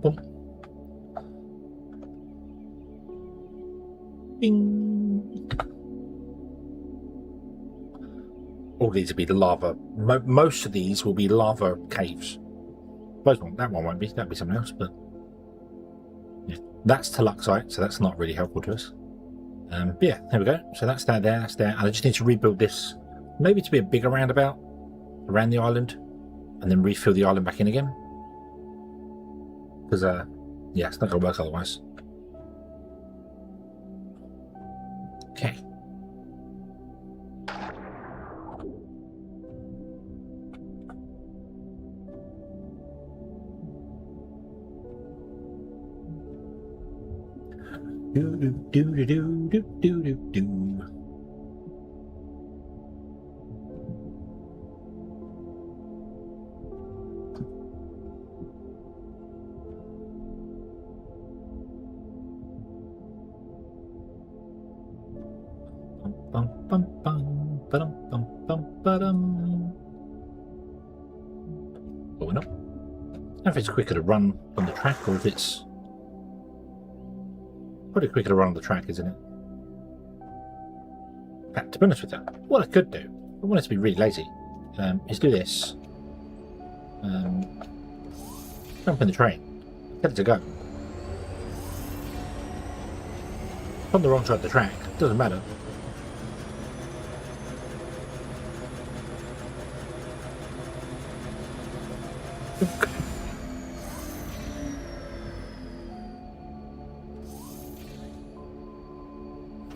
Boom. Bing. All these will be the lava. Most of these will be lava caves. That one won't be. That'll be something else. But yeah, that's Tuluxite, so that's not really helpful to us. But yeah, there we go. So that's there. That's there. And I just need to rebuild this, maybe to be a bigger roundabout around the island, and then refill the island back in again. Because yeah, it's not going to work otherwise. Okay. Do do do do do do do do. Bum bum bum But we're not. I don't know if it's quicker to run on the track or if it's probably quicker to run on the track, isn't it? To be honest with that, what I could do, I want it to be really lazy, is do this. Jump in the train, get it to go. On the wrong side of the track, doesn't matter.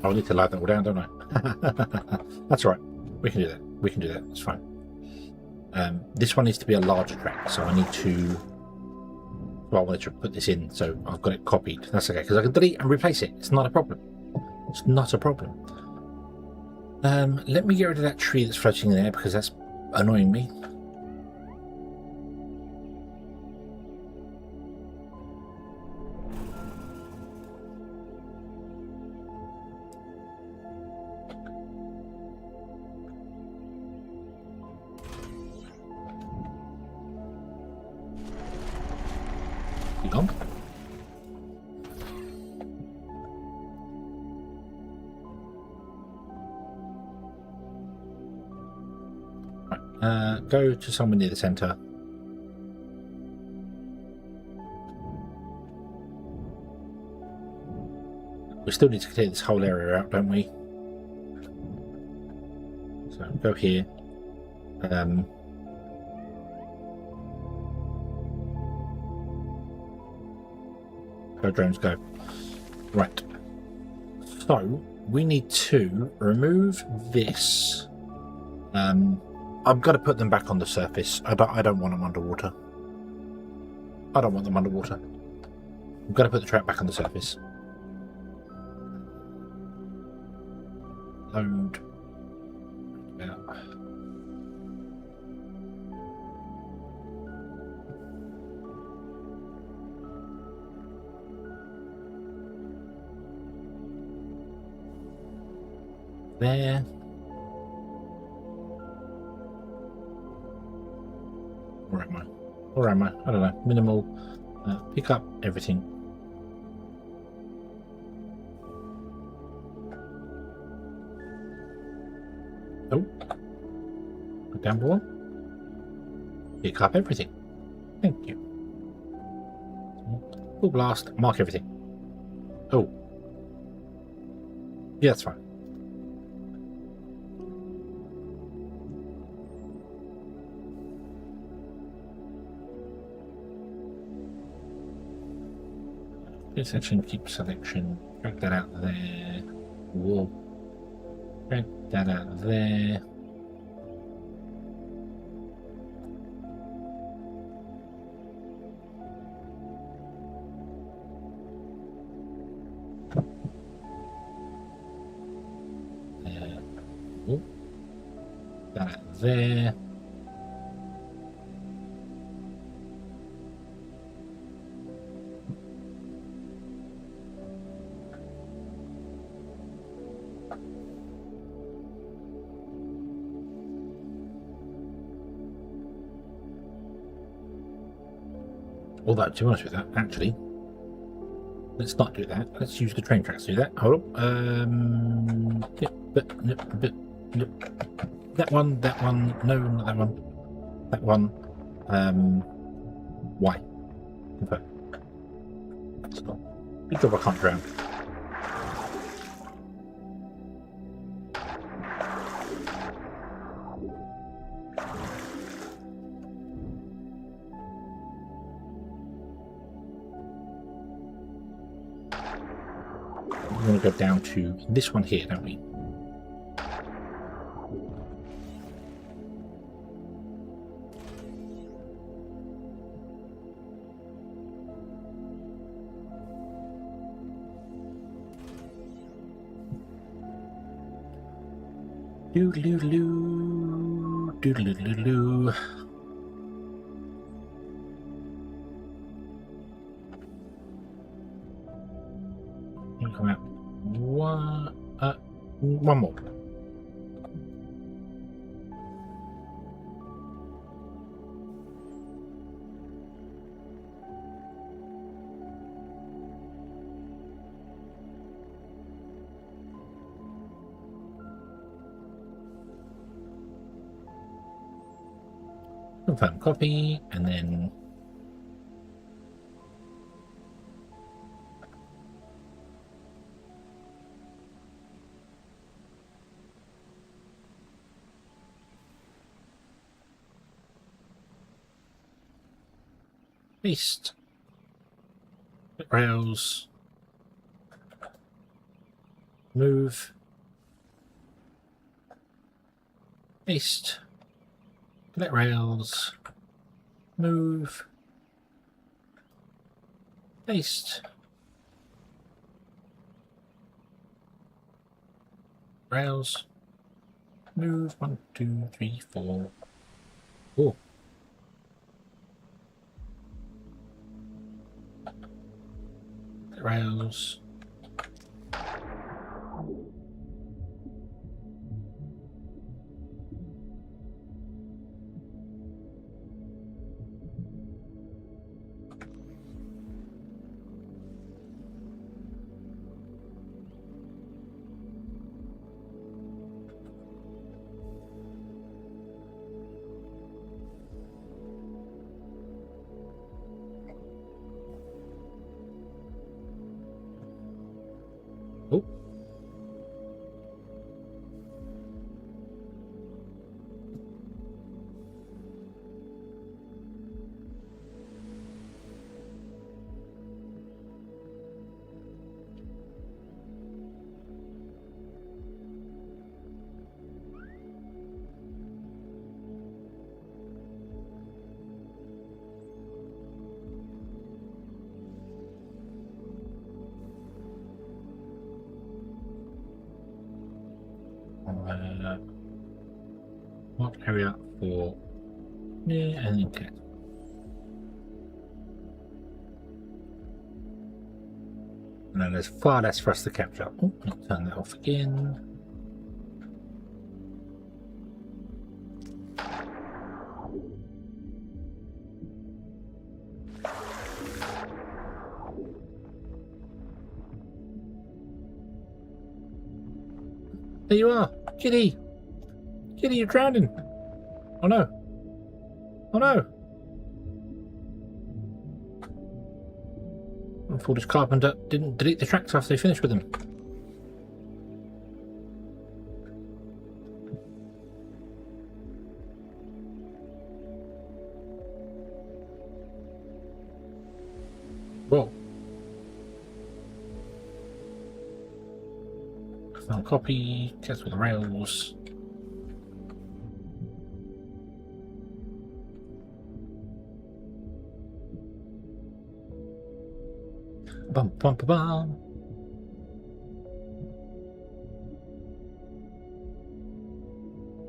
I need to load that all down, don't I? That's all right. We can do that. We can do that. It's fine. This one needs to be a larger track, so I need to. Well, I wanted to put this in, so I've got it copied. That's okay, because I can delete and replace it. It's not a problem. It's not a problem. Let me get rid of that tree that's floating in there because that's annoying me. You gone? Right, go to somewhere near the centre. We still need to clear this whole area out, don't we? So go here. Go drones, go. Right. So we need to remove this. I've got to put them back on the surface. I don't want them underwater. I don't want them underwater. I've got to put the trap back on the surface. Load. Yeah. There. Or am I? Or am I? I don't know. Minimal. Pick up everything. Oh. Go down below. Pick up everything. Thank you. Full blast. Mark everything. Oh. Yeah, that's fine. Section, keep selection, drag that out there. Whoa. Drag that out there. Oh. That out there. Although, to be honest with that, actually, let's not do that. Let's use the train tracks to do that. Hold on. That one. No, not that one. That one. Why? Confirm. Stop. Good job I can't drown. We want to go down to this one here, don't we? Doodle-doo-doo, doodle-doo-doo-doo. Come out. One more. Confirm copy, and then paste. Rails. Move. Paste. Let rails. Move. Paste. Rails. Move. 1, 2, 3, 4. Oh. Rails. Oh. What area for yeah, and then cat. And then there's far less for us to capture. Oh, I'll turn that off again. There you are, Kitty! Kitty, you're drowning! Oh no! Oh no! I thought this carpenter didn't delete the tracks after they finished with them. Whoa. Found copy, test with rails. Bum bum bum bum.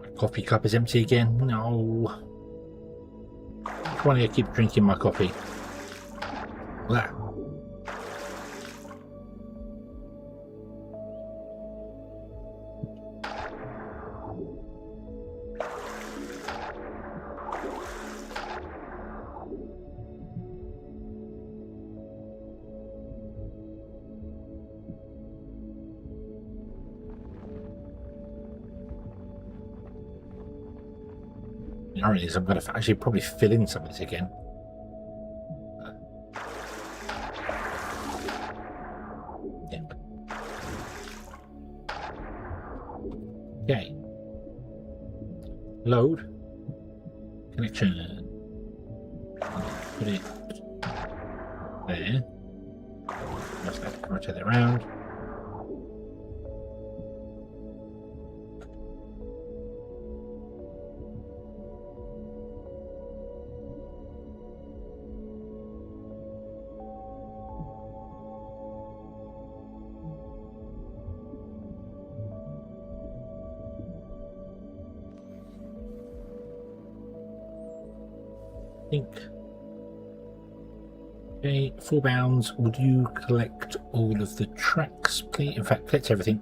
My coffee cup is empty again. No. Why do I keep drinking my coffee? That. The irony is I'm going to actually probably fill in some of this again. Yeah. Okay. Load. Connection. Put it there. Just have to rotate it around. Okay, 4 bounds. Would you collect all of the tracks, please? In fact, collect everything.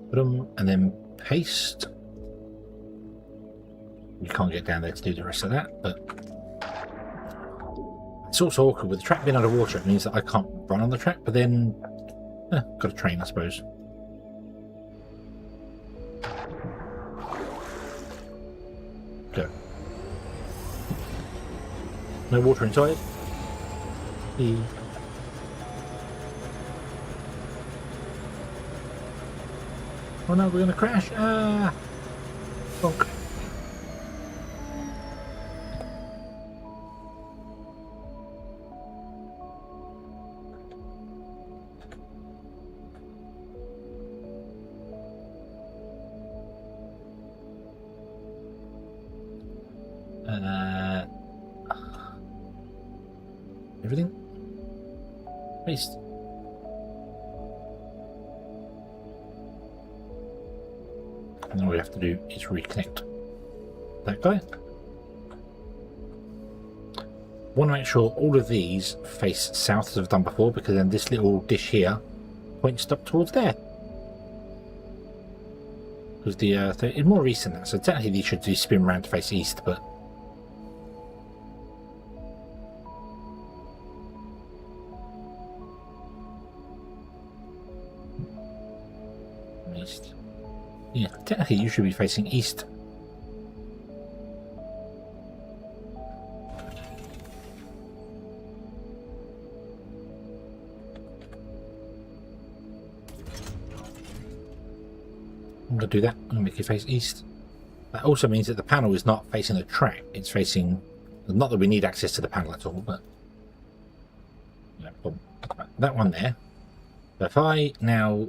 Put them and then paste. You can't get down there to do the rest of that, but it's also awkward with the track being underwater. It means that I can't run on the track, but then got a train, I suppose. Go. No water inside. E. Oh no, we're gonna crash! Ah! Bonk. Everything? Paste. And all we have to do is reconnect that guy. Want to make sure all of these face south as I've done before, because then this little dish here points up towards there. Because it's more recent, so technically these should do spin around to face east, but east. Yeah, technically you should be facing east. I'm going to do that. I'm going to make it face east. That also means that the panel is not facing the track. It's facing... Not that we need access to the panel at all, but... Yeah, that one there. So if I now...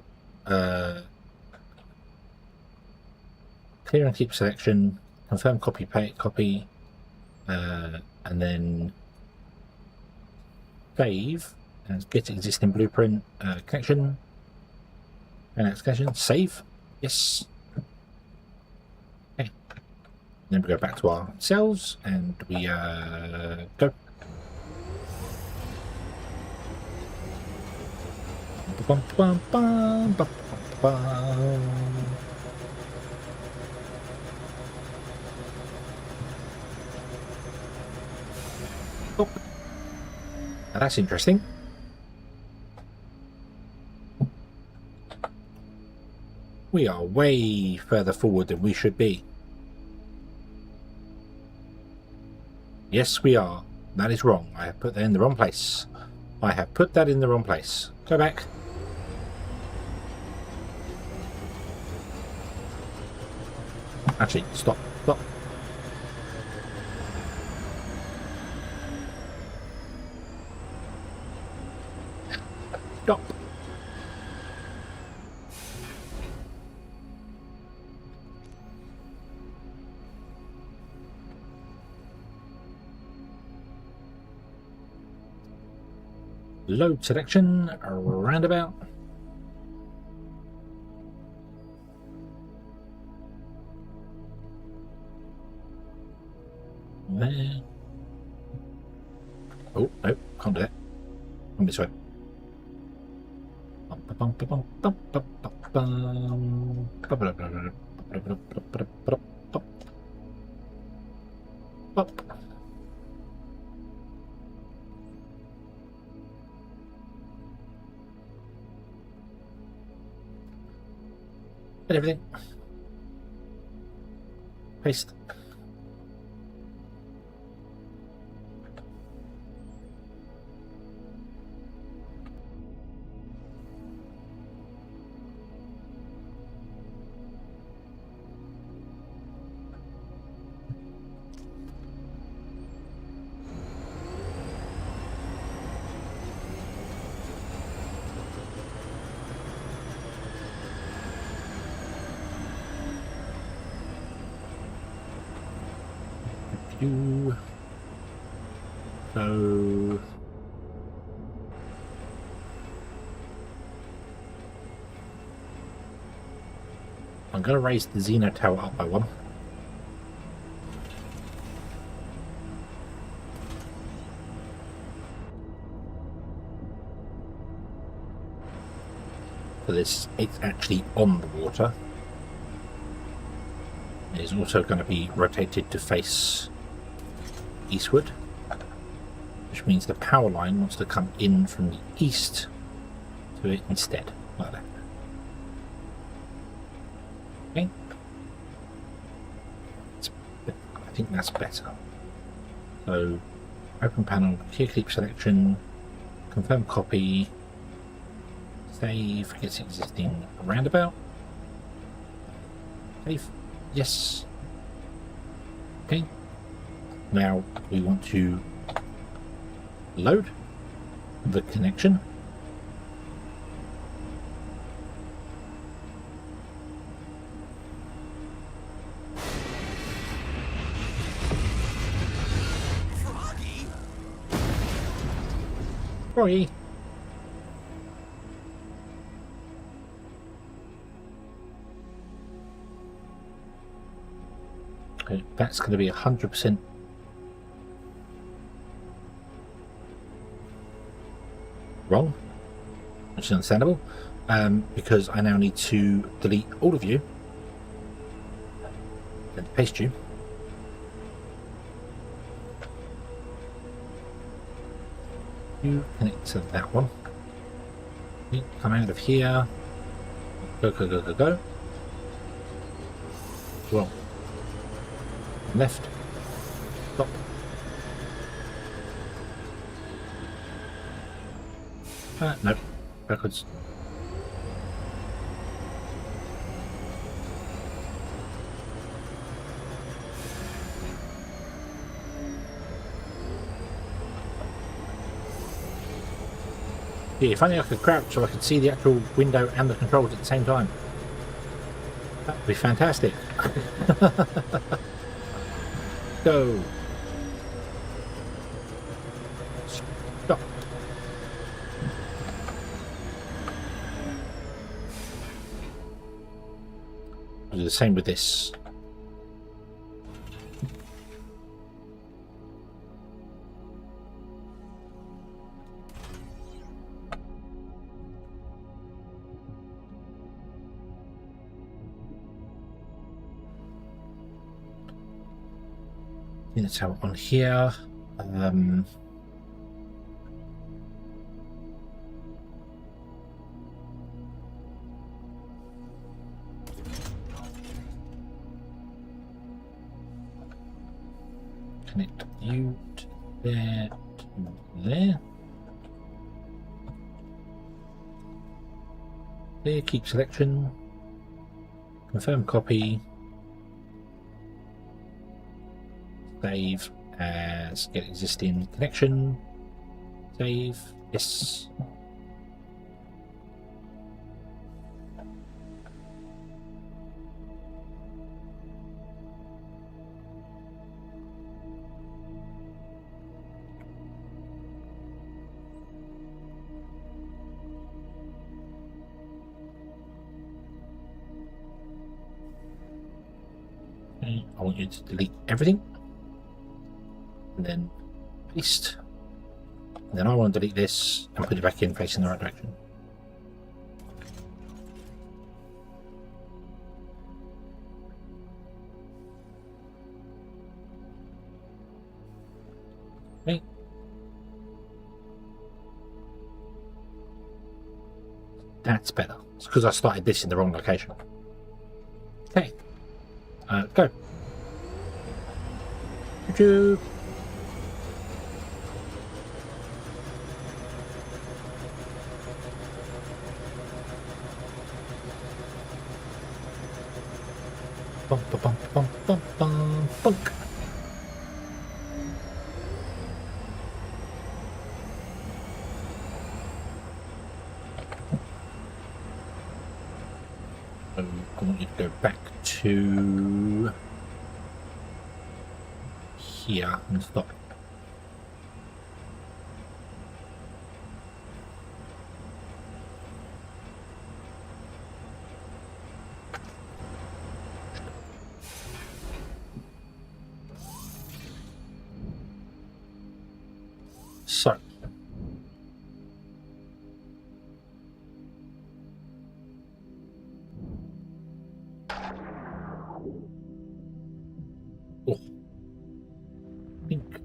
clear and keep selection, confirm copy, and then save, and get existing blueprint, connection, and next connection, save. Yes. Okay. Then we go back to our cells and we go. Oh. Now that's interesting. We are way further forward than we should be. Yes, we are. That is wrong. I have put that in the wrong place. I have put that in the wrong place. Go back. Actually, stop. Stop. Stop. Load selection, roundabout. There. Oh, no, can't do that. Come this way. And everything. Paste. So I'm going to raise the Xeno Tower up by one. For this, it's actually on the water. It is also going to be rotated to face eastward, which means the power line wants to come in from the east to it instead, like that. Okay. I think that's better. So Open panel, key clip selection, confirm copy, save, gets existing roundabout. Save, yes. Okay. Now we want to load the connection. Froggy. Okay, that's going to be 100% wrong, which is understandable, because I now need to delete all of you and paste you. You connect to that one. You come out of here. Go, go, go, go, go. Well, left. Stop. No, backwards. Yeah, if only I could crouch so I could see the actual window and the controls at the same time. That would be fantastic. Go. Stop. I'll do the same with this. Let's have it on here. Connect you to there, to there. There, keep selection. Confirm copy. Save as get existing connection. Save. Yes. Okay, I want you to delete everything. And then paste. And then I want to delete this and put it back in facing the right direction. Okay. That's better. It's because I started this in the wrong location. Okay. Go. Choo-choo. Bum, bum, bum, bum, bum, bum, bunk. So I want you to go back to here and stop. So oh, pink.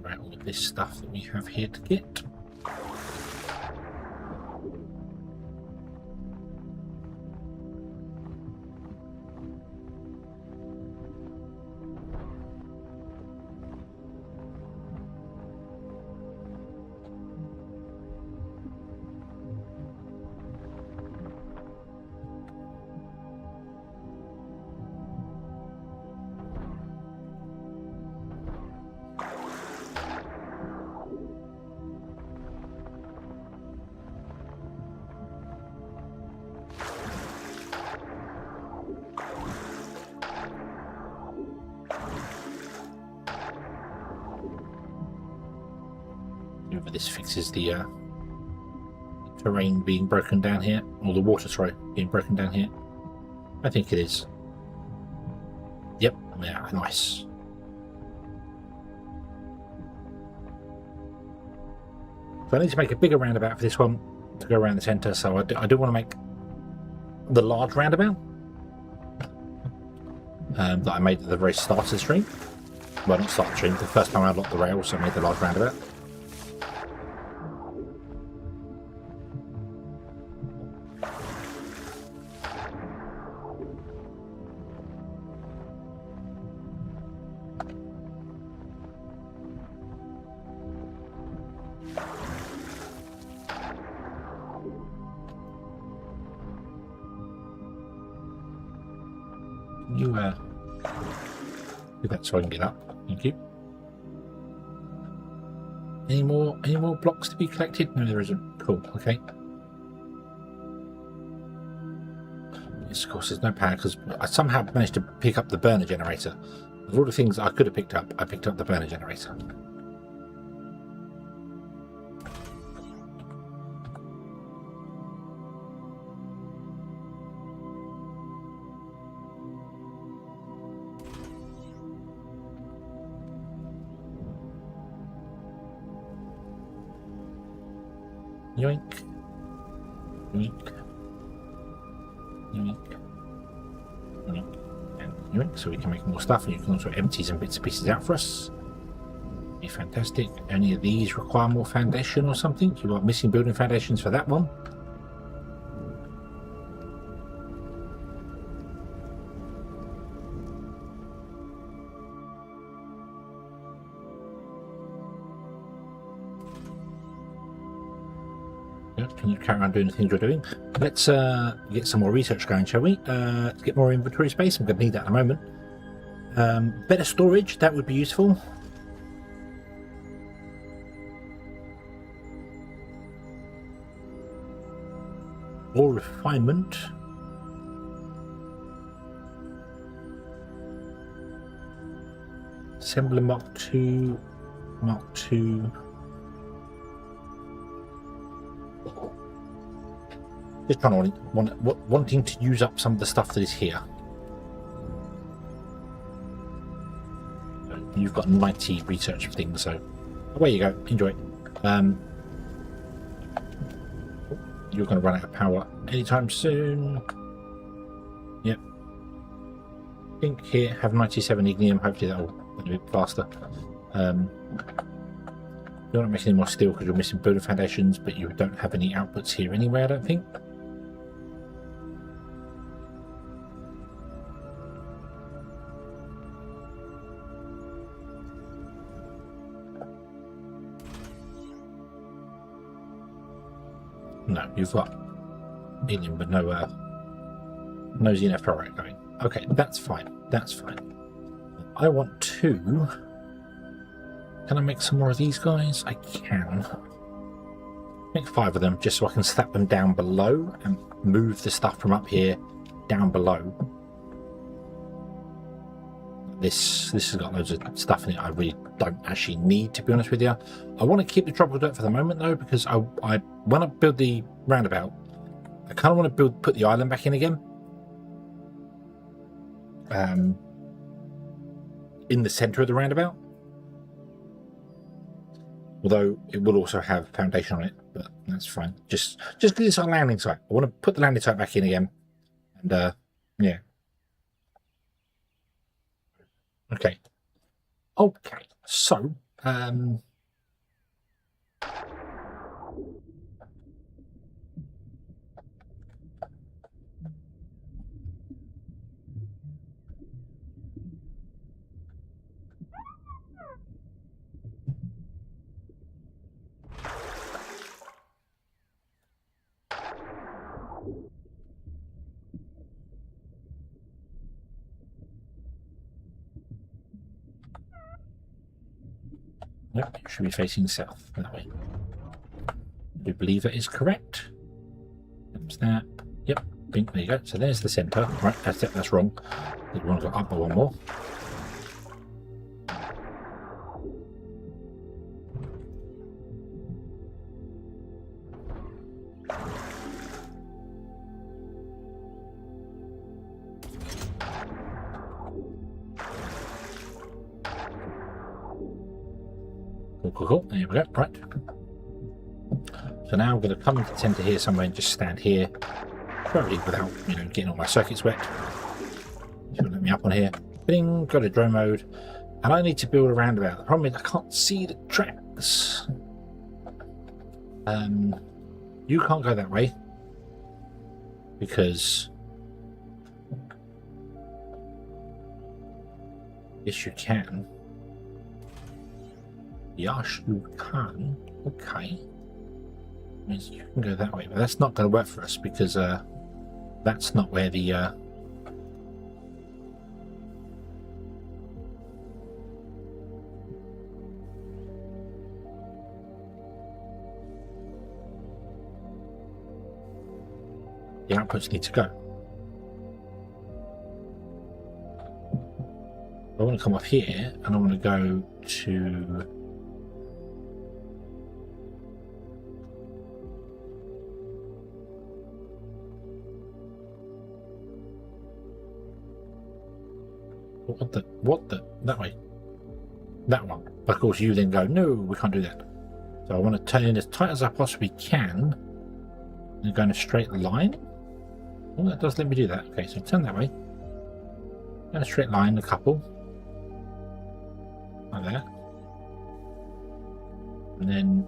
Right, all of this stuff that we have here to get. Whether this fixes the terrain being broken down here, or the water, sorry, being broken down here. I think it is. Yep, yeah, nice. So I need to make a bigger roundabout for this one to go around the centre, so I do want to make the large roundabout that I made at the very start of the stream. Well, not start of the stream, the first time I unlocked the rail, so I made the large roundabout. You do that so I can get up. Thank you. Any more blocks to be collected? No, there isn't. Cool. Okay. Yes, of course, there's no power because I somehow managed to pick up the burner generator. Of all the things I could have picked up, I picked up the burner generator. Yoink. Yoink. Yoink. Yoink. And yoink, so we can make more stuff, and you can also empty some bits and pieces out for us. Be fantastic. Any of these require more foundation or something? You are missing building foundations for that one. Can you carry on doing the things you're doing? Let's get some more research going, shall we? Let's get more inventory space. I'm going to need that in a moment. Better storage, that would be useful. Or refinement. Assembler Mark II. Mark II. Just trying to wanting to use up some of the stuff that is here. You've got 90 research things, so away you go. Enjoy. You're going to run out of power anytime soon. Yep. Think here, have 97 ignium. Hopefully that'll be a bit faster. You're not making any more steel because you're missing building foundations, but you don't have any outputs here anyway, I don't think. No, you've got helium, but no Xeno Power Plant going. Okay, that's fine. That's fine. I want to. Can I make some more of these guys? I can. Make 5 of them just so I can slap them down below and move the stuff from up here down below. This has got loads of stuff in it I really don't actually need, to be honest with you. I want to keep the tropical dirt for the moment though, because I when I build the roundabout, I kind of want to put the island back in again. In the center of the roundabout. Although it will also have foundation on it, but that's fine. Just because it's our landing site. I want to put the landing site back in again. And yeah. Okay. Okay. So nope, it should be facing south that way. I do believe that is correct. Snap. Yep. Pink. There you go. So there's the center. Right. That's it. That's wrong. We want to go up by one more. Cool, cool, cool. There we go. Right. So now I'm going to come into the centre here somewhere and just stand here, probably without, you know, getting all my circuits wet. If you'll let me up on here. Bing, go to drone mode. And I need to build a roundabout. The problem is I can't see the tracks. You can't go that way because yes, you can. Yes, you can. Okay. Means you can go that way, but that's not going to work for us because that's not where the outputs need to go. I want to come up here and I want to go to what the that way, that one. But of course you then go, no, we can't do that. So I want to turn in as tight as I possibly can and go in a straight line. Oh, that does let me do that. Okay, so turn that way. And a straight line, a couple. Like that. And then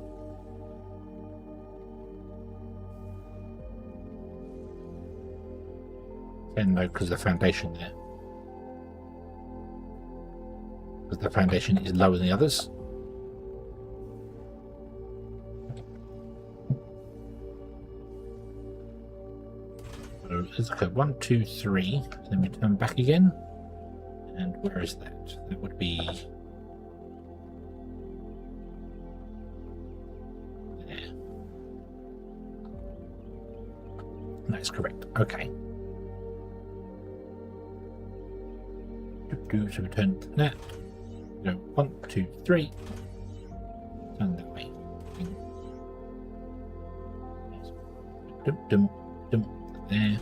no, because the foundation there. Because the foundation is lower than the others. So let's go 1, 2, 3. Then we turn back again. And where is that? That would be there. That's correct. Okay. So we turn that. Go 1, 2, 3. Turn that way. Dum dum dum. There.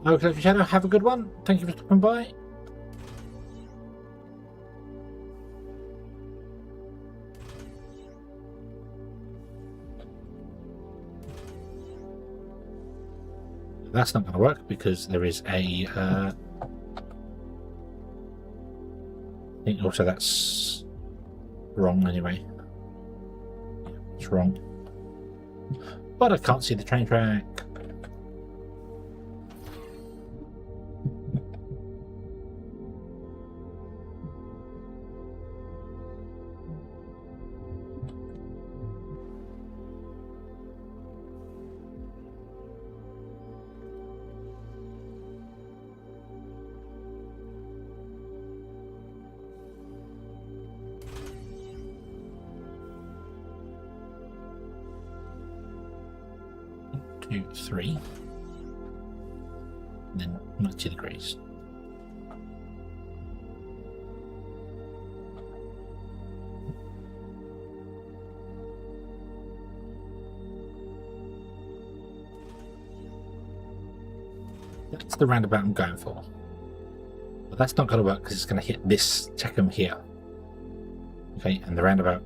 Okay, Shadow, have a good one. Thank you for stopping by. That's not going to work because there is a I think also that's wrong anyway. Yeah, it's wrong. But I can't see the train track. Two, 3, and then 90 degrees. That's the roundabout I'm going for. But that's not going to work because it's going to hit this Techum here. Okay, and the roundabout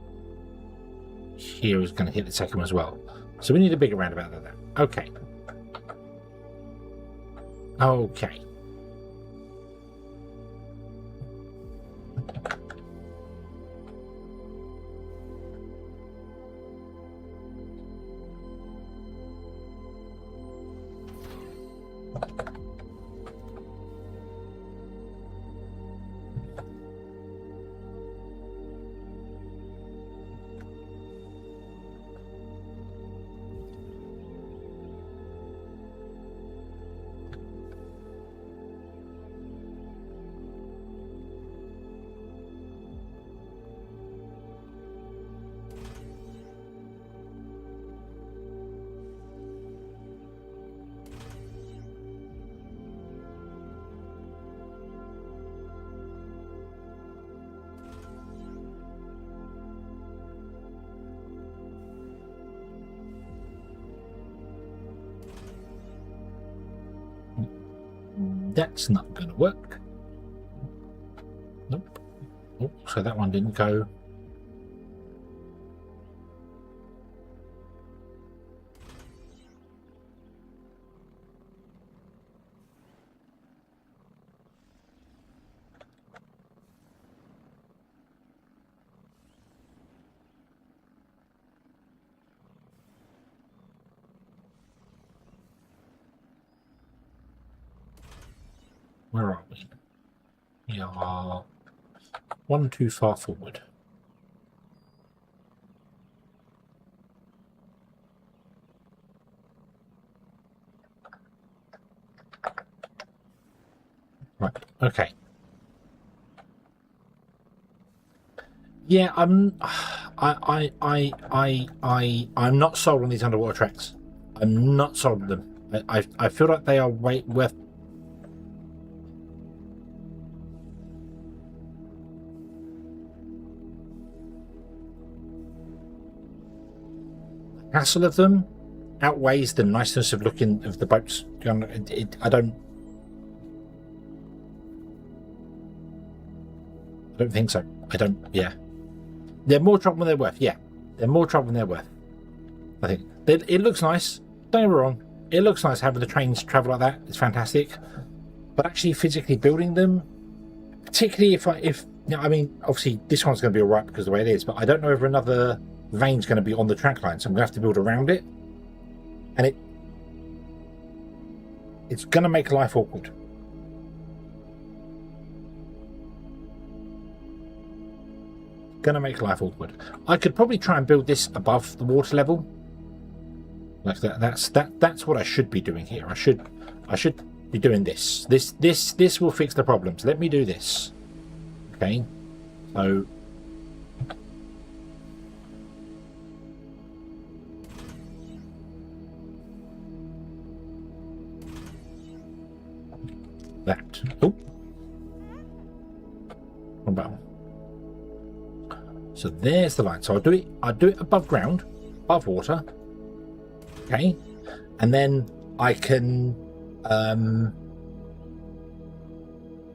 here is going to hit the Techum as well. So we need a bigger roundabout than that. Okay. Okay. That's not going to work. Oh, so that one didn't go. Where are we? We are one too far forward. Right. Okay. Yeah, I'm not sold on these underwater tracks. I'm not sold on them. I feel like they are worth. The hassle of them outweighs the niceness of looking of the boats. I don't think so. Yeah. They're more trouble than they're worth. Yeah. They're more trouble than they're worth. I think. It looks nice. Don't get me wrong. It looks nice having the trains travel like that. It's fantastic. But actually physically building them, particularly I mean, obviously this one's going to be alright because of the way it is, but I don't know if another vein's going to be on the track line, so I'm going to have to build around it. And it's going to make life awkward. Going to make life awkward. I could probably try and build this above the water level. Like that. That's what I should be doing here. I should be doing this. This will fix the problems. Let me do this. Okay. So that. Oh. What about? So there's the line. So I'll do it above ground, above water. Okay. And then I can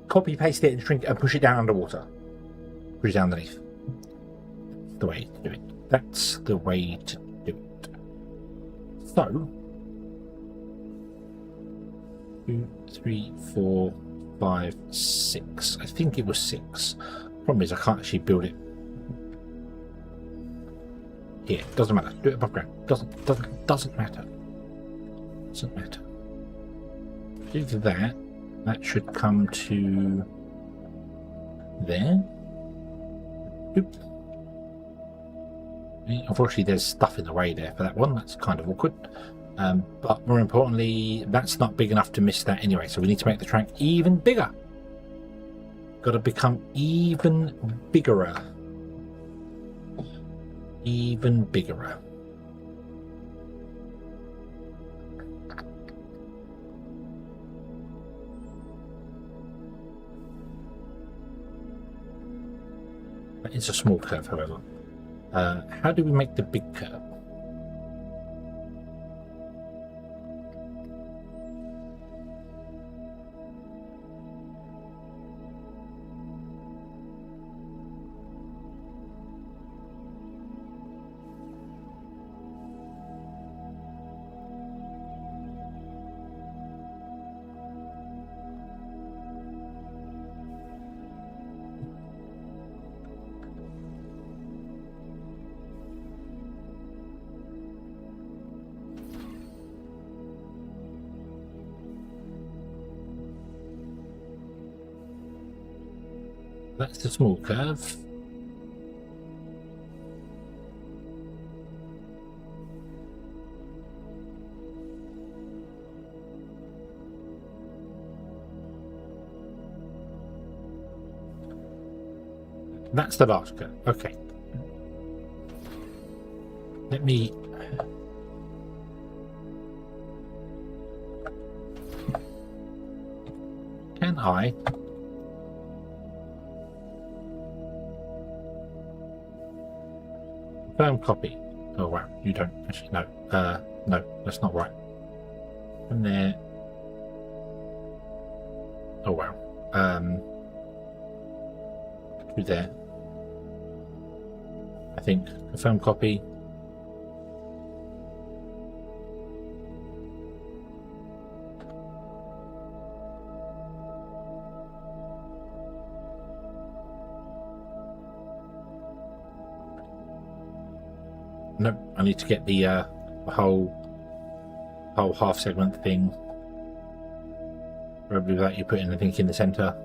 copy paste it and shrink and push it down underwater. Push it down underneath. That's the way to do it. That's the way to do it. So 2, 3, 4, 5, 6. I think it was 6. Problem is I can't actually build it here. Doesn't matter. Do it above ground. Doesn't matter. Doesn't matter. Do that. That should come to there. Oop. Unfortunately, there's stuff in the way there for that one. That's kind of awkward. But more importantly, that's not big enough to miss that anyway. So we need to make the track even bigger. Got to become even biggerer. Even biggerer. It's a small curve, however. How do we make the big curve? That's the small curve. That's the large curve. Okay. Let me... Can I... Confirm copy. Oh wow, you don't actually no. No, that's not right. And there. Oh wow. to there. I think confirm copy. Nope, I need to get the whole half segment thing. Probably without you putting anything in the center.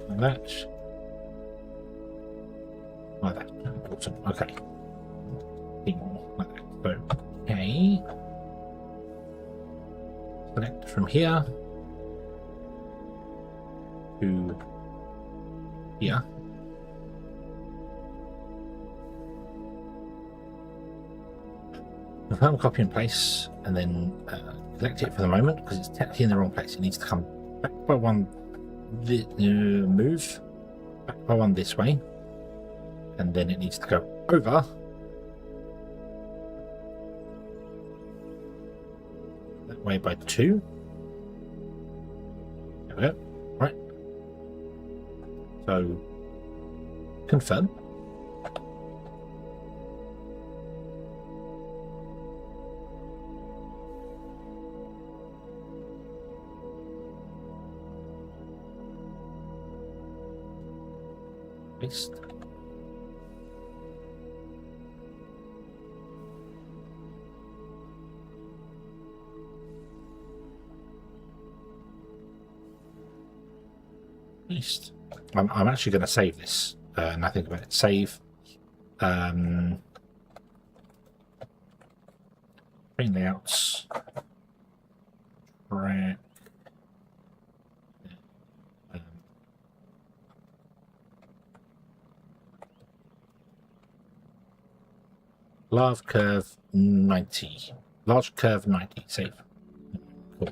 Like that. Like that. Awesome. Okay. Like that. So, okay. Select from here to here. Confirm copy in place, and then select it for the moment because it's technically in the wrong place. It needs to come back by one, move back by one this way, and then it needs to go over that way by 2. There we go. Right. So confirm. Paste. Paste. I'm actually going to save this. Now think about it. Save. Screen layouts. Track. Large curve 90. Large curve 90. Save. Cool.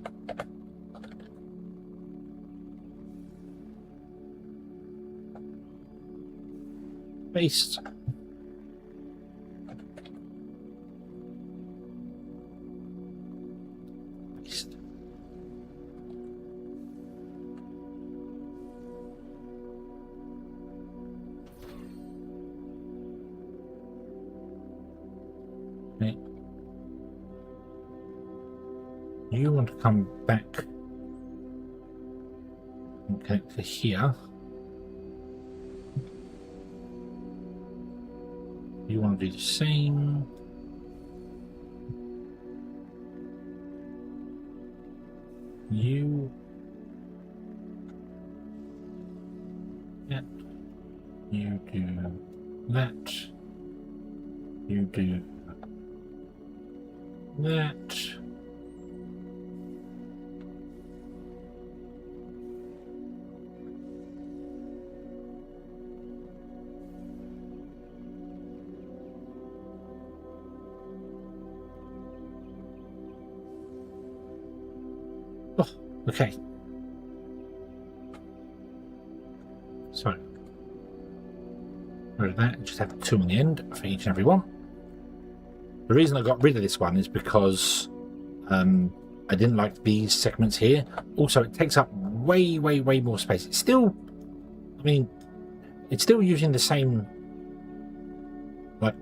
Paste. Paste. Okay. You want to come back and connect to here. You want to do the same. You that. You do that. You do that. Oh, okay. So, rid of that, just have 2 on the end for each and every one. The reason I got rid of this one is because I didn't like these segments here. Also, it takes up way more space. It's still, I mean, it's still using the same like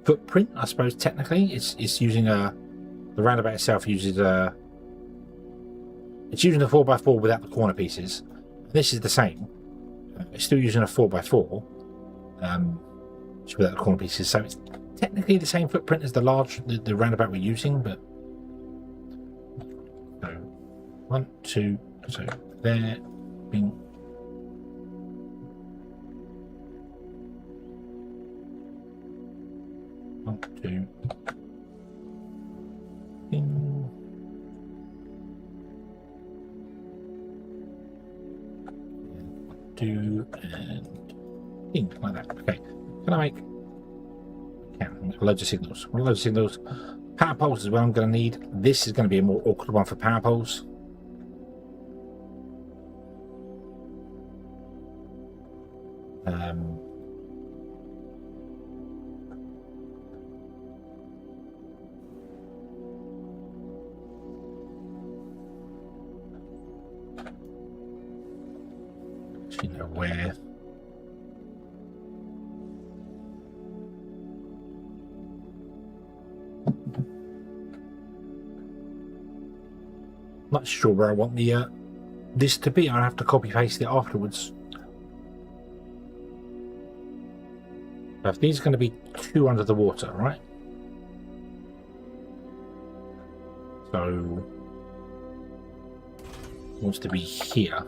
footprint, I suppose. Technically, it's using the roundabout itself uses it's using a 4x4 without the corner pieces. This is the same. It's still using a 4x4 just without the corner pieces. So it's technically the same footprint as the roundabout we're using, but so 1, 2, so there, bing. One, 2, bing. Do and bing, like that. Okay, can I make? Loads of signals. Loads of signals. Power poles is what I'm going to need. This is going to be a more awkward one for power poles. you know where. Not sure where I want the this to be. I'll have to copy paste it afterwards. If these are going to be 2 under the water, right? So it wants to be here.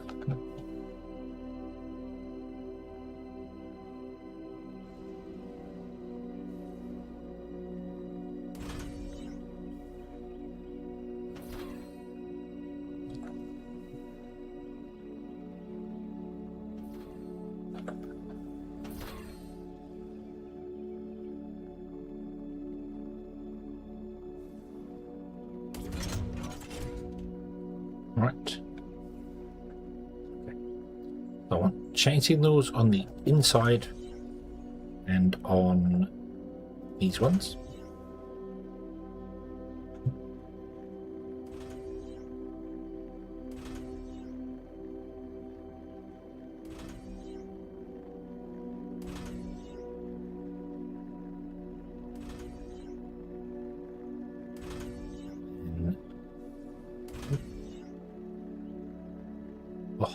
Right. Okay. So I want chain signals on the inside and on these ones. Oh.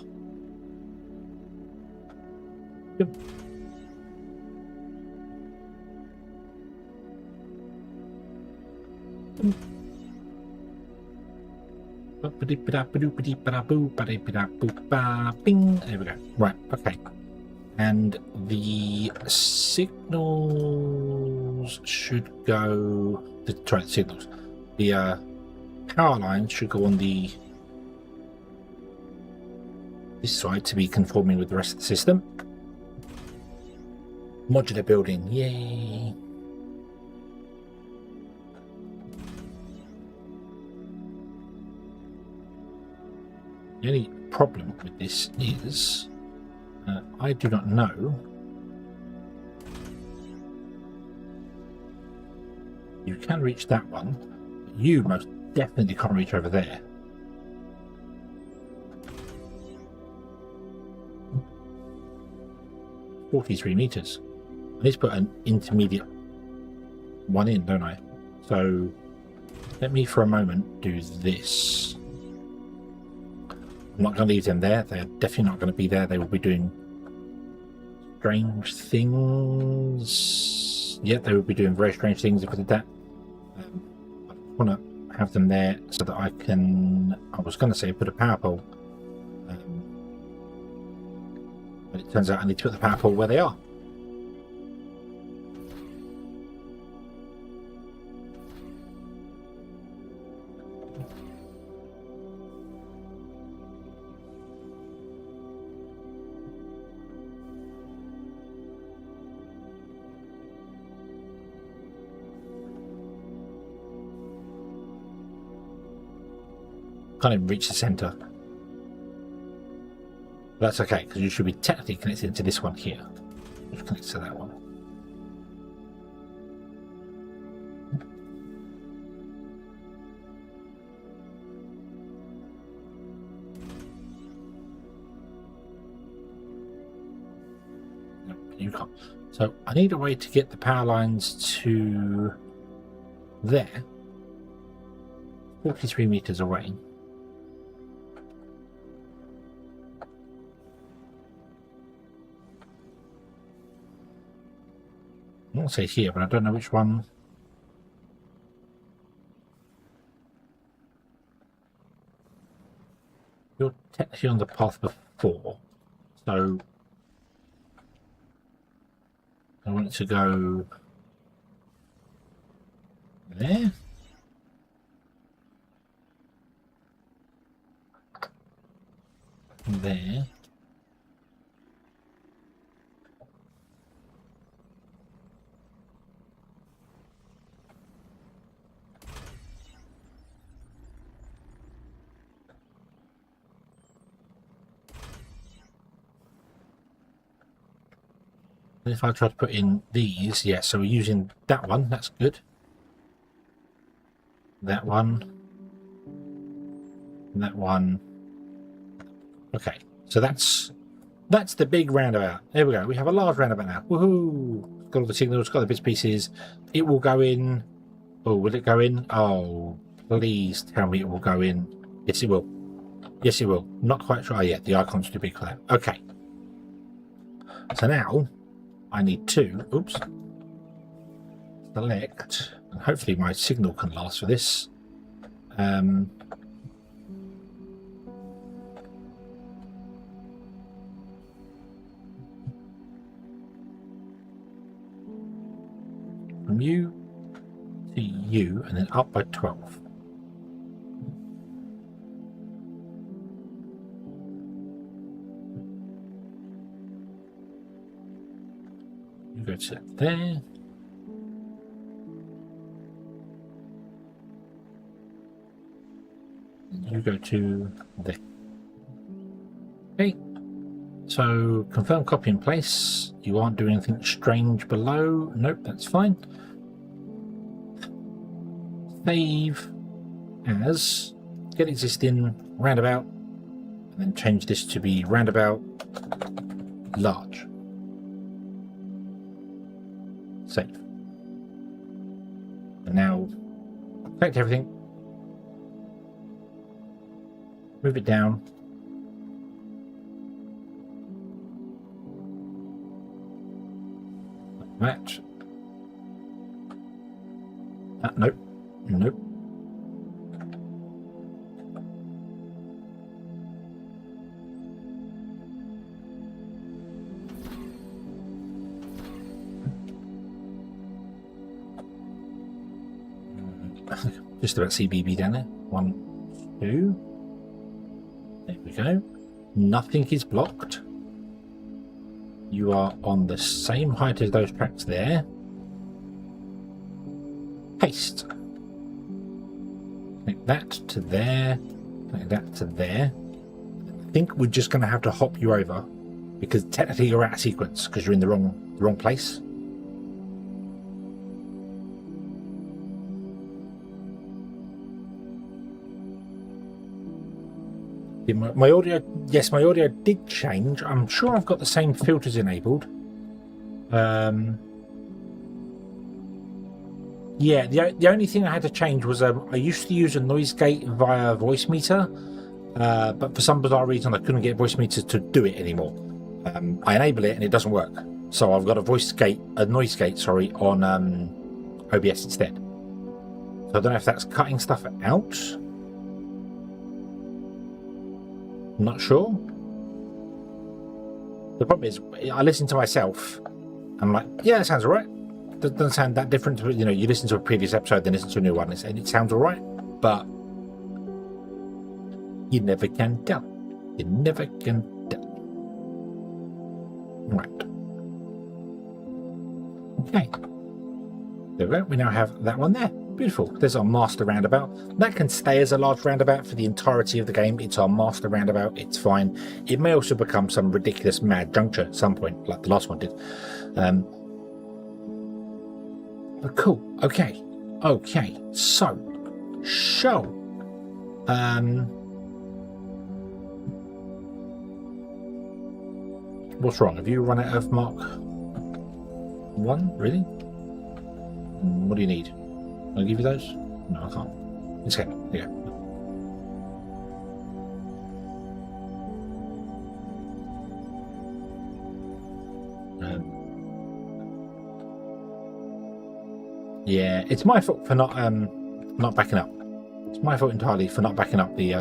Yep. Bing. There we go. Right, okay. And the signals should go. The signals. The power lines should go on the this side to be conforming with the rest of the system. Modular building, yay! The only problem with this is I do not know. You can reach that one, but you most definitely can't reach over there. $43 meters. I need to put an intermediate one in, don't I? So let me for a moment do this. I'm not going to leave them there. They're definitely not going to be there. They will be doing strange things. Yeah, they will be doing very strange things if I did that. I want to have them there so that I can, I was going to say put a power pole. But it turns out I need to put the power pole where they are. Can't even reach the center. But that's okay, because you should be technically connected to this one here, which connects to that one. No, you can't. So I need a way to get the power lines to there, 43 meters away. I'll say here, but I don't know which one. You're technically on the path before, so I want it to go there. There. And if I try to put in these, yeah, so we're using that one, that's good. That one. And that one. Okay, so that's That's the big roundabout. There we go. We have a large roundabout now. Woohoo! Got all the signals, got the bits and pieces. It will go in. Oh, will it go in? Oh, please tell me it will go in. Yes, it will. Yes, it will. Not quite sure yet. The icon's too big for that. Okay. So now I need to, oops, select, and hopefully my signal can last for this. From you to you, and then up by 12. You go to there. You go to there. Okay. So confirm copy in place. You aren't doing anything strange below. Nope, that's fine. Save as get existing roundabout, and then change this to be roundabout large. Save. And now select everything. Move it down. Like that. Nope. Nope. Just about CBB down there. 1, 2. There we go. Nothing is blocked. You are on the same height as those tracks there. Paste. Connect that to there. Connect that to there. I think we're just going to have to hop you over because technically you're out of sequence because you're in the wrong place. My audio, yes, my audio did change. I'm sure I've got the same filters enabled. Yeah, the only thing I had to change was I used to use a noise gate via voice meter, but for some bizarre reason I couldn't get voice meter to do it anymore. I enable it and it doesn't work. So I've got a noise gate, on OBS instead. So I don't know if that's cutting stuff out. Not sure. The problem is, I listen to myself. I'm like, yeah, that sounds alright. Doesn't sound that different. You know, you listen to a previous episode, then listen to a new one, and it sounds alright. But you never can tell. You never can tell. Right. Okay. There we go. We now have that one there. Beautiful. There's our master roundabout. That can stay as a large roundabout for the entirety of the game. It's our master roundabout. It's fine. It may also become some ridiculous mad juncture at some point, like the last one did. But cool. Okay. Okay. So. What's wrong? Have you run out of Mark 1? Really? What do you need? I'll give you those? No, I can't. It's okay. There you go. Yeah, it's my fault for not backing up. It's my fault entirely for not backing up the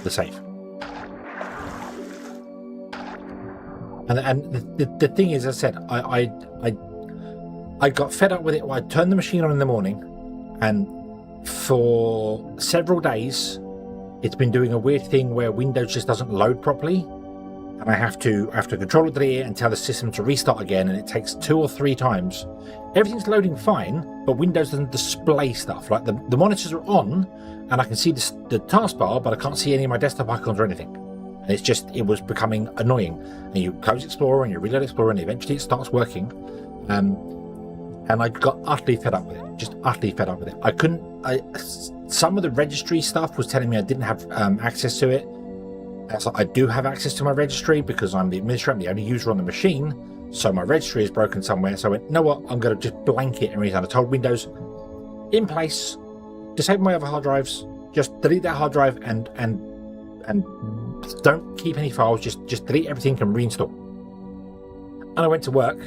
save. And the thing is, as I said, I got fed up with it. I turned the machine on in the morning, and for several days, it's been doing a weird thing where Windows just doesn't load properly, and I have to control it here and tell the system to restart again, and it takes 2 or 3 times. Everything's loading fine, but Windows doesn't display stuff. Like the monitors are on, and I can see the taskbar, but I can't see any of my desktop icons or anything. And it was becoming annoying. And you close Explorer and you reload Explorer, and eventually it starts working. And I got utterly fed up with it. Just utterly fed up with it. Some of the registry stuff was telling me I didn't have access to it. So I do have access to my registry because I'm the administrator, I'm the only user on the machine, so my registry is broken somewhere. So I went, you know what, I'm going to just blanket and reason. I told Windows, in place, disable my other hard drives, just delete that hard drive and don't keep any files, just delete everything and reinstall. And I went to work,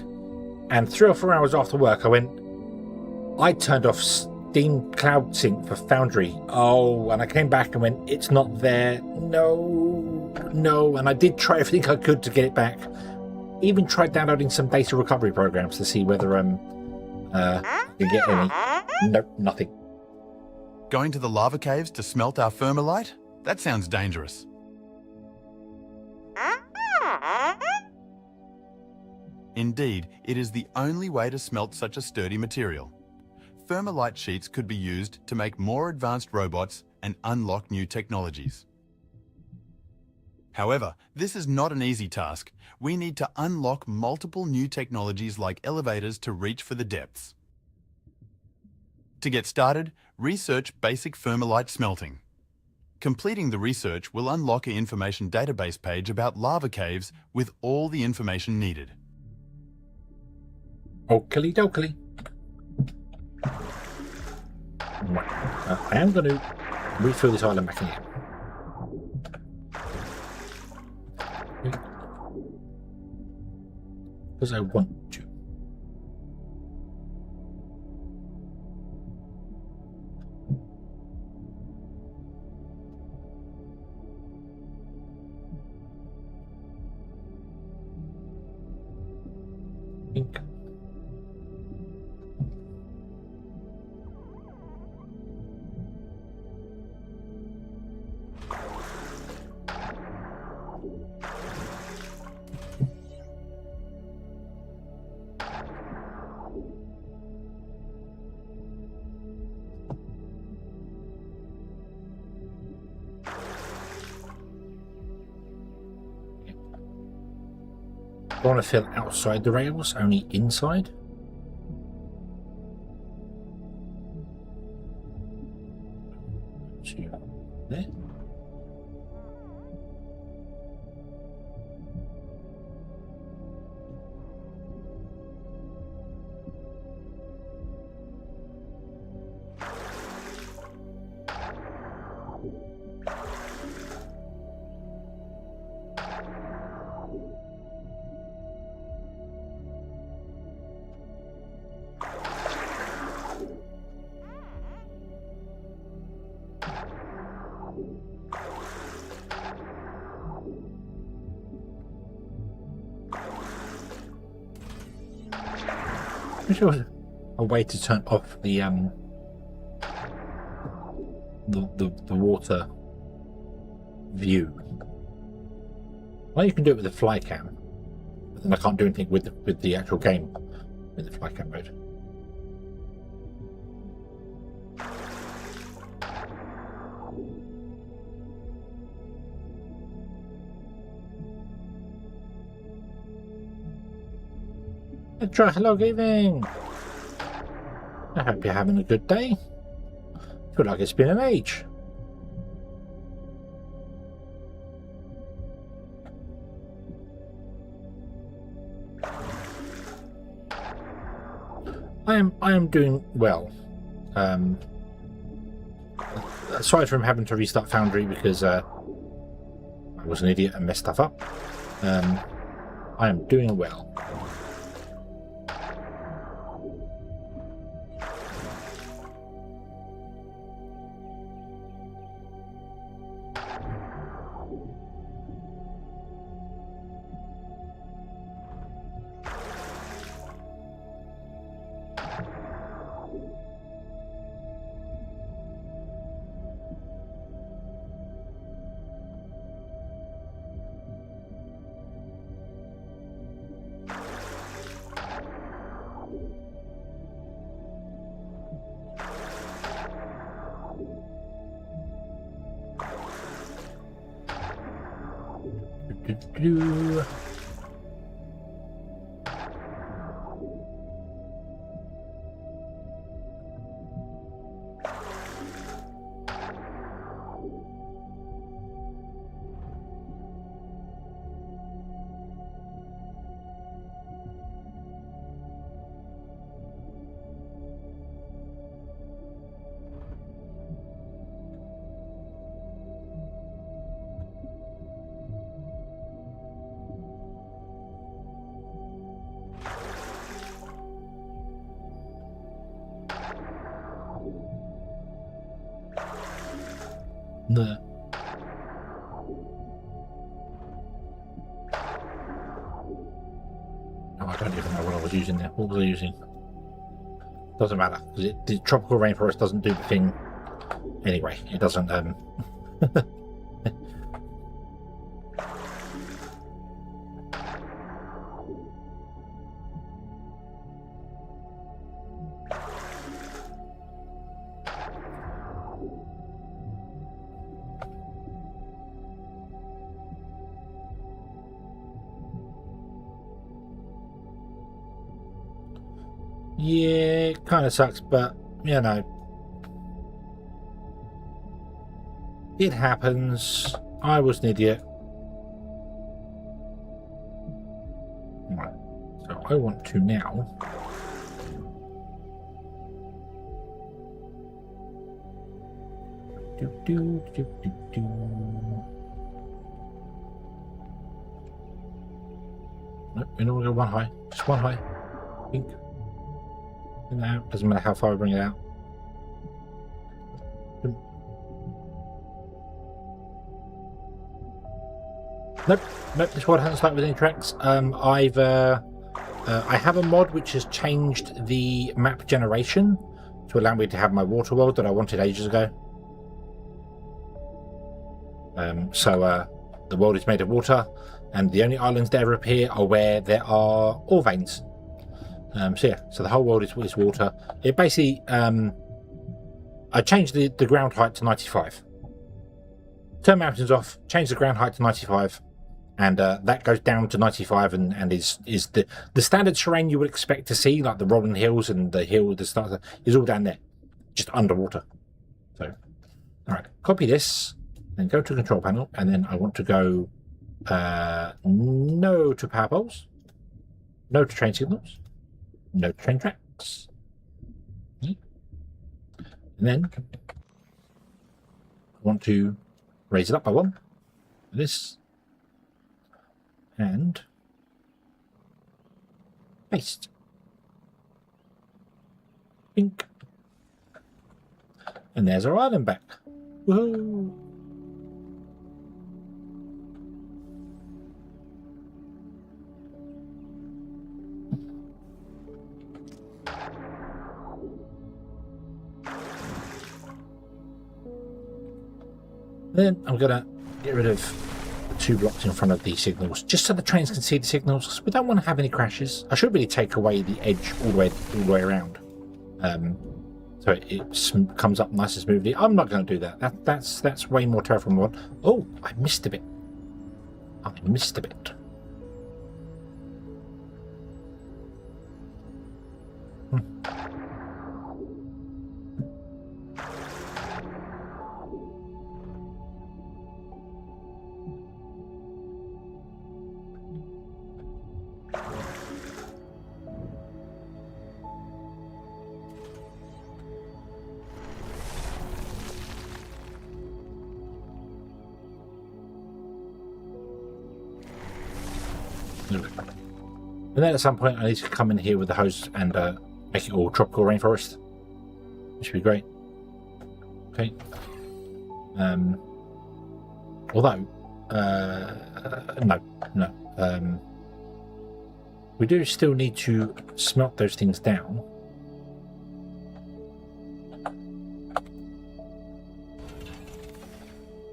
and 3 or 4 hours after work, I turned off Steam Cloud Sync for Foundry. Oh, and I came back and went, it's not there. No. And I did try everything I could to get it back. Even tried downloading some data recovery programs to see whether I could get any. Nope, nothing. Going to the lava caves to smelt our thermalite? That sounds dangerous. Indeed, it is the only way to smelt such a sturdy material. Thermalite sheets could be used to make more advanced robots and unlock new technologies. However, this is not an easy task. We need to unlock multiple new technologies like elevators to reach for the depths. To get started, research basic thermalite smelting. Completing the research will unlock an information database page about lava caves with all the information needed. Oakley dokley. I am going to refill this island back in here. Because I want to. Ink. I want to fill outside the rails, only inside. There. Wish there was a way to turn off the water view. Well, you can do it with the fly cam, but then I can't do anything with the actual game with the fly cam mode. Petra, hello, good evening. I hope you're having a good day. Feel like it's been an age. I am doing well. Aside from having to restart Foundry because I was an idiot and messed stuff up, I am doing well. No. Oh, I don't even know what I was using there. What was I using? Doesn't matter, because the tropical rainforest doesn't do the thing anyway. It doesn't. Yeah, it kind of sucks, but you know, it happens. I was an idiot. Right, so I want to now Nope, we don't go one high, just one high. Pink. No, doesn't matter how far I bring it out. Nope, this one hasn't started with any tracks. I have a mod which has changed the map generation to allow me to have my water world that I wanted ages ago. The world is made of water, and the only islands that ever appear are where there are ore veins. So the whole world is water. It basically, I changed the ground height to 95. Turn mountains off, change the ground height to 95, and that goes down to 95 and is the standard terrain you would expect to see, like the rolling hills and the stuff is all down there, just underwater. So, all right, copy this, then go to control panel, and then I want to go no to power poles, no to train signals, no train tracks, and then I want to raise it up by one, this, and paste. Pink. And there's our island back. Woohoo! Then I'm going to get rid of the 2 blocks in front of the signals, just so the trains can see the signals, because we don't want to have any crashes. I should really take away the edge all the way around, so it comes up nice and smoothly. I'm not going to do that. That's way more terrifying. Oh, I missed a bit. And then at some point I need to come in here with the hose and make it all tropical rainforest, which would be great. Okay. Although no. We do still need to smelt those things down.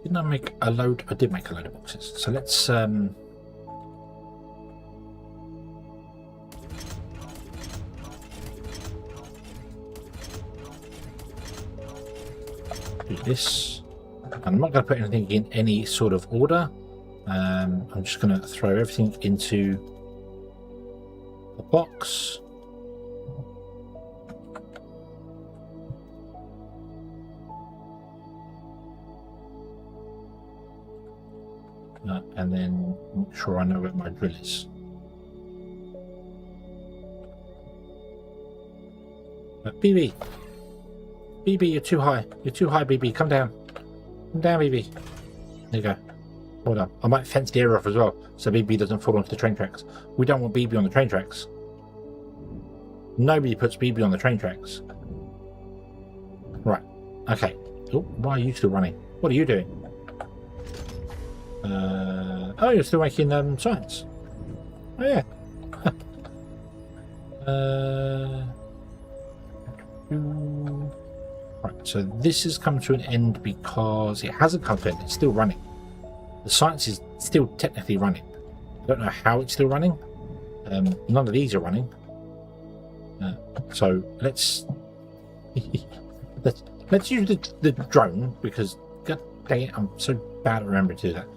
Didn't I make a load? I did make a load of boxes. So let's do this. I'm not going to put anything in any sort of order. I'm just going to throw everything into the box. And then make sure I know where my drill is. BB, you're too high. You're too high, BB. Come down. Come down, BB. There you go. Hold on. I might fence the area off as well, so BB doesn't fall onto the train tracks. We don't want BB on the train tracks. Nobody puts BB on the train tracks. Right. Okay. Oh, why are you still running? What are you doing? Oh, you're still making science. Oh yeah. Right, so this has come to an end because it hasn't come to an end. It's still running. The science is still technically running. I don't know how it's still running. None of these are running. So let's let's use the drone because god dang it, I'm so bad at remembering to do that.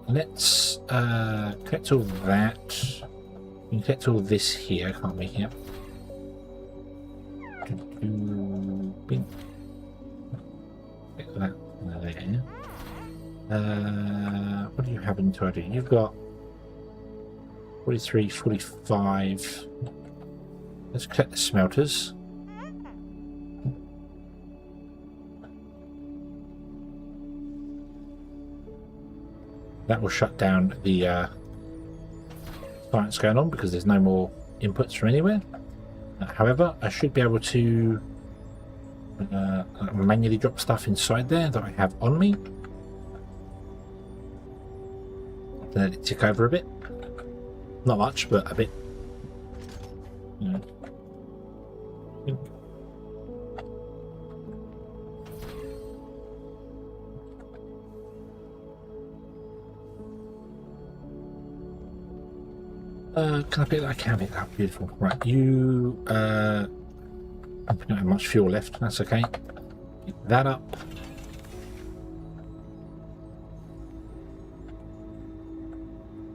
Let's collect all that. We can collect all this here, can't we? Yep. Bing. Get that there. What do you have in total? You've got 43, 45. Let's collect the smelters. That will shut down the science going on because there's no more inputs from anywhere. However, I should be able to manually drop stuff inside there that I have on me. Let it tick over a bit. Not much, but a bit. You know. Can I pick that? I can pick that. Beautiful. Right, you don't have much fuel left. That's okay. Pick that up.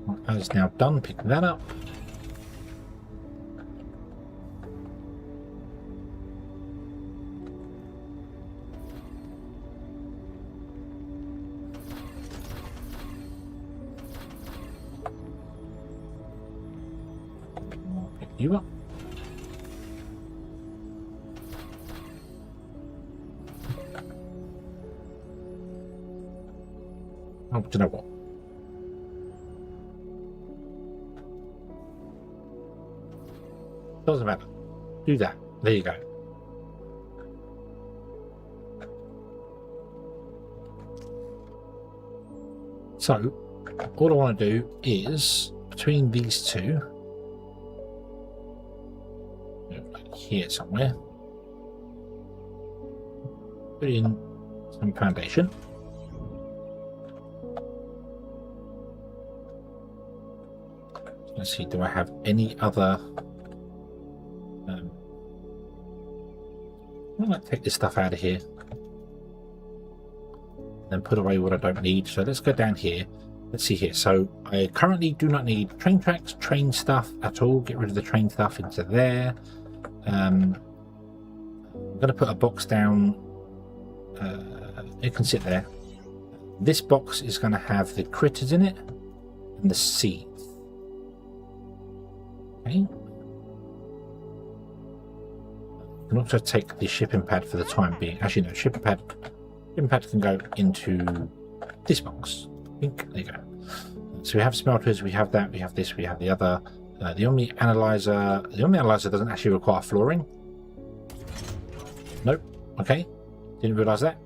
Right, that is now done. Pick that up. You up? Oh, do you know what? Doesn't matter. Do that. There you go. So, all I want to do is between these two. Here somewhere. Put in some foundation. Let's see, do I have any other I might take this stuff out of here and put away what I don't need. So let's go down here. Let's see here. So I currently do not need train tracks, train stuff at all. Get rid of the train stuff into there. I'm going to put a box down. It can sit there. This box is going to have the critters in it and the seeds. Okay. You can also take the shipping pad for the time being. Actually, no, shipping pad can go into this box. I think there you go. So we have smelters, we have that, we have this, we have the other. The Omni Analyzer doesn't actually require flooring. Nope. Okay. Didn't realise that.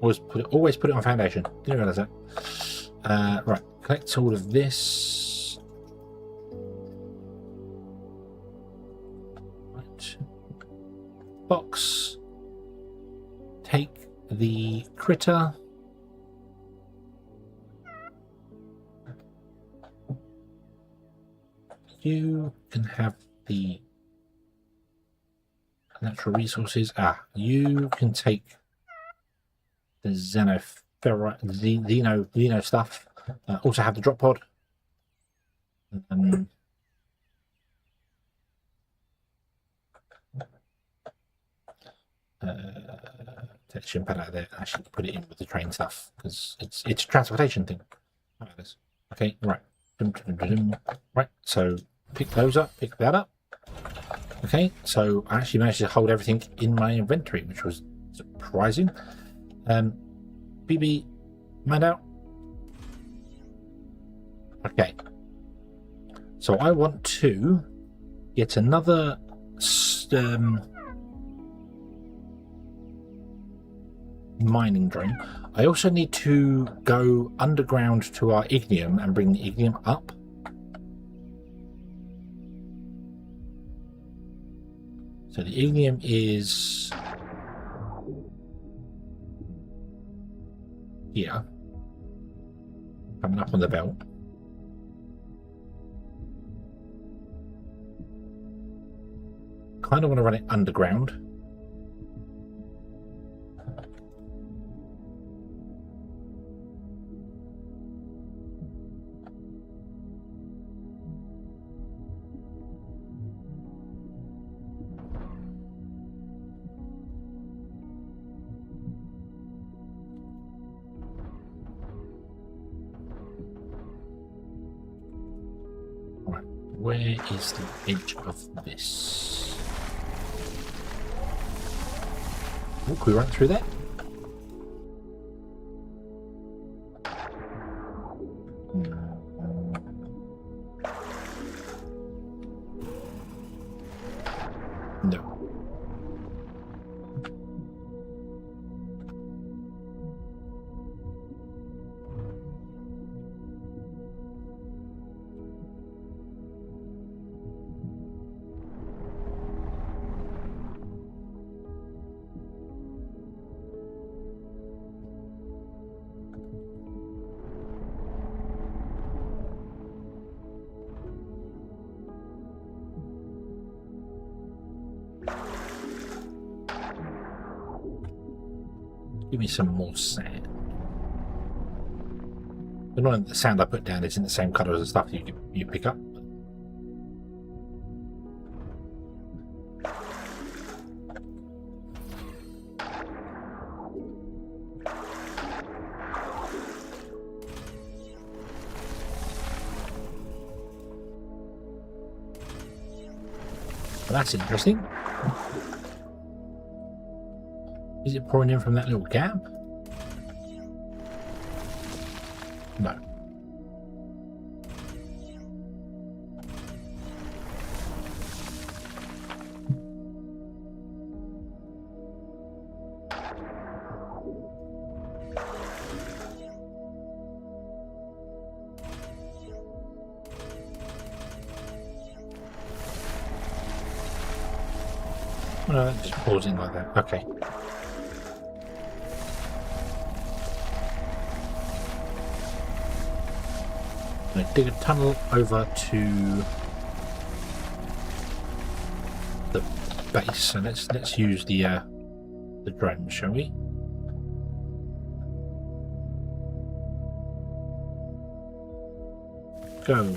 Always put it on foundation. Didn't realise that. Right. Collect all of this. Right. Box. Take the critter. You can have the natural resources. You can take the Xeno stuff. Also have the drop pod. Take the shim pad out of there. Actually, put it in with the train stuff because it's a transportation thing. Okay, right. Right, so pick those up, pick that up. Okay, so I actually managed to hold everything in my inventory, which was surprising. BB, mind out. Okay, so I want to get another mining drone. I also need to go underground to our ignium and bring the ignium up. So the ignium is here, coming up on the belt. Kind of want to run it underground. Right, where is the edge of this? Oh, can we run through that? No. Give me some more sand. The sand I put down isn't the same colour as the stuff you pick up. Well, that's interesting. Is it pouring in from that little gap? No. Oh, no, that just pours in like that. Okay. I'm going to dig a tunnel over to the base. So let's use the drone, shall we? Go.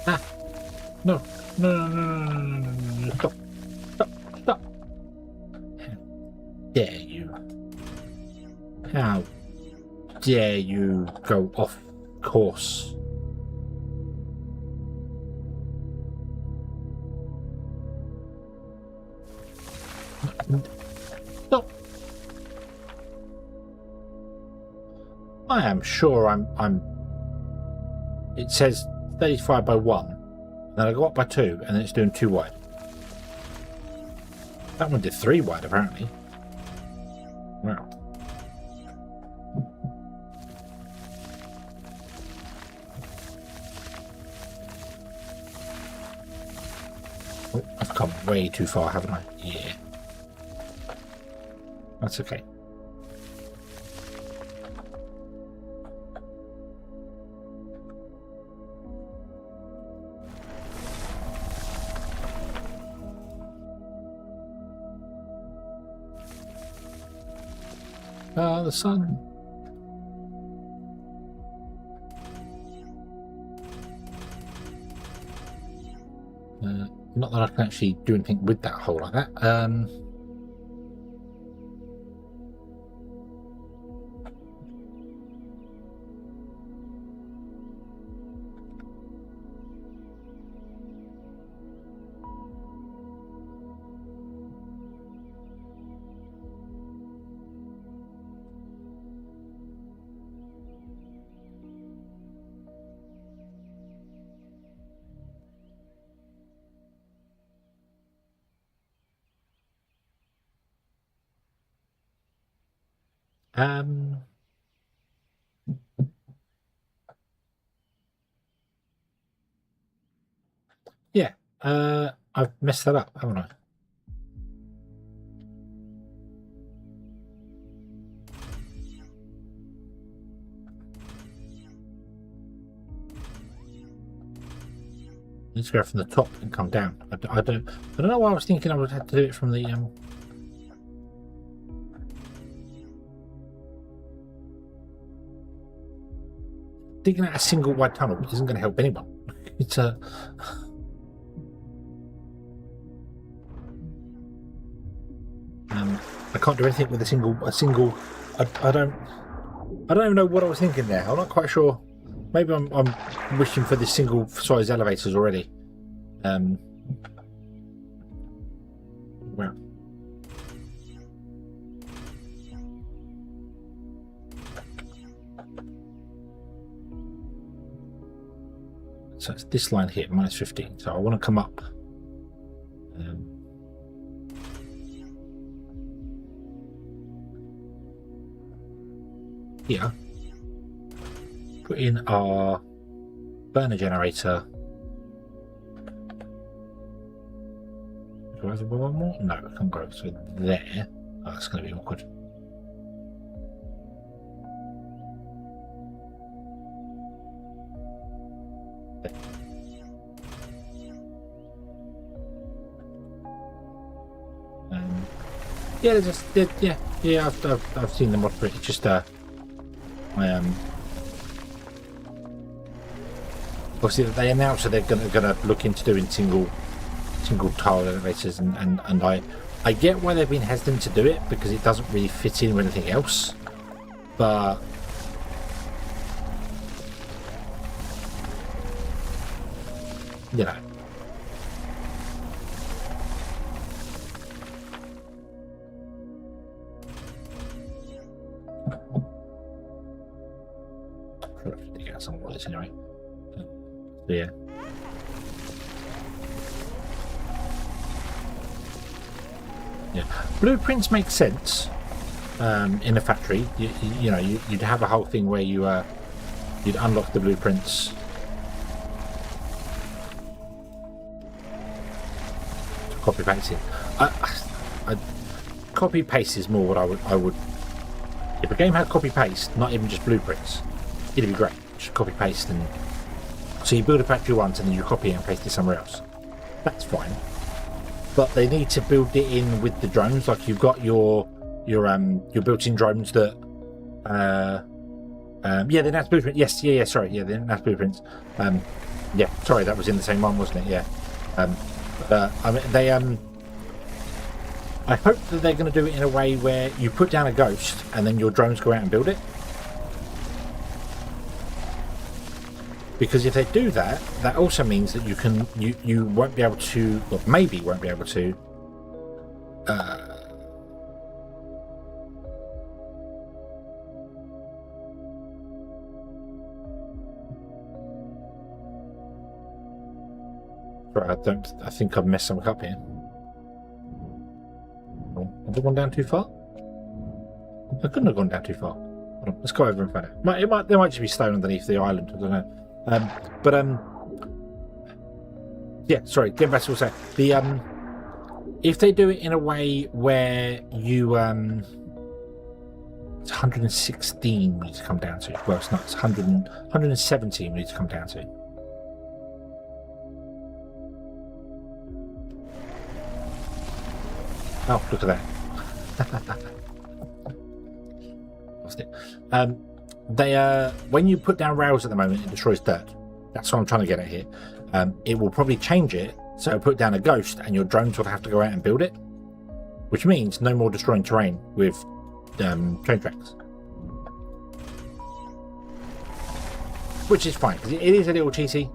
Ah! No! No! No! No! No! No! No! Stop! Stop! Stop! How dare you? How dare you go off course? Stop! I am sure I'm. It says 35 by 1, and then I go up by 2, and then it's doing 2 wide. That one did 3 wide, apparently. Wow. Oh, I've come way too far, haven't I? Yeah. That's okay. The sun. Not that I can actually do anything with that hole like that. Yeah, I've messed that up, haven't I? Let's go from the top and come down. I don't know why I was thinking I would have to do it from the digging out a single wide tunnel isn't going to help anyone. It's a I can't do anything with a single. I don't even know what I was thinking there. I'm not quite sure. Maybe I'm wishing for the single size elevators already. Well. So it's this line here, minus 15. So I want to come up. Here. Put in our burner generator. Do I have one more? No, I can't go. So there. Oh, that's going to be awkward. Yeah, yeah. I've seen the mod for it. It's just obviously they announced that they're gonna look into doing single tile elevators, and I get why they've been hesitant to do it because it doesn't really fit in with anything else, but you know. Some of this anyway. So, yeah. Yeah. Blueprints make sense in a factory. You know, you'd have a whole thing where you'd unlock the blueprints. Copy paste it. Copy paste is more what I would. If a game had copy paste, not even just blueprints, it'd be great. Just copy paste, and so you build a factory once and then you copy it and paste it somewhere else. That's fine, but they need to build it in with the drones. Like you've got your built-in drones that yeah, the NAS blueprint. Yes, yeah, sorry, yeah, the NAS blueprints. Yeah, sorry, that was in the same one, wasn't it? Yeah. I mean, they I hope that they're going to do it in a way where you put down a ghost and then your drones go out and build it. Because if they do that, that also means that you won't be able to, or maybe won't be able to, sorry, I think I've messed something up here. Have I gone down too far? I couldn't have gone down too far. Hold on, let's go over and find out. There might just be stone underneath the island, I don't know. Yeah, sorry, getting back to what I was saying. If they do it in a way where you it's 116 we need to come down to. Well, it's not, it's 117 we need to come down to. Oh, look at that. Lost it. When you put down rails at the moment, it destroys dirt. That's what I'm trying to get at here. It will probably change it, so put down a ghost and your drones will have to go out and build it, which means no more destroying terrain with train tracks. Which is fine, because it is a little cheesy.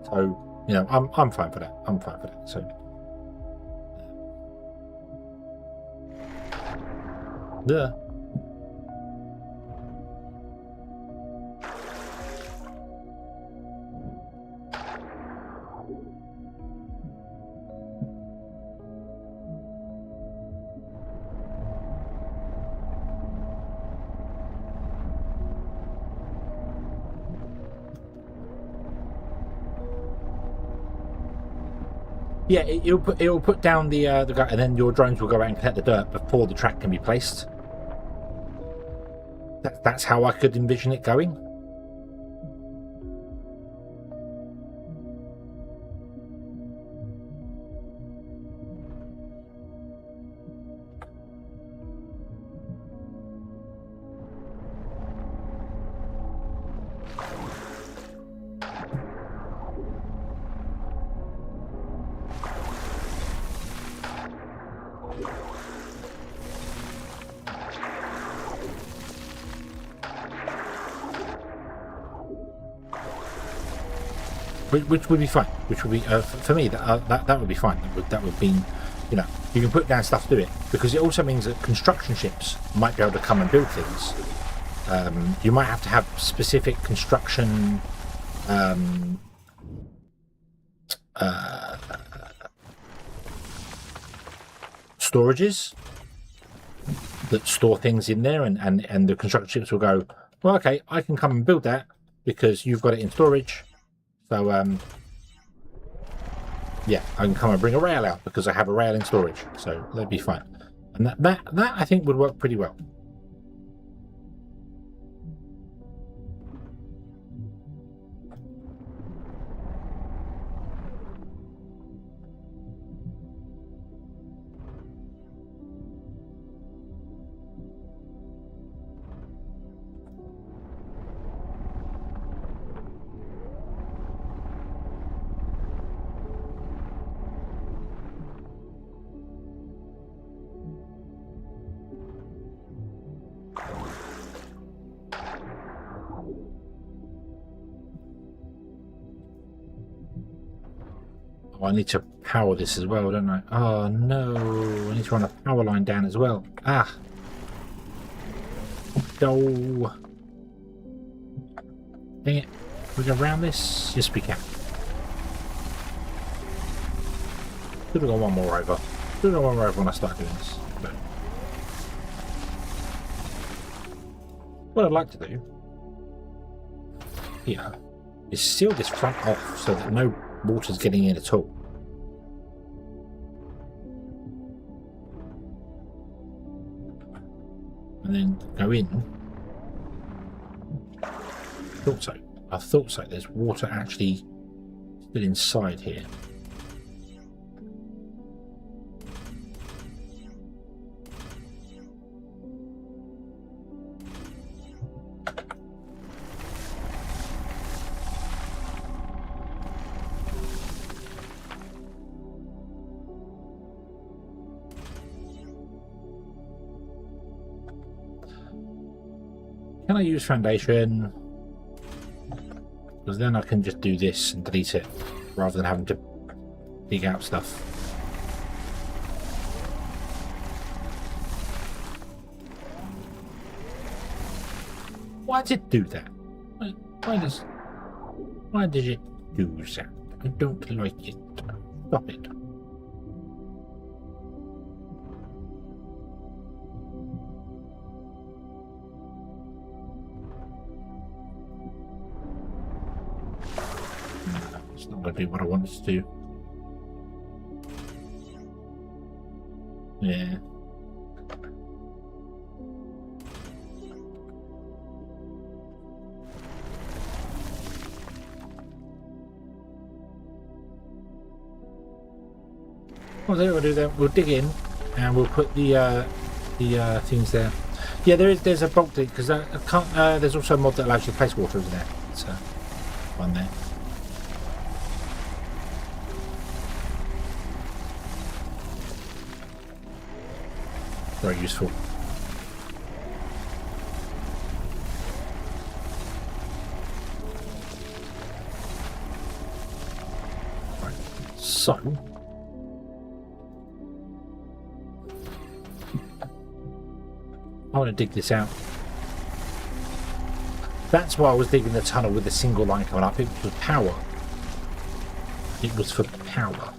So, you know, I'm fine for that. I'm fine for that. So, yeah. Yeah, it'll put down the and then your drones will go out and collect the dirt before the track can be placed. That's how I could envision it going. Which would be fine. Which would be for me that would be fine. That would be, you know, you can put down stuff to do it, because it also means that construction ships might be able to come and build things. You might have to have specific construction storages that store things in there, and the construction ships will go, well, okay, I can come and build that because you've got it in storage. So, yeah, I can come and bring a rail out because I have a rail in storage. So that'd be fine. And that I think would work pretty well. I need to power this as well, don't I? Oh no, I need to run a power line down as well. Ah. No. Dang it. We go around this? Yes, we can. Should have gone one more over. Should have gone one more over when I start doing this. But what I'd like to do here is seal this front off so that no water's getting in at all. And then go in. I thought so. There's water actually still inside here. Can I use foundation? Because then I can just do this and delete it rather than having to dig out stuff. Why did it do that? Why did it do that? I don't like it. Stop it. It's not going to do what I want it to do. Yeah. Well, what we'll do then, we'll dig in and we'll put the things there. Yeah, there's a bulk dig because there's also a mod that allows you to place water over there. It's one there. Very useful. Right, so I want to dig this out. That's why I was digging the tunnel with a single line coming up. It was power. It was for power.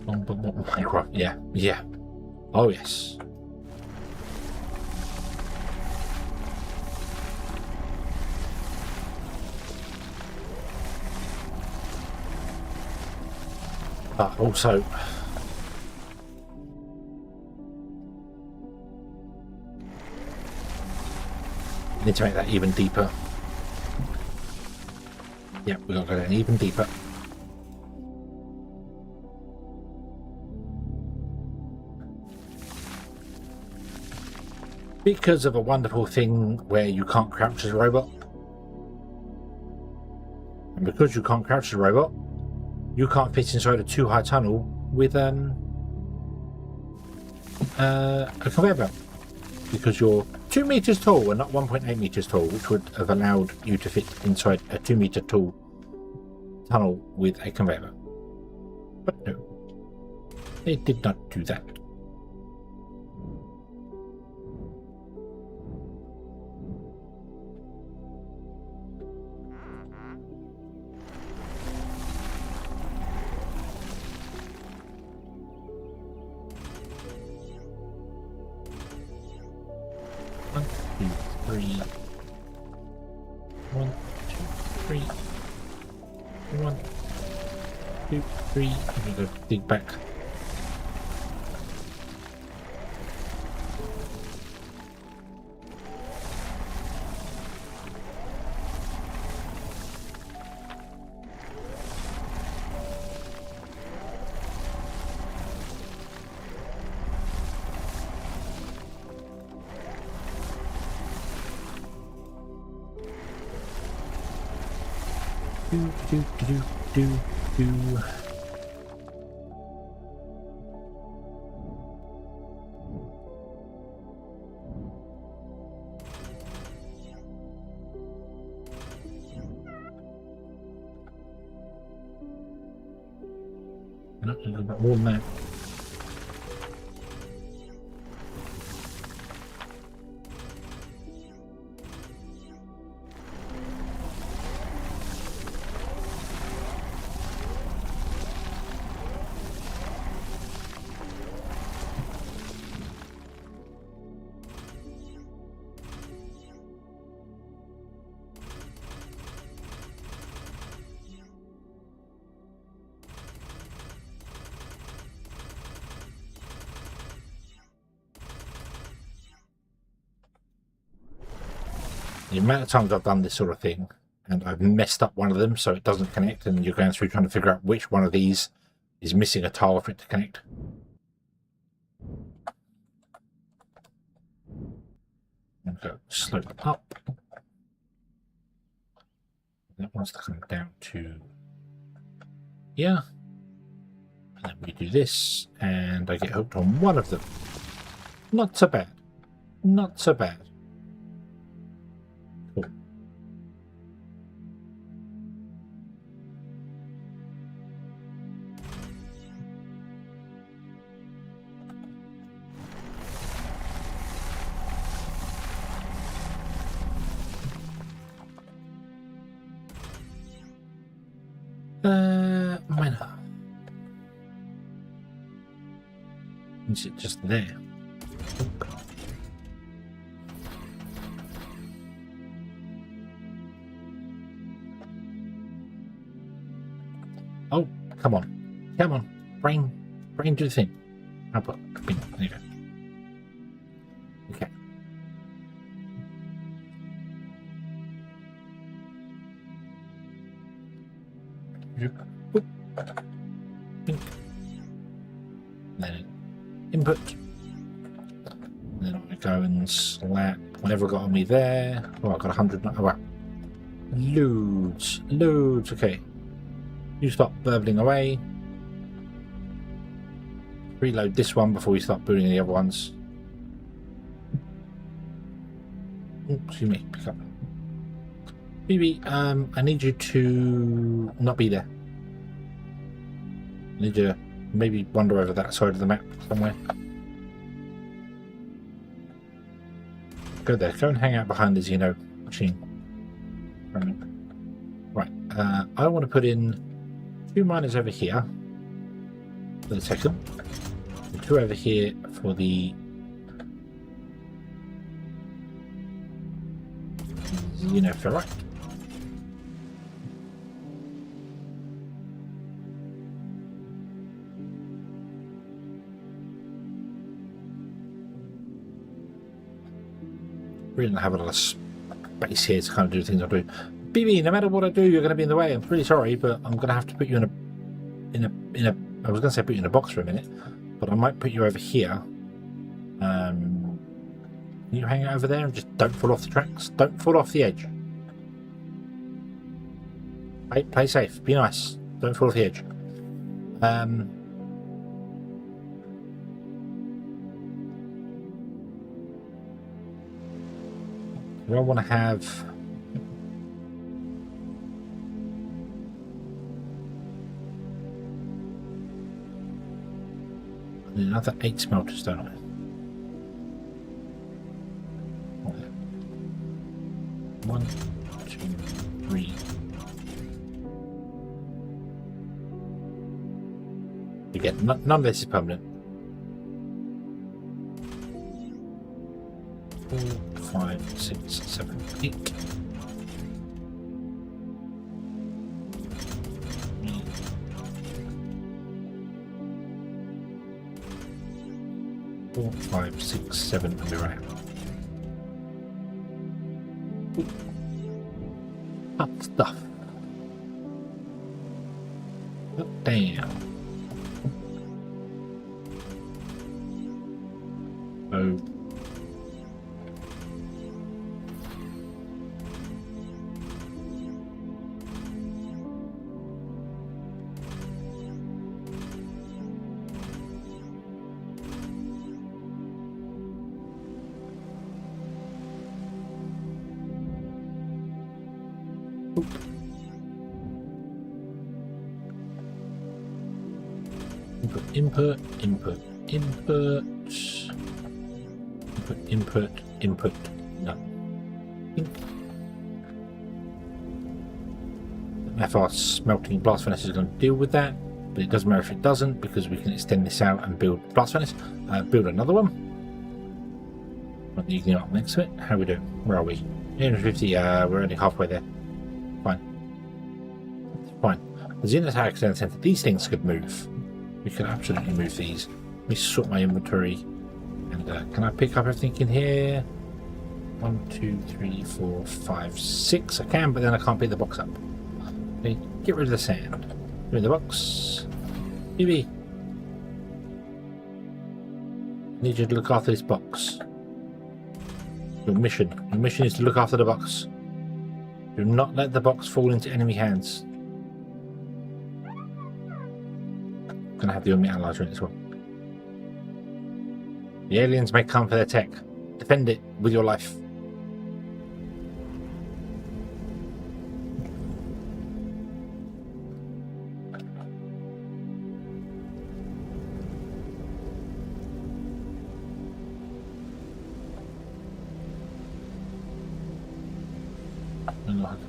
Minecraft, yeah, yeah. Oh yes. But also, need to make that even deeper. Yeah, we've got to go down even deeper. Because of a wonderful thing where you can't crouch as a robot. And because you can't crouch as a robot, you can't fit inside a too high tunnel with a conveyor belt. Because you're 2 meters tall and not 1.8 meters tall, which would have allowed you to fit inside a 2 meter tall tunnel with a conveyor belt. But no, it did not do that. One, two, three. 1, 2, 3. I'm gonna go dig back. Do. Not a little bit more than that. The amount of times I've done this sort of thing and I've messed up one of them so it doesn't connect, and you're going through trying to figure out which one of these is missing a tile for it to connect. And go slope up. That one's to come down to here. And then we do this and I get hooked on one of them. Not so bad. Not so bad. Cool. Miner. Is it just there? Oh, come on. Come on. Brain do the thing. How about there you go. Okay. Boop. Pink. Then input. Then I go and slap whatever I got on me there. Oh, I've got 100. Oh, wow. Loads. Okay. You stop burbling away. Reload this one before we start booting the other ones. Oops, excuse me. Pick up. BB, I need you to not be there. I need you to maybe wander over that side of the map somewhere. Go there. Go and hang out behind the Xeno machine. Right. I want to put in 2 miners over here. for the second. And 2 over here for the Xenoferrite. Really don't have a lot of space here to kind of do things I do. BB, no matter what I do, you're going to be in the way. I'm really sorry, but I'm going to have to put you in a. I was going to say put you in a box for a minute, but I might put you over here. Can you hang out over there and just don't fall off the tracks? Don't fall off the edge. Play safe. Be nice. Don't fall off the edge. Do I want to have another 8 smelters, don't I? 1, 2, 3. Again, none of this is permanent. 4, 5, 6, 7, 8. 4, 5, 6, 7, and we're out. Hot stuff. Put down. Oh. Input, no. If our smelting blast furnace is going to deal with that, but it doesn't matter if it doesn't, because we can extend this out and build blast furnace. Build another one. You can up next to it. How are we doing? Where are we? 850. We're only halfway there. Fine. Fine. The Xeno Tower Extended Center. These things could move. We can absolutely move these. Let me sort my inventory. And can I pick up everything in here? 1, 2, 3, 4, 5, 6. I can, but then I can't pick the box up. Okay, get rid of the sand. Get rid of the box. BB. I need you to look after this box. Your mission is to look after the box. Do not let the box fall into enemy hands. Gonna have the Omni Analyzer in as well. The aliens may come for their tech. Defend it with your life.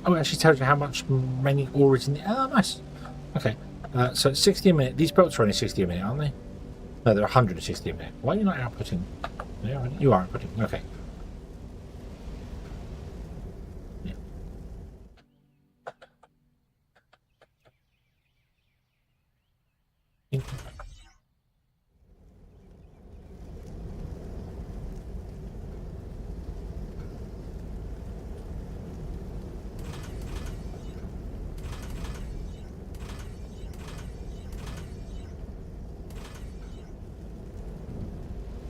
Oh, it actually tells you how much remaining ore is in the. Oh, nice. Okay. So it's 60 a minute. These belts are only 60 a minute, aren't they? No, they're 160 a minute. Why are you not outputting? You are outputting. Okay. Yeah.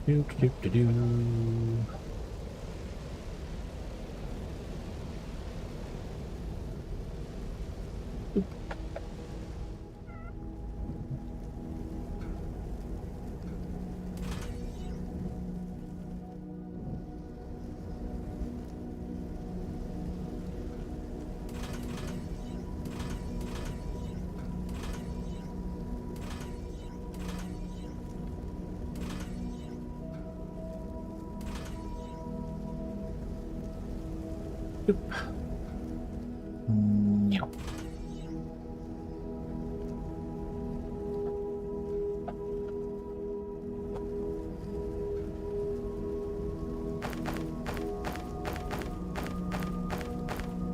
Do, do, do, do.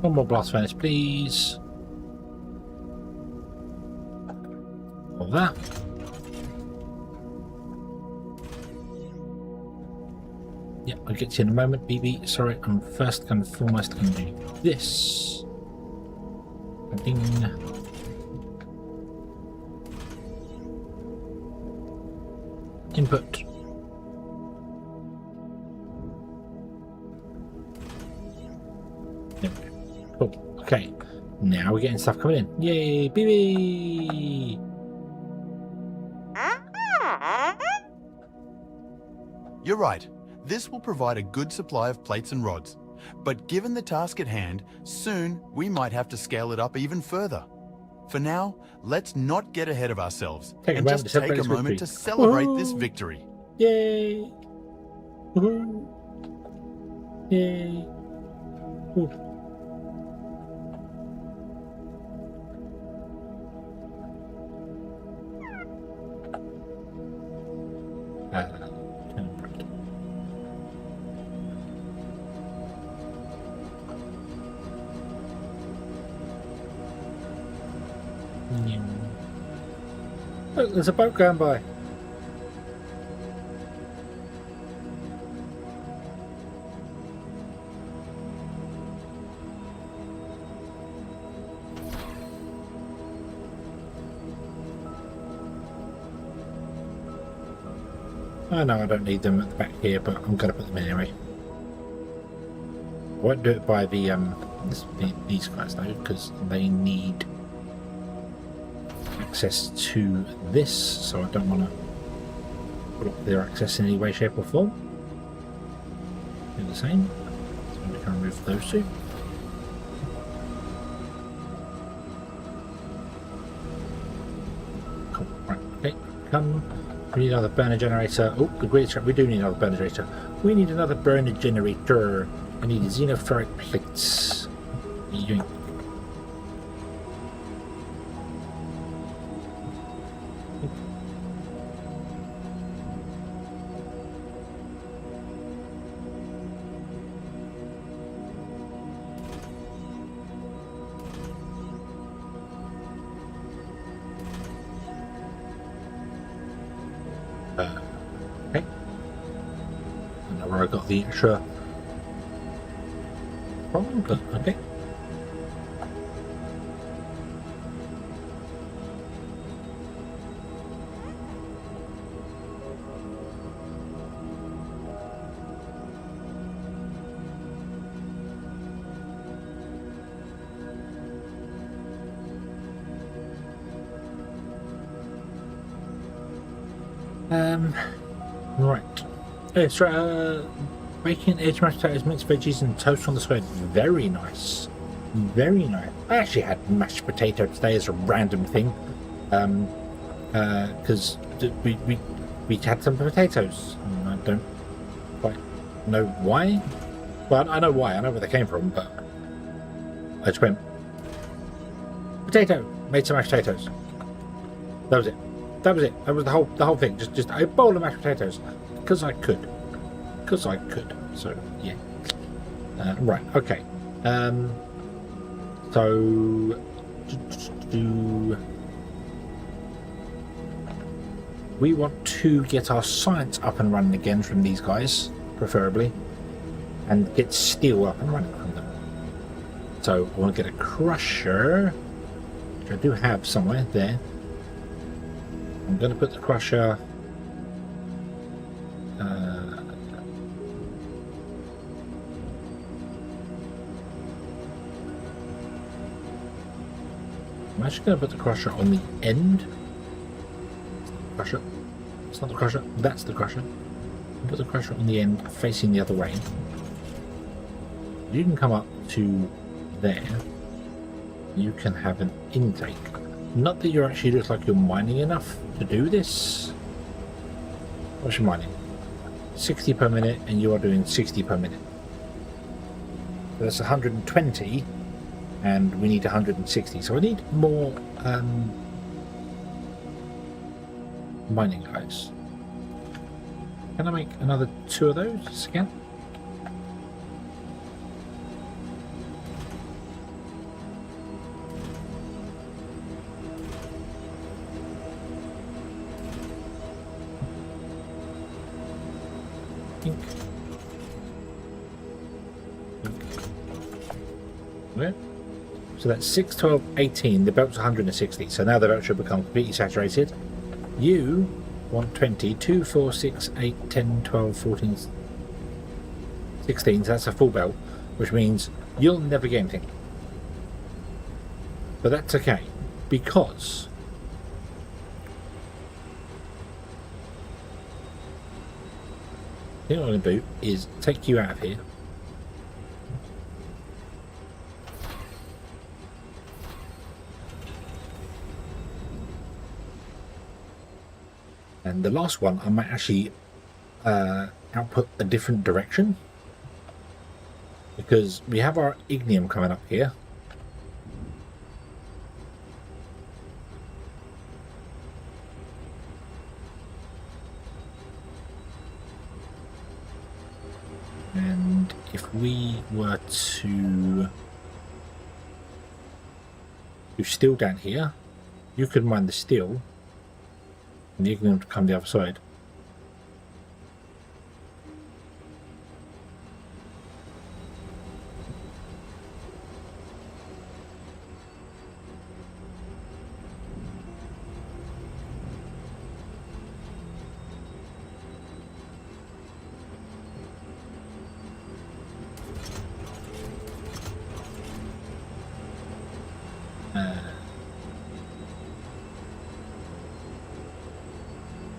One more blast furnace, please. All that. Yeah, I'll get to you in a moment, BB. Sorry, I'm first and foremost going to do this. Ding. Input. There we go. Cool. Okay, now we're getting stuff coming in. Yay, BB! You're right. This will provide a good supply of plates and rods. But given the task at hand, soon we might have to scale it up even further. For now, let's not get ahead of ourselves and just take a moment to celebrate this victory. Yay! Woohoo! Yay! Ooh. Look, there's a boat going by. I know I don't need them at the back here, but I'm going to put them in anyway. I won't do it by the these guys though, because they need access to this, so I don't want to block their access in any way, shape or form. Do the same. So we can remove those two. Cool. Right, okay, come. We need another burner generator. Oh, agreed. We do need another burner generator. We need another burner generator. I need xenoferric plates. What are you doing? Okay. I don't know where I got the extra from, but okay. Right. Bacon, edge mashed potatoes, mixed veggies, and toast on the square. Very nice. Very nice. I actually had mashed potato today as a random thing. Because we had some potatoes. And I don't quite know why. Well, I know why. I know where they came from, but I just went potato. Made some mashed potatoes. That was it. That was it. That was the whole thing. Just a bowl of mashed potatoes because I could. Because I could. So yeah. Right. Okay. So we want to get our science up and running again from these guys, preferably, and get steel up and running from them. So I want to get a crusher, which I do have somewhere there. I'm going to put the crusher I'm actually going to put the crusher on the end. Crusher. It's not the crusher, that's the crusher. I'll put the crusher on the end facing the other way. You can come up to there. You can have an intake. Not that you actually look like you're mining enough to do this. What's your mining? 60 per minute, and you are doing 60 per minute. So that's 120, and we need 160. So I need more mining guys. Can I make another 2 of those again? Ink. Yeah. So that's 6, 12, 18. The belt's 160. So now the belt should become completely saturated. You want 20, 2, 4, 6, 8, 10, 12, 14, 16. So that's a full belt, which means you'll never get anything. But that's okay, because what I'm going to do is take you out of here. And the last one, I might actually output a different direction, because we have our ignium coming up here. And if we were to do steel down here, you could mine the steel and the ignium to come the other side.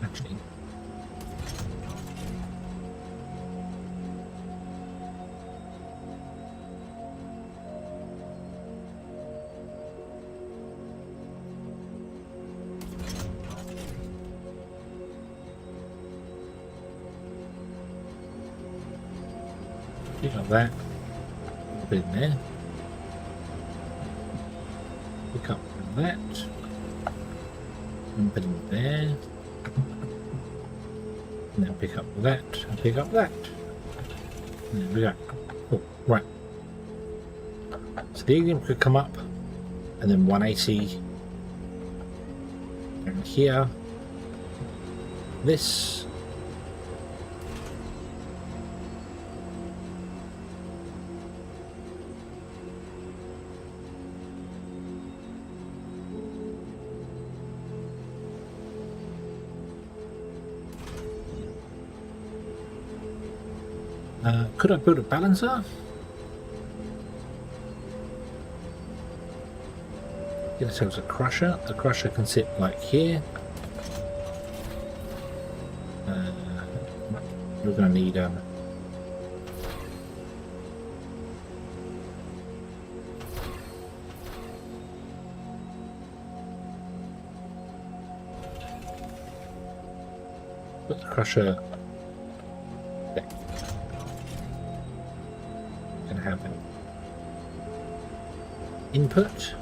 Actually, pick up that, put it in there, pick up that, and put it in there. And then pick up that, and pick up that. And there we go. Oh, right. So the ignium could come up, and then 180. And here. This. Could I build a balancer? Get ourselves a crusher. The crusher can sit like here. We're going to need put the crusher there. Going to have an input.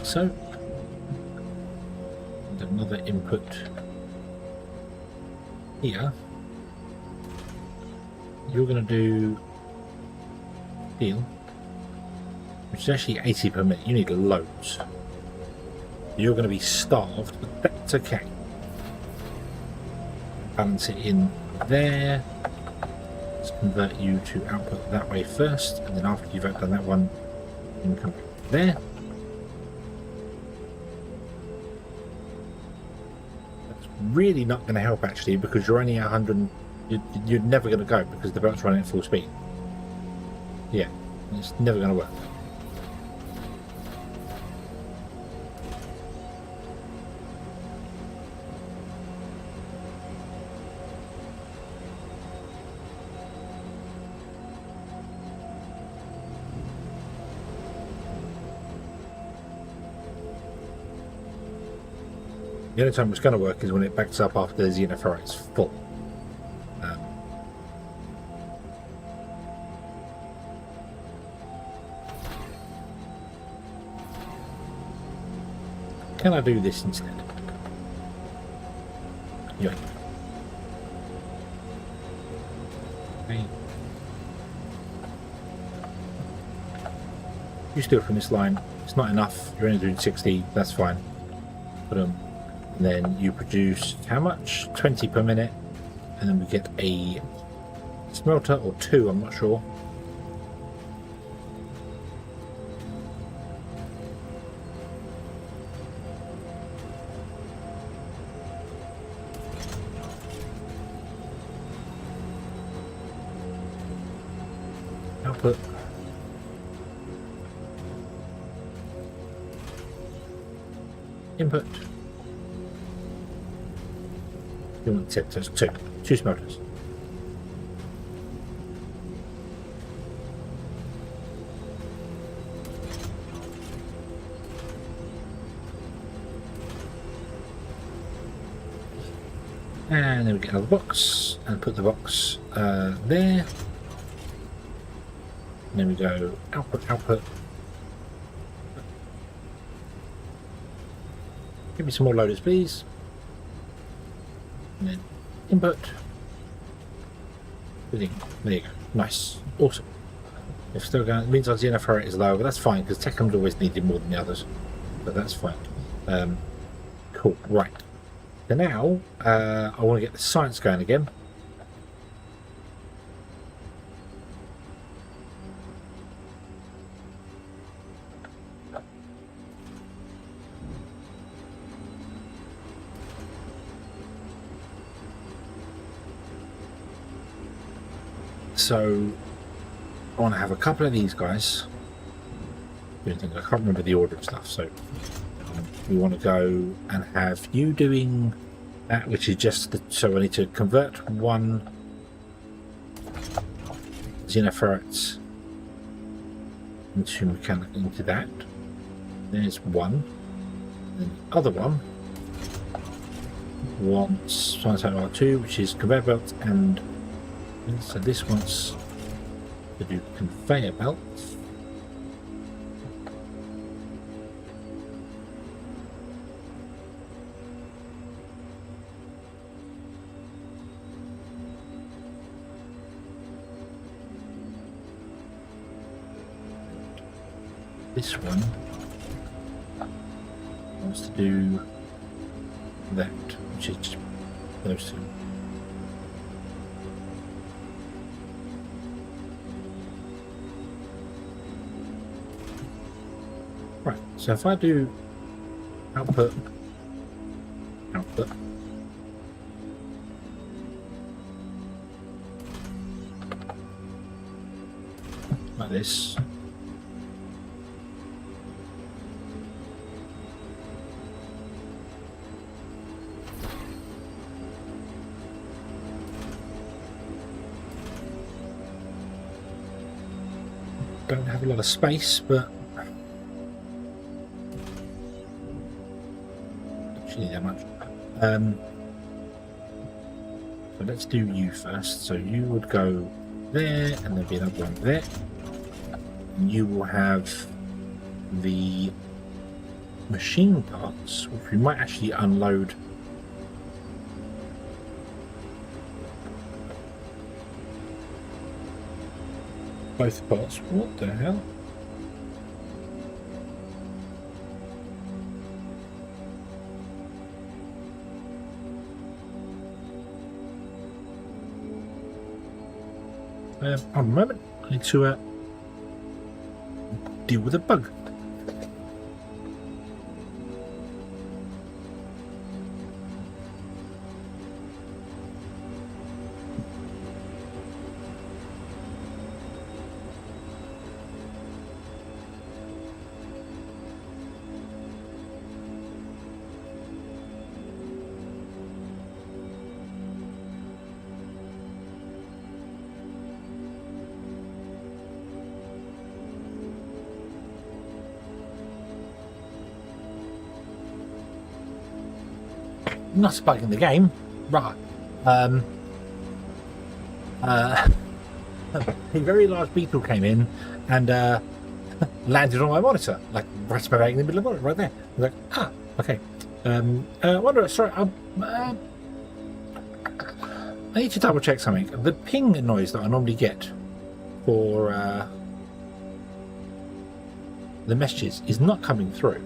So, and another input here. You're going to do steel, which is actually 80 per minute. You need loads. You're going to be starved, but that's okay. Balance it in there. Let's convert you to output that way first, and then after you've done that one, you can come back there. Really not going to help actually, because you're only 100. You're never going to go because the belt's running at full speed. Yeah, it's never going to work. The only time it's going to work is when it backs up after the Xeno Power is full. Can I do this instead? Yeah. Okay. You steal from this line. It's not enough. You're only doing 60. That's fine. Put them. And then you produce how much? 20 per minute. And then we get a smelter or 2. I'm not sure. Output. Input. You want sectors? Two smelters. And then we get another box and put the box there. And then we go output. Give me some more loaders, please. And then input. There you go. Nice. Awesome. It's still going. It means our Xeno Power is low, but that's fine because Techum's always needed more than the others. But that's fine. Cool. Right. So now I want to get the science going again. So I want to have a couple of these guys. I can't remember the order of stuff, so we want to go and have you doing that, which is just the, so I need to convert one Xenoferrets into that. There's one. And the other one wants R2, which is conveyor belt, and so this wants to do conveyor belts. This one wants to do that, which is those two. Right, so if I do output, like this, don't have a lot of space, but actually that much. So let's do you first. So you would go there, and there'll be another one there. And you will have the machine parts, which we might actually unload. Both parts. What the hell? A moment. I need to deal with a bug. Not a bug in the game, right? A very large beetle came in and landed on my monitor, like right smack in the middle of the monitor, right there. I was like, okay. Wonder, sorry, I need to double check something. The ping noise that I normally get for the messages is not coming through.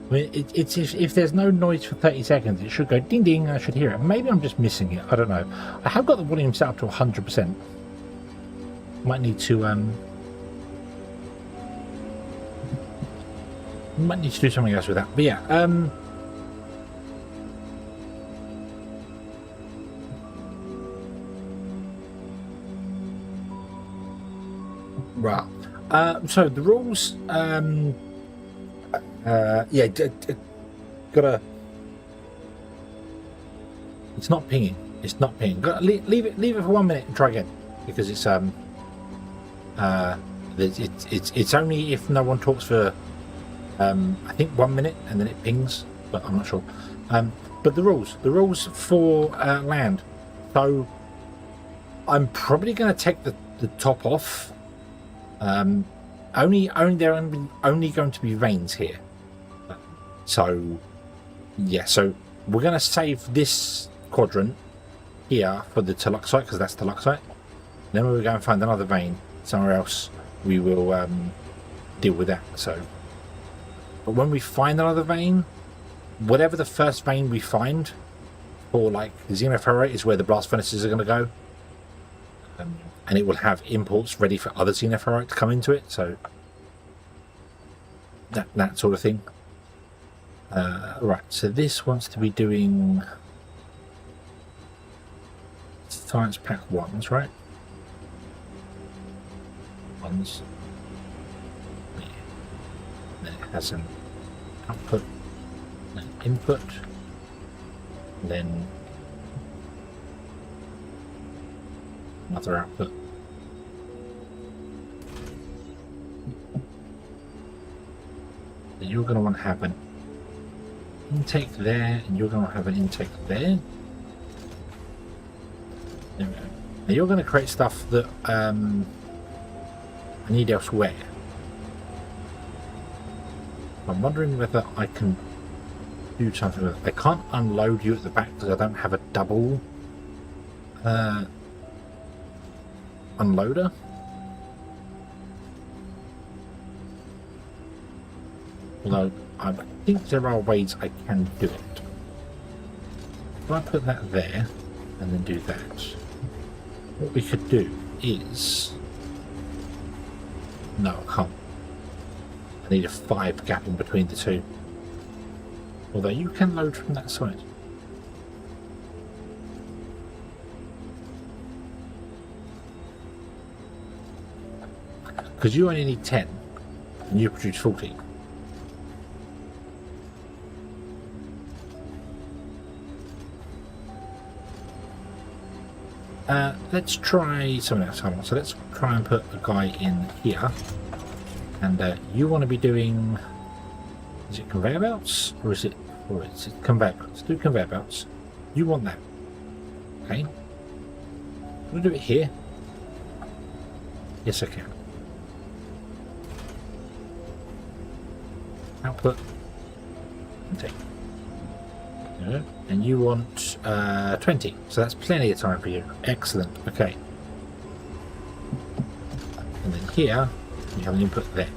I mean, it's if there's no noise for 30 seconds, it should go ding ding. I should hear it. Maybe I'm just missing it. I don't know. I have got the volume set up to 100%. Might need to do something else with that. But yeah, right. So the rules. Yeah, gotta. It's not pinging. It's not pinging. Gotta leave it for 1 minute and try again, because it's it's only if no one talks for I think 1 minute and then it pings, but I'm not sure. But the rules for land. So I'm probably going to take the top off. Only going to be veins here. So yeah, so we're going to save this quadrant here for the Tuluxite, because that's Tuluxite. Then when we go and find another vein somewhere else, we will deal with that. So, but when we find another vein, whatever the first vein we find for like the Xeno Power is where the blast furnaces are going to go, and it will have imports ready for other Xeno Power to come into it. So that sort of thing. Right, so this wants to be doing science pack ones, right? Ones. Yeah. Then it has an output, an input, then another output. Then you're going to want to have an intake there, and you're going to have an intake there. There we go. Now you're going to create stuff that I need elsewhere. I'm wondering whether I can do something with it. I can't unload you at the back because I don't have a double unloader. Although I think there are ways I can do it. If I put that there and then do that, what we could do is... No, I can't. I need a 5 gap in between the two. Although you can load from that side. Because you only need 10 and you produce 40. Let's try something else. Hold on. So let's try and put a guy in here. And you want to be doing... Is it conveyor belts? Or is it conveyor belts? Do conveyor belts. You want that. Okay. Can I do it here? Yes, I can. Output. Intake. And you want 20, so that's plenty of time for you. Excellent. Okay. And then here you have an input there.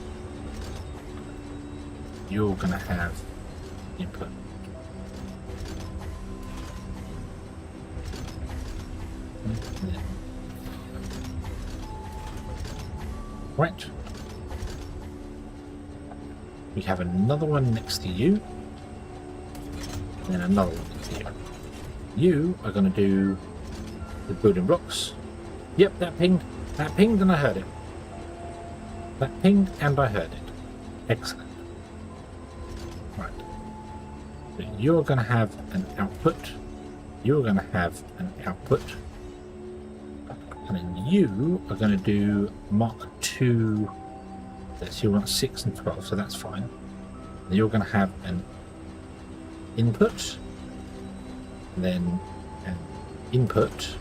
You're going to have input. Right. We have another one next to you. And another one here. You are going to do the building blocks. Yep, that pinged and I heard it. That pinged and I heard it. Excellent. Right. So you're going to have an output. You're going to have an output. And then you are going to do Mark 2. So you want 6 and 12, so that's fine. And you're going to have an input, then input.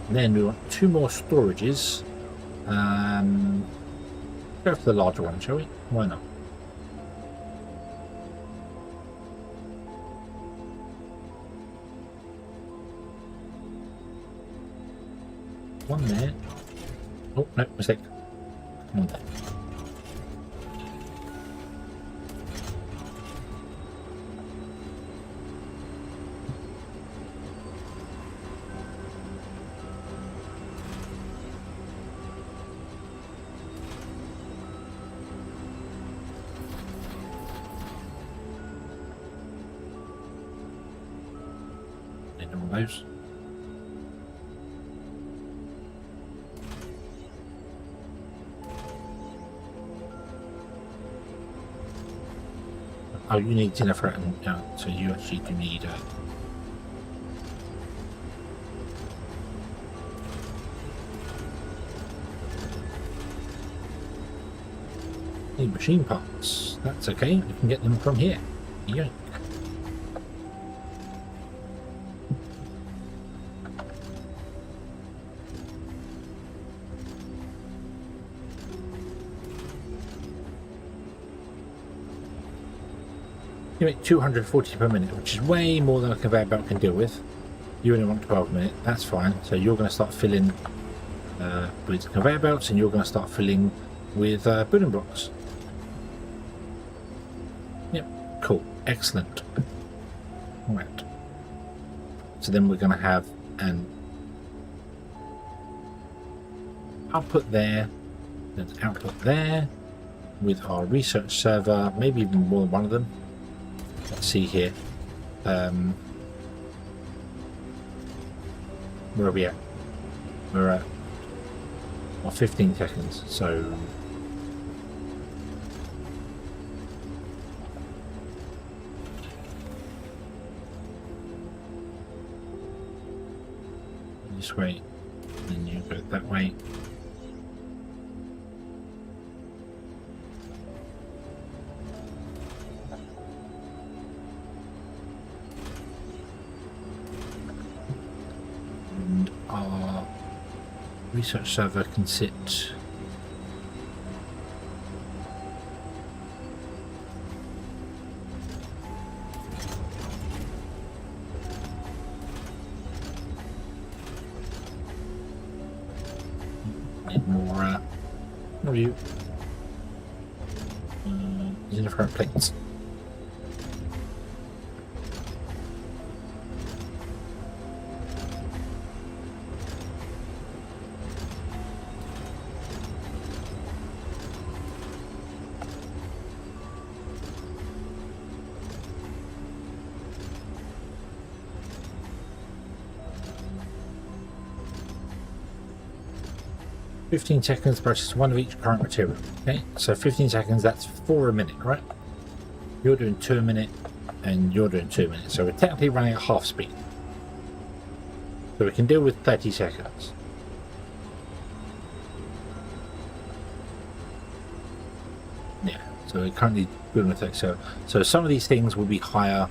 And then we want 2 more storages. Go for the larger one, shall we? Why not? One there. Oh, no, mistake. One there. Those. Oh, you need dinner for it, so you actually do need need machine parts. That's okay. We can get them from here. Yeah. You make 240 per minute, which is way more than a conveyor belt can deal with. You only want 12 minutes, that's fine. So you're going to start filling with conveyor belts, and you're going to start filling with building blocks. Yep, cool, excellent. Right. So then we're going to have an output there, then output there, with our research server, maybe even more than one of them. Let's see here. Where are we at? We're at 15 seconds, so this way, and you go that way. Our research server can sit need more review Xeno Power Plants. "15 seconds process 1 of each current material." Okay, so 15 seconds, that's 4 a minute, right? You're doing 2 a minute, and you're doing 2 minutes. So we're technically running at half speed. So we can deal with 30 seconds. Yeah, so we're currently doing with 30. So some of these things will be higher.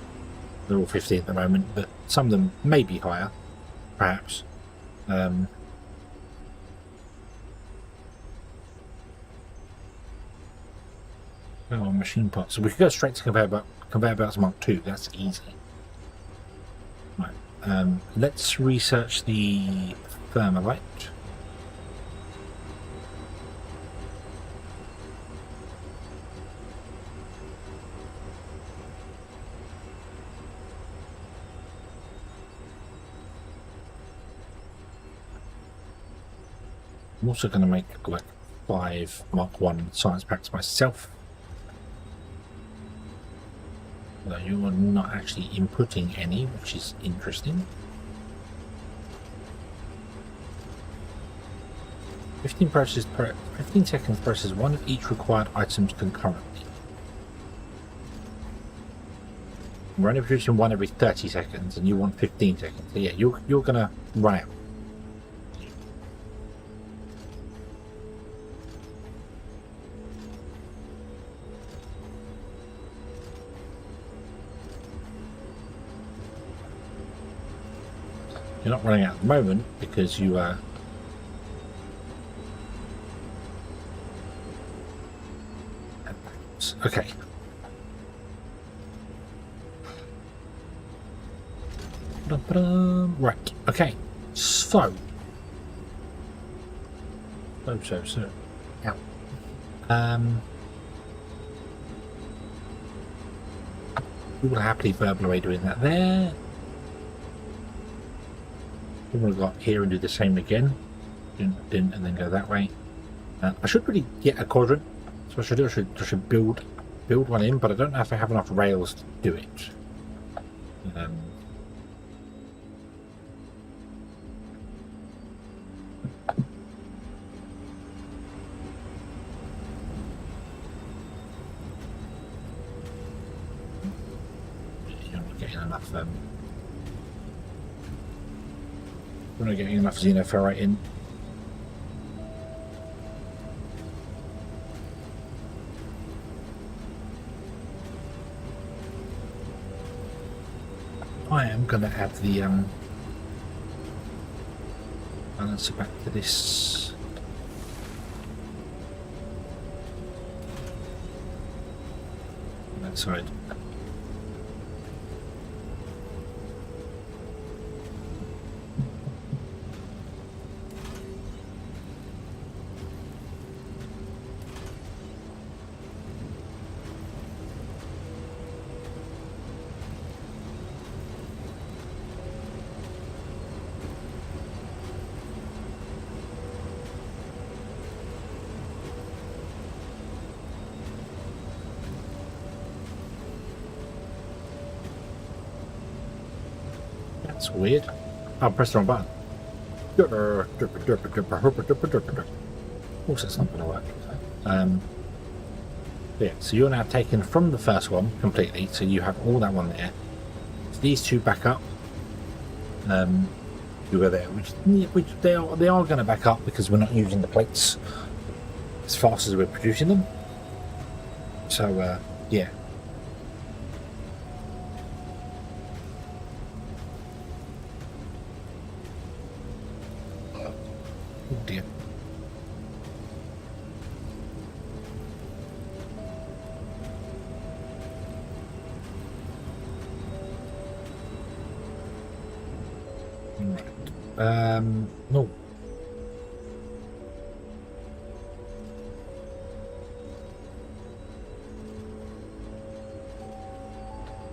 They're all 15 at the moment, but some of them may be higher, perhaps. Oh, machine parts. So we could go straight to conveyor belts Mark 2. That's easy. Right. Let's research the thermalite. I'm also going to make like 5 Mark 1 science packs myself. Although you are not actually inputting any, which is interesting. 15 seconds process 1 of each required items concurrently. We're only producing 1 every 30 seconds, and you want 15 seconds. So yeah, you're gonna run out. You're not running out at the moment because you okay. Right, okay. So yeah. We will happily burble away doing that there. We will go up here and do the same again. And then go that way. I should really get a quadrant. So what I should do, I should build one in, but I don't know if I have enough rails to do it. You're not getting enough. We're not getting enough xenoferrite in. I am going to add the balancer back to this. On that side. That's weird. Oh, I pressed the wrong button. Of course it's not going to work. Yeah, so you're now taken from the first one completely, so you have all that one there. So these two back up. You were there, which they are going to back up because we're not using the plates as fast as we're producing them. So yeah. Oh dear. No.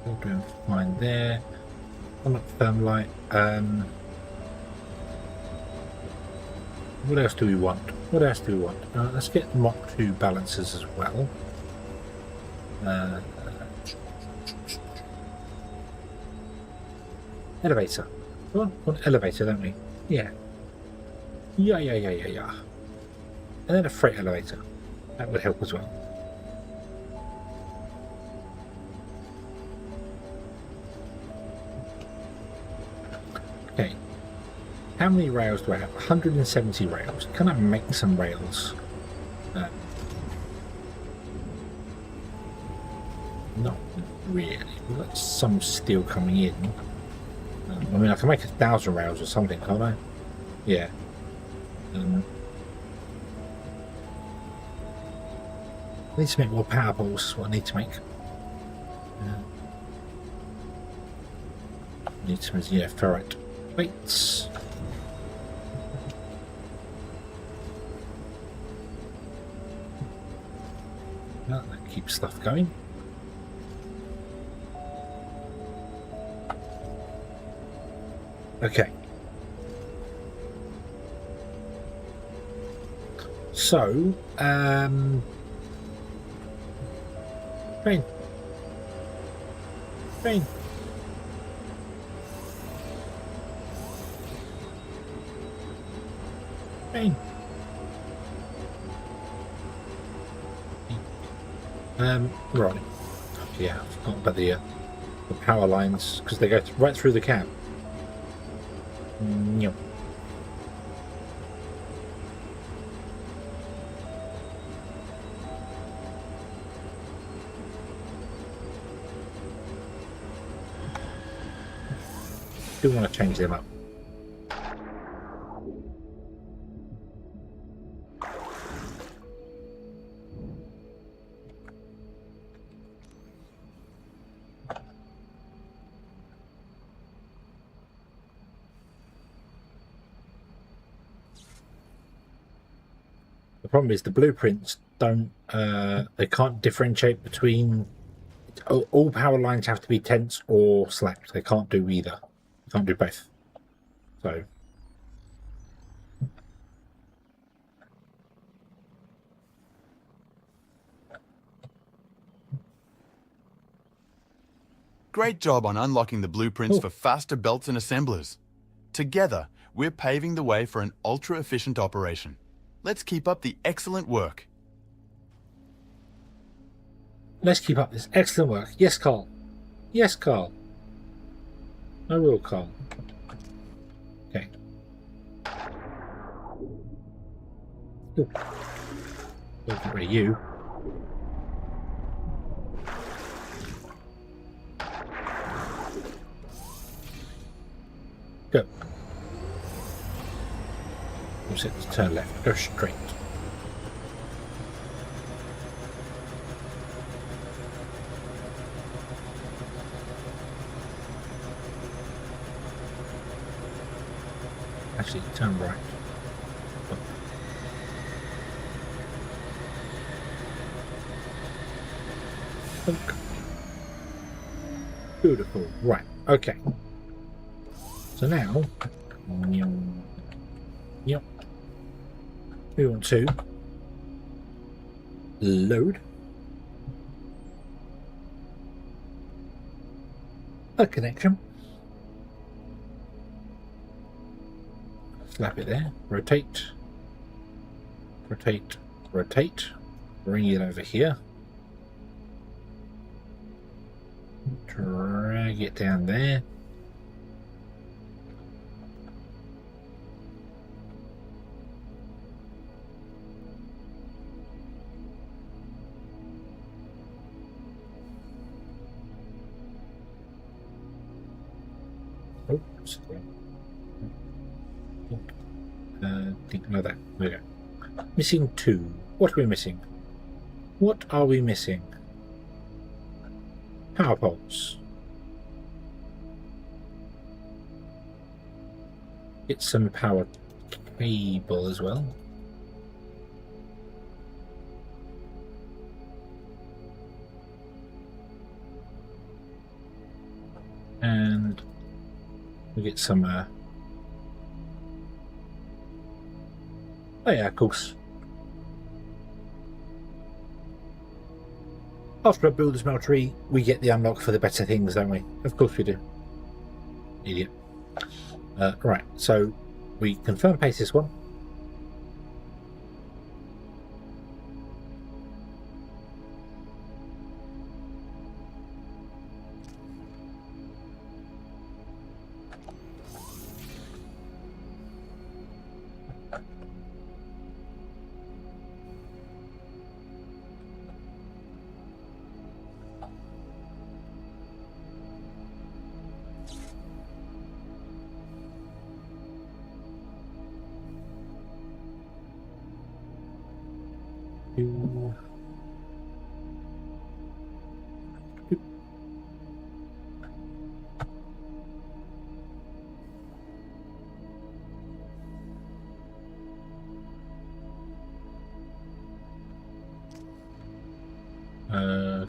We're doing fine there. I'm at thermalite. What else do we want? Let's get Mach 2 balancers as well. Elevator. We want an elevator, don't we? Yeah. Yeah. And then a freight elevator. That would help as well. Okay. How many rails do I have? 170 rails. Can I make some rails? Not really. We've got some steel coming in. I mean, I can make 1,000 rails or something, can't I? Yeah. I need to make more power poles, is what I need to make. Need some, yeah, ferrite plates. Well, that keeps stuff going. Okay. So, train. Right. Yeah, I forgot about the power lines because they go right through the cab. No. Do want to change them up. The problem is the blueprints don't, they can't differentiate between, all power lines have to be tense or slacked. They can't do either. They can't do both. So. Great job on unlocking the blueprints for faster belts and assemblers. Together, we're paving the way for an ultra-efficient operation. Let's keep up the excellent work. Let's keep up this excellent work. Yes, Carl. Yes, Carl. I will, Carl. Okay. Ooh. Don't get rid of you. Go. We'll set this turn left. Go straight. Actually, turn right. Look. Beautiful. Right. Okay. So now, yep, we want to load a connection, slap it there, rotate, rotate, rotate, bring it over here, drag it down there. Oops. No, that. There we go. Missing 2. What are we missing? What are we missing? Power poles. Get some power cable as well. And we get some oh yeah, of course. After I build a smeltery, we get the unlock for the better things, don't we? Of course we do. Idiot. Right, so we confirm paste this one.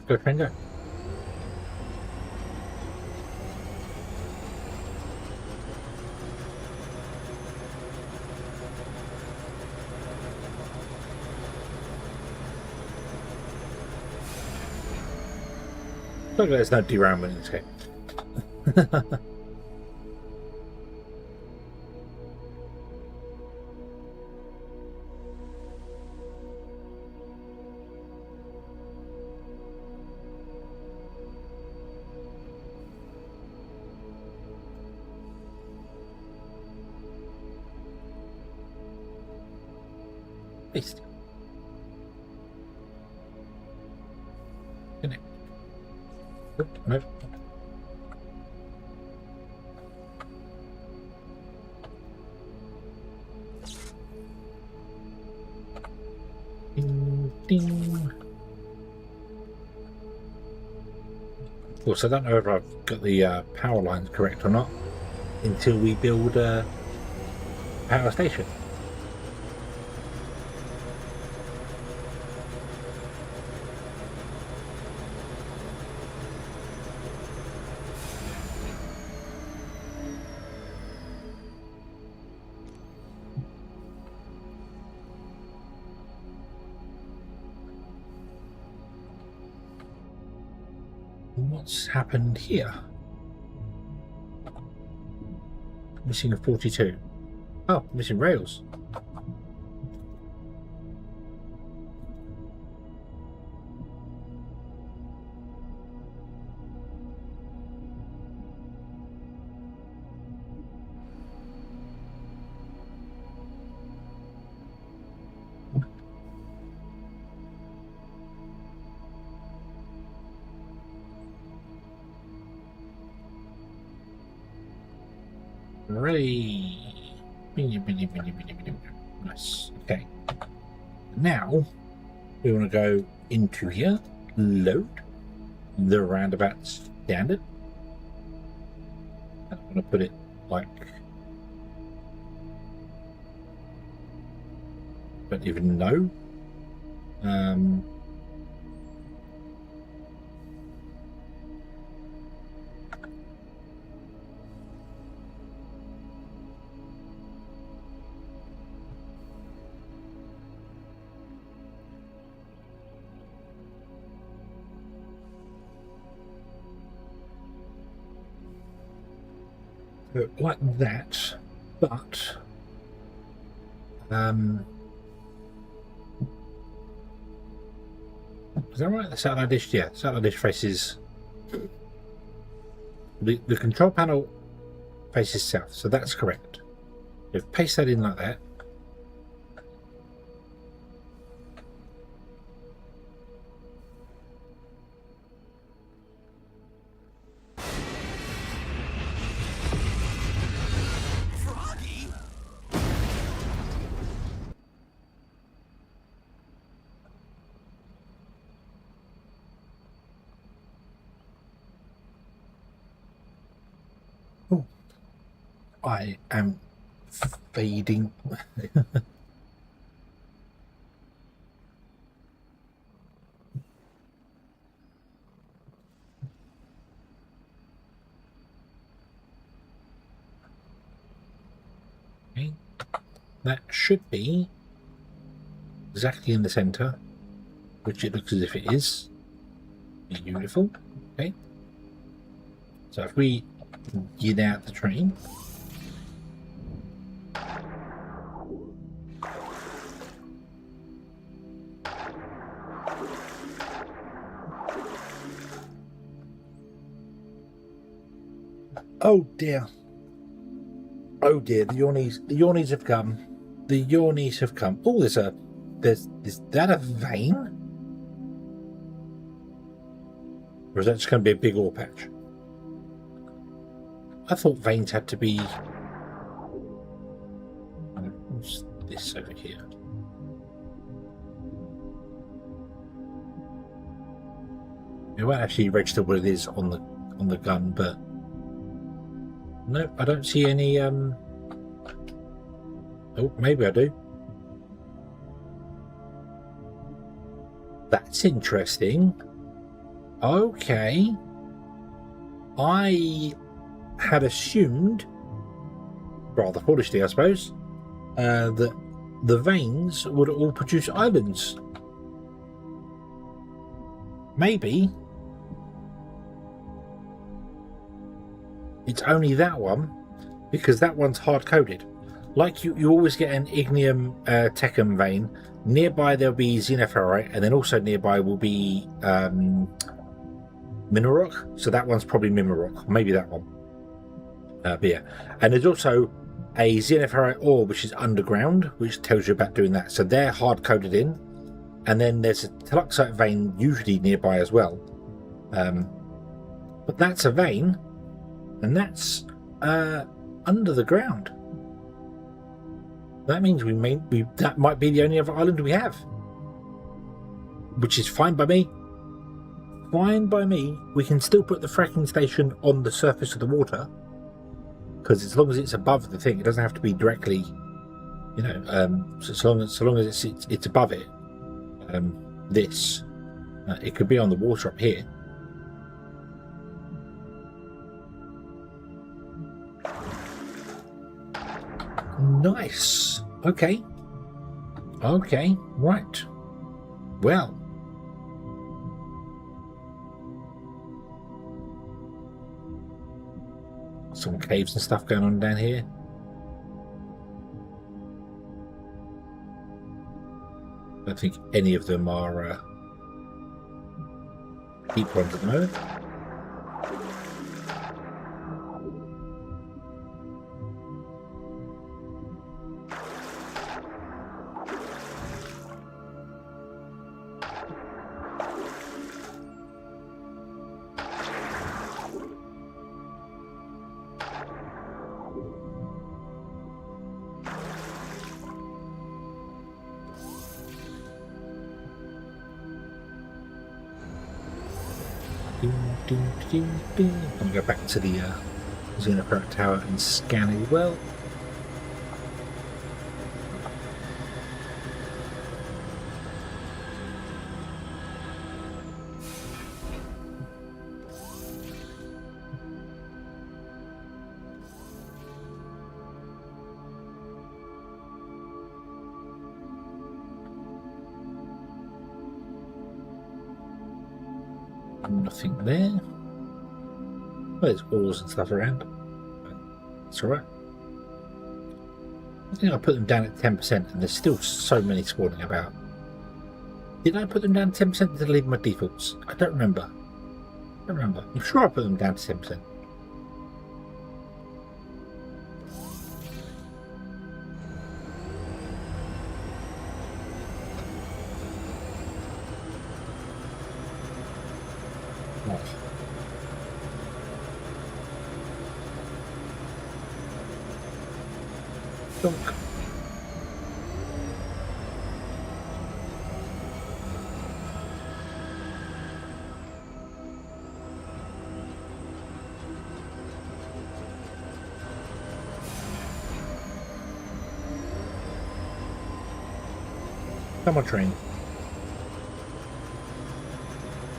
Go train go. Look, there's no derailment in this game. Paste. Connect. No. Ding, ding. Of course, I don't know if I've got the power lines correct or not until we build a power station. what's happened here? Missing a 42. Oh, missing rails. Ready. Nice. Okay. Now we want to go into here, load the roundabout standard. I'm going to put it like, don't even know. Like that, but is that right? The satellite dish, yeah, satellite dish faces the control panel faces south, so that's correct. If paste that in like that. I am fading. Okay. That should be exactly in the center, which it looks as if it is. Beautiful. Okay. So if we get out the train. Oh dear. Oh dear, the yawnies have come. The yawnies have come. Oh, is that a vein? Or is that just going to be a big ore patch? I thought veins had to be... What's this over here? It won't actually register what it is on the gun, but no, I don't see any. Oh, maybe I do. That's interesting. Okay, I had assumed, rather foolishly, I suppose, that the veins would all produce islands. Maybe it's only that one, because that one's hard-coded. Like you always get an ignium techum vein. Nearby there'll be xenoferrite, and then also nearby will be mineral rock. So that one's probably mineral rock, maybe that one. But yeah, and there's also a xenoferrite ore which is underground, which tells you about doing that. So they're hard-coded in, and then there's a telluride vein usually nearby as well. But that's a vein, and that's under the ground. That means that might be the only other island we have, which is fine by me. Fine by me. We can still put the fracking station on the surface of the water, because as long as it's above the thing, it doesn't have to be directly, you know. So long as it's above it, it could be on the water up here. Nice. Okay. Right. Well, some caves and stuff going on down here. I don't think any of them are deep ones at the moment. I'm going to go back to the Xeno Power Tower and scan as well. Nothing there. Well, there's ores and stuff around. It's alright. I think I put them down at 10% and there's still so many spawning about. Did I put them down to 10% to leave my defaults? I don't remember. I'm sure I put them down to 10%. Dunk. Come on, train.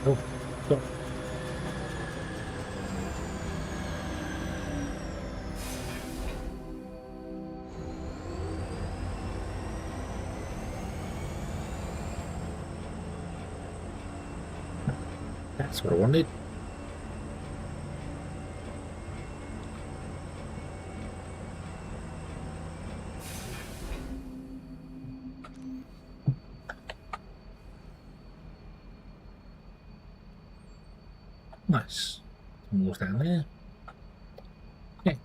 Oh, stop. That's what I wanted. Nice. More down there. Okay.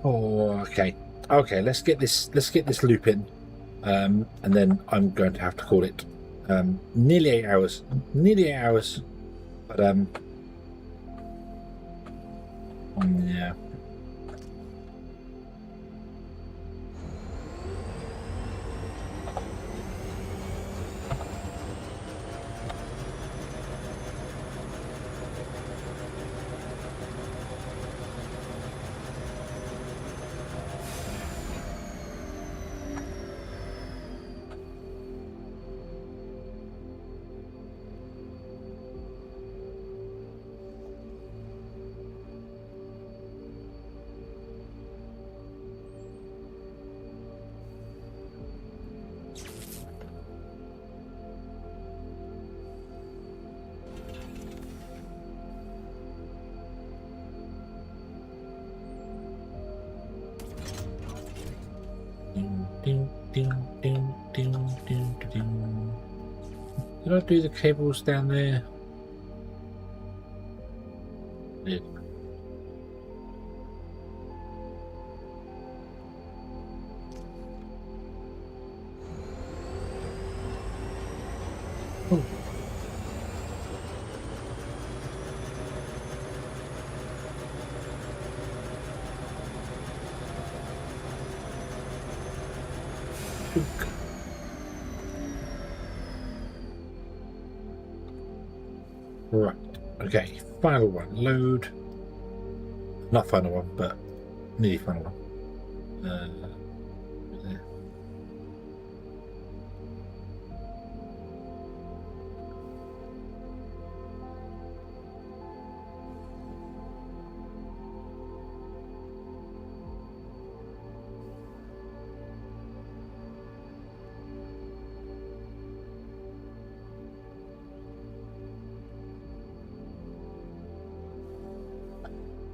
Oh, okay. Okay, let's get this loop in. And then I'm going to have to call it nearly 8 hours. Nearly 8 hours. But yeah. Did I do the cables down there? Did. Oh. Right, okay, final one, load. Not final one, but nearly final one. There.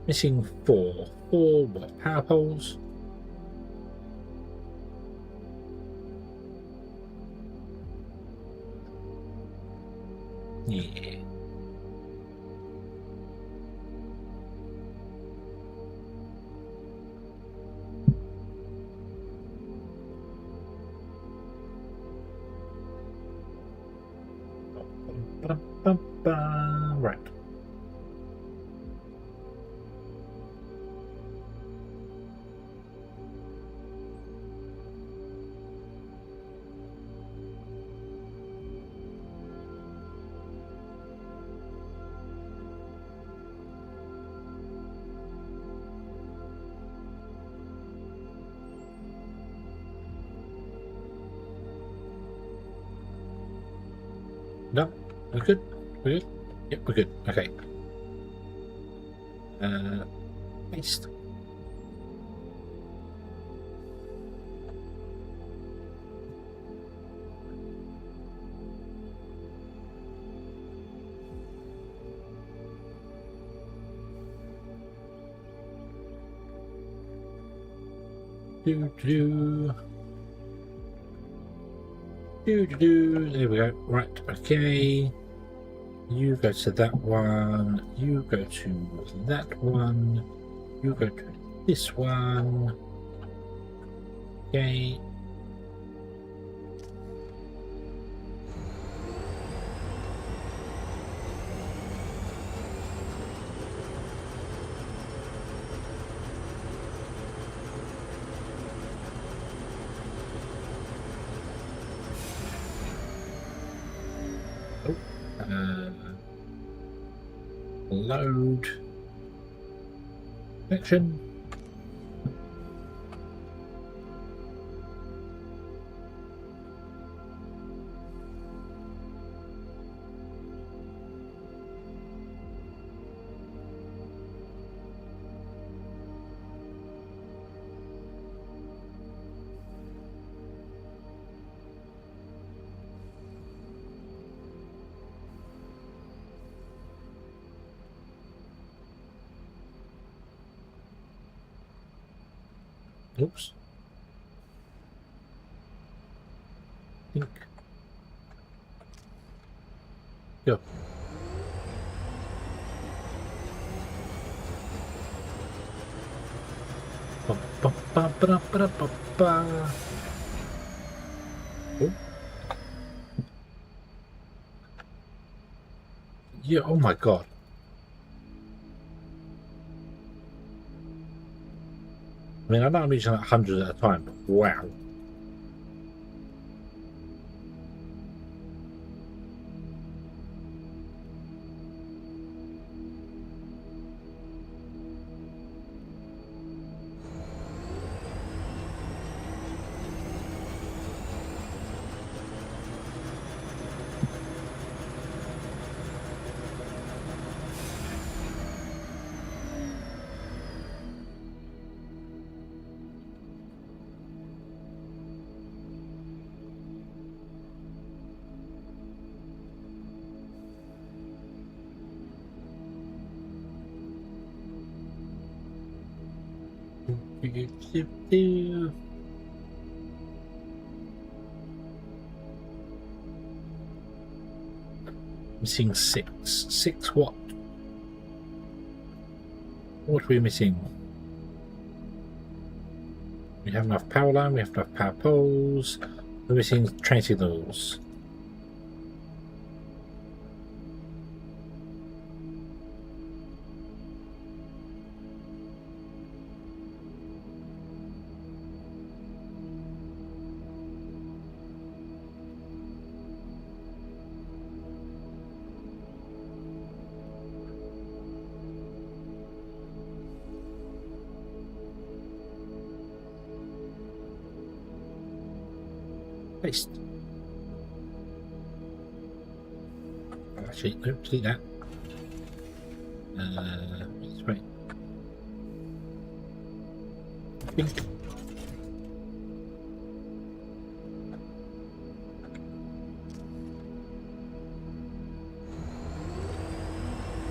Missing four. Four what? Power poles? Yeah. Right. No, we're good. We're good. Yep, we're good. Okay. Paste. There we go. Right. Okay. You go to that one. You go to that one. You go to this one. Okay. Load connection. Oops. Think. Go. Ba, ba, ba, ba, ba, ba, ba. Oh. Yeah, oh my god. I mean, I know I'm using like hundreds at a time, but wow. Missing 6. 6 what? What are we missing? We have enough power line, we have enough power poles. We're missing train signals. Paste. Actually, no, delete that. Let's wait. Bink.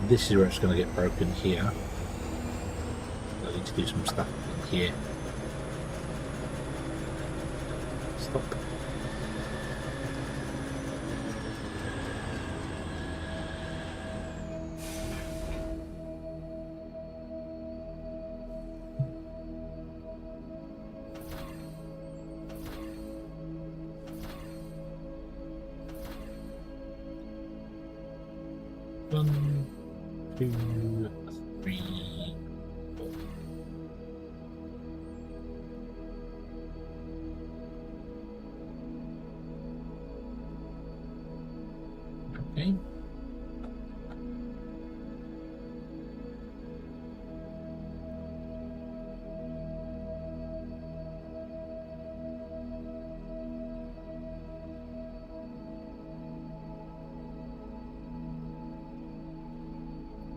This is where it's going to get broken here. I need to do some stuff in here. Stop. One, 2, 3, 4. Okay.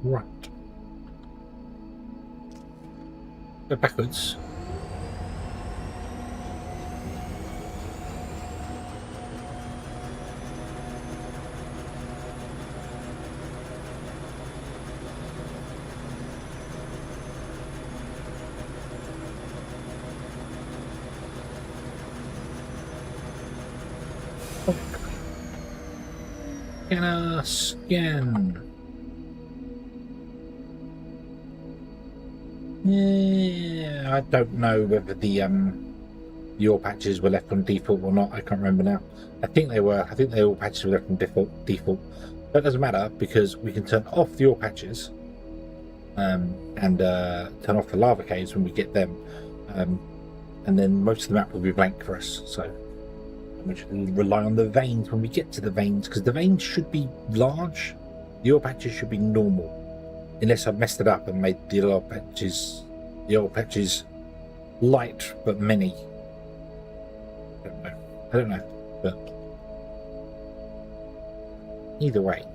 Right. Go backwards. Scan. Yeah, I don't know whether the ore patches were left on default or not. I can't remember now. I think they were. I think the ore patches were left on default. That doesn't matter because we can turn off the ore patches and turn off the lava caves when we get them, and then most of the map will be blank for us. So we should rely on the veins when we get to the veins, because the veins should be large. The ore patches should be normal. Unless I've messed it up and made the oil patches light but many. I don't know, but either way.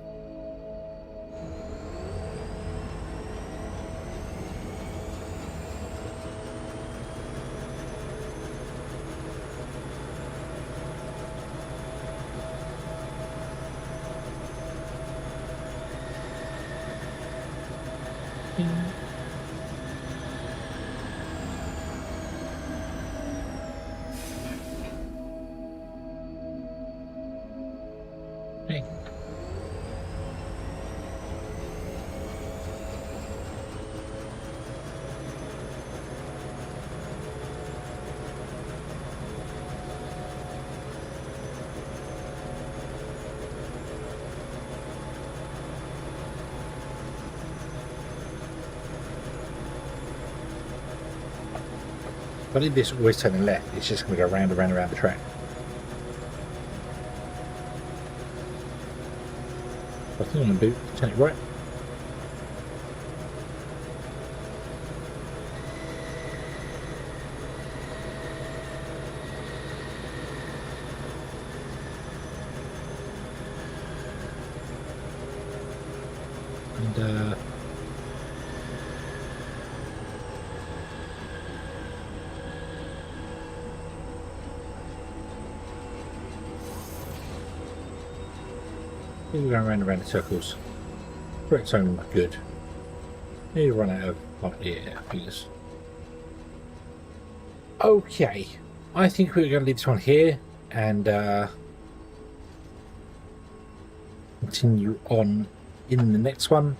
Hey. If I did this always turning left, it's just going to go round and round and round the track. I think I'm going to do turn it right. And we're going round and round in circles. For its own good. Need to run out of figures. Okay, I think we're going to leave this one here, and continue on in the next one.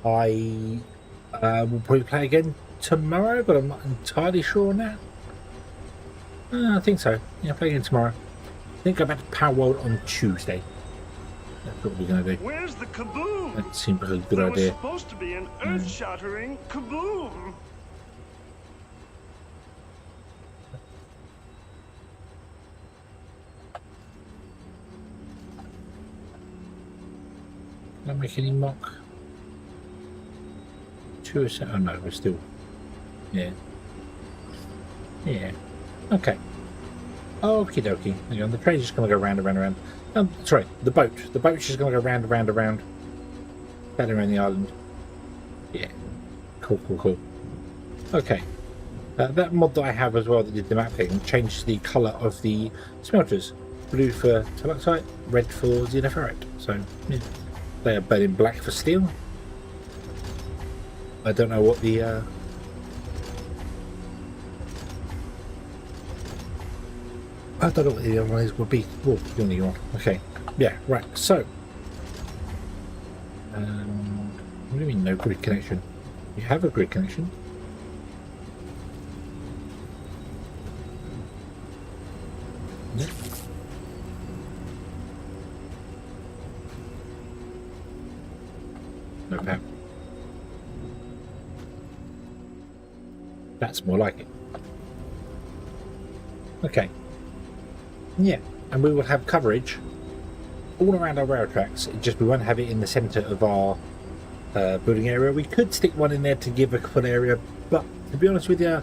I will probably play again tomorrow, but I'm not entirely sure on that. I think so. Yeah, play again tomorrow. I think go back to Power World on Tuesday. That's what we're going to do. Where's the kaboom? That seems like a good There idea. was supposed to be an earth-shattering kaboom. Don't make any mock. 2 a second. Oh no, we're still. Yeah. Yeah. Okay. Okie dokie. Hang on, the train's just going to go round and round and round. Sorry, the boat. The boat's just going to go round and round and round. Down around the island. Yeah. Cool, cool, cool. Okay. That mod that I have as well that did the map thing changed the colour of the smelters. Blue for Tellurite, red for Xeno Ferrite. So, yeah. They are burning black for steel. I don't know what the I don't know what the other one is would be. Oh, the only one. Okay. Yeah, right. So what do you mean no grid connection? You have a grid connection. Yep. No power. That's more like it. Okay. Yeah, and we will have coverage all around our rail tracks. It just we won't have it in the centre of our building area. We could stick one in there to give a full area, but to be honest with you,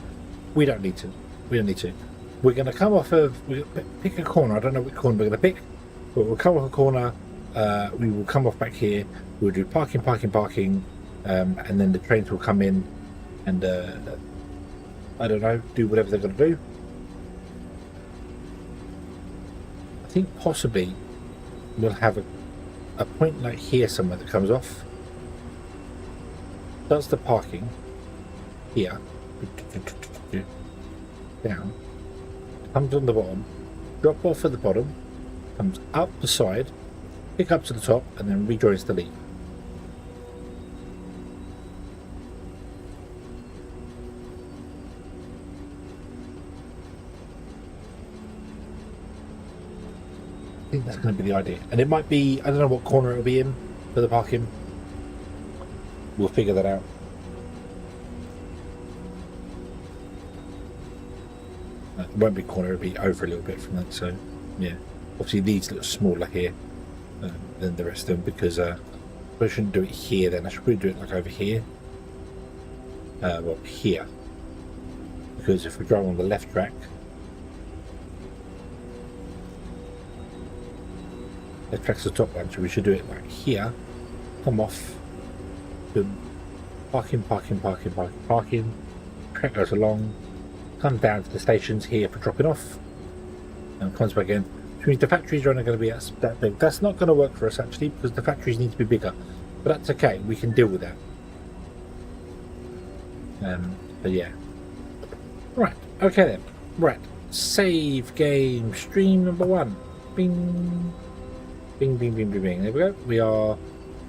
we don't need to. We don't need to. We're going to come off of pick a corner. I don't know which corner we're going to pick, but we'll come off a corner. We will come off back here. We'll do parking, and then the trains will come in and I don't know, do whatever they're going to do. I think possibly we'll have a point like here somewhere that comes off, does the parking here, down, comes on the bottom, drop off at the bottom, comes up the side, pick up to the top, and then rejoins the lead. I think that's going to be the idea, and it might be, I don't know what corner it'll be in for the parking. We'll figure that out. It won't be corner, it'll be over a little bit from that, so yeah. Obviously these look smaller here than the rest of them, because I shouldn't do it here then, I should probably do it like over here. Well, here. Because if we drive on the left track, the track's the top one, so we should do it like here, come off, boom, parking, track goes along, comes down to the stations here for dropping off, and comes back in, which means the factories are only going to be that big. That's not going to work for us actually, because the factories need to be bigger, but that's okay, we can deal with that. But yeah. Right, okay then. Right, save game stream number 1. Bing. Bing, bing, bing, bing, bing. There we go. We are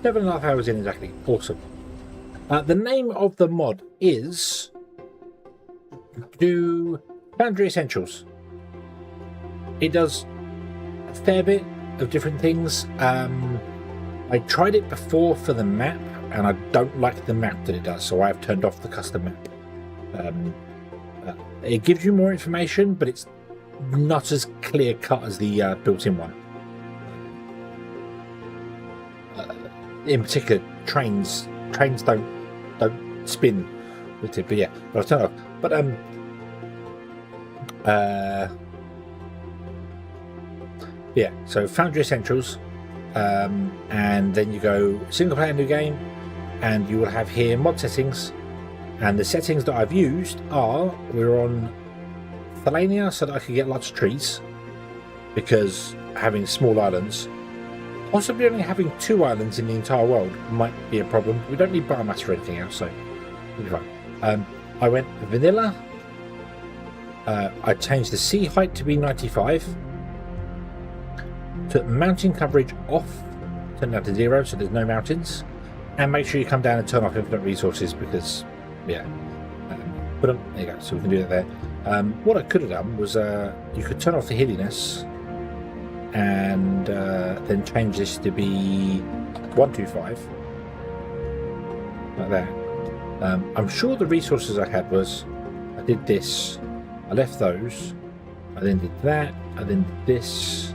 7.5 hours in exactly. Awesome. The name of the mod is Foundry Essentials. It does a fair bit of different things. I tried it before for the map, and I don't like the map that it does, so I've turned off the custom map. It gives you more information, but it's not as clear cut as the built-in one. In particular, trains don't spin with it, but yeah, but I'll turn it off. But yeah, so Foundry Essentials, and then you go single player new game, and you will have here mod settings, and the settings that I've used are, we're on Thalania so that I can get lots of trees, because having small islands, possibly only having 2 islands in the entire world might be a problem. We don't need biomass for anything else, so it'll be fine. I went vanilla. I changed the sea height to be 95. Took mountain coverage off turn that to 0 so there's no mountains. And make sure you come down and turn off infinite resources because, yeah. But there you go, so we can do that there. What I could have done was you could turn off the hilliness and then change this to be 125. Like that. I'm sure the resources I had was I did this, I left those, I then did that, I then did this,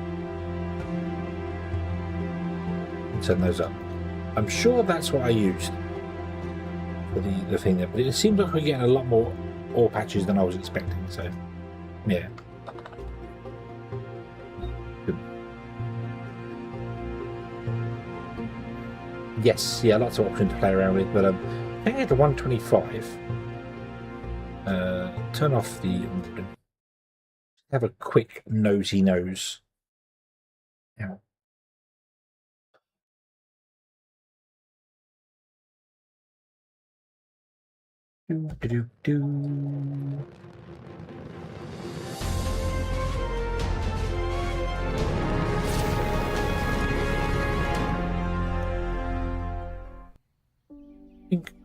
and turn those up. I'm sure that's what I used for the thing there, but it seems like we're getting a lot more ore patches than I was expecting, so yeah. Good. Yes, yeah, lots of options to play around with, but hang it to 125. Turn off the. Have a quick nosy nose. Ow. Do.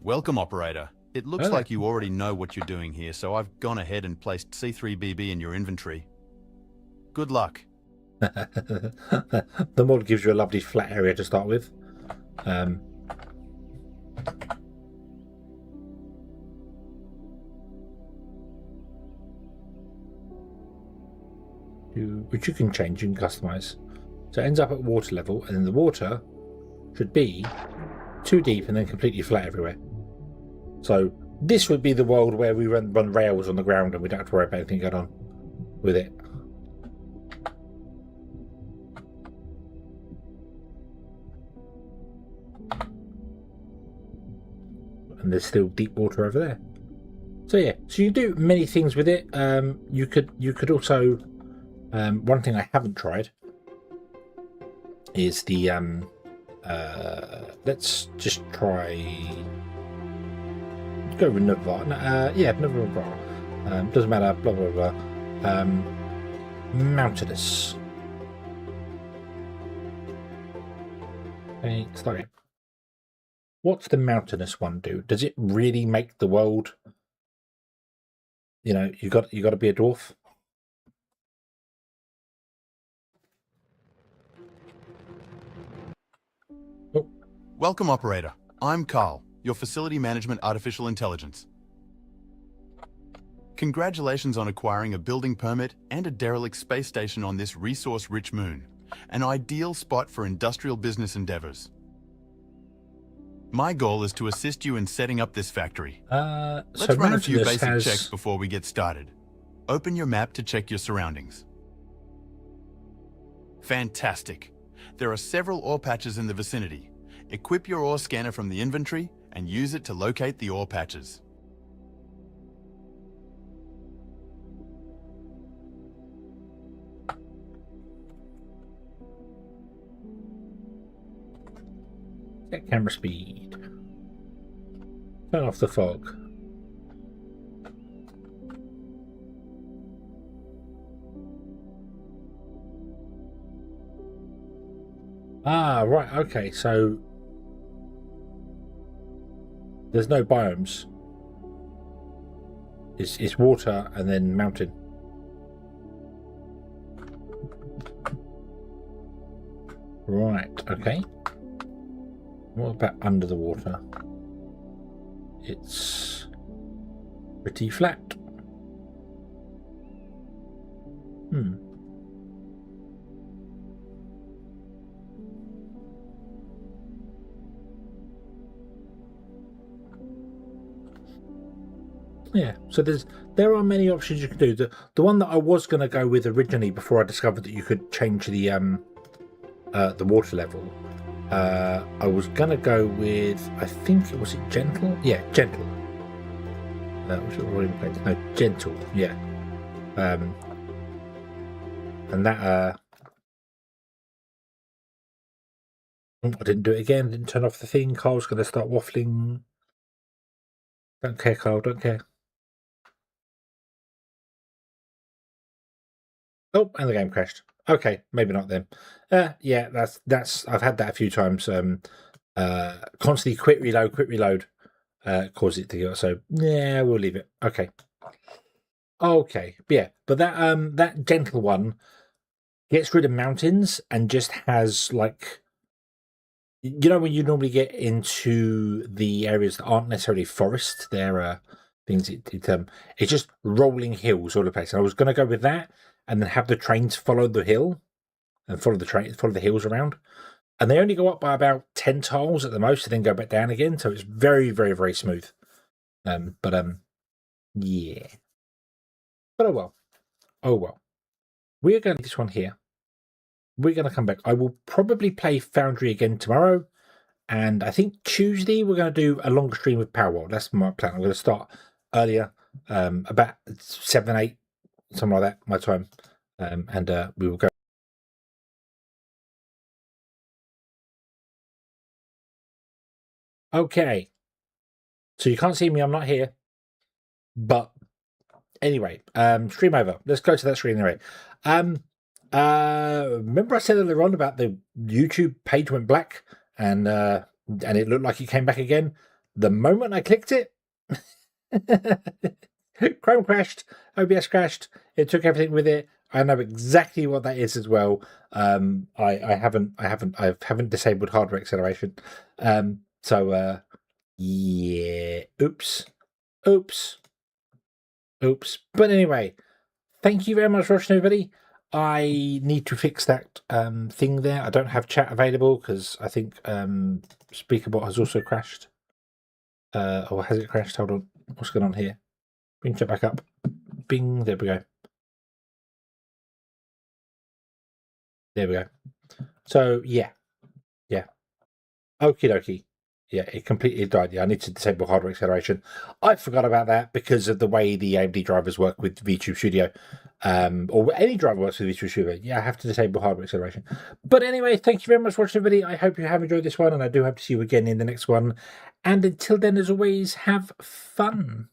Welcome, operator. It looks like you already know what you're doing here, so I've gone ahead and placed C3BB in your inventory. Good luck. The mod gives you a lovely flat area to start with. Which you can change, you can customize. So it ends up at water level, and then the water should be too deep and then completely flat everywhere. So this would be the world where we run rails on the ground and we don't have to worry about anything going on with it. And there's still deep water over there. So yeah, so you do many things with it. You could also one thing I haven't tried is the let's just try go with Navarre. Yeah, Navarre. Doesn't matter. Blah blah blah. Mountainous. Okay, start it. What's the mountainous one do? Does it really make the world? You know, you got to be a dwarf. Oh. Welcome, operator. I'm Carl, your facility management artificial intelligence. Congratulations on acquiring a building permit and a derelict space station on this resource-rich moon, an ideal spot for industrial business endeavors. My goal is to assist you in setting up this factory. Let's run a few basic checks before we get started. Open your map to check your surroundings. Fantastic. There are several ore patches in the vicinity. Equip your ore scanner from the inventory and use it to locate the ore patches. Set camera speed. Turn off the fog. Ah, right, okay, so there's no biomes. It's water and then mountain. Right, okay. What about under the water? It's pretty flat. Yeah, so there are many options you can do. The one that I was going to go with originally before I discovered that you could change the water level. I was going to go with, I think it was gentle? Yeah, gentle. Was it already in place? No, gentle, yeah. And that, I didn't do it again, didn't turn off the thing. Carl's going to start waffling. Don't care, Carl, don't care. Oh, and the game crashed. Okay, maybe not then. Yeah, that's I've had that a few times. Constantly quit reload, cause it to go. So yeah, we'll leave it. Okay. Okay, yeah, but that gentle one gets rid of mountains and just has like, you know, when you normally get into the areas that aren't necessarily forest, there are things it's just rolling hills all over the place. And I was going to go with that and then have the trains follow the hill and follow the hills around. And they only go up by about 10 tiles at the most and then go back down again. So it's very, very, very smooth. Yeah. But oh well. We're going to this one here. We're going to come back. I will probably play Foundry again tomorrow. And I think Tuesday we're going to do a longer stream with Powerwall. That's my plan. I'm going to start earlier, about 7, 8, something like that, my time. And we will go. Okay. So you can't see me. I'm not here. But anyway, stream over. Let's go to that screen anyway. Remember I said earlier on about the YouTube page went black and it looked like it came back again. The moment I clicked it, Chrome crashed, OBS crashed. It took everything with it. I know exactly what that is as well. I haven't disabled hardware acceleration. So yeah, oops. But anyway, thank you very much for watching, everybody. I need to fix that thing there. I don't have chat available because I think SpeakerBot has also crashed. Or has it crashed? Hold on. What's going on here? Bring chat back up. Bing. There we go. There we go. So, yeah. Okie dokie. Yeah, it completely died. Yeah, I need to disable hardware acceleration. I forgot about that because of the way the AMD drivers work with VTube Studio. Or any driver works with VTube Studio. Yeah, I have to disable hardware acceleration. But anyway, thank you very much for watching the video. I hope you have enjoyed this one, and I do hope to see you again in the next one. And until then, as always, have fun.